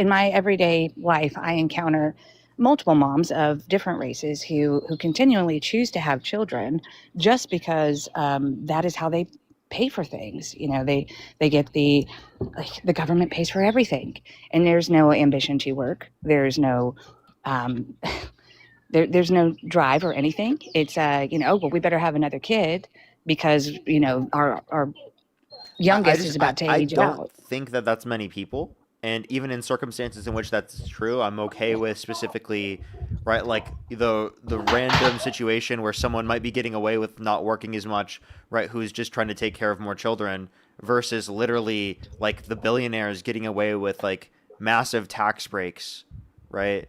my everyday life, I encounter multiple moms of different races who continually choose to have children just because that is how they pay for things. They get the government pays for everything, and there's no ambition to work. There's no there's no drive or anything. It's well, we better have another kid because our youngest is about to I age don't out. think that that's many people. And even in circumstances in which that's true, I'm okay with specifically, right, like the random situation where someone might be getting away with not working as much, right, who's just trying to take care of more children, versus literally like the billionaires getting away with like massive tax breaks, right?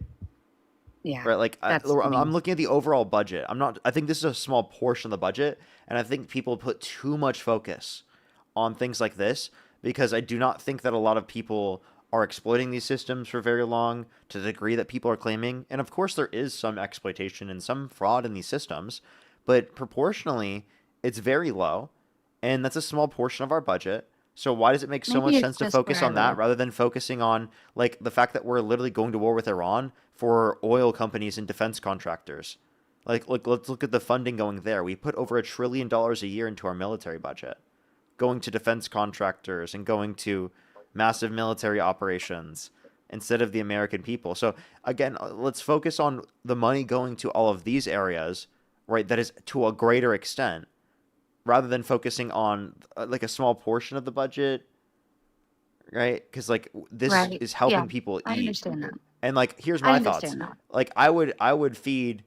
Yeah, Right, like that's I'm looking at the overall budget. I think this is a small portion of the budget, and I think people put too much focus on things like this, because I do not think that a lot of people are exploiting these systems for very long to the degree that people are claiming. And of course, there is some exploitation and some fraud in these systems, but proportionally, it's very low, and that's a small portion of our budget. So why does it make so Maybe much it's sense to just focus where I on that live. rather than focusing on like the fact that we're literally going to war with Iran for oil companies and defense contractors? Like let's look at the funding going there. We put over $1 trillion a year into our military budget, going to defense contractors and going to massive military operations instead of the American people. So again, let's focus on the money going to all of these areas, right? That is to a greater extent, rather than focusing on like a small portion of the budget, right? Because like this Right. is Yeah, helping people I eat. understand that. And like here's I my thoughts. understand that. Like I would feed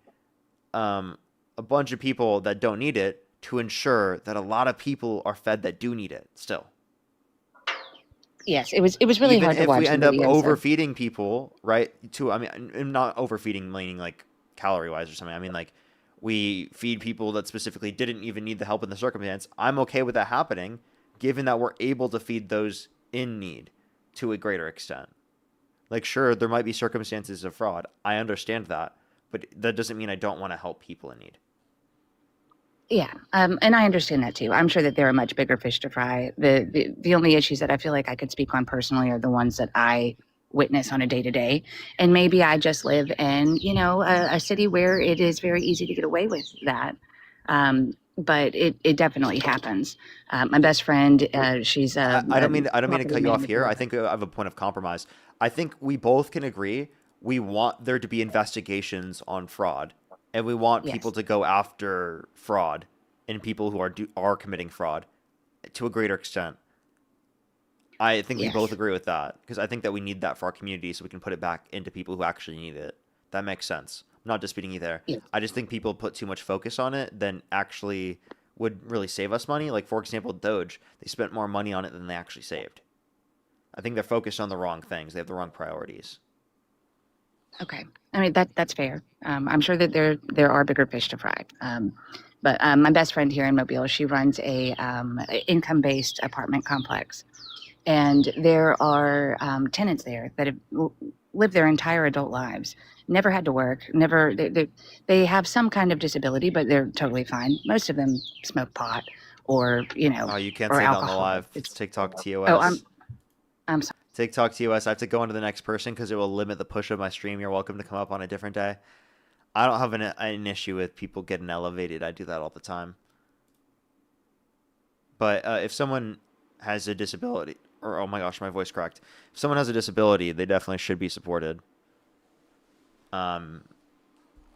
a bunch of people that don't need it to ensure that a lot of people are fed that do need it still. Yes, it was really Even hard to if we watch the end up videos of. overfeeding people, right? To I mean, I'm not overfeeding meaning like calorie wise or something. I mean like we feed people that specifically didn't even need the help in the circumstance. I'm okay with that happening, given that we're able to feed those in need to a greater extent. Like sure, there might be circumstances of fraud. I understand that, but that doesn't mean I don't want to help people in need. Yeah, and I understand that too. I'm sure that there are much bigger fish to fry. The only issues that I feel like I could speak on personally are the ones that I witness on a day to day, and maybe I just live in a city where it is very easy to get away with that. But it definitely happens. My best friend, she's I don't mean to property cut you off here. I manager. think I have a point of compromise. I think we both can agree we want there to be investigations on fraud, and we want people Yes. to go after fraud and people who are committing fraud to a greater extent. I think we both Yes. agree with that, because I think that we need that for our community so we can put it back into people who actually need it. That makes sense. I'm not disputing you there. Yeah. I just think people put too much focus on it than actually would really save us money. Like for example, Doge, they spent more money on it than they actually saved. I think they're focused on the wrong things. They have the wrong priorities. Okay. I mean, that's fair. I'm sure that there are bigger fish to fry. But my best friend here in Mobile, she runs a income-based apartment complex, and there are tenants there that have live their entire adult lives, never had to work, never they have some kind of disability, but they're totally fine. Most of them smoke pot or Oh, you can't or say that on the alcohol. live. It's TikTok Oh, TOS. I'm sorry. TikTok TOS. I have to go on to the next person because it will limit the push of my stream. You're welcome to come up on a different day. I don't have an issue with people getting elevated. I do that all the time. But if someone has a disability, or oh my gosh, my voice cracked. If someone has a disability, they definitely should be supported. And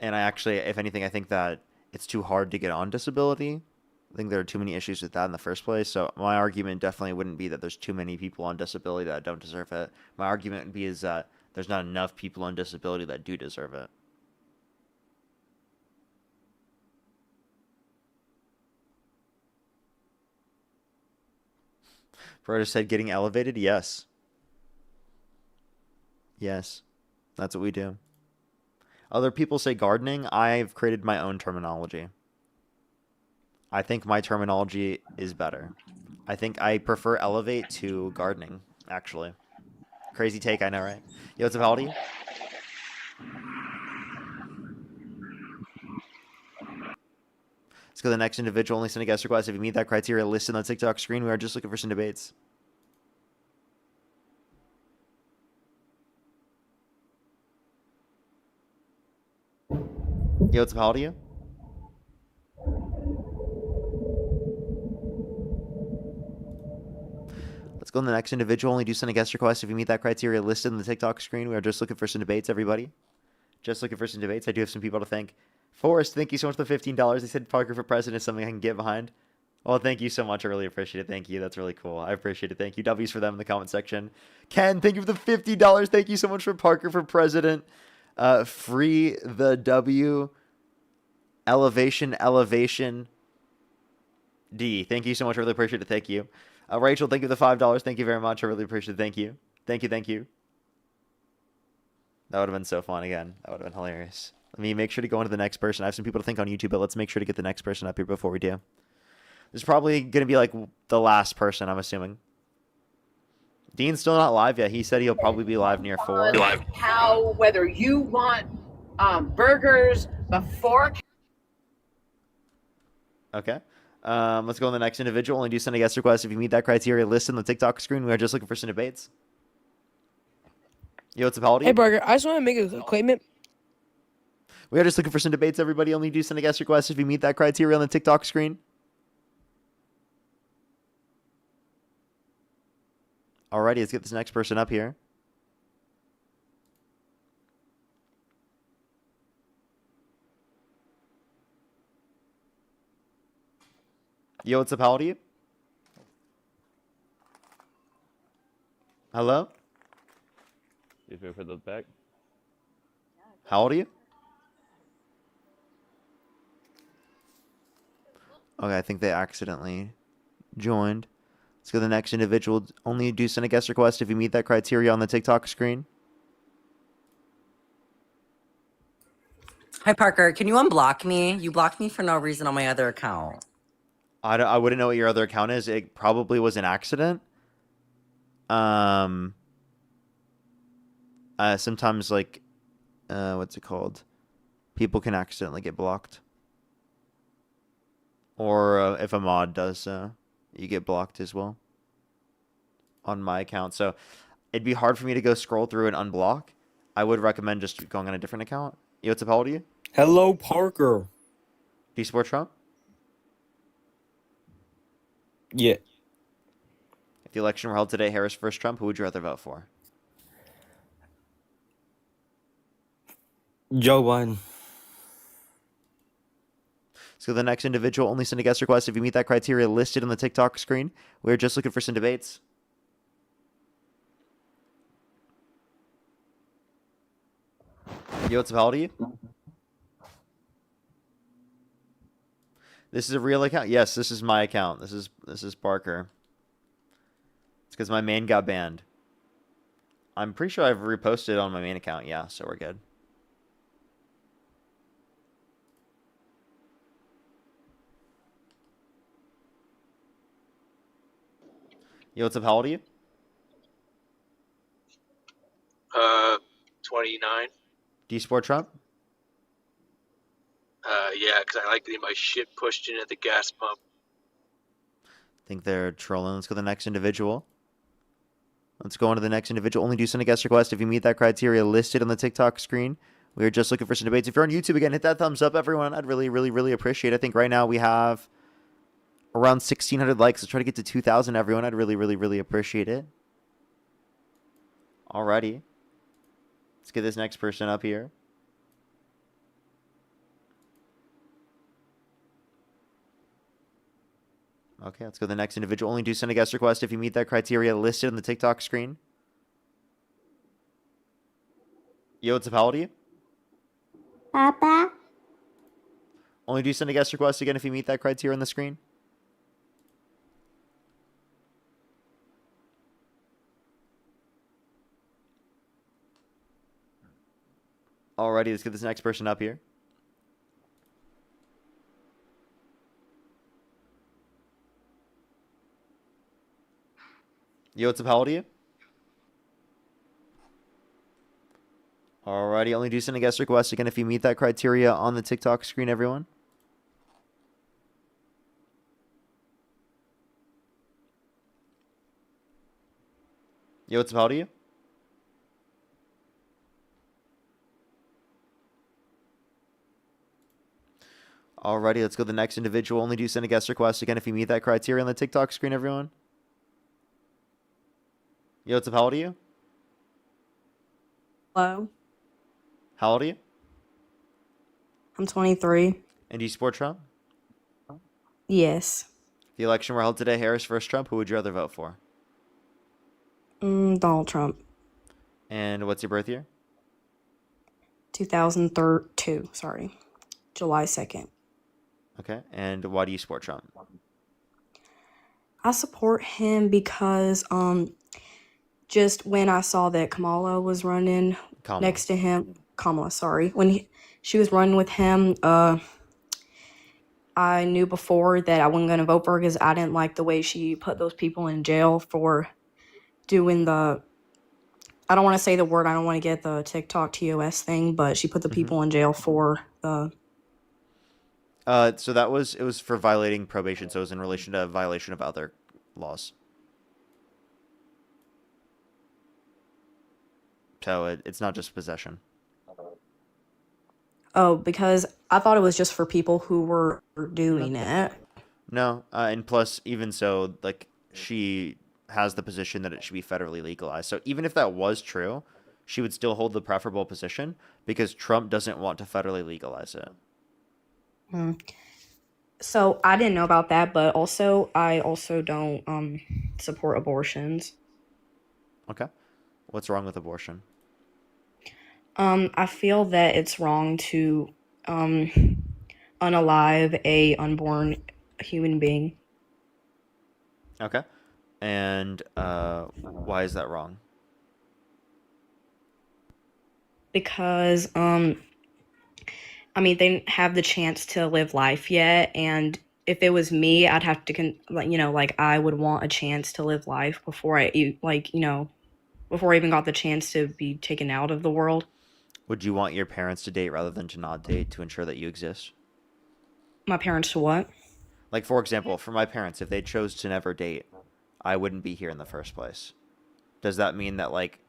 I actually, if anything, I think that it's too hard to get on disability. I think there are too many issues with that in the first place. So my argument definitely wouldn't be that there's too many people on disability that don't deserve it. My argument would be is that there's not enough people on disability that do deserve it. Berta said getting elevated? Yes. Yes. That's what we do. Other people say gardening. I've created my own terminology. I think my terminology is better. I think I prefer elevate to gardening, actually. Crazy take, I know, right? Yo, what's up, how old are you? Let's go to the next individual. Only send a guest request. If you meet that criteria listed on the TikTok screen, we are just looking for some debates. Yo, what's up, how old are you? Let's go to the next individual. Only do send a guest request if you meet that criteria listed on the TikTok screen. We are just looking for some debates, everybody. Just looking for some debates. I do have some people to thank. Forrest, thank you so much for the $15. They said Parker for president is something I can get behind. Well, thank you so much. I really appreciate it. Thank you. That's really cool. I appreciate it. Thank you. W's for them in the comment section. Ken, thank you for the $50. Thank you so much for Parker for president. Free the W. Elevation. D. Thank you so much. I really appreciate it. Thank you. Rachel, thank you for the $5. Thank you very much. I really appreciate it. Thank you. Thank you. That would have been so fun again. That would have been hilarious. Let me make sure to go on to the next person. I have some people to think on YouTube, but let's make sure to get the next person up here before we do. This is probably going to be like the last person, I'm assuming. Dean's still not live yet. He said he'll probably be live near 4. How, whether you want burgers before. Okay. Let's go on the next individual. Only do send a guest request if you meet that criteria listed on the TikTok screen. We are just looking for some debates. Yo, what's up, how old are you? Hey, Burger, I just want to make a statement. We are just looking for some debates, everybody. Only do send a guest request if you meet that criteria on the TikTok screen. Alrighty, let's get this next person up here. Yo, what's up? How old are you? Hello? You feel for those back? How old are you? Okay, I think they accidentally joined. Let's go to the next individual. Only do send a guest request if you meet that criteria on the TikTok screen. Hi, Parker. Can you unblock me? You blocked me for no reason on my other account. I wouldn't know what your other account is. It probably was an accident. Sometimes, like, what's it called? People can accidentally get blocked. Or if a mod does so, you get blocked as well. On my account. So it'd be hard for me to go scroll through and unblock. I would recommend just going on a different account. Yo, what's up? How old are you? Hello, Parker. Do you support Trump? Yeah. If the election were held today, Harris versus Trump, who would you rather vote for? Joe Biden. So the next individual, only send a guest request if you meet that criteria listed on the TikTok screen. We're just looking for some debates. Yo, what's up? How old are you? This is a real account? Yes, this is my account. This is Parker. It's because my main got banned. I'm pretty sure I've reposted on my main account. Yeah, so we're good. Yo, what's up? How old are you? 29. Do you support Trump? Yeah, because I like getting my shit pushed in at the gas pump. Think they're trolling. Let's go to the next individual. Let's go on to the next individual. Only do send a guest request if you meet that criteria listed on the TikTok screen. We are just looking for some debates. If you're on YouTube, again, hit that thumbs up, everyone. I'd really, really, really appreciate it. I think right now we have around 1,600 likes. Let's try to get to 2,000, everyone. I'd really, really, really appreciate it. Alrighty. Let's get this next person up here. Okay, let's go to the next individual. Only do send a guest request if you meet that criteria listed on the TikTok screen. Yo, what's up? How old are you? Papa. Only do send a guest request again if you meet that criteria on the screen. Alrighty, let's get this next person up here. Yo, what's up? How old are you? Alrighty, only do send a guest request again if you meet that criteria on the TikTok screen, everyone. Yo, what's up? How old are you? Alrighty, let's go to the next individual. Only do send a guest request again if you meet that criteria on the TikTok screen, everyone. Yo, what's up? How old are you? Hello, How old are you? I'm 23. And do you support Trump? Yes. If the election were held today, Harris versus Trump, who would you rather vote for? Donald Trump. And what's your birth year? 2002, sorry. July 2nd. Okay, and why do you support Trump? I support him because just when I saw that Kamala was running next to him, Kamala, sorry, when she was running with him, I knew before that I wasn't going to vote for her because I didn't like the way she put those people in jail for doing the, I don't want to say the word, I don't want to get the TikTok TOS thing, but she put the people in jail for the... So it was for violating probation, so it was in relation to a violation of other laws. So it's not just possession. Oh, because I thought it was just for people who were doing it. No, and plus, even so, like, she has the position that it should be federally legalized. So even if that was true, she would still hold the preferable position because Trump doesn't want to federally legalize it. So I didn't know about that, but also I also don't support abortions. Okay. What's wrong with abortion? I feel that it's wrong to unalive a unborn human being. Okay. And why is that wrong? Because I mean, they didn't have the chance to live life yet, and if it was me, I'd have to like I would want a chance to live life before before I even got the chance to be taken out of the world. Would you want your parents to date rather than to not date to ensure that you exist? My parents to what? Like, for example, for my parents, if they chose to never date, I wouldn't be here in the first place. Does that mean that, like,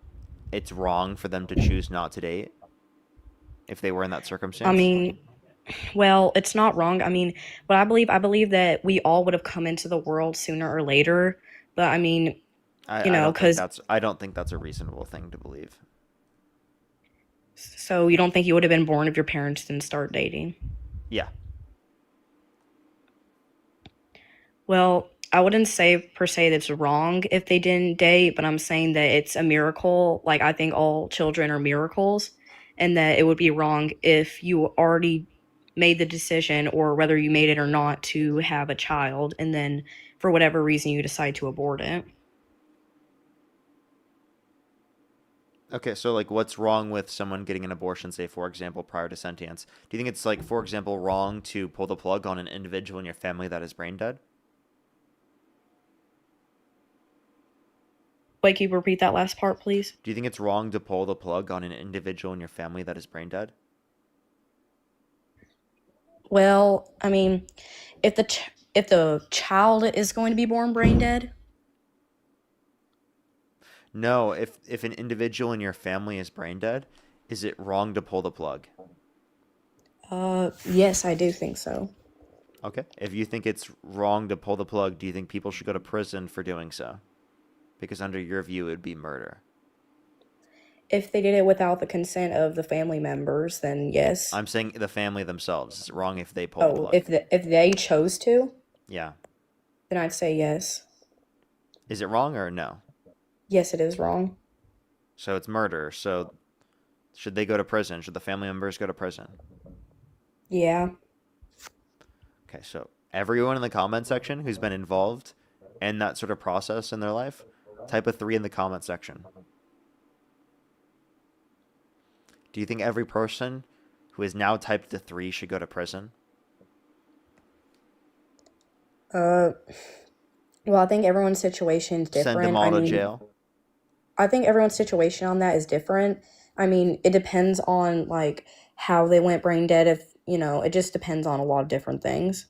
it's wrong for them to choose not to date if they were in that circumstance? I mean, well, it's not wrong. I mean, what I believe that we all would have come into the world sooner or later. But I mean, because I don't think that's a reasonable thing to believe. So you don't think you would have been born if your parents didn't start dating? Yeah. Well, I wouldn't say per se that's wrong if they didn't date, but I'm saying that it's a miracle. Like, I think all children are miracles, and that it would be wrong if you already made the decision, or whether you made it or not, to have a child, and then for whatever reason you decide to abort it. Okay, so, like, what's wrong with someone getting an abortion, say, for example, prior to sentience? Do you think it's, like, for example, wrong to pull the plug on an individual in your family that is brain dead? Wait, can you repeat that last part, please? Do you think it's wrong to pull the plug on an individual in your family that is brain dead? Well, I mean, if the child is going to be born brain dead, No, if an individual in your family is brain dead, is it wrong to pull the plug? yes, I do think so. Okay. If you think it's wrong to pull the plug, do you think people should go to prison for doing so? Because under your view, it would be murder. If they did it without the consent of the family members, then yes. I'm saying the family themselves. Is it wrong if they pull the Oh, plug? if they chose to, Yeah. then I'd say yes. Is it wrong or no? Yes, it is wrong. So it's murder. So should they go to prison? Should the family members go to prison? Yeah. Okay, so everyone in the comment section who's been involved in that sort of process in their life, type a 3 in the comment section. Do you think every person who has now typed the 3 should go to prison? Well, I think everyone's situation is different. Send them all to jail? I think everyone's situation on that is different. I mean, it depends on like how they went brain dead. If it just depends on a lot of different things.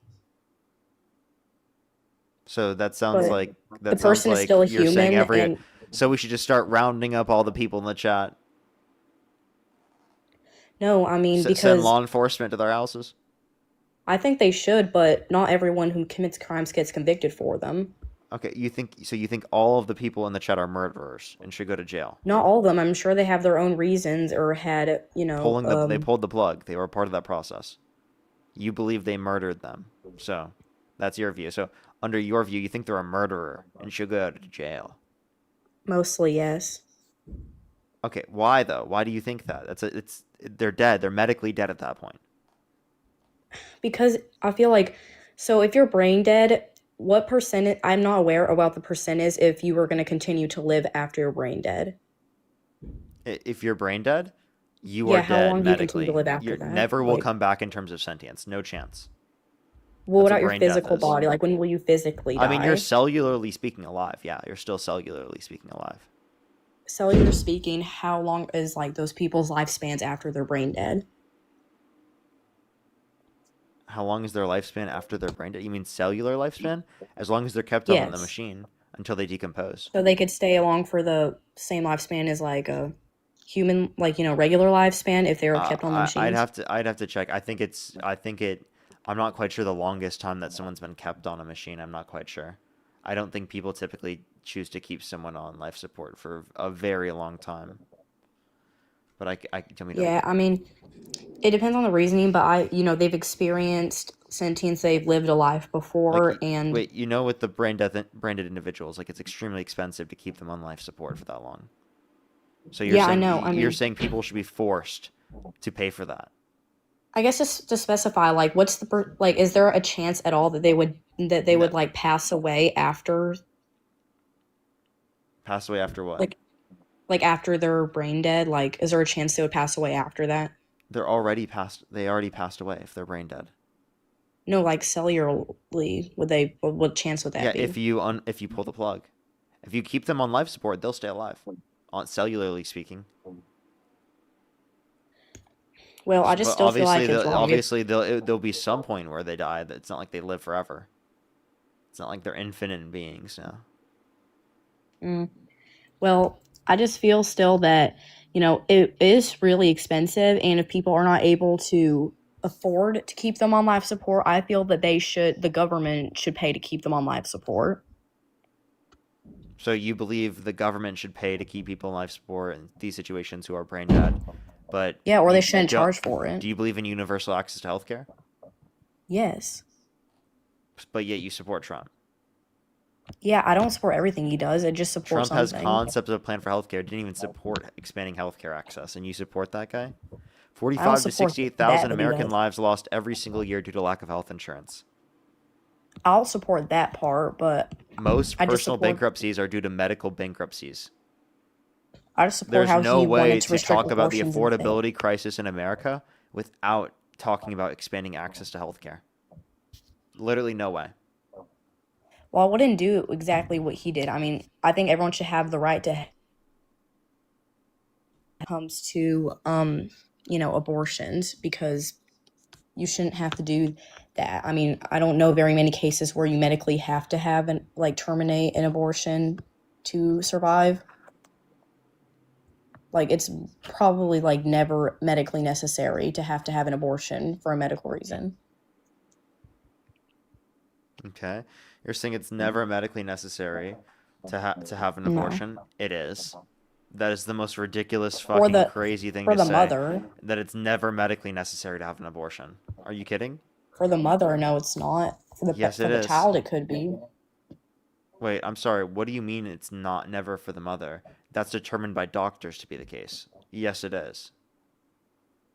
So that sounds But like the person is still a you're saying human, and so we should just start rounding up all the people in the chat. no, I mean Send because law enforcement to their houses. I think they should, but not everyone who commits crimes gets convicted for them. Okay, you think all of the people in the chat are murderers and should go to jail? Not all of them. I'm sure they have their own reasons or had They pulled the plug. They were part of that process. You believe they murdered them. So that's your view. So under your view, you think they're a murderer and should go to jail. Mostly yes. Okay, why though? Why do you think that? They're dead. They're medically dead at that point. Because I feel like, so if you're brain dead, what percent, I'm not aware about the percent is if you were going to continue to live after you're brain dead. If you're brain dead, you Yeah, are how dead long do you medically. continue to live after You that? never will Like- come back in terms of sentience. No chance. Well, That's what about your brain death physical is. body? Like, when will you physically die? I mean, you're cellularly speaking alive. Yeah, you're still cellularly speaking alive. Cellular speaking, how long is, like, those people's lifespans after they're brain dead? How long is their lifespan after they're brain dead? You mean cellular lifespan? As long as they're kept on the Yes. machine until they decompose. So they could stay along for the same lifespan as, like, a human, like, regular lifespan if they were kept on the machines? I'd have to check. I'm not quite sure the longest time that someone's been kept on a machine. I'm not quite sure. I don't think people typically choose to keep someone on life support for a very long time. But tell me. Yeah, I mean, it depends on the reasoning, but they've experienced sentience, they've lived a life before, and Wait, with the brain dead individuals, like it's extremely expensive to keep them on life support for that long. So you're Yeah, I saying, know, I you're mean- saying people should be forced to pay for that. I guess just to specify, like, what's the is there a chance at all that they would like pass away after, Pass away after what? like after they're brain dead? Like, is there a chance they would pass away after that? They already passed away if they're brain dead. No, like cellularly, what chance would that Yeah, be? if you pull the plug. If you keep them on life support, they'll stay alive. Cellularly speaking. Well, I just still feel like it's wrong. Obviously, there'll be some point where they die. It's not like they live forever. It's not like they're infinite beings now. Well, I just feel still that, it is really expensive, and if people are not able to afford to keep them on life support, I feel that the government should pay to keep them on life support. So you believe the government should pay to keep people in life support in these situations who are brain dead, but Yeah, or they you shouldn't don't- charge for it. Do you believe in universal access to healthcare? Yes. But yet you support Trump. Yeah, I don't support everything he does. I just support Trump has something. concepts of a plan for healthcare. Didn't even support expanding healthcare access, and you support that guy? I 45 don't to support 68,000 that, but he American does. lives lost every single year due to lack of health insurance. I'll support that part, but Most I just personal support- bankruptcies are due to medical bankruptcies. I just support There's how no he way wanted to to restrict talk about the abortions and things. affordability crisis in America without talking about expanding access to healthcare. Literally no way. Well, I wouldn't do exactly what he did. I mean, I think everyone should have the right to comes to abortions, because you shouldn't have to do that. I mean, I don't know very many cases where you medically have to have terminate an abortion to survive. Like, it's probably never medically necessary to have an abortion for a medical reason. Okay. You're saying it's never medically necessary to have an No. abortion? It is. That is the most ridiculous For fucking the crazy thing for to the say. mother. That it's never medically necessary to have an abortion. Are you kidding? For the mother, no, it's not. Yes, For it the is. child, it could be. Wait, I'm sorry. What do you mean it's not never for the mother? That's determined by doctors to be the case. Yes, it is.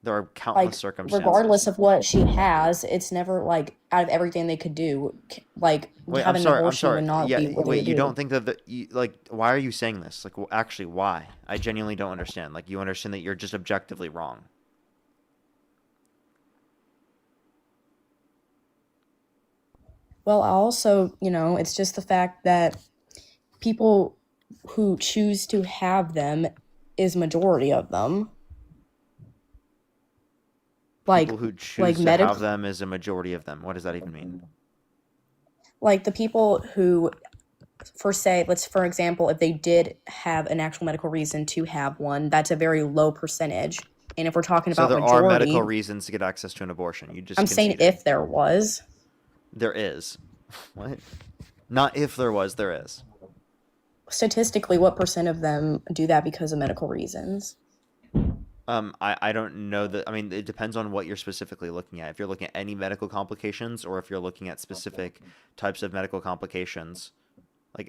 There are countless circumstances. Regardless of what she has, it's never out of everything they could do. Wait, having an abortion would not Yeah, be what they wait, would you do. don't think that why are you saying this? Like, well, actually, why? I genuinely don't understand. Like, you understand that you're just objectively wrong. Well, also, it's just the fact that people who choose to have them is majority of them. People who choose to medical, have them is a majority of them. What does that even mean? the people who, for example, if they did have an actual medical reason to have one, that's a very low percentage. And if we're talking So about there majority, are medical reasons to get access to an abortion. You just I'm saying conceded. if there was. There is. What? Not if there was, there is. Statistically, what percent of them do that because of medical reasons? I don't know that. I mean, it depends on what you're specifically looking at. If you're looking at any medical complications, or if you're looking at specific types of medical complications,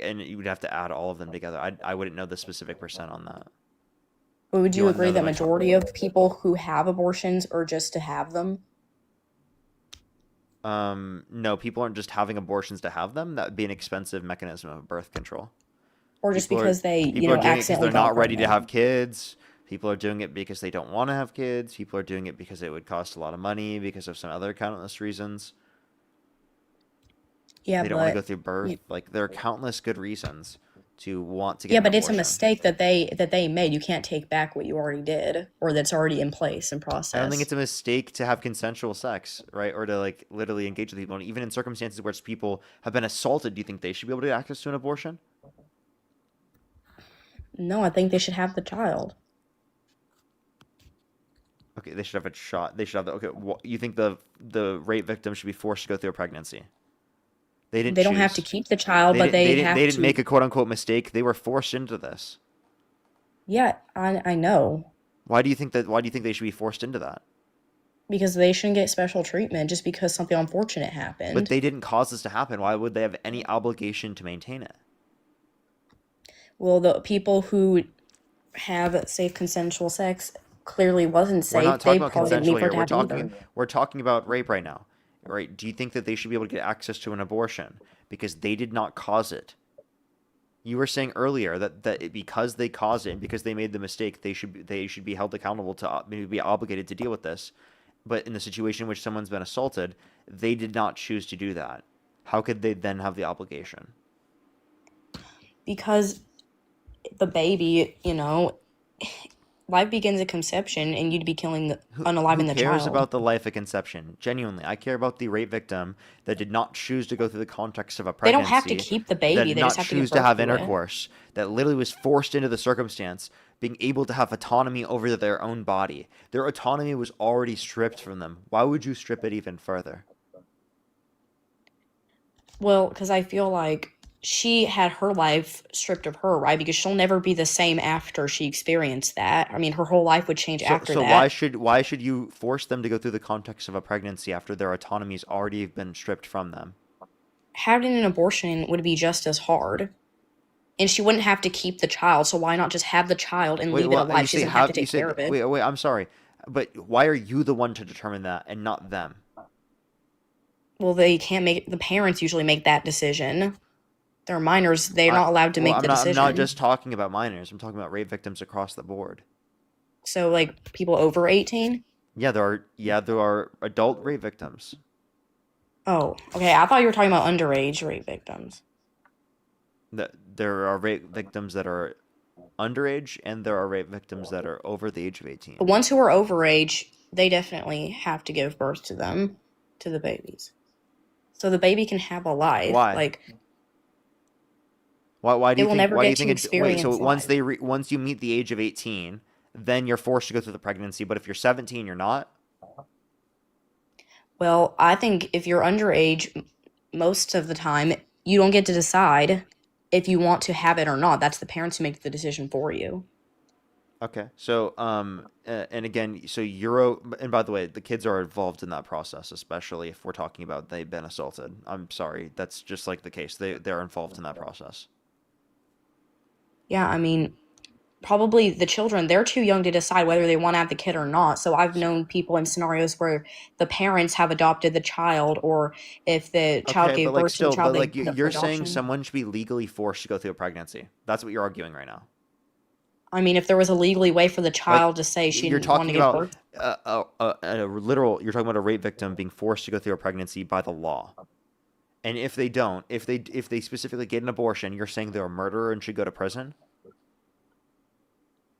and you would have to add all of them together. I wouldn't know the specific percent on that. But would you want to agree know that the majority of people who have abortions are just to have them? No, people aren't just having abortions to have them. That would be an expensive mechanism of birth control. Or just because they, people are doing it because accidentally they're not got ready to pregnant? have kids. People are doing it because they don't want to have kids. People are doing it because it would cost a lot of money, because of some other countless reasons. Yeah, They don't want to but go through birth. There are countless good reasons to want to get yeah, an but it's a abortion. mistake that they made. You can't take back what you already did, or that's already in place and process. I don't think it's a mistake to have consensual sex, right? Or to literally engage with people. And even in circumstances where people have been assaulted, do you think they should be able to get access to an abortion? No, I think they should have the child. Okay, they should have a shot. They should have okay. You think the rape victim should be forced to go through a pregnancy? They didn't. They don't have to keep the child, but they have to. They didn't make a quote unquote mistake. They were forced into this. Yeah, I know. Why do you think they should be forced into that? Because they shouldn't get special treatment just because something unfortunate happened. But they didn't cause this to happen. Why would they have any obligation to maintain it? Well, the people who have safe consensual sex clearly wasn't safe. We're not talking They about probably didn't consensual need for here. it to happen either. We're talking about rape right now, right? Do you think that they should be able to get access to an abortion because they did not cause it? You were saying earlier that because they caused it and because they made the mistake, they should be held accountable to maybe be obligated to deal with this. But in the situation in which someone's been assaulted, they did not choose to do that. How could they then have the obligation? Because the baby, life begins at conception, and you'd be killing unaliving the child. Who cares about the life of conception? Genuinely, I care about the rape victim that did not choose to go through the context of a They pregnancy. don't have to keep the baby. That They did just not have to give choose to birth have to it. intercourse. That literally was forced into the circumstance, being able to have autonomy over their own body. Their autonomy was already stripped from them. Why would you strip it even further? Well, because I feel like she had her life stripped of her, right? Because she'll never be the same after she experienced that. I mean, her whole life would change after So that. why should you force them to go through the context of a pregnancy after their autonomy's already been stripped from them? Having an abortion would be just as hard. And she wouldn't have to keep the child, so why not just have the child and leave it alive? She doesn't have to take care of it. Wait, I'm sorry. But why are you the one to determine that and not them? Well, they can't make the parents usually make that decision. They're minors, they're not allowed to make the decision. I'm not just talking about minors. I'm talking about rape victims across the board. So people over 18? Yeah, there are adult rape victims. Oh, okay. I thought you were talking about underage rape victims. There are rape victims that are underage, and there are rape victims that are over the age of 18. The ones who are overage, they definitely have to give birth to them, to the babies, so the baby can have a life. Why? Like, Why do it you will think? never Why do you get to think? Wait. So experience life. once you meet the age of 18, then you're forced to go through the pregnancy. But if you're 17, you're not. Well, I think if you're underage, most of the time, you don't get to decide if you want to have it or not. That's the parents who make the decision for you. Okay. So and again, so and by the way, the kids are involved in that process, especially if we're talking about they've been assaulted. I'm sorry, that's just like the case. They're involved in that process. Yeah, I mean, probably the children, they're too young to decide whether they want to have the kid or not. So I've known people in scenarios where the parents have adopted the child, or if the child Okay, but gave like birth to the still, child, but they like put up for you're saying adoption. someone should be legally forced to go through a pregnancy. That's what you're arguing right now. I mean, if there was a legally way for the Like child to say she you're didn't want to talking give about birth. you're talking about a rape victim being forced to go through a pregnancy by the law. And if they don't, if they specifically get an abortion, you're saying they're a murderer and should go to prison?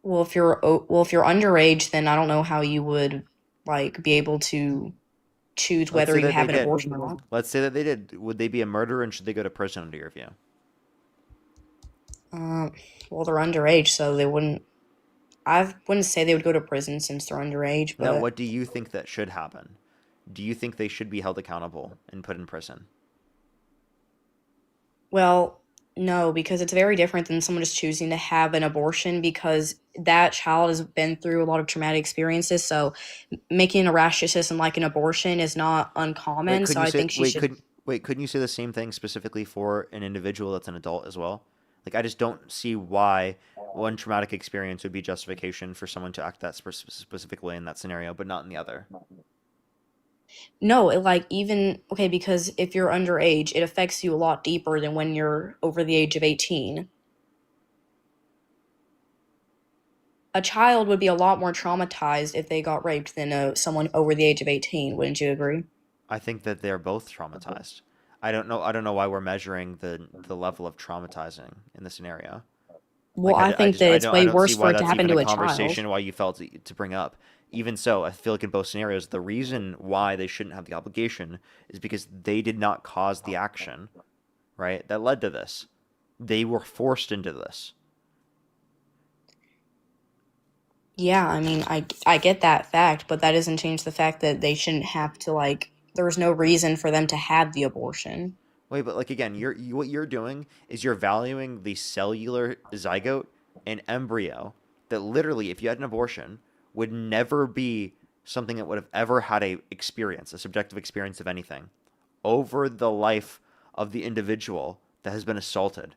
Well, if you're underage, then I don't know how you would like be able to choose Let's whether say you that they have an did. abortion or not. Let's say that they did. Would they be a murderer and should they go to prison under your view? Well, they're underage, so they wouldn't. I wouldn't say they would go to prison since they're underage, Now, but what do you think that should happen? Do you think they should be held accountable and put in prison? well, no, because it's very different than someone just choosing to have an abortion because that child has been through a lot of traumatic experiences. So making a rash decision like an abortion is not uncommon. So I think she should. Couldn't you say the same thing specifically for an individual that's an adult as well? Like, I just don't see why one traumatic experience would be justification for someone to act that specific way in that scenario, but not in the other. No, like even okay, because if you're underage, it affects you a lot deeper than when you're over the age of 18. A child would be a lot more traumatized if they got raped than someone over the age of 18. Wouldn't you agree? I think that they're both traumatized. I don't know why we're measuring the level of traumatizing in this scenario. Well, Like I think that it's I way don't see worse for why it to that's happen even to a a child. conversation why you felt to bring up. Even so, I feel like in both scenarios, the reason why they shouldn't have the obligation is because they did not cause the action, right? That led to this. They were forced into this. Yeah, I mean, I get that fact, but that doesn't change the fact that they shouldn't have to like. There was no reason for them to have the abortion. Wait, but like again, what you're doing is you're valuing the cellular zygote and embryo that literally, if you had an abortion, would never be something that would have ever had a subjective experience of anything, over the life of the individual that has been assaulted,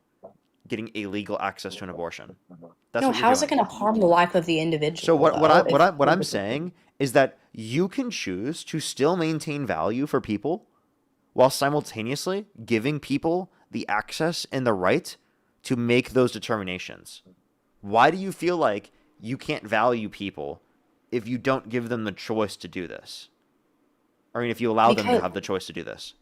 getting illegal access to an abortion. That's No, what you're how's it doing. going to harm the life of the So individual? what I'm saying is that you can choose to still maintain value for people while simultaneously giving people the access and the right to make those determinations. Why do you feel like you can't value people if you don't give them the choice to do this? I mean, if you allow them to have the choice to do this.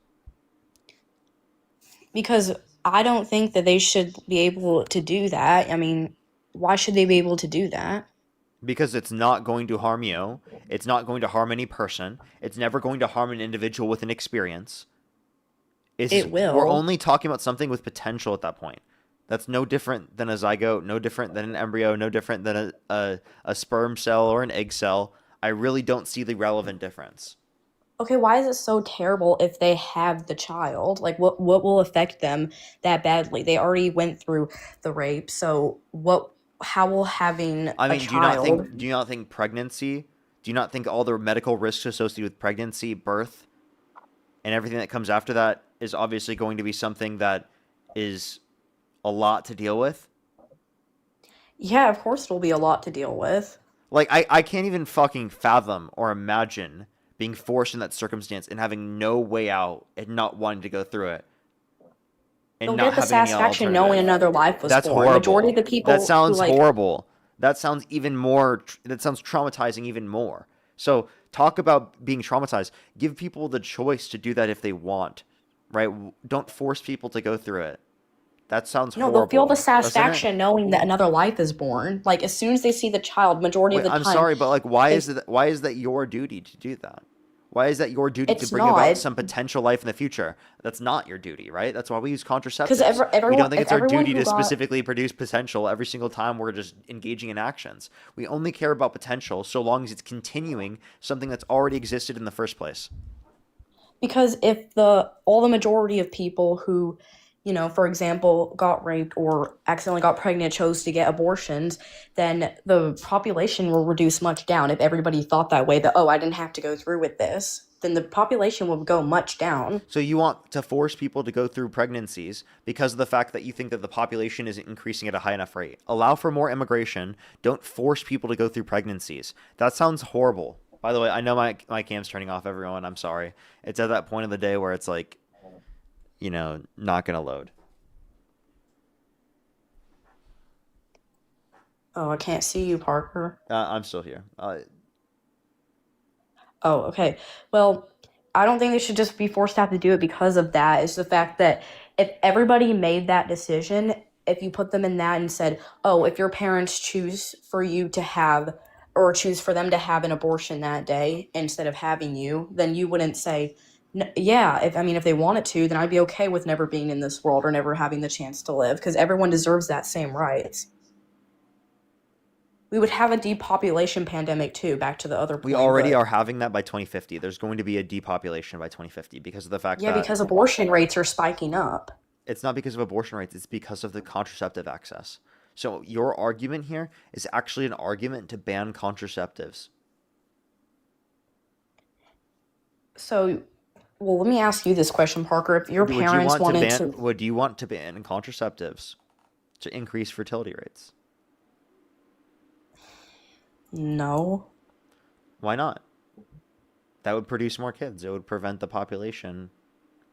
Because I don't think that they should be able to do that. I mean, why should they be able to do that? Because it's not going to harm you. It's not going to harm any person. It's never going to harm an individual with an experience. It will. We're only talking about something with potential at that point. That's no different than a zygote, no different than an embryo, no different than a sperm cell or an egg cell. I really don't see the relevant difference. Okay, why is it so terrible if they have the child? Like, what will affect them that badly? They already went through the rape, so how will having I mean, a child... do you not think pregnancy, do you not think all the medical risks associated with pregnancy, birth, and everything that comes after that is obviously going to be something that is a lot to deal with? Yeah, of course it'll be a lot to deal with. Like, I can't even fucking fathom or imagine being forced in that circumstance and having no way out and not wanting to go through it. And They'll not get the having any satisfaction alternative. knowing another life was That's born. horrible. Majority of the people That sounds who, like, horrible. That sounds even more, that sounds traumatizing even more. So talk about being traumatized. Give people the choice to do that if they want, right? Don't force people to go through it. That sounds No, they'll feel the horrible, doesn't it? satisfaction knowing that another life is born. Like as soon as they see the child, majority of Wait, the I'm time, sorry, but like, why they, is that your duty to do that? Why is that your duty to it's bring about not some potential life in the future? That's not your duty, right? That's why we use because contraceptives. We everyone, don't think if it's our everyone duty who to got specifically produce potential every single time we're just engaging in actions. We only care about potential so long as it's continuing something that's already existed in the first place. because if all the majority of people who, for example, got raped or accidentally got pregnant chose to get abortions, then the population will reduce much down. If everybody thought that way, that, oh, I didn't have to go through with this, then the population will go much down. So you want to force people to go through pregnancies because of the fact that you think that the population isn't increasing at a high enough rate. Allow for more immigration. Don't force people to go through pregnancies. That sounds horrible. By the way, I know my cam's turning off, everyone. I'm sorry. It's at that point of the day where it's like, not going to load. Oh, I can't see you, Parker. I'm still here. Oh, okay. Well, I don't think they should just be forced to have to do it because of that. It's the fact that if everybody made that decision, if you put them in that and said, oh, if your parents choose for you to have or choose for them to have an abortion that day instead of having you, then you wouldn't say, yeah, if they wanted to, then I'd be okay with never being in this world or never having the chance to live because everyone deserves that same rights. We would have a depopulation pandemic too, back to the other point. We already are having that by 2050. There's going to be a depopulation by 2050 because of the fact that... Yeah, because abortion rates are spiking up. It's not because of abortion rates. It's because of the contraceptive access. So your argument here is actually an argument to ban contraceptives. So, well, let me ask you this question, Parker. If your parents wanted to... Would you want to ban contraceptives to increase fertility rates? No. Why not? That would produce more kids. It would prevent the population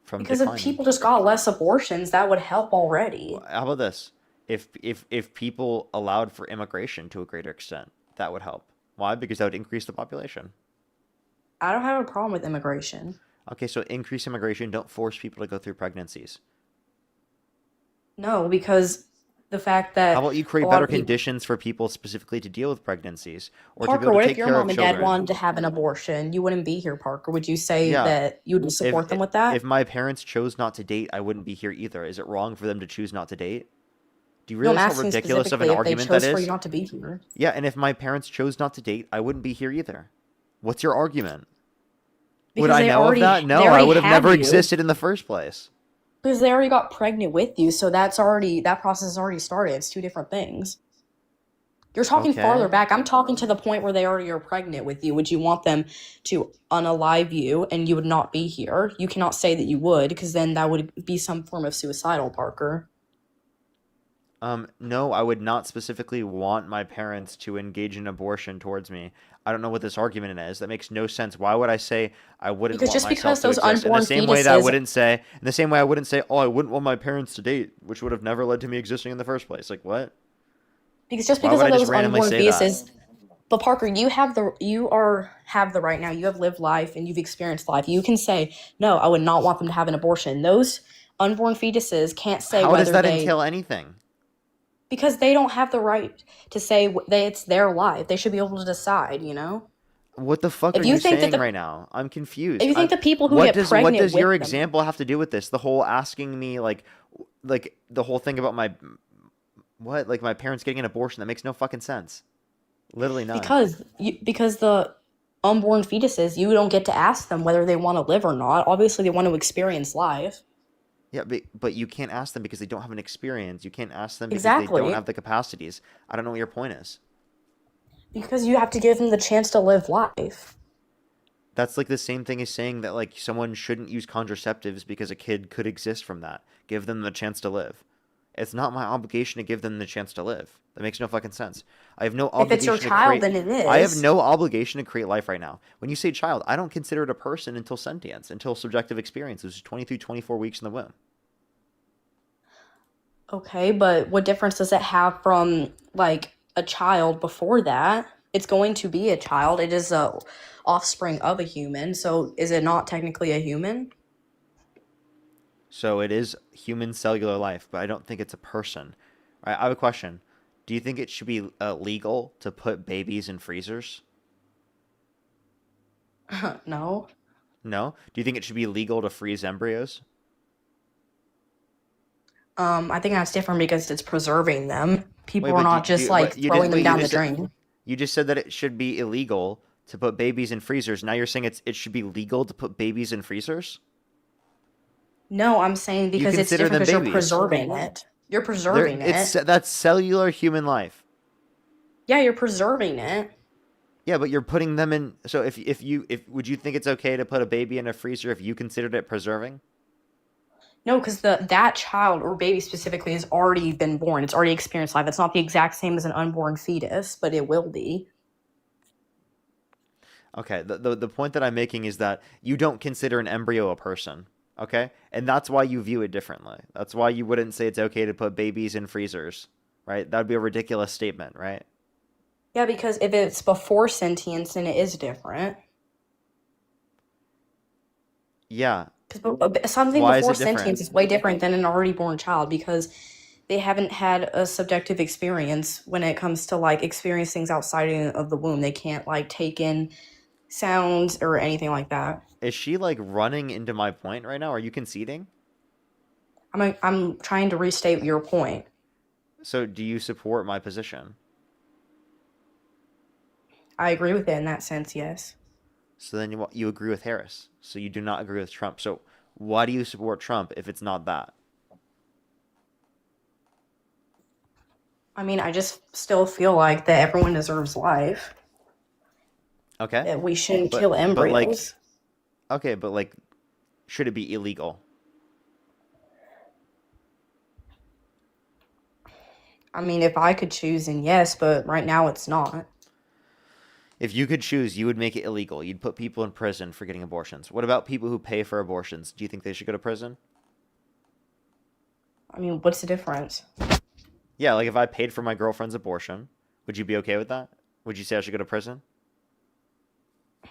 from because declining. if people just got less abortions, that would help already. How about this? If people allowed for immigration to a greater extent, that would help. Why? Because that would increase the population. I don't have a problem with immigration. Okay, so increase immigration. Don't force people to go through pregnancies. No, because the fact that... How about you create better conditions for people specifically to deal with pregnancies? Or Parker, to be able what to if take your care mom of and children? dad wanted to have an abortion? You wouldn't be here, Parker. Would you say that you would support them with that? If my parents chose not to date, I wouldn't be here either. Is it wrong for them to choose not to date? Do you realize how ridiculous of an argument that is? If they chose for you not to be here. Yeah, and if my parents chose not to date, I wouldn't be here either. What's your argument? Would I know of that? No, I would have never existed in the first place. Because they already got pregnant with you, so that process has already started. It's two different things. You're talking farther back. I'm talking to the point where they already are pregnant with you. Would you want them to unalive you and you would not be here? You cannot say that you would, because then that would be some form of suicidal, Parker. No, I would not specifically want my parents to engage in abortion towards me. I don't know what this argument is. That makes no sense. Why would I say I wouldn't want myself to exist? In the same way that I wouldn't say, in the same way I wouldn't say, oh, I wouldn't want my parents to date, which would have never led to me existing in the first place. Like, what? Because just because of those unborn fetuses, but Parker, you have the right now. You have lived life and you've experienced life. You can say, no, I would not want them to have an abortion. Those unborn fetuses can't say whether How does that entail anything? Because they don't have the right to say that it's their life. They should be able to decide, What the fuck are you saying right now? I'm confused. If you think the people who get pregnant what does your with them- example have to do with this? The whole asking me like the whole thing about my parents getting an abortion, that makes no fucking sense. Literally not. Because the unborn fetuses, you don't get to ask them whether they want to live or not. Obviously, they want to experience life. Yeah, but you can't ask them because they don't have an experience. You can't ask them because Exactly. they don't have the capacities. I don't know what your point is. Because you have to give them the chance to live life. That's like the same thing as saying that like someone shouldn't use contraceptives because a kid could exist from that. Give them the chance to live. It's not my obligation to give them the chance to live. That makes no fucking sense. I have no obligation. If it's your child, then it is. I have no obligation to create life right now. When you say child, I don't consider it a person until sentience, until subjective experience, which is 23, 24 weeks in the womb. Okay, but what difference does it have from like a child before that? It's going to be a child. It is a offspring of a human. So is it not technically a human? So it is human cellular life, but I don't think it's a person. All right, I have a question. Do you think it should be legal to put babies in freezers? No. No? Do you think it should be legal to freeze embryos? I think that's different because it's preserving them. People Wait, are but not just like throwing them down the drain. you just said that it should be illegal to put babies in freezers. Now you're saying it should be legal to put babies in freezers? No, I'm saying because it's consider different them because you're babies. preserving it. You're preserving it. That's cellular human life. Yeah, you're preserving it. Yeah, but you're putting them in. So if would you think it's okay to put a baby in a freezer if you considered it preserving? No, because that child or baby specifically has already been born. It's already experienced life. It's not the exact same as an unborn fetus, but it will be. Okay, the point that I'm making is that you don't consider an embryo a person, okay? And that's why you view it differently. That's why you wouldn't say it's okay to put babies in freezers, right? That'd be a ridiculous statement, right? Yeah, because if it's before sentience, then it is different. Yeah. Because something Why is before it different? sentience is way different than an already born child because they haven't had a subjective experience when it comes to like experience things outside of the womb. They can't like take in sounds or anything like that. Is she like running into my point right now? Are you conceding? I'm trying to restate your point. So do you support my position? I agree with it in that sense, yes. So then you agree with Harris. So you do not agree with Trump. So why do you support Trump if it's not that? I mean, I just still feel like that everyone deserves life. Okay. That we shouldn't kill embryos. But like, should it be illegal? I mean, if I could choose, then yes, but right now it's not. If you could choose, you would make it illegal. You'd put people in prison for getting abortions. What about people who pay for abortions? Do you think they should go to prison? I mean, what's the difference? Yeah, like if I paid for my girlfriend's abortion, would you be okay with that? Would you say I should go to prison?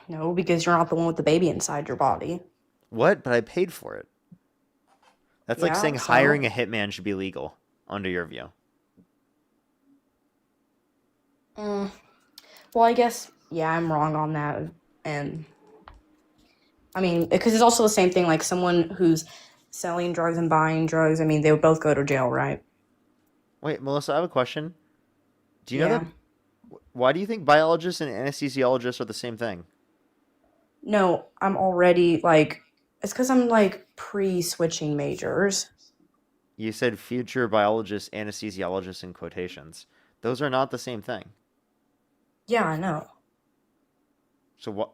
No, because you're not the one with the baby inside your body. What? But I paid for it. That's like Yeah, saying so- hiring a hitman should be legal, under your view. Well, I guess, yeah, I'm wrong on that. And I mean, because it's also the same thing, like someone who's selling drugs and buying drugs, I mean, they would both go to jail, right? Wait, Melissa, I have a question. Do you know Yeah. that? Why do you think biologists and anesthesiologists are the same thing? No, I'm already, like, it's because I'm, like, pre-switching majors. You said future biologists, anesthesiologists in quotations. Those are not the same thing. Yeah, I know. So what?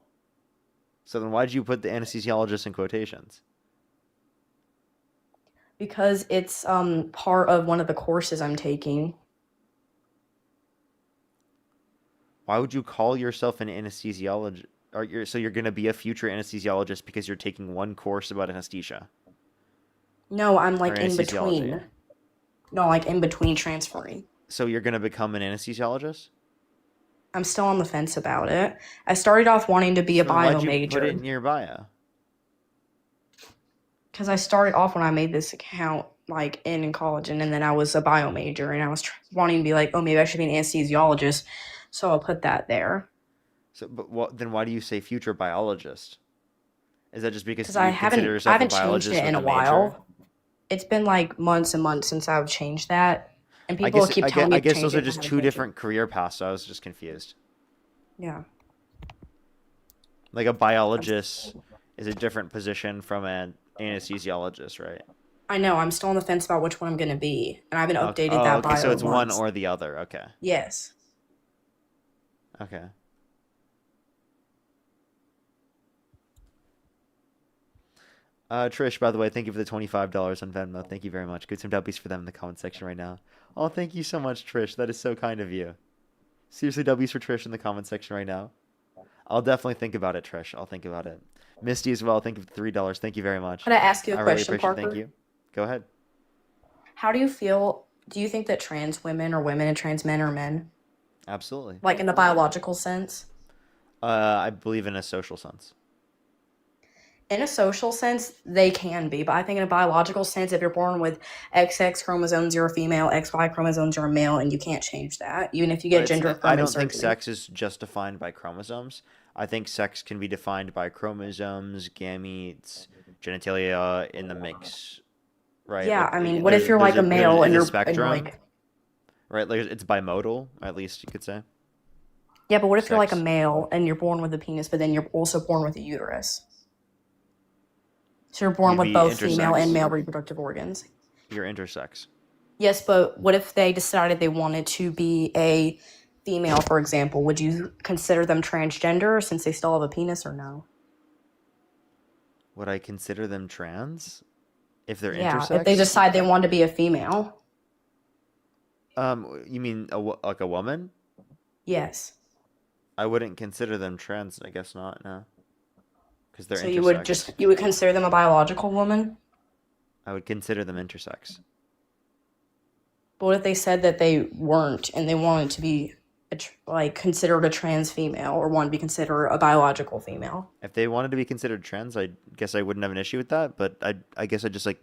So then why did you put the anesthesiologist in quotations? Because it's part of one of the courses I'm taking. Why would you call yourself an anesthesiologist? So you're going to be a future anesthesiologist because you're taking one course about anesthesia? No, I'm, like, Or in anesthesiology. between. No, like, in between transferring. So you're going to become an anesthesiologist? I'm still on the fence about it. I started off wanting to be a So then why'd bio you major. put it in your bio? Because I started off when I made this account, like, in college, and then I was a bio major, and I was wanting to be like, oh, maybe I should be an anesthesiologist, so I'll put that there. So, but then why do you say future biologist? Is that just because Because you I consider haven't yourself a changed biologist it in a with a major? while. It's been, like, months and months since I've changed that, and I people guess, keep telling me I to guess change those it, are and I just haven't two changed it. different career paths, so I was just confused. Yeah. Like a biologist is a different position from an anesthesiologist, right? I know, I'm still on the fence about which one I'm going to be, and I haven't Okay. updated Oh, that okay, bio so it's one once. or the other. Okay. Yes. Okay. Trish, by the way, thank you for the $25 on Venmo. Thank you very much. Get some W's for them in the comment section right now. Oh, thank you so much, Trish. That is so kind of you. Seriously, W's for Trish in the comment section right now. I'll definitely think about it, Trish. I'll think about it. Misty as well. Thank you for the $3. Thank you very much. Could I ask you a I really question, appreciate it. Parker? Thank you. Go ahead. How do you feel? Do you think that trans women are women and trans men are men? Absolutely. Like in the biological sense? I believe in a social sense. In a social sense, they can be, but I think in a biological sense, if you're born with XX chromosomes, you're a female, XY chromosomes, you're a male, and you can't change that, even if you But get gender I affirming don't think surgery. sex is just defined by chromosomes. I think sex can be defined by chromosomes, gametes, genitalia in the mix, right? Yeah, Like I mean, what if you're like a there's male and it's a you're and spectrum, like right? Like it's bimodal, at least you could say. yeah, but what if you're like a Sex. male and you're born with a penis, but then you're also born with a uterus? So you're born You'd with be both female and intersex. male reproductive organs. You're intersex. Yes, but what if they decided they wanted to be a female, for example? Would you consider them transgender since they still have a penis or no? Would I consider them trans if they're Yeah, if they intersex? decide they want to be a female. You mean like a woman? Yes. I wouldn't consider them trans. I guess not. No, because they're So intersex. you would consider them a biological woman? I would consider them intersex. But what if they said that they weren't and they wanted to be like considered a trans female or wanted to be considered a biological female? If they wanted to be considered trans, I guess I wouldn't have an issue with that. But I guess I just like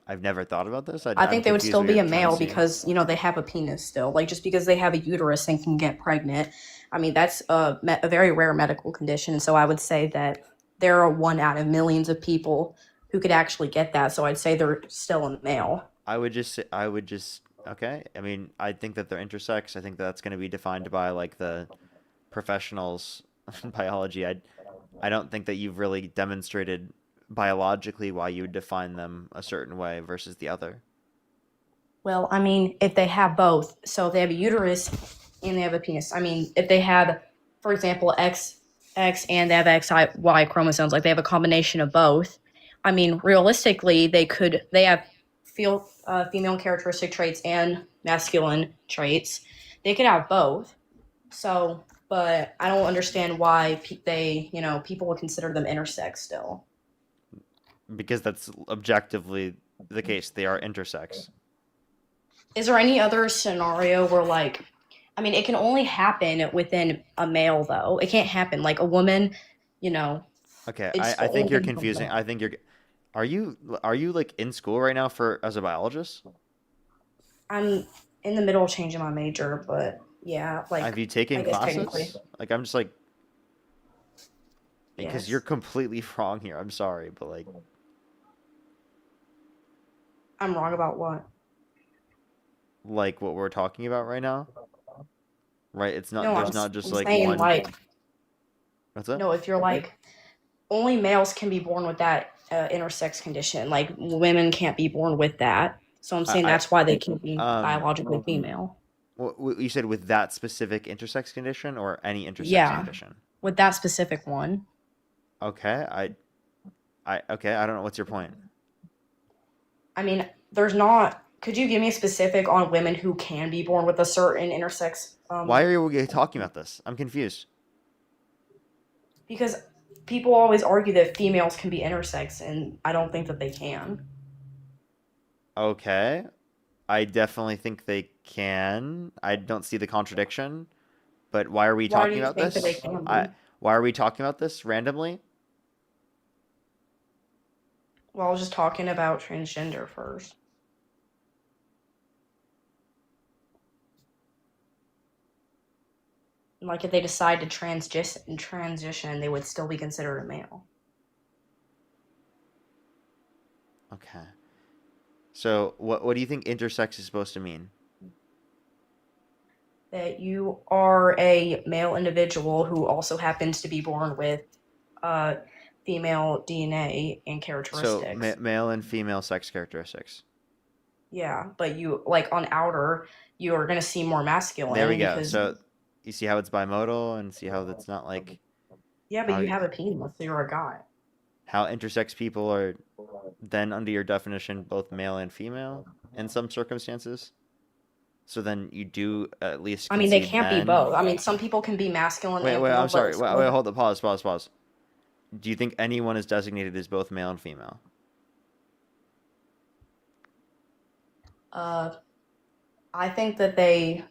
I've never thought about this. I I'm think they would confused still what be you're a trying to male say. because, you know, they have a penis still. Like, just because they have a uterus and can get pregnant, I mean, that's a very rare medical condition. So I would say that there are one out of millions of people who could actually get that. So I'd say they're still a male. I would just okay. I mean, I think that they're intersex. I think that's going to be defined by like the professionals in biology. I don't think that you've really demonstrated biologically why you would define them a certain way versus the other. Well, I mean, if they have both, so if they have a uterus and they have a penis, I mean, if they have, for example, X and they have XY chromosomes, like they have a combination of both, I mean, realistically, they have female characteristic traits and masculine traits. They could have both. So, but I don't understand why people would consider them intersex still. Because that's objectively the case. They are intersex. Is there any other scenario where, like, I mean, it can only happen within a male, though. It can't happen like a woman, you know. Okay, It's I the think only you're thing confusing. I think you're. Are you like in school right now for as a biologist? I'm in the middle of changing my major, but yeah, like Have you I taken guess technically, classes? Like I'm just like because yes. you're completely wrong here. I'm sorry, but like I'm wrong about what? like what we're talking about right now, right? It's not. No, There's not just I'm like saying one. like What's that? no. If you're like only males can be born with that intersex condition, like women can't be born with that. So I'm saying that's why they can be biologically female. What you said with that specific intersex condition or any intersex Yeah, condition? with that specific one. Okay, okay. I don't know. What's your point? I mean, there's not. Could you give me a specific on women who can be born with a certain intersex? Why are you talking about this? I'm confused. Because people always argue that females can be intersex, and I don't think that they can. Okay, I definitely think they can. I don't see the contradiction. But why are we Why do talking you about think that they this? can be? Why are we talking about this randomly? Well, I was just talking about transgender first. Like if they decide to transition, they would still be considered a male. Okay. So what do you think intersex is supposed to mean? That you are a male individual who also happens to be born with female DNA and So characteristics. male and female sex characteristics. Yeah, but you like on outer, you are gonna see more masculine There we go. because So you see how it's bimodal and see how that's not like yeah, but how you have a penis, so you're a guy. how intersex people are then under your definition both male and female in some circumstances. So then you do at least I mean, they concede can't be then. both. I mean, some people can be masculine Wait, and wait, female, I'm sorry. but Wait, hold the pause. Do you think anyone is designated as both male and female? I think that they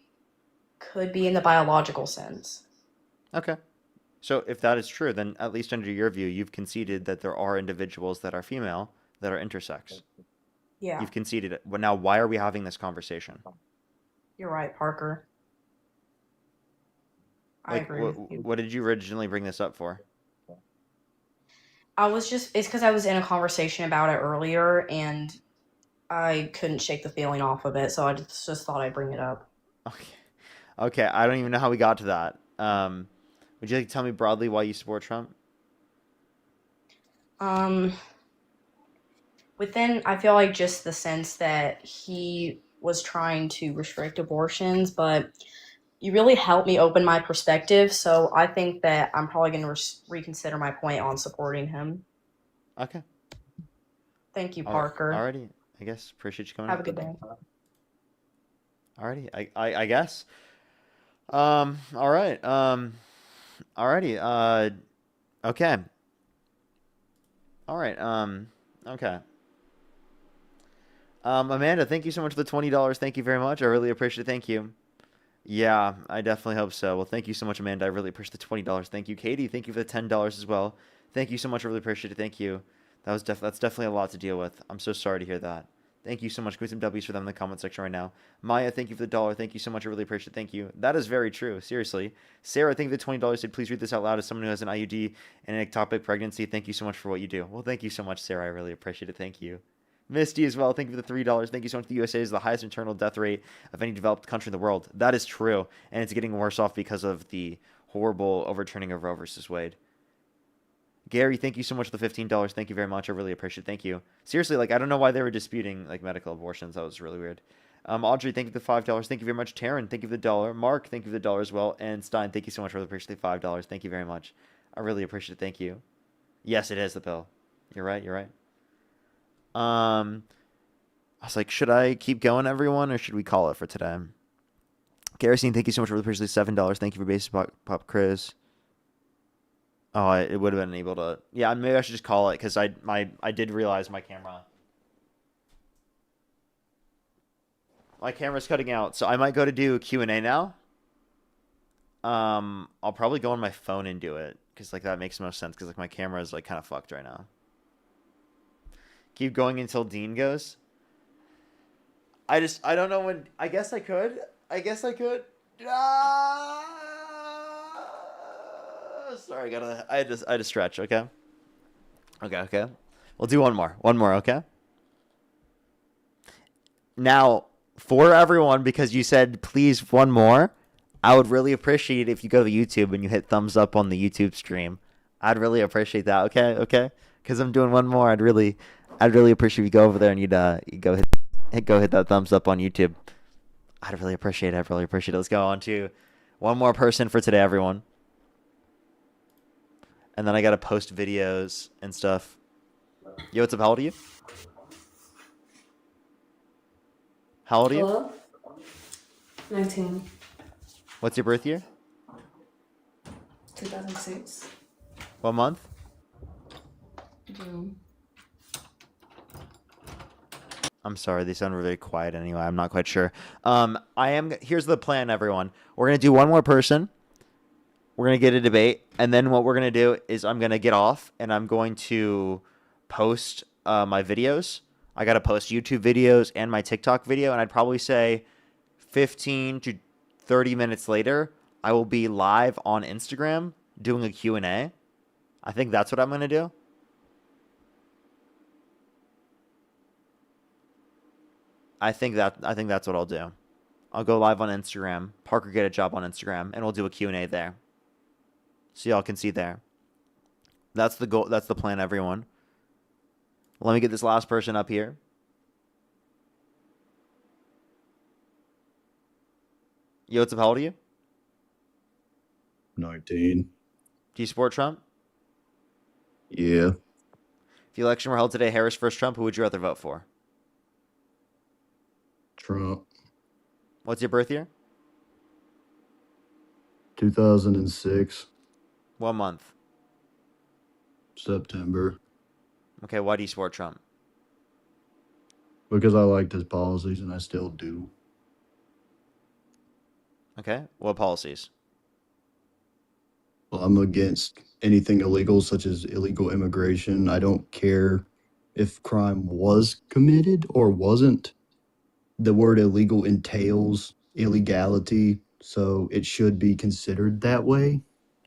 could be in the biological sense. Okay. So if that is true, then at least under your view, you've conceded that there are individuals that are female that are intersex. Yeah, You've conceded it. Well, now why are we having this conversation? you're right, Parker. I Like, agree with you. what did you originally bring this up for? It's because I was in a conversation about it earlier and I couldn't shake the feeling off of it, so I just thought I'd bring it up. Okay, I don't even know how we got to that. Would you like to tell me broadly why you support Trump? Um, Within, I feel like just the sense that he was trying to restrict abortions, but you really helped me open my perspective, so I think that I'm probably going to reconsider my point on supporting him. Okay. Thank you, Parker. Alrighty, I guess. Appreciate you coming Have up. a good day. Alrighty, I guess. Alright. Alrighty. Okay. Alright. Okay. Amanda, thank you so much for the $20. Thank you very much. I really appreciate it. Thank you. Yeah, I definitely hope so. Well, thank you so much, Amanda. I really appreciate the $20. Thank you, Katie. Thank you for the $10 as well. Thank you so much. I really appreciate it. Thank you. That's definitely a lot to deal with. I'm so sorry to hear that. Thank you so much. Give me some W's for them in the comment section right now. Maya, thank you for the $1. Thank you so much. I really appreciate it. Thank you. That is very true. Seriously. Sarah, thank you for the $20. Said, please read this out loud as someone who has an IUD and an ectopic pregnancy. Thank you so much for what you do. Well, thank you so much, Sarah. I really appreciate it. Thank you. Misty as well. Thank you for the $3. Thank you so much. The USA is the highest maternal death rate of any developed country in the world. That is true. And it's getting worse off because of the horrible overturning of Roe versus Wade. Gary, thank you so much for the $15. Thank you very much. I really appreciate it. Thank you. Seriously, like, I don't know why they were disputing, like, medical abortions. That was really weird. Audrey, thank you for the $5. Thank you very much. Taryn, thank you for the $1. Mark, thank you for the $1 as well. And Stein, thank you so much for the appreciate the $5. Thank you very much. I really appreciate it. Thank you. Yes, it is the pill. You're right. You're right. I was like, should I keep going, everyone, or should we call it for today? Garrison, thank you so much for the appreciate the $7. Thank you for basic pop Chris. Oh, it would have been able to. Yeah, maybe I should just call it because I did realize my camera's cutting out, so I might go to do a Q&A now. I'll probably go on my phone and do it because like that makes the most sense because like my camera is like kind of fucked right now. Keep going until Dean goes. I don't know when. I guess I could. Sorry, I had to stretch. Okay. We'll do one more. Okay. Now, for everyone, because you said please one more, I would really appreciate it if you go to YouTube and you hit thumbs up on the YouTube stream. I'd really appreciate that. Okay. Because I'm doing one more. I'd really appreciate if you go over there and you'd go hit that thumbs up on YouTube. I'd really appreciate it. Let's go on to one more person for today, everyone. And then I got to post videos and stuff. Yo, what's up? How old are you? Hello? 19. What's your birth year? 2006. What month? June. I'm sorry, they sound very quiet anyway. I'm not quite sure. Here's the plan, everyone. We're going to do one more person. We're going to get a debate. And then what we're going to do is I'm going to get off and I'm going to post my videos. I got to post YouTube videos and my TikTok video. And I'd probably say 15 to 30 minutes later, I will be live on Instagram doing a Q&A. I think that's what I'm going to do. I think that's what I'll do. I'll go live on Instagram. Parker get a job on Instagram, and we'll do a Q&A there. So y'all can see there. That's the goal. That's the plan, everyone. Let me get this last person up here. Yo, what's up? How old are you? 19. Do you support Trump? Yeah. If the election were held today, Harris versus Trump, who would you rather vote for? Trump. What's your birth year? 2006. What month? September. Okay, why do you support Trump? Because I liked his policies and I still do. Okay, what policies? Well, I'm against anything illegal, such as illegal immigration. I don't care if crime was committed or wasn't. The word illegal entails illegality, so it should be considered that way.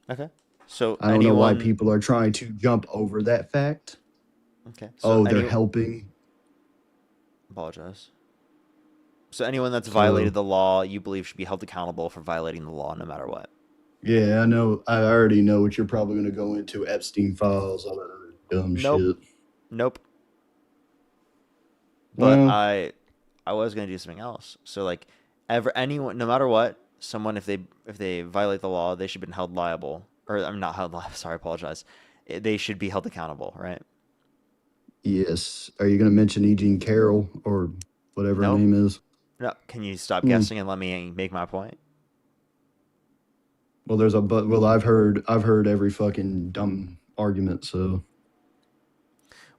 Okay. So I don't know why anyone. people are trying to jump over that fact. Okay. So Oh, they're any. helping. Apologize. So anyone that's So, violated the law, you believe should be held accountable for violating the law, no matter what. yeah, I know. I already know what you're probably going to go into Epstein files, all that other dumb Nope. shit. Nope. But Well, I was gonna do something else. So like, anyone, no matter what, someone if they violate the law, they should be held liable. Or I'm not held liable. Sorry, I apologize. They should be held accountable, right? yes. Are you going to mention E. Jean Carroll or whatever her Nope. name is? No. Can you stop Hmm. guessing and let me make my point? Well, I've heard every fucking dumb argument, so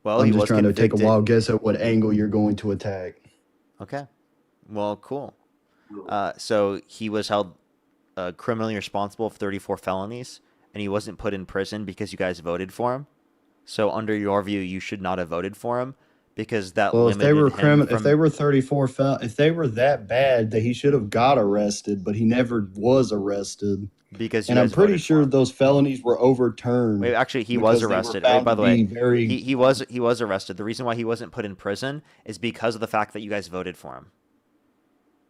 Well, he I'm just was trying to take a convicted. wild guess at what angle you're going to attack. Okay. Well, cool. So he was held criminally responsible for 34 felonies, and he wasn't put in prison because you guys voted for him. So under your view, you should not have voted for him because that Well, limited him if they from were 34 if they were that bad, that he should have got arrested, but he never was arrested. because you And I'm guys pretty voted for sure him. those felonies were overturned. Wait, actually, he was Because they were arrested. Wait, found by to the way, be very. he was arrested. The reason why he wasn't put in prison is because of the fact that you guys voted for him.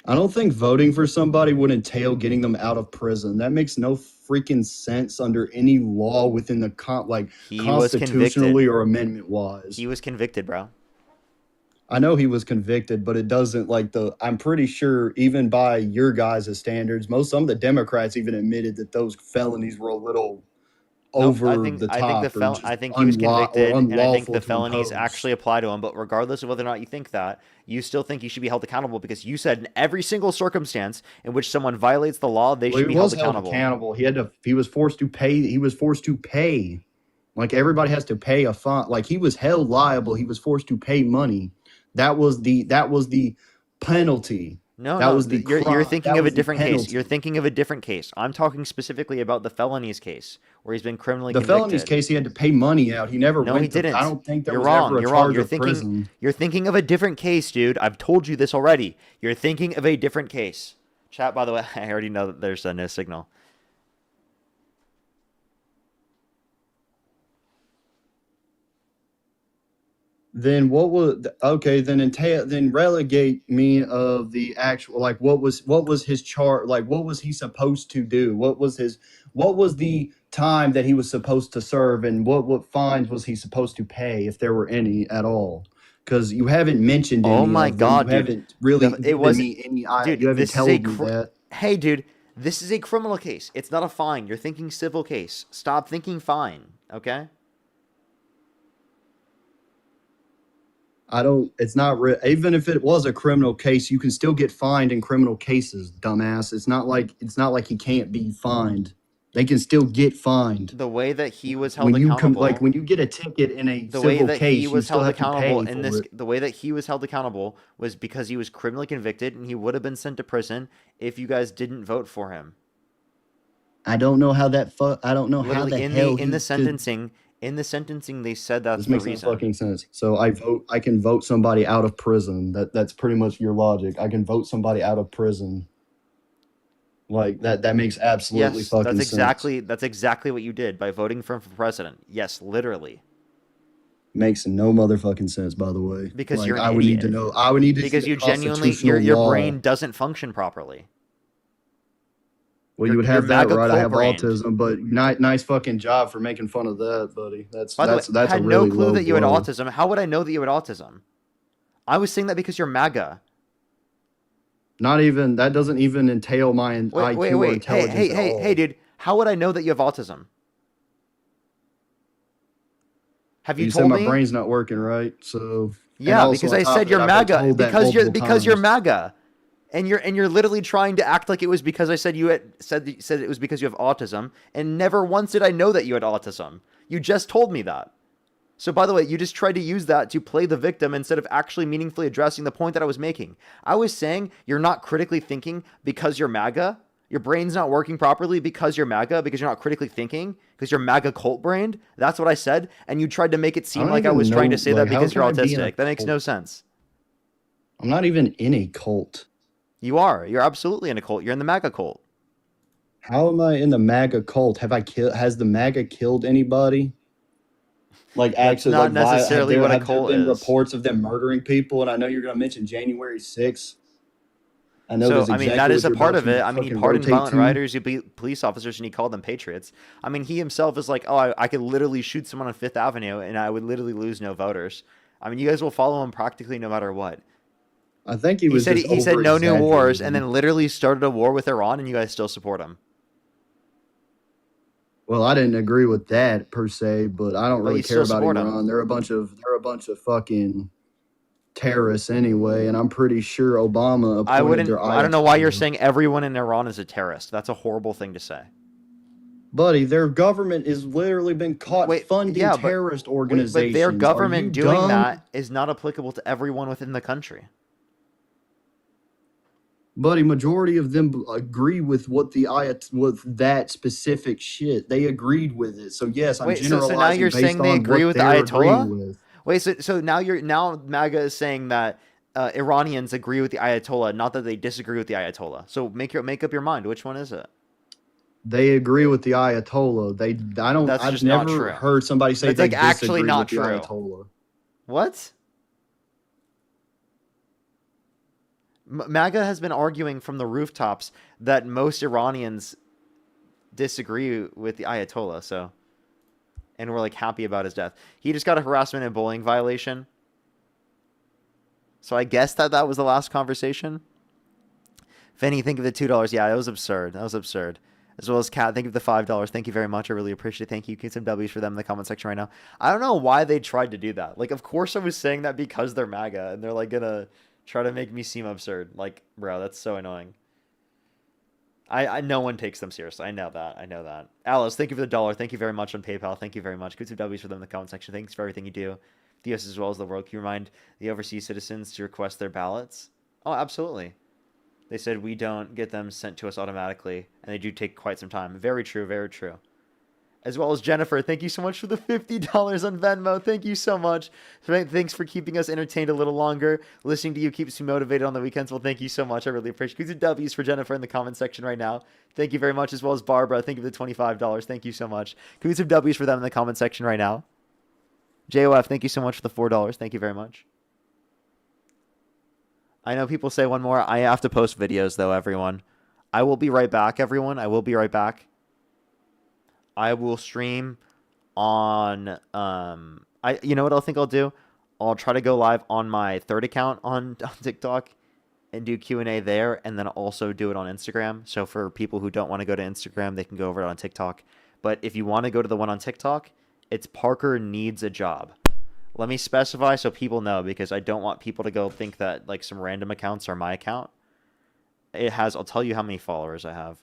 I don't think voting for somebody would entail getting them out of prison. That makes no freaking sense under any law within the He was constitutionally convicted. or amendment wise. He was convicted, bro. I know he was convicted, but it doesn't I'm pretty sure even by your guys' standards, some of the Democrats even admitted that those felonies were a little Nope, over the top or just I think he was convicted, and I think unlawful the to felonies impose. actually apply to him. But regardless of whether or not you think that, you still think he should be held accountable because you said in every single circumstance in which someone violates the law, they Well, should he be held was held accountable. accountable. He was forced to pay. He was forced to pay. Like everybody has to pay a fine. Like he was held liable. He was forced to pay money. That was the penalty. No, That no, was the you're crime. thinking That of a was the different case. penalty. You're thinking of a different case. I'm talking specifically about the felonies case where he's been criminally The felonies convicted. case, he had to pay money out. He never No, went he didn't. I don't think there You're was wrong. ever a You're wrong. charge of prison. You're thinking of a different case, dude. I've told you this already. You're thinking of a different case. Chat, by the way, I already know that there's no signal. Then what was okay? Then relegate me of the actual what was his chart? Like what was he supposed to do? What was the time that he was supposed to serve, and what fines was he supposed to pay if there were any at all? Because you haven't mentioned Oh any my of them. God, You dude. haven't really It given was, me any. dude. You haven't This is a. told me that. Hey, dude. This is a criminal case. It's not a fine. You're thinking civil case. Stop thinking fine. Okay. I don't. It's not even if it was a criminal case, you can still get fined in criminal cases, dumbass. It's not like he can't be fined. They can still get fined. The way that he was held accountable. When you get a ticket in a The way civil that case, he you was still held have to accountable pay in for this, it. the way that he was held accountable was because he was criminally convicted and he would have been sent to prison if you guys didn't vote for him. I don't know how that. I don't know how Literally the in hell the he sentencing they said that's This the makes no reason. fucking sense. So I can vote somebody out of prison. That's pretty much your logic. I can vote somebody out of prison. Like that makes absolutely Yes, fucking that's sense. that's exactly what you did by voting for him for president. Yes, literally. Makes no motherfucking sense, by the way. Because Like you're an I would need to idiot. know. I would need to Because see you the genuinely constitutional your law. brain doesn't function properly. Well, you would have you're that MAGA right. I have cold-brained. autism, but nice fucking job for making fun of that, buddy. That's By the way, I that's a had no really clue low that you had blow. autism. How would I know that you had autism? I was saying that because you're MAGA. Not even that doesn't even entail my IQ or Wait. Hey, intelligence hey, at hey, all. hey, dude. How would I know that you have autism? Have you You said told my me? brain's not working right, so and Yeah, also because on I top said of you're it, I've been MAGA. told that Because you're multiple times. MAGA. And you're literally trying to act like it was because I said you had said it was because you have autism, and never once did I know that you had autism. You just told me that. So by the way, you just tried to use that to play the victim instead of actually meaningfully addressing the point that I was making. I was saying you're not critically thinking because you're MAGA. Your brain's not working properly because you're MAGA, because you're not critically thinking, because you're MAGA cult brained. That's what I said. And you tried to make it I seem don't like I even was know, trying to say like, that how because can you're I be in a autistic. That makes no cult? sense. I'm not even in a cult. You are. You're absolutely in a cult. You're in the MAGA cult. How am I in the MAGA cult? Has the MAGA killed anybody? Like That's actually, not like necessarily what a have there cult been is. reports of them murdering people? And I know you're going to mention January 6th. I know So, that's I mean, exactly that what is a you're part about of it. to I mean, he fucking pardoned rotate violent to. rioters, police officers, and he called them patriots. I mean, he himself is like, oh, I could literally shoot someone on Fifth Avenue, and I would literally lose no voters. I mean, you guys will follow him practically no matter what. I think he He was said just he said no new wars, and over-exaggerating. then literally started a war with Iran, and you guys still support him. Well, I didn't agree with that per se, but I don't But really you care still about support him. Iran. They're a bunch of fucking terrorists anyway, and I'm pretty sure Obama I appointed their don't know why you're Ayatollah. saying everyone in Iran is a terrorist. That's a horrible thing to say. Buddy, their government has literally been caught funding Yeah, terrorist but organizations. their Are you government doing dumb? that is not applicable to everyone within the country. Buddy, majority of them agree with with that specific shit. They agreed with it. So yes, I'm Wait, so now generalizing you're based saying they on agree what with the they're agreeing Ayatollah? with. Wait, so now MAGA is saying that Iranians agree with the Ayatollah, not that they disagree with the Ayatollah. So make up your mind. Which one is it? They agree with the Ayatollah. That's I've just not never true. heard somebody say That's they like actually disagree not with the true. Ayatollah. What? MAGA has been arguing from the rooftops that most Iranians disagree with the Ayatollah, so, and we're like happy about his death. He just got a harassment and bullying violation. So I guess that was the last conversation. Fanny, think of the $2. Yeah, that was absurd. That was absurd. As well as Kat, think of the $5. Thank you very much. I really appreciate it. Thank you. Get some W's for them in the comment section right now. I don't know why they tried to do that. Like, of course I was saying that because they're MAGA and they're like gonna try to make me seem absurd. Like, bro, that's so annoying. I no one takes them seriously. I know that. I know that. Alice, thank you for the $1. Thank you very much on PayPal. Thank you very much. Get some W's for them in the comment section. Thanks for everything you do. The US as well as the world. Can you remind the overseas citizens to request their ballots? Oh, absolutely. They said we don't get them sent to us automatically, and they do take quite some time. Very true, very true. As well as Jennifer, thank you so much for the $50 on Venmo. Thank you so much. Thanks for keeping us entertained a little longer. Listening to you keeps me motivated on the weekends. Well, thank you so much. I really appreciate it. Good W's for Jennifer in the comment section right now. Thank you very much, as well as Barbara. Thank you for the $25. Thank you so much. Can we some W's for them in the comment section right now? JOF, thank you so much for the $4. Thank you very much. I know people say one more. I have to post videos, though, everyone. I will be right back, everyone. I will be right back. I will stream on... you know what I think I'll do? I'll try to go live on my third account on TikTok and do Q&A there, and then also do it on Instagram. So for people who don't want to go to Instagram, they can go over it on TikTok. But if you want to go to the one on TikTok, it's Parker Needs a Job. Let me specify so people know, because I don't want people to go think that like some random accounts are my account. It has, I'll tell you how many followers I have.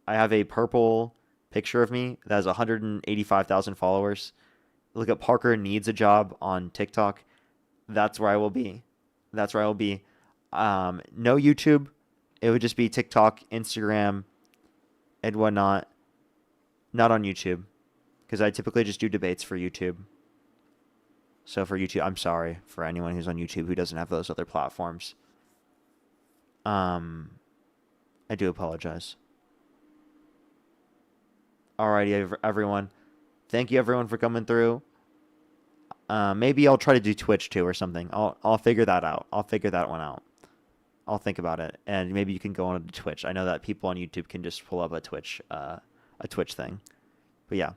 I have a purple picture of me that has 185,000 followers. Look at Parker Needs a Job on TikTok. That's where I will be. That's where I will be. No YouTube. It would just be TikTok, Instagram, and whatnot. Not on YouTube, because I typically just do debates for YouTube. So for YouTube, I'm sorry for anyone who's on YouTube who doesn't have those other platforms. I do apologize. Alrighty, everyone. Thank you, everyone, for coming through. Maybe I'll try to do Twitch too or something. I'll figure that out. I'll figure that one out. I'll think about it, and maybe you can go on to Twitch. I know that people on YouTube can just pull up a Twitch thing. But yeah,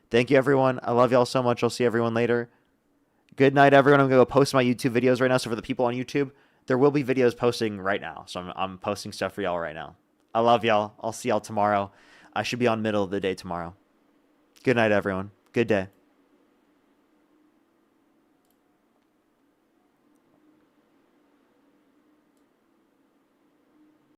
thank you, everyone. I love y'all so much. I'll see everyone later. Good night, everyone. I'm gonna go post my YouTube videos right now. So for the people on YouTube, there will be videos posting right now. So I'm posting stuff for y'all right now. I love y'all. I'll see y'all tomorrow. I should be on middle of the day tomorrow. Good night, everyone. Good day.